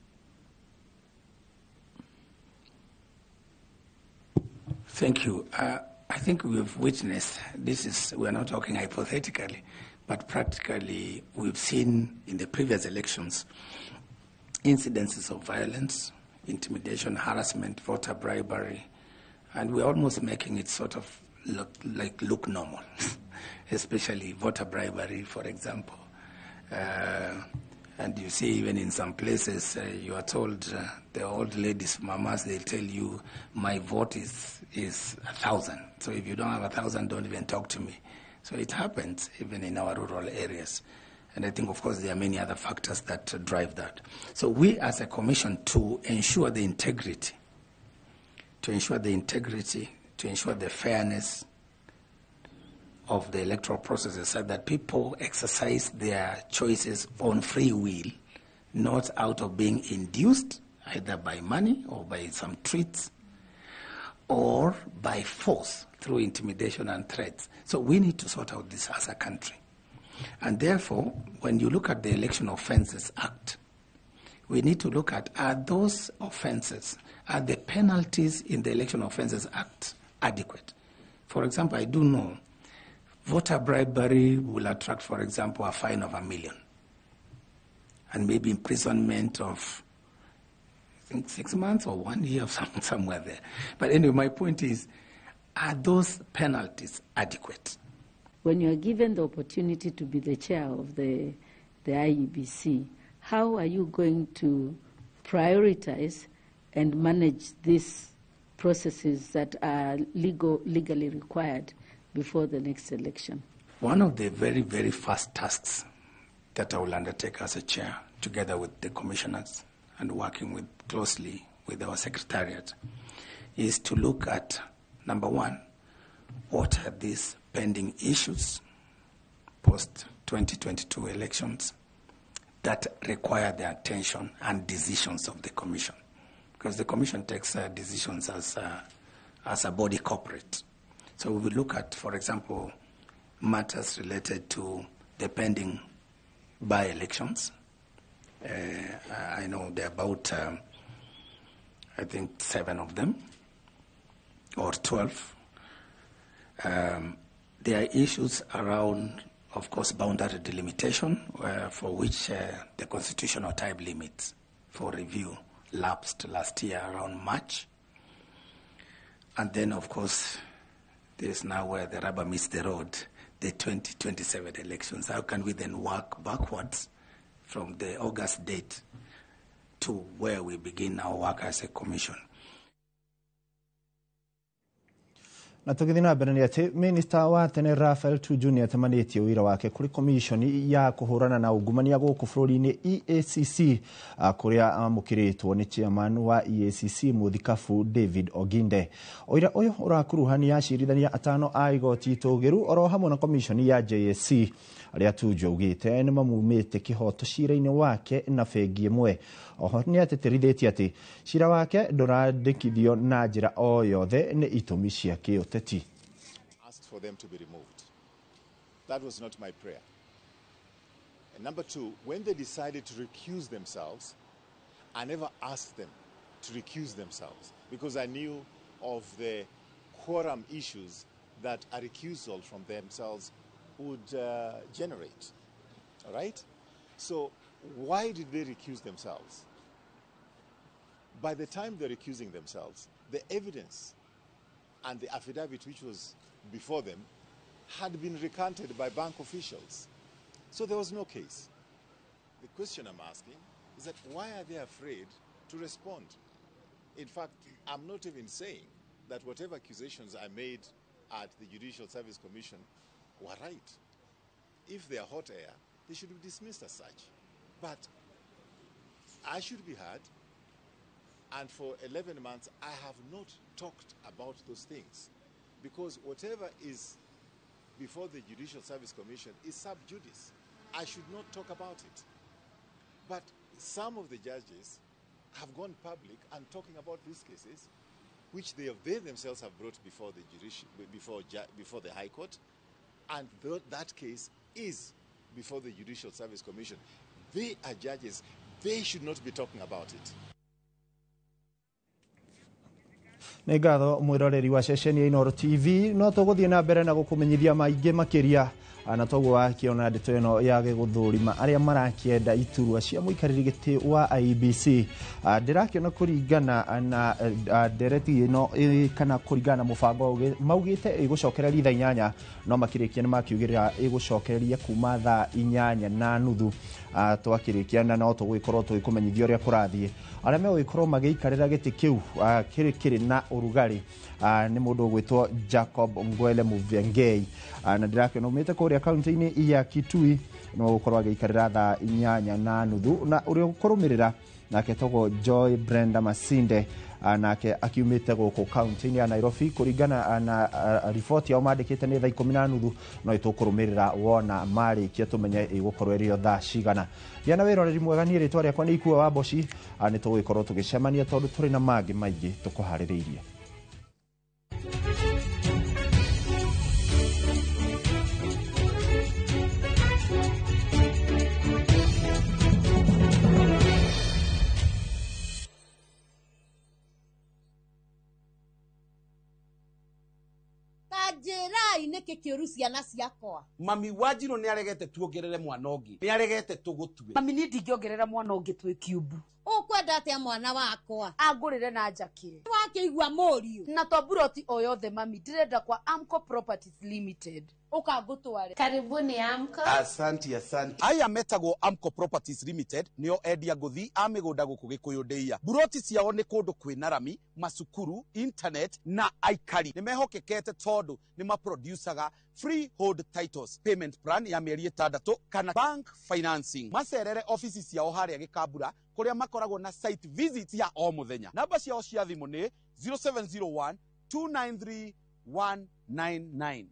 Thank you. I think we've witnessed, we're not talking hypothetically, but practically we've seen in the previous elections incidences of violence, intimidation, harassment, voter bribery, and we're almost making it sort of look normal, especially voter bribery, for example. And you see, even in some places, you are told, the old ladies, mamas, they'll tell you, my vote is 1,000. So if you don't have 1,000, don't even talk to me. So it happens even in our rural areas. And I think, of course, there are many other factors that drive that. So we, as a commission, to ensure the integrity, to ensure the fairness of the electoral processes, so that people exercise their choices on free will, not out of being induced either by money or by some treats or by force through intimidation and threats. So we need to sort out this as a country. And therefore, when you look at the Election Offences Act, we need to look at, are those offences, are the penalties in the Election Offences Act adequate? For example, I do know voter bribery will attract, for example, a fine of $1 million and maybe imprisonment of, I think, 6 months or 1 year, somewhere there. But anyway, my point is, are those penalties adequate? When you are given the opportunity to be the chair of the IEBC, how are you going to prioritize and manage these processes that are legally required before the next election? One of the very, very first tasks that I will undertake as a chair, together with the commissioners and working closely with our secretariat, is to look at, number one, what are these pending issues post-2022 elections that require the attention and decisions of the Commission. Because the Commission takes decisions as a body corporate. So we will look at, for example, matters related to the pending by-elections. I know there are about, I think, 7 of them, or 12. There are issues around, of course, boundary delimitation, for which the constitutional time limits for review lapsed last year around March. And then, of course, there's now where the rubber meets the road, the 2027 elections. How can we then work backwards from the August date to where we begin our work as a commission? Na tũgĩthiĩ na mbere nĩ atĩ Minista wa tene Raphael Tuju nĩ atemanĩtie wĩra wake kũrĩ komishoni ya kũhũrana na ungumania gũkũ bũrũri-inĩ EACC, kũrĩa amũkĩrĩtwo nĩ chairman wa EACC Mũthikabu David Oginde. Ũira ũyũ ũrakuruhania acirithania atano a igoti itũgĩru oro hamwe na komishoni ya JSC, arĩa Tuju augĩte nĩ mamumĩte kĩhoto cira-inĩ wake na bengi ĩmwe. Oho nĩ atĩtĩrithĩtie atĩ cira wake ndũrandĩkithio na njĩra o yothe nĩ itũmi cia kĩũteti. Asked for them to be removed. That was not my prayer. And number two, when they decided to recuse themselves, I never asked them to recuse themselves because I knew of the quorum issues that a recusal from themselves would generate. All right? So why did they recuse themselves? By the time they're recusing themselves, the evidence and the affidavit which was before them had been recanted by bank officials. So there was no case. The question I'm asking is that why are they afraid to respond? In fact, I'm not even saying that whatever accusations I made at the Judicial Service Commission were right. If they are hot air, they should be dismissed as such. But I should be heard, and for 11 months I have not talked about those things because whatever is before the Judicial Service Commission is sub judice. I should not talk about it. But some of the judges have gone public and talking about these cases, which they themselves have brought before the before the High Court, and that case is before the Judicial Service Commission. They are judges. They should not be talking about it. Nĩ ngatho mwĩroreri wa ceceni ya Inooro TV, no tũgũthiĩ na mbere na gũkũmenyithia maingĩ makĩria na toguo akiona ndeto ĩno ya gũthũrima arĩa marakienda iturwa cia mũikarĩri gĩtĩ wa IEBC ndĩrakĩona kũringana na ndereti ĩno kana kũringana na mũbango maugĩte ĩgũcokereria thaa 8 no makĩrĩkia nĩ makiugĩrĩra ĩgũcokereria kuma thaa 8:30 twakĩrĩkia na no tũgũgĩkorwo tũgĩkũmenyithia ũrĩa kũrathiĩ arĩa megũgĩkorwo magĩikarĩra gĩtĩ kĩu kĩrĩ na ũrugarĩ nĩ mũndũ ũgwĩtwo Jacob Ngwele Muvengei na ndĩrakĩona umĩte kũrĩa kaunti-inĩ ya Kitui no gũkorwo agĩikarĩra thaa 8:30 na ũrĩa ũkũrũmĩrĩra nake togwo Joy Brenda Masinde nake akiumĩte gũkũ kaunti-inĩ ya Nairobi kũringana na riboti yao mandĩkĩte nĩ thaa 10:30 no itũkũrũmĩrĩra wona marĩkia tũmenye ĩgũkorwo ĩrĩ thaa cigana yana wĩroreri mwega niĩ rĩtwa rĩakwa nĩ Ikua wa Boci nĩ tũgũgĩkorwo tũgĩcemania tondũ tũrĩ na mangĩ maingĩ tũkũharĩrĩirie. Jirai niki kiuru ciana ciakwa. Mami Wanjiru ni aregete tuongerere mwana ungi. Ni aregete tugutue. Mami ni ndingiongerera mwana ungi twi kiubu. Ukwenda atia mwana wakwa agurire na njakire wakĩigua mũriũ na toburoti o yothe mami ndirenda kwa Amco Properties Limited ukangutware. Karibuni Amco. Asante. Aya metagwo Amco Properties Limited nio endia nguthi a migunda guku Gikuyu Ndeia. Buroti ciao ni kundu kwina rami, masukuru, internet na aikari. Ni mehokekete tondu ni maproducaga freehold titles, payment plan ya mieri 6 kana bank financing. Macerere offices ciao haria Gikambura kuria makoragwo na site visits ya o muthenya. Namba ciao cia thimu ni 0701 293 199.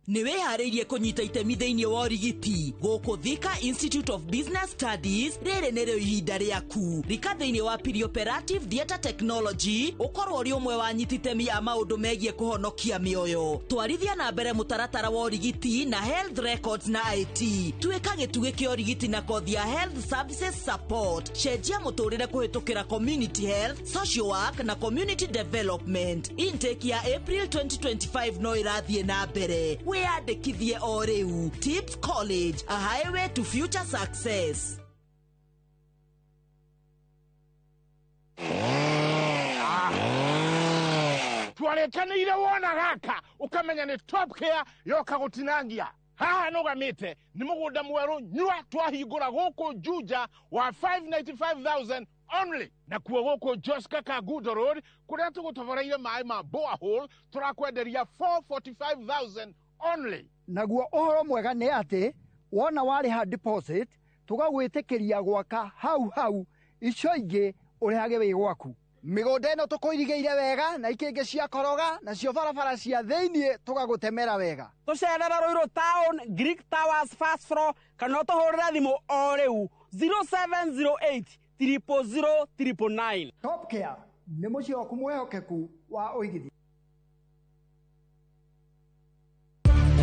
Niwe harĩirie kũnyita itemi thĩinĩ wa ũrigiti gũkũ Thika Institute of Business Studies rĩrĩ nĩrĩo ihinda rĩaku rika thĩinĩ wa perioperative theatre technology ũkorwo ũrĩ ũmwe wa nyititemi a maũndũ megiĩ kũhonokia mĩoyo twarithia na mbere mũtaratara wa ũrigiti na health records na IT tuĩka gĩtugĩ kĩa ũrigiti na kothi ya health services support cenjia mũtũrĩre kũhĩtũkĩra community health social work na community development intake ya April 2025 no ĩrathiĩ na mbere wĩyandĩkithie o rĩu. Tips College, a highway to future success. Twarekanĩire wona gaka ukamenya ni Top Care yoka gutinangia haha nugamite ni mugunda mweru nyua twahingura guku Juja wa 595,000 only na kuo guku Joska Kagudo Road kuria tugutoboreire mai ma borehole turakwenderia 445,000 only. Naguo ohoro mwega nĩ atĩ wona warĩha deposit tugagwĩtĩkĩria gwaka hau icio ingĩ ũrĩhage wĩ gwaku. Mĩgũnda ĩno tũkũirigĩire wega na ikĩngĩ cia koroga nacio barabara cia thĩinĩ tũgagũtemera wega. Tũcerera Ruiru Town, Greek Towers first floor kana tũhũrĩre thimũ o rĩu 0708 000 999. Top Care nĩ mũciĩ waku mwĩhokeku wa ũigithia.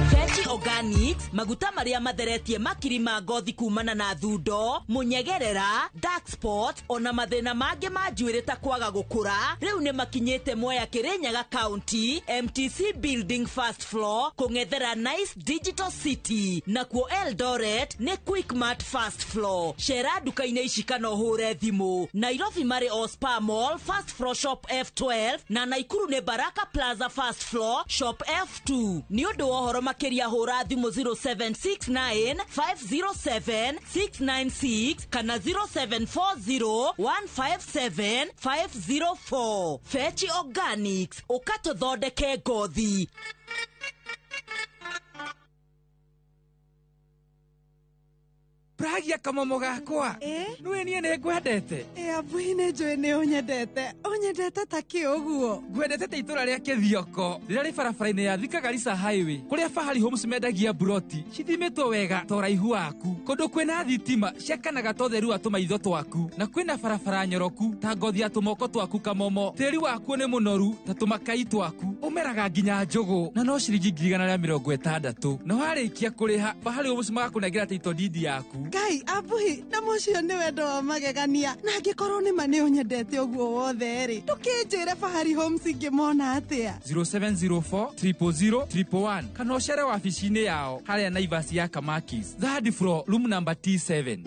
Fetch Organics, maguta maria matheretie makiri ma ngothi kumana na thundo, munyegerera, dark spot, ona mathina mangĩ ma njuĩrĩ ta kwaga gũkũra, rĩu nĩ makinyĩte Mwea Kirinyaga County, MTC Building first floor, kũng'ethera Nice Digital City, nakuo Eldoret nĩ Quickmart first floor. Cera duka-inĩ ici kana ũhũre thimũ. Nairobi marĩ o Spar Mall, first floor shop F12, na Naikuru nĩ Baraka Plaza first floor, shop F2. Nĩ ũndũ wa ũhoro makĩria hũra thimũ 0769 507 696 kana 0740 157 504. Fetch Organics, ukatũthondeke ngothi. Pragia kamomo gakwa nwe niĩ nĩ ngwendete abuhi nĩ njũĩ nĩ ũnyendete ta kĩũguo ngwendete ta itũra rĩa Kĩthioko rĩrĩa rĩ barabara-inĩ ya Thika Garissa Highway kũrĩa Fahari Homes mendagia buroti cithimĩtwo wega ta ũraihu waku kũndũ kwĩna thitima ciakanaga ta ũtheri wa tũmaitho twaku na kwĩna barabara nyoroku ta ngothi ya tũmoko twaku kamomo tĩri waku nĩ mũnoru ta tũmakai twaku ũmeraga nginya njũgũ na no ciringi 160 na warĩkia kũrĩha Fahari Homes magakũnengera title deed yaku Ngai abuhi na mucio ni wendo wa magegania na ngikorwo ni mane unyendete uguo wothe ri tukinjire Fahari Homes ingimona atia 0704 000 111 kana ucere wabici-inĩ yao haria Naivas ya Kamakis third floor room number T7.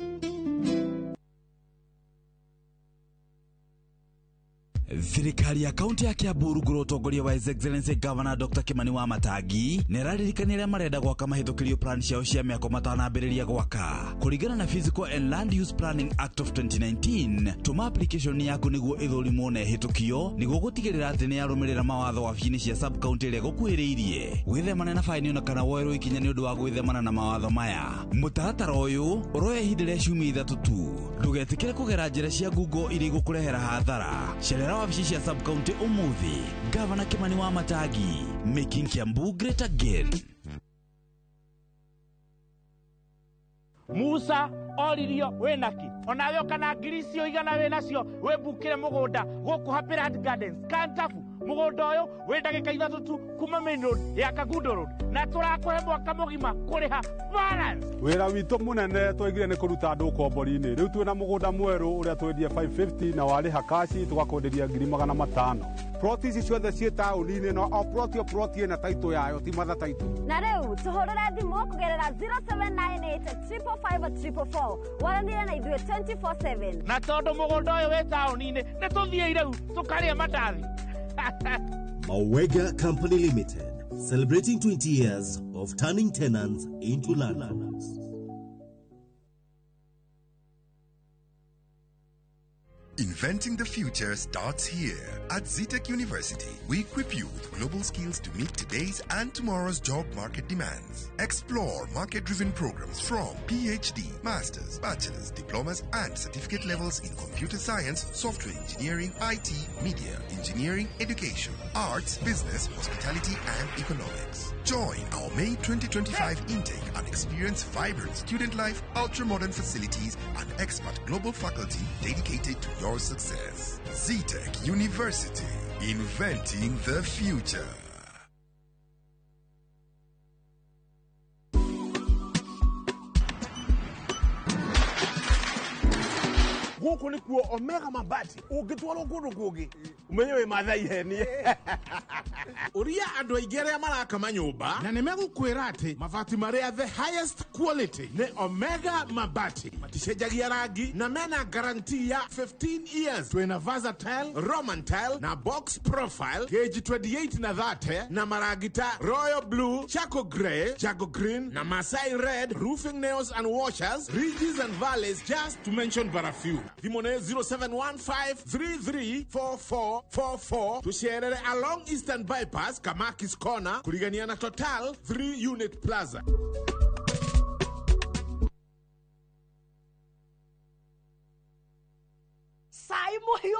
Thirikari ya kaunti ya Kiambu rungu utongoria wa His Excellency Governor Dr. Kimani Wamatangi nĩraririkania arĩa marenda gwaka mahĩtũkĩrio plan ciao cia mĩako matanambĩrĩria gwaka kũringana na Physical and Land Use Planning Act of 2019. Tuma application yaku nĩguo ĩthũrimwo na ĩhĩtũkio nĩguo gũtigĩrĩra atĩ nĩ yarũmĩrĩra mawatho wabici-inĩ cia sub county ĩrĩa gũkuhĩrĩirie. Gwĩthemana na faini ona kana woerwo ikinya nĩ ũndũ wa gwĩthemana na mawatho maya. Mũtaratara ũyũ ũroya ihinda rĩa ciumia 3 tu. Ndũgetĩkĩre kũgera njĩra cia Google iria igũkũrehera hathara. Cerera wabici cia sub county umuthi. Governor Kimani Wamatangi, making Kiambu great again. Musa oririo wenaki onawe kana ngiricio igana we nacio we bukire mugunda guku Happyland Gardens Kantafu mugunda uyu we ndagika 3 tu kuma main road ya Kagundo road na turakuhe mwaka mugima kuriha balance. Wira witu munene twegire ni kuruta andu kombori-ini riu twina mugunda mweru uria twendie 550 na wariha kashi tugakwenderia 500,000. Proti ici ciothe ciĩ taũni-inĩ no o proti na taito yayo ti matha taito. Na rĩu tũhũrĩre thimũ kũgerera 0798554444 waranĩre na ithuĩ 24/7. Na tondũ mũgũnda ũyũ wĩ taũni-inĩ nĩ tũthiĩ rĩu tũkarĩa mandathi. Mawega Company Limited, celebrating 20 years of turning tenants into landlords. Inventing the future starts here. At Zetech University, we equip you with global skills to meet today's and tomorrow's job market demands. Explore market-driven programs from PhD, Masters, Bachelor's, Diplomas, and certificate levels in computer science, software engineering, IT, media, engineering, education, arts, business, hospitality, and economics. Join our May 2025 intake and experience vibrant student life, ultra-modern facilities, and expert global faculty dedicated to your success. Zetech University, inventing the future. Guku ni kuo Omega Mabati ungitwaro kundu kungi umenyewe mathai heni uria andu aingĩ arĩa marakama nyũmba na nĩmegũkwĩra atĩ mabati marĩa the highest quality nĩ Omega Mabati maticenjagia rangi na mena guarantee ya 15 years. Twina versatile, Roman tile na box profile gauge 28 na 30 na marangi ta royal blue, charcoal grey, jago green na Masai red. Roofing nails and washers, ridges and valleys, just to mention but a few. Dimone 0715334444 tusherere along Eastern Bypass Kamakis Corner kurigania na Total 3-unit plaza. Sai mohio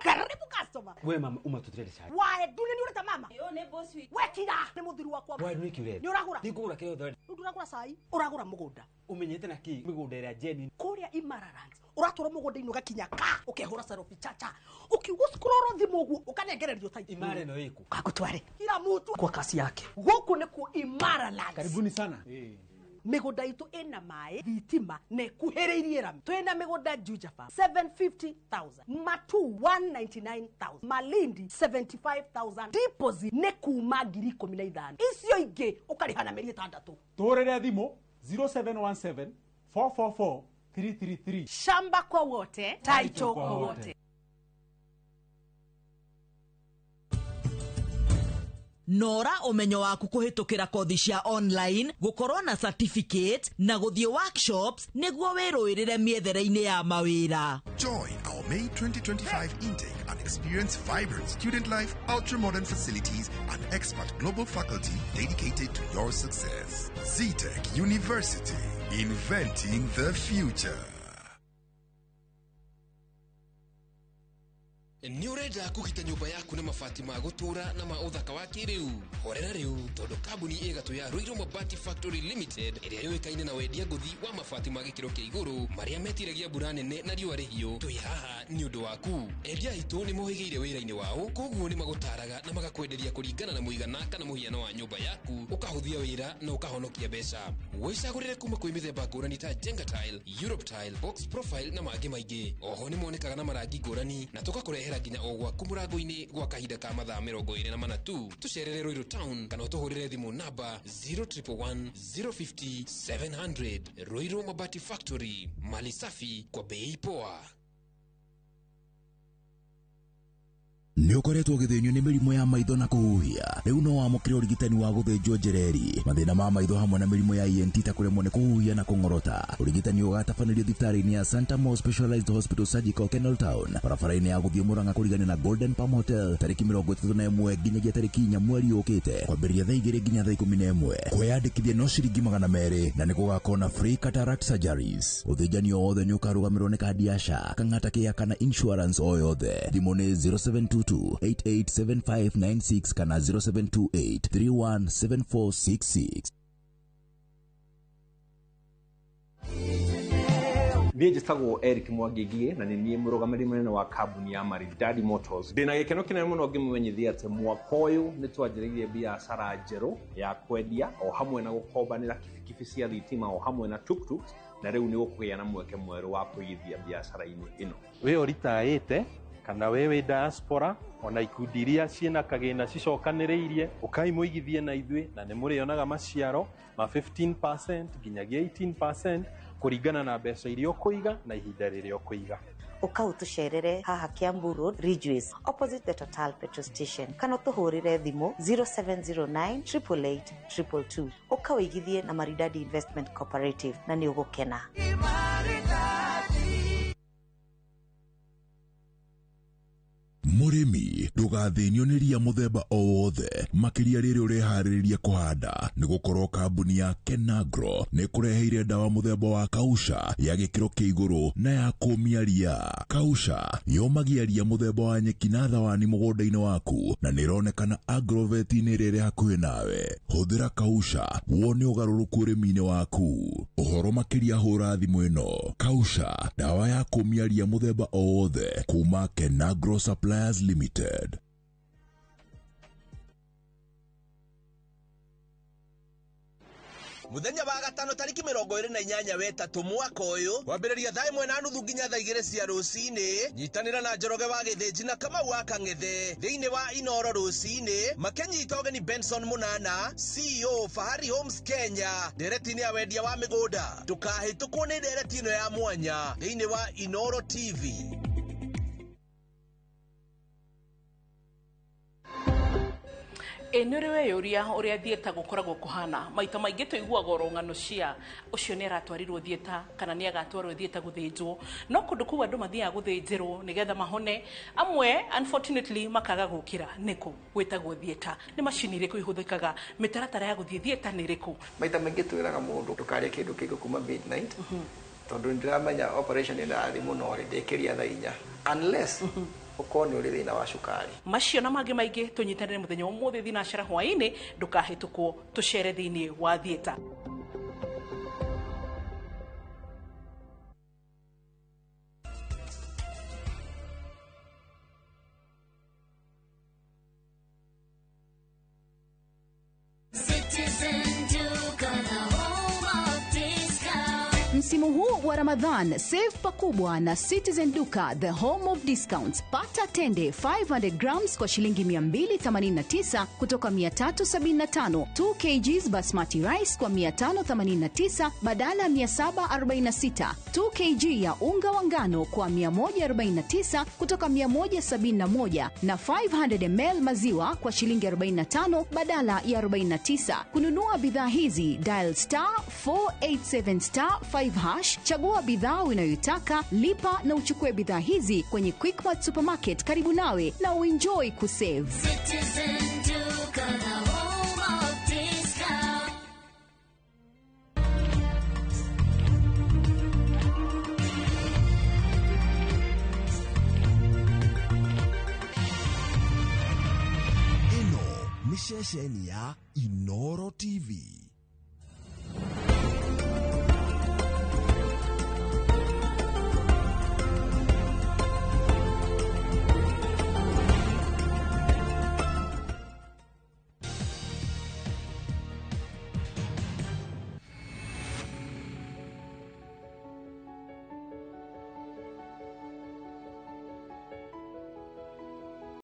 karibu customer. We mama umatutirele chai. Wae dunia ni ureta mama. Yo ne boss wi. Wekira ni muthiru wakwa. Wae ni kiure. Ni uragura. Ni kugura kile thori. Uragura sai. Uragura mugunda. Umenyete na ki migunda ya Jenny. Kuria Imararans. Uratura mugunda inu gakinya ka. Ukehura sarofi chacha. Ukiwuskroro thimu gu ukanegererio tai. Imare no yiku. Kakutware. Kila mtu kwa kasi yake. Goku ni ku Imararans. Karibuni sana. Migunda itu ena mae thitima ne kuhereirie rami. Twena migunda Juja Farm 750,000, Matu 199,000, Malindi 75,000. Deposit ne kuma 15,000. Icio ingi ukariha na meri 6. Torere thimo 0717 444 333. Shamba kwa wote, title kwa wote. Nora umenyo waku kuhitukira kothi cia online, gukorwo na certificate na guthie workshops niguo wiruirire miethere-ini ya mawira. Join our May 2025 intake and experience vibrant student life, ultra-modern facilities, and expert global faculty dedicated to your success. Zetech University, inventing the future. Ni urenda kugita nyumba yaku na mabati ma gutura na ma uthaka wa kiriu. Horera riu tondu kambuni igatu ya Ruiru Mabati Factory Limited iria yoikaine na wendia nguthi wa mabati ma gikiro kia iguru maria metiragia mbura nene na riua rihio. Twi haha ni undu waku. Endia itu ni mohigeire wira-ini wao, koguo ni magutaraga na magakwenderia kuringana na muigana kana muhiano wa nyumba yaku, ukahuthia wira na ukahonokia mbeca. Wicagurire kuma kwi mithemba ngurani ta Jenga Tile, Europe Tile, Box Profile na mangi maingi. Oho ni monekaga na marangi ngurani na tugakurehera nginya o gwaku murango-ini gwa kahinda ka mathaa 24 tu. Tucerere Ruiru Town kana utuhurire thimu namba 0111 050 700. Ruiru Mabati Factory, mali safi kwa bei poa. Nĩ ũkoretwo ũgĩthĩnio nĩ mĩrimũ ya maitho na kũhuhia. Rĩu no wamũkĩre ũrigitani wa gũthĩnjwo njereri. Mathĩna ma maitho hamwe na mĩrimũ ya ENT ta kũremwo nĩ kũhuhia na kũng'orota. Ũrigitani ũgatabanĩrio thibitarĩ-inĩ ya Santa Mo Specialized Hospital Surgical Canal Town, barabara-inĩ ya gũthiĩ Mũrang'a kũrigania na Golden Palm Hotel, tarĩki 31 nginyagia tarĩki 4 mweri ũkĩte, kwambĩrĩria thaa 2 nginya thaa 11. Kwĩyandĩkithia no ciringi 200 na nĩ gũgakorwo na free cataract surgeries. Ũthĩnjani o wothe nĩ ũkarũgamĩrĩrwo nĩ kandi ya SHA, kang'ata kĩa kana insurance o yothe. Thimũ nĩ 0722-887596 kana 0728-317466. Niĩ njĩtagwo Eric Mwangigie na nĩ niĩ mũrũgamĩrĩri mũnene wa kambuni ya Maridadi Motors. Ndĩna gĩkeno kĩnene mũno ngĩmũmenyithia atĩ mwaka ũyũ nĩ twanjĩrĩirie biacara njerũ ya kwendia o hamwe na gũkombanĩra kibikibi cia thitima o hamwe na tuktuk, na rĩu nĩ gũkũgĩa na mweke mwerũ wa kũigithia biacara-inĩ ĩno. Wĩ ũritaĩte kana wewe diaspora ona ikundi iria ciĩna kagĩna cicokanĩrĩirie ũkaimũigithie na ithuĩ na nĩ mũrĩonaga maciaro ma 15% nginyagia 18% kũringana na mbeca iria ũkũiga na ihinda rĩrĩa ũkũiga. Ũkaũtũcerere haha Kiambu Road, Ridgeways, opposite the Total Petrol Station, kana ũtũhũrĩre thimũ 0709 888 222. Ũkaũigithie na Maridadi Investment Cooperative na nĩ ũgũkena. Mũrĩmi ndũgathĩnio nĩ ria mũthemba o wothe, makĩria rĩrĩa ũreharĩrĩria kũhanda, nĩ gũkorwo kambuni ya Kenagro nĩ kũreheire ndawa mũthemba wa Kausha ya gĩkĩro kĩa igũrũ na ya kũmia ria. Kausha yomagia ria mũthemba wa nyeki na thawani mũgũnda-inĩ waku na nĩ ĩronekana agrovet-inĩ ĩrĩa ĩrĩ hakuhĩ nawe. Hũthĩra Kausha wone ũgarũrũku ũrĩmi-inĩ waku. Ũhoro makĩria hũra thimũ ĩno. Kausha, ndawa ya kũmia ria mũthemba o wothe kuma Kenagro Suppliers Limited. Muthenya wa gatano tariki 28 wetatu mwaka uyu wambĩrĩria thaa 1:30 nginya thaa 2 cia rũcinĩ. Nyitanĩra na Njoroge wa Gĩthĩnji na Kamau wa Kang'ethe thĩinĩ wa Inoro rũcinĩ, makĩnyita ũgeni Benson Munana, CEO Fahari Homes Kenya, ndereti-inĩ ya wendia wa mĩgũnda. Tũkahĩtũkwo nĩ ndereti ĩno ya mwanya thĩinĩ wa Inoro TV. Nĩ rĩwe yũria ũrĩa thieta gũkoragwo kũhana. Maita maingĩ tũiguaga rũng'ano cia ũcio nĩ aratwarirwo thieta kana nĩ agatwarwo thieta gũthĩnjwo, no kũndũ kũu andũ mathiaga gũthĩnjĩrwo nĩgetha mahone. Amwe unfortunately makaga gũkĩra. Nĩkũ gwĩtagwo thieta? Nĩ macini irĩkũ ihũthĩkaga? Mĩtaratara ya gũthiĩ thieta nĩ ĩrĩkũ? Maita maingĩ twĩraga mũndũ ndũkarĩe kĩndũ kĩngĩ kuma midnight, tondũ nĩndĩramenya operation ĩrathiĩ mũno rĩ ndĩkĩria thaa 4 unless ũkorwo nĩ ũrĩ thĩna wa cukari. Macio na mangĩ maingĩ tũnyitanĩre mũthenya ũmũthĩ thinacara hwaĩ-inĩ, ndũkahĩtũkwo, tũcere thĩinĩ wa thieta. Msimu huu wa Ramadhan, save pakubwa na Citizen Duka, the home of discounts. Pata tende 500 grams kwa shilingi 289 kutoka 375, 2 kgs basmati rice kwa 589 badala 746, 2 kg ya unga wa ngano kwa 149 kutoka 171, na 500 ml maziwa kwa shilingi 45 badala ya 49. Kununua bidhaa hizi, dial *487*5 hash, chagua bidhaa unayotaka, lipa na uchukue bidhaa hizi kwenye Quickmart Supermarket karibu nawe na uenjoy kusave. Citizen Duka, the home of discount. ceceni ya Inoro TV.